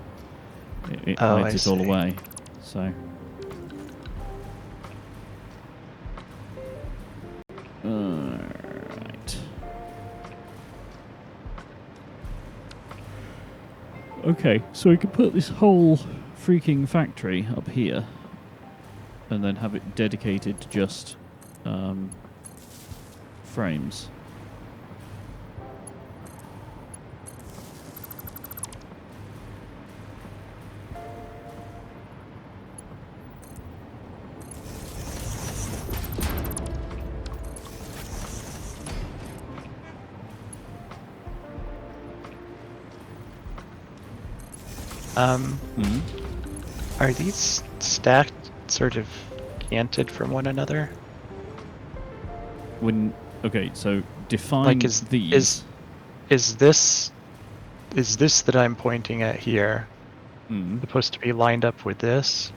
it hides it all away. So. Right. Okay, so we could put this whole freaking factory up here, and then have it dedicated to just frames. Are these stacked sort of canted from one another? Okay, so define Like these. Is this that I'm pointing at here supposed to be lined up with this?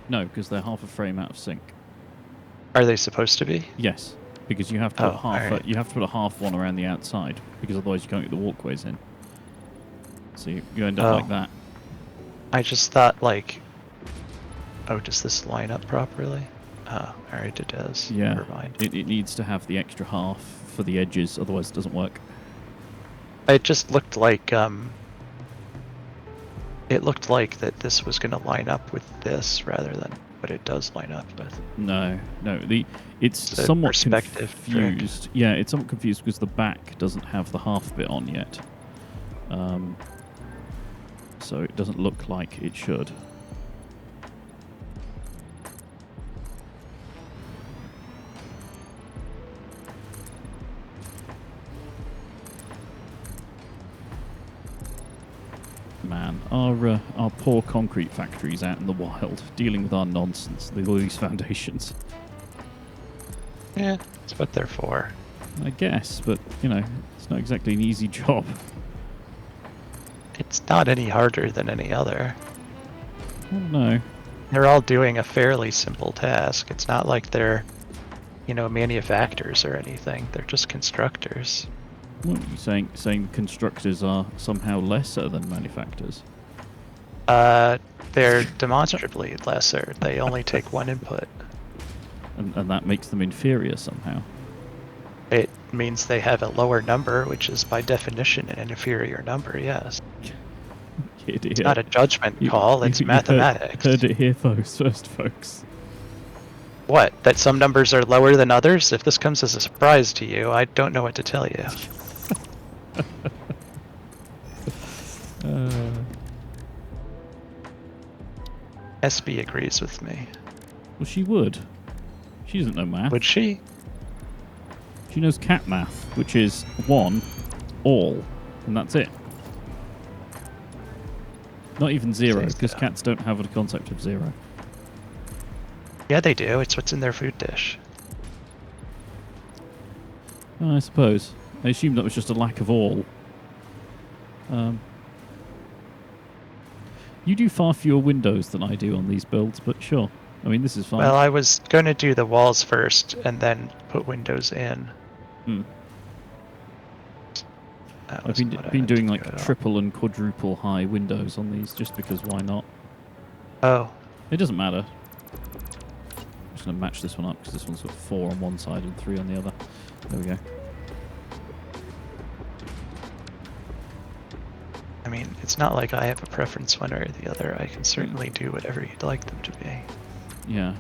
No, because they're half a frame out of sync. Are they supposed to be? Yes, because you have to put half. Right. You have to put a half one around the outside, because otherwise you can't get the walkways in. So you end up like that. I just thought like, does this line up properly? Oh, alright, it does. Yeah. Never mind. It needs to have the extra half for the edges, otherwise it doesn't work. It just looked like that this was going to line up with this rather than what it does line up with. No. It's somewhat confused. Trick. Yeah, it's somewhat confused because the back doesn't have the half bit on yet. So it doesn't look like it should. Man, our poor concrete factories out in the wild, dealing with our nonsense, with all these foundations. Yeah, that's what they're for. I guess, but, it's not exactly an easy job. It's not any harder than any other. I don't know. They're all doing a fairly simple task. It's not like they're, manufacturers or anything. They're just constructors. What are you saying constructors are somehow lesser than manufacturers? They're demonstrably lesser. They only take one input. And that makes them inferior somehow. It means they have a lower number, which is by definition an inferior number, yes. It's not a judgment call, it's mathematics. Heard it here first, folks. What? That some numbers are lower than others? If this comes as a surprise to you, I don't know what to tell you. SB agrees with me. Well, she would. She doesn't know math. Would she? She knows cat math, which is 1, all, and that's it. Not even 0, because cats don't have a concept of 0. Yeah, they do. It's what's in their food dish. I suppose. I assumed that was just a lack of all. You do far fewer windows than I do on these builds, but sure. I mean, this is fine. Well, I was going to do the walls first and then put windows in. I've been doing like triple and quadruple high windows on these just because why not? Oh. It doesn't matter. I'm just going to match this one up because this one's got 4 on one side and 3 on the other. There we go. I mean, it's not like I have a preference one or the other. I can certainly do whatever you'd like them to be. Yeah.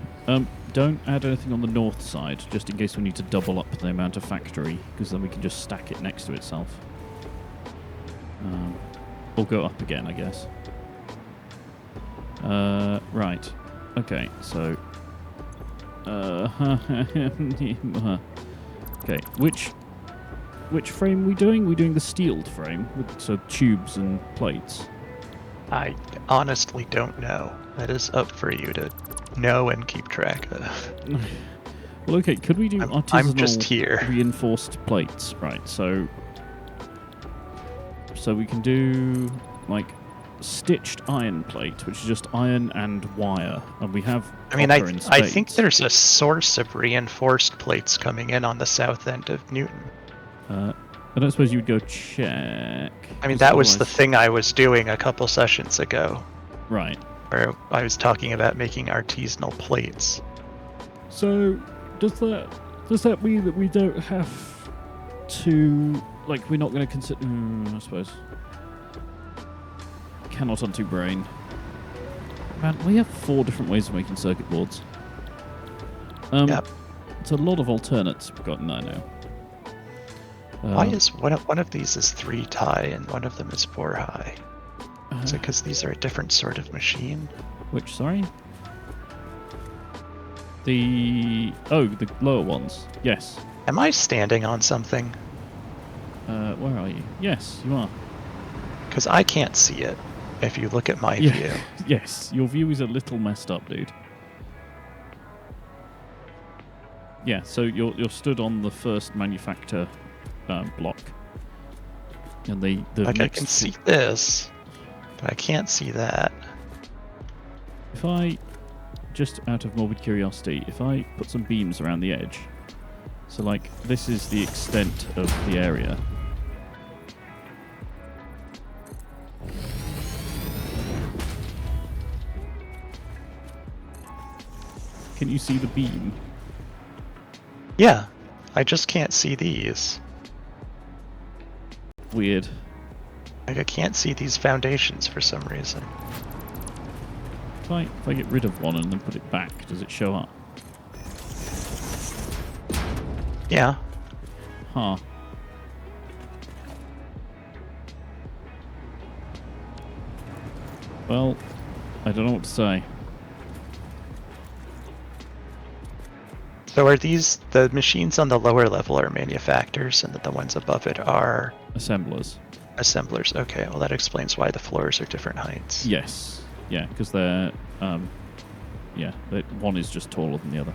Don't add anything on the north side, just in case we need to double up the amount of factory, because then we can just stack it next to itself. Or go up again, I guess. Right. Okay, so... okay, which frame are we doing? We're doing the steeled frame, with tubes and plates. I honestly don't know. That is up for you to know and keep track of. Well, okay, could we do I'm just artisanal here. reinforced plates? Right, so we can do, like, stitched iron plate, which is just iron and wire, and we have copper in I think spades. there's a source of reinforced plates coming in on the south end of Newton. I don't suppose you would go check. I mean, 'cause that was the otherwise- thing I was doing a couple sessions ago, Right. where I was talking about making artisanal plates. So, does that mean that we don't have to, like, we're not going to consider? I suppose. Cannot on 2 brain. Man, we have 4 different ways of making circuit boards. Yep. It's a lot of alternates we've got in there now. Why is one of these is 3 high and one of them is 4 high? Is it because these are a different sort of machine? Which, sorry? The lower ones. Yes. Am I standing on something? Where are you? Yes, you are. Because I can't see it if you look at my view. Yes, your view is a little messed up, dude. Yeah, so you're stood on the first manufacture block, and the Like I can see this, but I can't see that. If I, just out of morbid curiosity, if I put some beams around the edge, so like this is the extent of the area. Can you see the beam? Yeah, I just can't see these. Weird. Like I can't see these foundations for some reason. If I get rid of one and then put it back, does it show up? Yeah. Huh. Well, I don't know what to say. So are these, the machines on the lower level are manufacturers and the ones above it are Assemblers. assemblers? Okay, well that explains why the floors are different heights. Yes. Yeah, because they're, one is just taller than the other.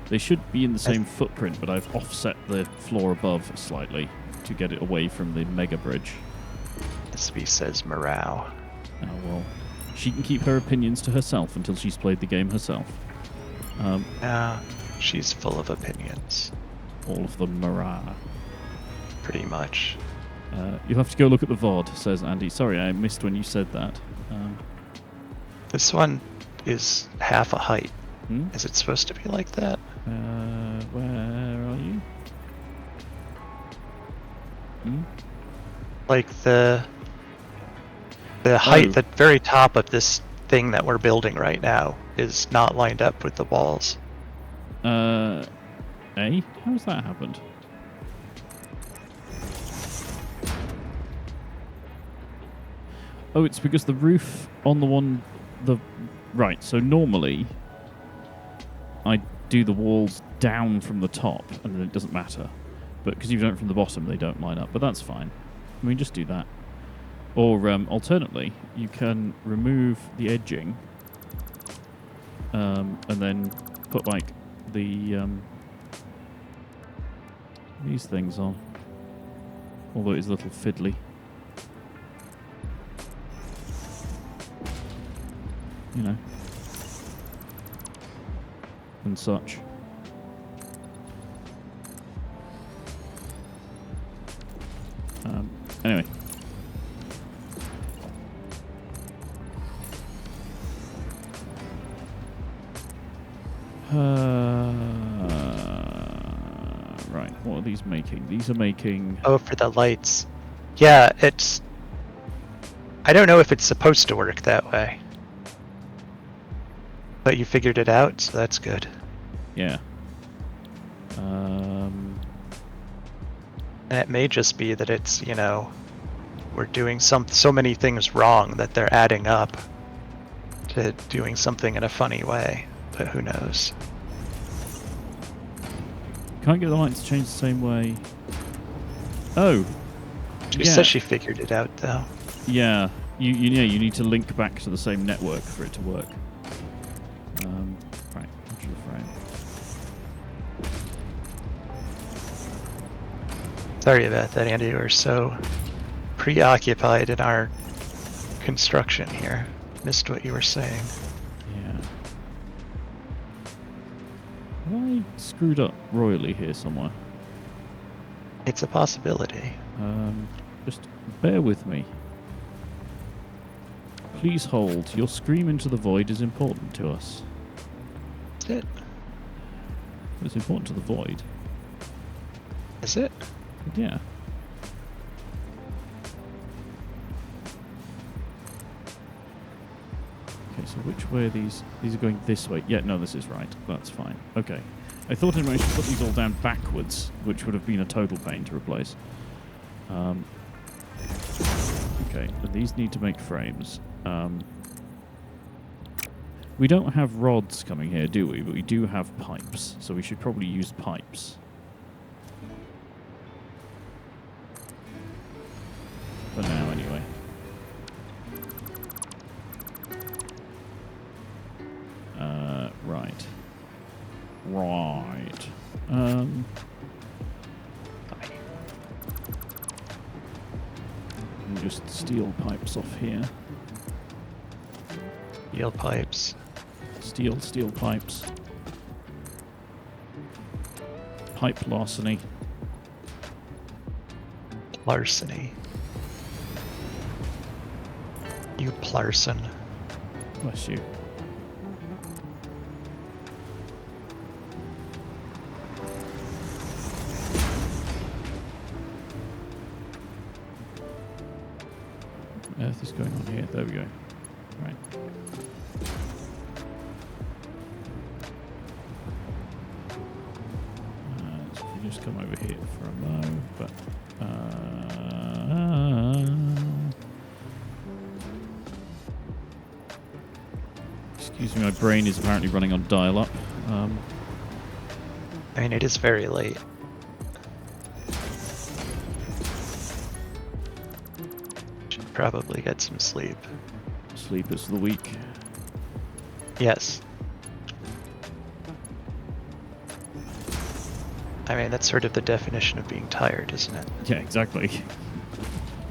They should be in the same footprint, but I've offset the floor above slightly to get it away from the mega bridge. SB says morale. Oh, well. She can keep her opinions to herself until she's played the game herself. She's full of opinions. All of them Marah. Pretty much. You'll have to go look at the VOD, says Andy. Sorry, I missed when you said that. This one is half a height. Hmm? Is it supposed to be like that? Where are you? Hmm? Like the height, the very top of this thing that we're building right now is not lined up with the walls. How has that happened? Oh, it's because the roof on right, so normally I do the walls down from the top and then it doesn't matter. But because you've done it from the bottom, they don't line up. But that's fine. I mean, just do that. Or alternately, you can remove the edging and then put like the these things on. Although it's a little fiddly. You know. And such. Anyway. Right, what are these making? These are making... Oh, for the lights. Yeah, it's... I don't know if it's supposed to work that way. But you figured it out, so that's good. Yeah. And it may just be that it's, you know, we're doing so many things wrong that they're adding up to doing something in a funny way. But who knows? Can't get the lights to change the same way. Oh. She says she figured it out, though. Yeah, you need to link back to the same network for it to work. Right, onto the frame. Sorry about that, Andy. We're so preoccupied in our construction here. Missed what you were saying. Yeah. Have I screwed up royally here somewhere? It's a possibility. Just bear with me. Please hold. Your scream into the void is important to us. Is it? It's important to the void. Is it? Yeah. Okay, so which way are these? These are going this way. Yeah, no, this is right. That's fine. Okay. I thought I managed to put these all down backwards, which would have been a total pain to replace. Okay, but these need to make frames. We don't have rods coming here, do we? But we do have pipes, so we should probably use pipes. For now, anyway. Right. Right. Just steel pipes off here. Steel pipes. Steel pipes. Pipe larceny. Larceny. You plarson. Bless you. What on earth is going on here? There we go. Right. So if we just come over here for a mo, but excuse me, my brain is apparently running on dial-up. I mean, it is very late. Should probably get some sleep. Sleep is the weak. Yes. I mean, that's sort of the definition of being tired, isn't it? Yeah, exactly.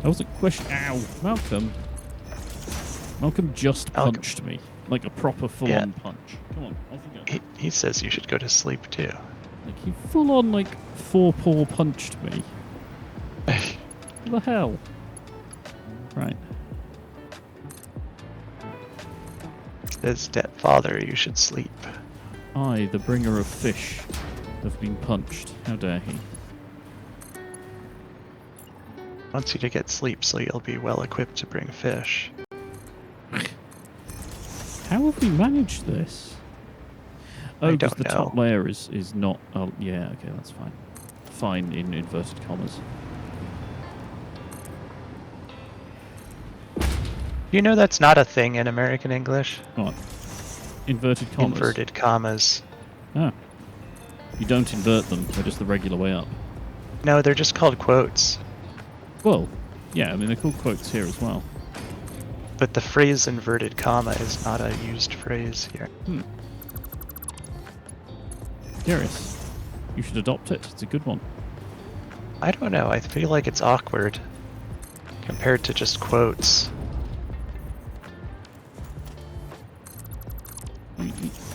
That was a question. Ow, Malcolm. Malcolm just punched me. Like a proper full-on punch. Come on, off you go. He says you should go to sleep too. Like, he full-on, like, four-paw punched me. What the hell? Right. Says stepfather, you should sleep. I, the bringer of fish, have been punched. How dare he? Wants you to get sleep so you'll be well equipped to bring fish. How have we managed this? Oh, because the top layer is not... Oh, yeah, okay, that's fine. Fine in inverted commas. You know that's not a thing in American English? What? Inverted commas? Inverted commas. Ah. You don't invert them, they're just the regular way up. No, they're just called quotes. Well, yeah, I mean, they're called quotes here as well. But the phrase inverted comma is not a used phrase here. Curious. You should adopt it. It's a good one. I don't know. I feel like it's awkward compared to just quotes.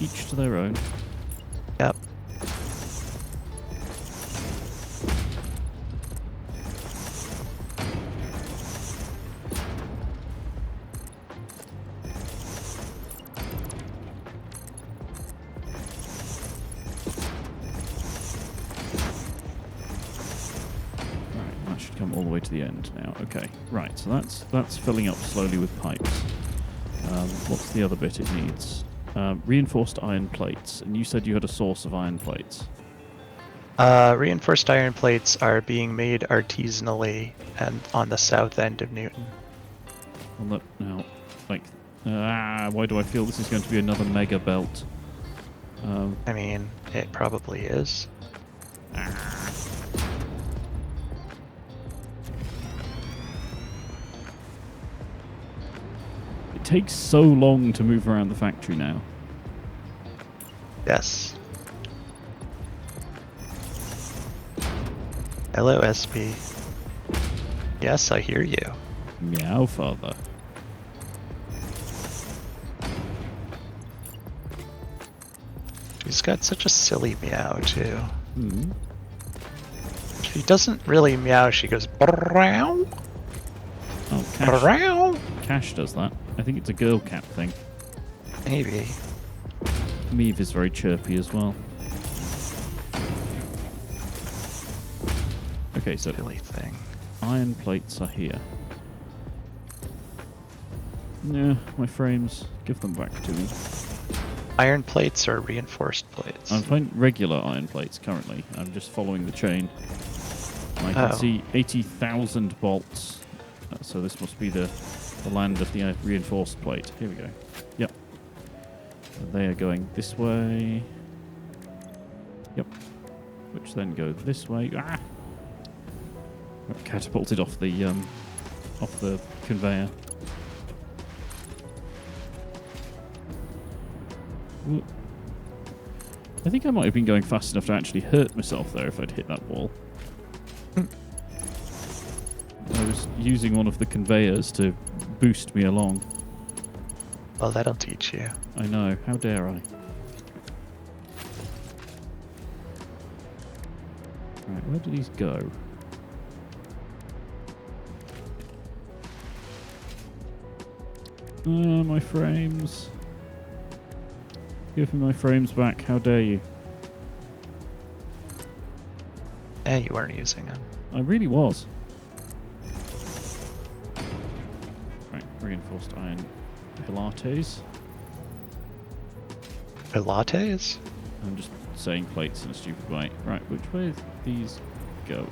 Each to their own. Yep. Come all the way to the end now. Okay, right. So that's filling up slowly with pipes. What's the other bit it needs? Reinforced iron plates. And you said you had a source of iron plates. Reinforced iron plates are being made artisanally and on the south end of Newton. Well, look now, like, why do I feel this is going to be another mega belt? I mean, it probably is. takes so long to move around the factory now. Yes. Hello, SB. Yes, I hear you. Meow, father. He's got such a silly meow, too. Hmm. She doesn't really meow, she goes brow. Oh, Cash does that. I think it's a girl cat thing. Maybe. Meave is very chirpy as well. Okay, so Silly thing. iron plates are here. Yeah, my frames. Give them back to me. Iron plates or reinforced plates? I'm finding regular iron plates currently. I'm just following the chain. I can see 80,000 bolts. So this must be the land of the reinforced plate. Here we go. Yep. They are going this way. Yep. Which then go this way. Ah! Got catapulted off the conveyor. Ooh. I think I might have been going fast enough to actually hurt myself there if I'd hit that wall. I was using one of the conveyors to boost me along. Well, that'll teach you. I know. How dare I? Right, where do these go? My frames. Give me my frames back. How dare you? You weren't using them. I really was. Right, reinforced iron pilates. Pilates? I'm just saying plates in a stupid way. Right, which way do these go?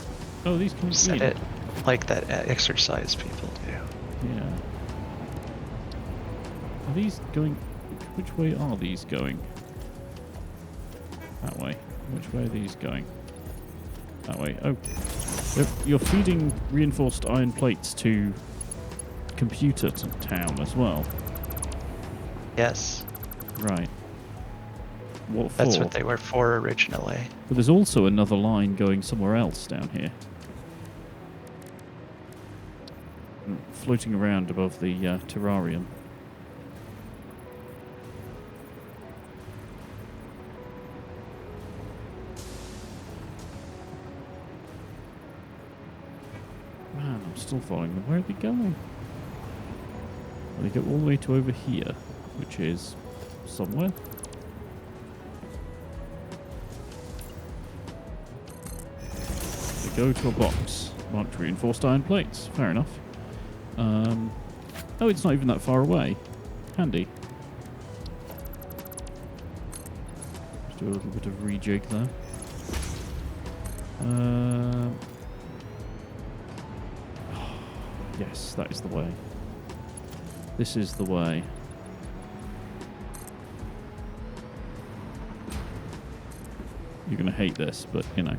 Oh, these come Said in. it like that exercise people do. Yeah. Are these going... Which way are these going? That way. Which way are these going? That way. Oh. You're feeding reinforced iron plates to Computer Town as well. Yes. Right. What for? That's what they were for originally. But there's also another line going somewhere else down here. Floating around above the terrarium. Man, I'm still following them. Where are they going? Well, they go all the way to over here, which is somewhere. They go to a box marked reinforced iron plates. Fair enough. Oh, it's not even that far away. Handy. Just do a little bit of rejig there. Yes, that is the way. This is the way. You're going to hate this, but, you know.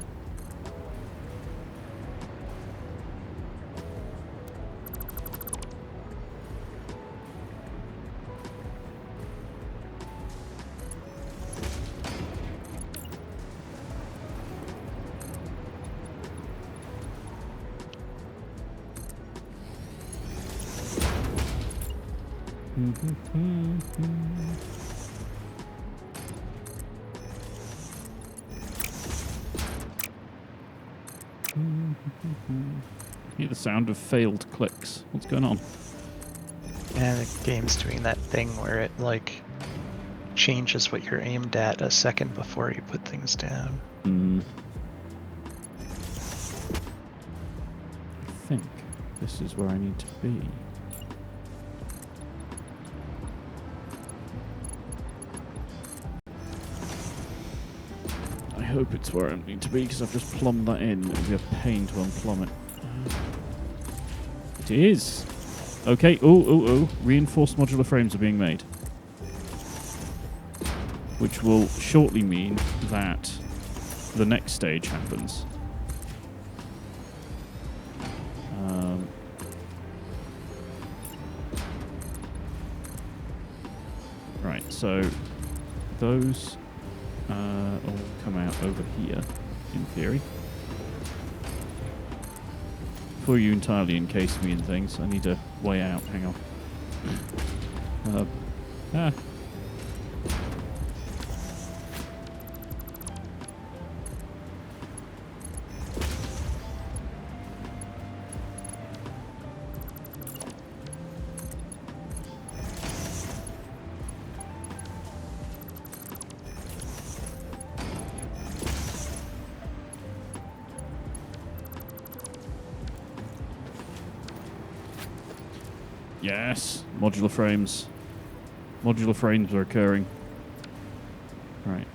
Hear the sound of failed clicks. What's going on? And the game's doing that thing where it, like, changes what you're aimed at a second before you put things down. I think this is where I need to be. I hope it's where I need to be because I've just plumbed that in. It would be a pain to unplumb it. It is. Okay. Oh. Reinforced modular frames are being made. Which will shortly mean that the next stage happens. Right, so those all come out over here, in theory. Before you entirely encase me in things, I need a way out. Hang on. Ah. Yes, modular frames. Modular frames are occurring. Right.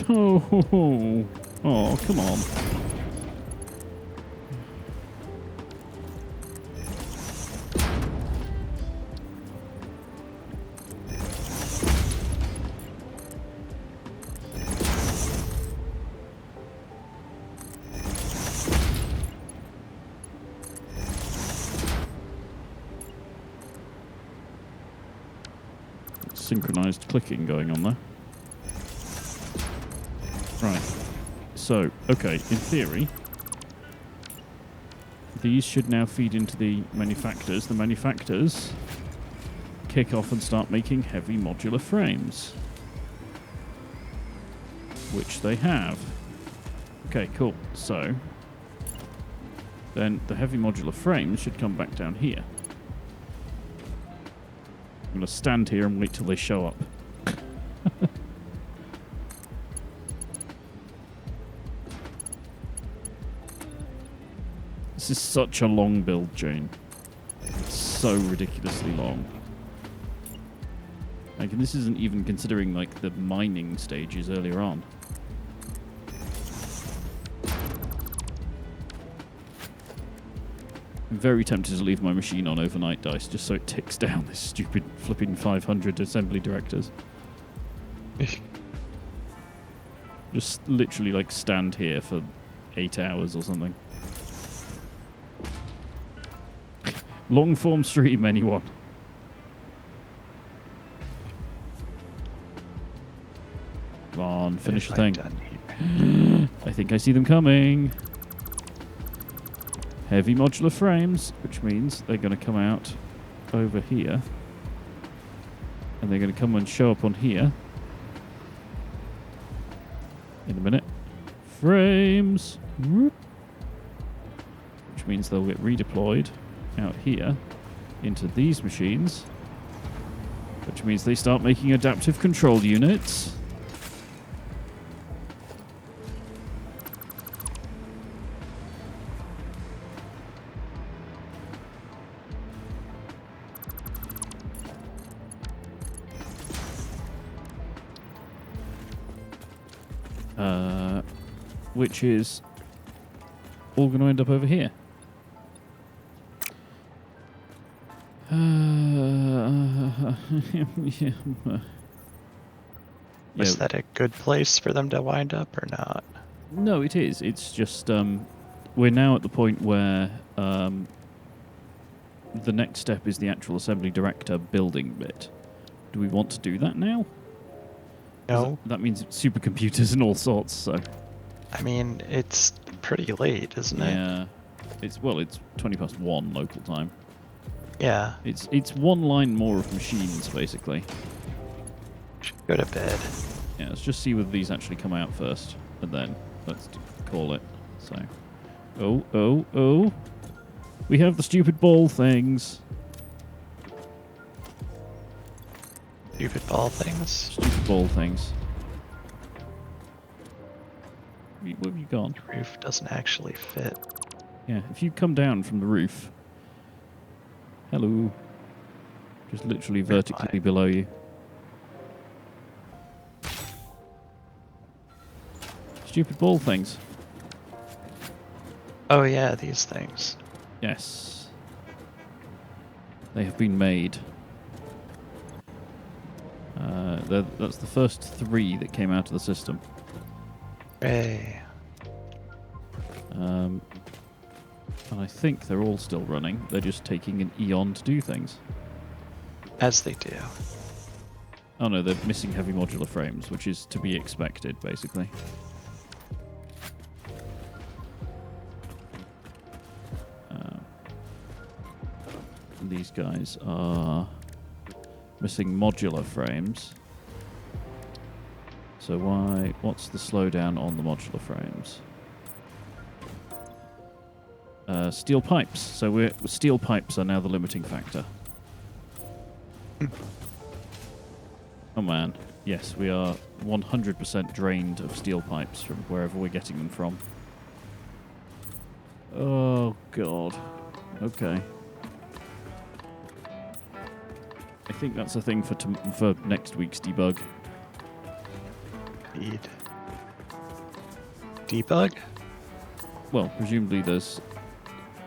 Oh, come on. Synchronized clicking going on there. Right. So, okay, in theory, these should now feed into the manufacturers. The manufacturers kick off and start making heavy modular frames. Which they have. Okay, cool. So, then the heavy modular frames should come back down here. I'm going to stand here and wait till they show up. This is such a long build, Jane. It's so ridiculously long. Like, and this isn't even considering, like, the mining stages earlier on. I'm very tempted to leave my machine on overnight, Dice, just so it ticks down this stupid flipping 500 assembly directors. Just literally, like, stand here for 8 hours or something. Long form stream, anyone? Come on, finish the thing. I think I see them coming. Heavy modular frames, which means they're going to come out over here. And they're going to come and show up on here. In a minute. Frames. Which means they'll get redeployed out here into these machines, which means they start making adaptive control units. Which is all going to end up over here. Was that a good place for them to wind up or not? No, it is. It's just we're now at the point where the next step is the actual assembly director building bit. Do we want to do that now? No. That means supercomputers and all sorts, so... I mean, it's pretty late, isn't it? Yeah. It's 1 local time. Yeah. It's one line more of machines, basically. Should go to bed. Yeah, let's just see whether these actually come out first, and then let's call it. So, oh! We have the stupid ball things. Stupid ball things. Stupid ball things. Where have you gone? The roof doesn't actually fit. Yeah, if you come down from the roof. Hello. Just literally vertically below you. Stupid ball things. Oh yeah, these things. Yes. They have been made. That's the first 3 that came out of the system. Hey. And I think they're all still running. They're just taking an eon to do things. As they do. Oh no, they're missing heavy modular frames, which is to be expected, basically. These guys are missing modular frames. So what's the slowdown on the modular frames? Steel pipes. So steel pipes are now the limiting factor. Oh man, yes, we are 100% drained of steel pipes from wherever we're getting them from. Oh god. Okay. I think that's a thing for next week's debug. Indeed. Debug? Well, presumably there's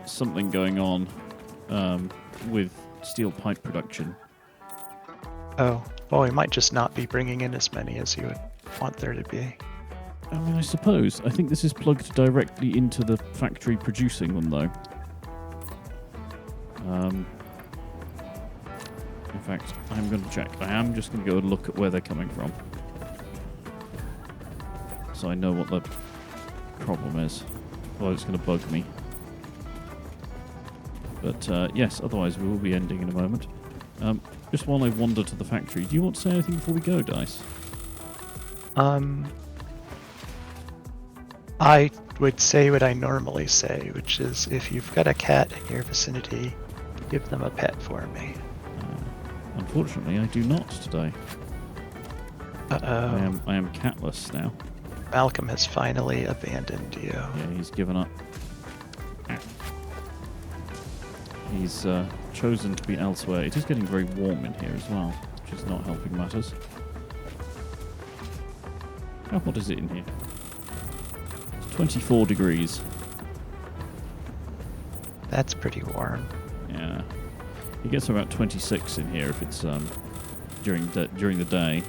something going on with steel pipe production. Oh, well, we might just not be bringing in as many as you would want there to be. I mean, I suppose. I think this is plugged directly into the factory producing them, though. In fact, I'm going to check. I am just going to go and look at where they're coming from. So I know what the problem is. Well, it's going to bug me. But yes, otherwise we will be ending in a moment. Just while I wander to the factory, do you want to say anything before we go, Dice? I would say what I normally say, which is if you've got a cat in your vicinity, give them a pet for me. Unfortunately, I do not today. Uh-oh. I am catless now. Malcolm has finally abandoned you. Yeah, he's given up. He's chosen to be elsewhere. It is getting very warm in here as well, which is not helping matters. Oh, what is it in here? It's 24 degrees. That's pretty warm. Yeah. It gets about 26 in here if it's during the day.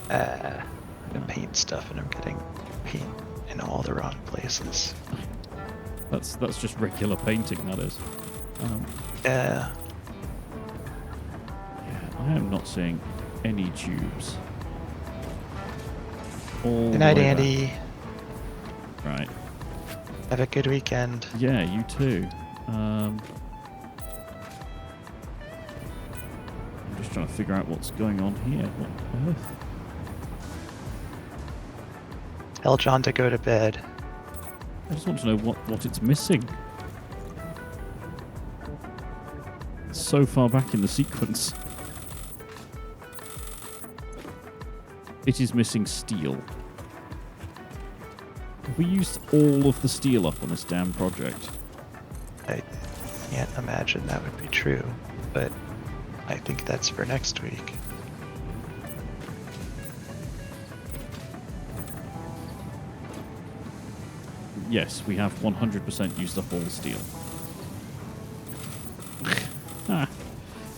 I'm paint stuff and I'm getting paint in all the wrong places. That's just regular painting, that is. Yeah. Yeah, I am not seeing any tubes. Good night, Andy. Right. Have a good weekend. Yeah, you too. I'm just trying to figure out what's going on here. What on earth? Tell John to go to bed. I just want to know what it's missing. It's so far back in the sequence. It is missing steel. Have we used all of the steel up on this damn project? I can't imagine that would be true, but I think that's for next week. Yes, we have 100% used up all the steel.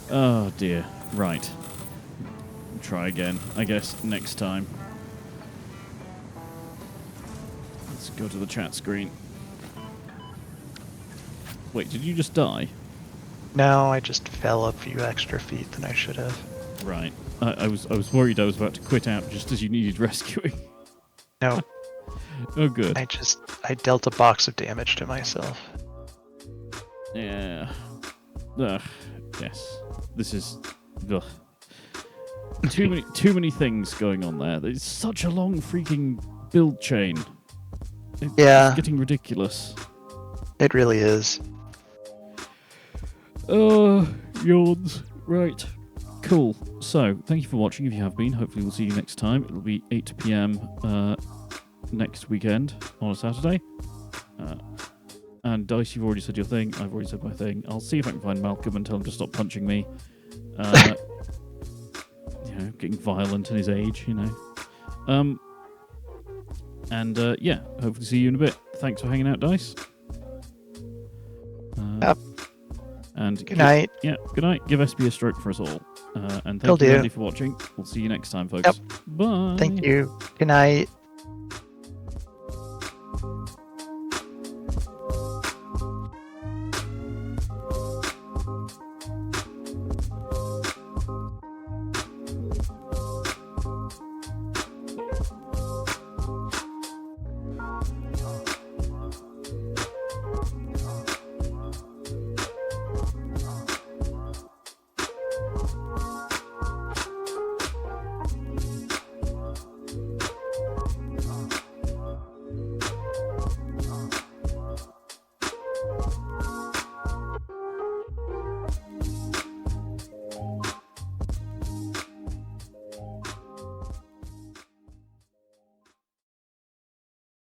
Oh dear. Right. Try again, I guess, next time. Let's go to the chat screen. Wait, did you just die? No, I just fell a few extra feet than I should have. Right. I was worried I was about to quit out just as you needed rescuing. No. Oh, good. I dealt a box of damage to myself. Yeah. Ugh. Yes. This is. Ugh. Too many things going on there. It's such a long freaking build chain. It's getting ridiculous. It really is. Yawns. Right. Cool. So, thank you for watching. If you have been, hopefully we'll see you next time. It'll be 8 p.m. Next weekend on a Saturday. And Dice, you've already said your thing. I've already said my thing. I'll see if I can find Malcolm and tell him to stop punching me. Getting violent in his age, hopefully see you in a bit. Thanks for hanging out, Dice. Yep. And good night. Yeah, good night. Give SB a stroke for us all. And thank you, Andy, for watching. We'll see you next time, folks. Yep. Bye. Thank you. Good night.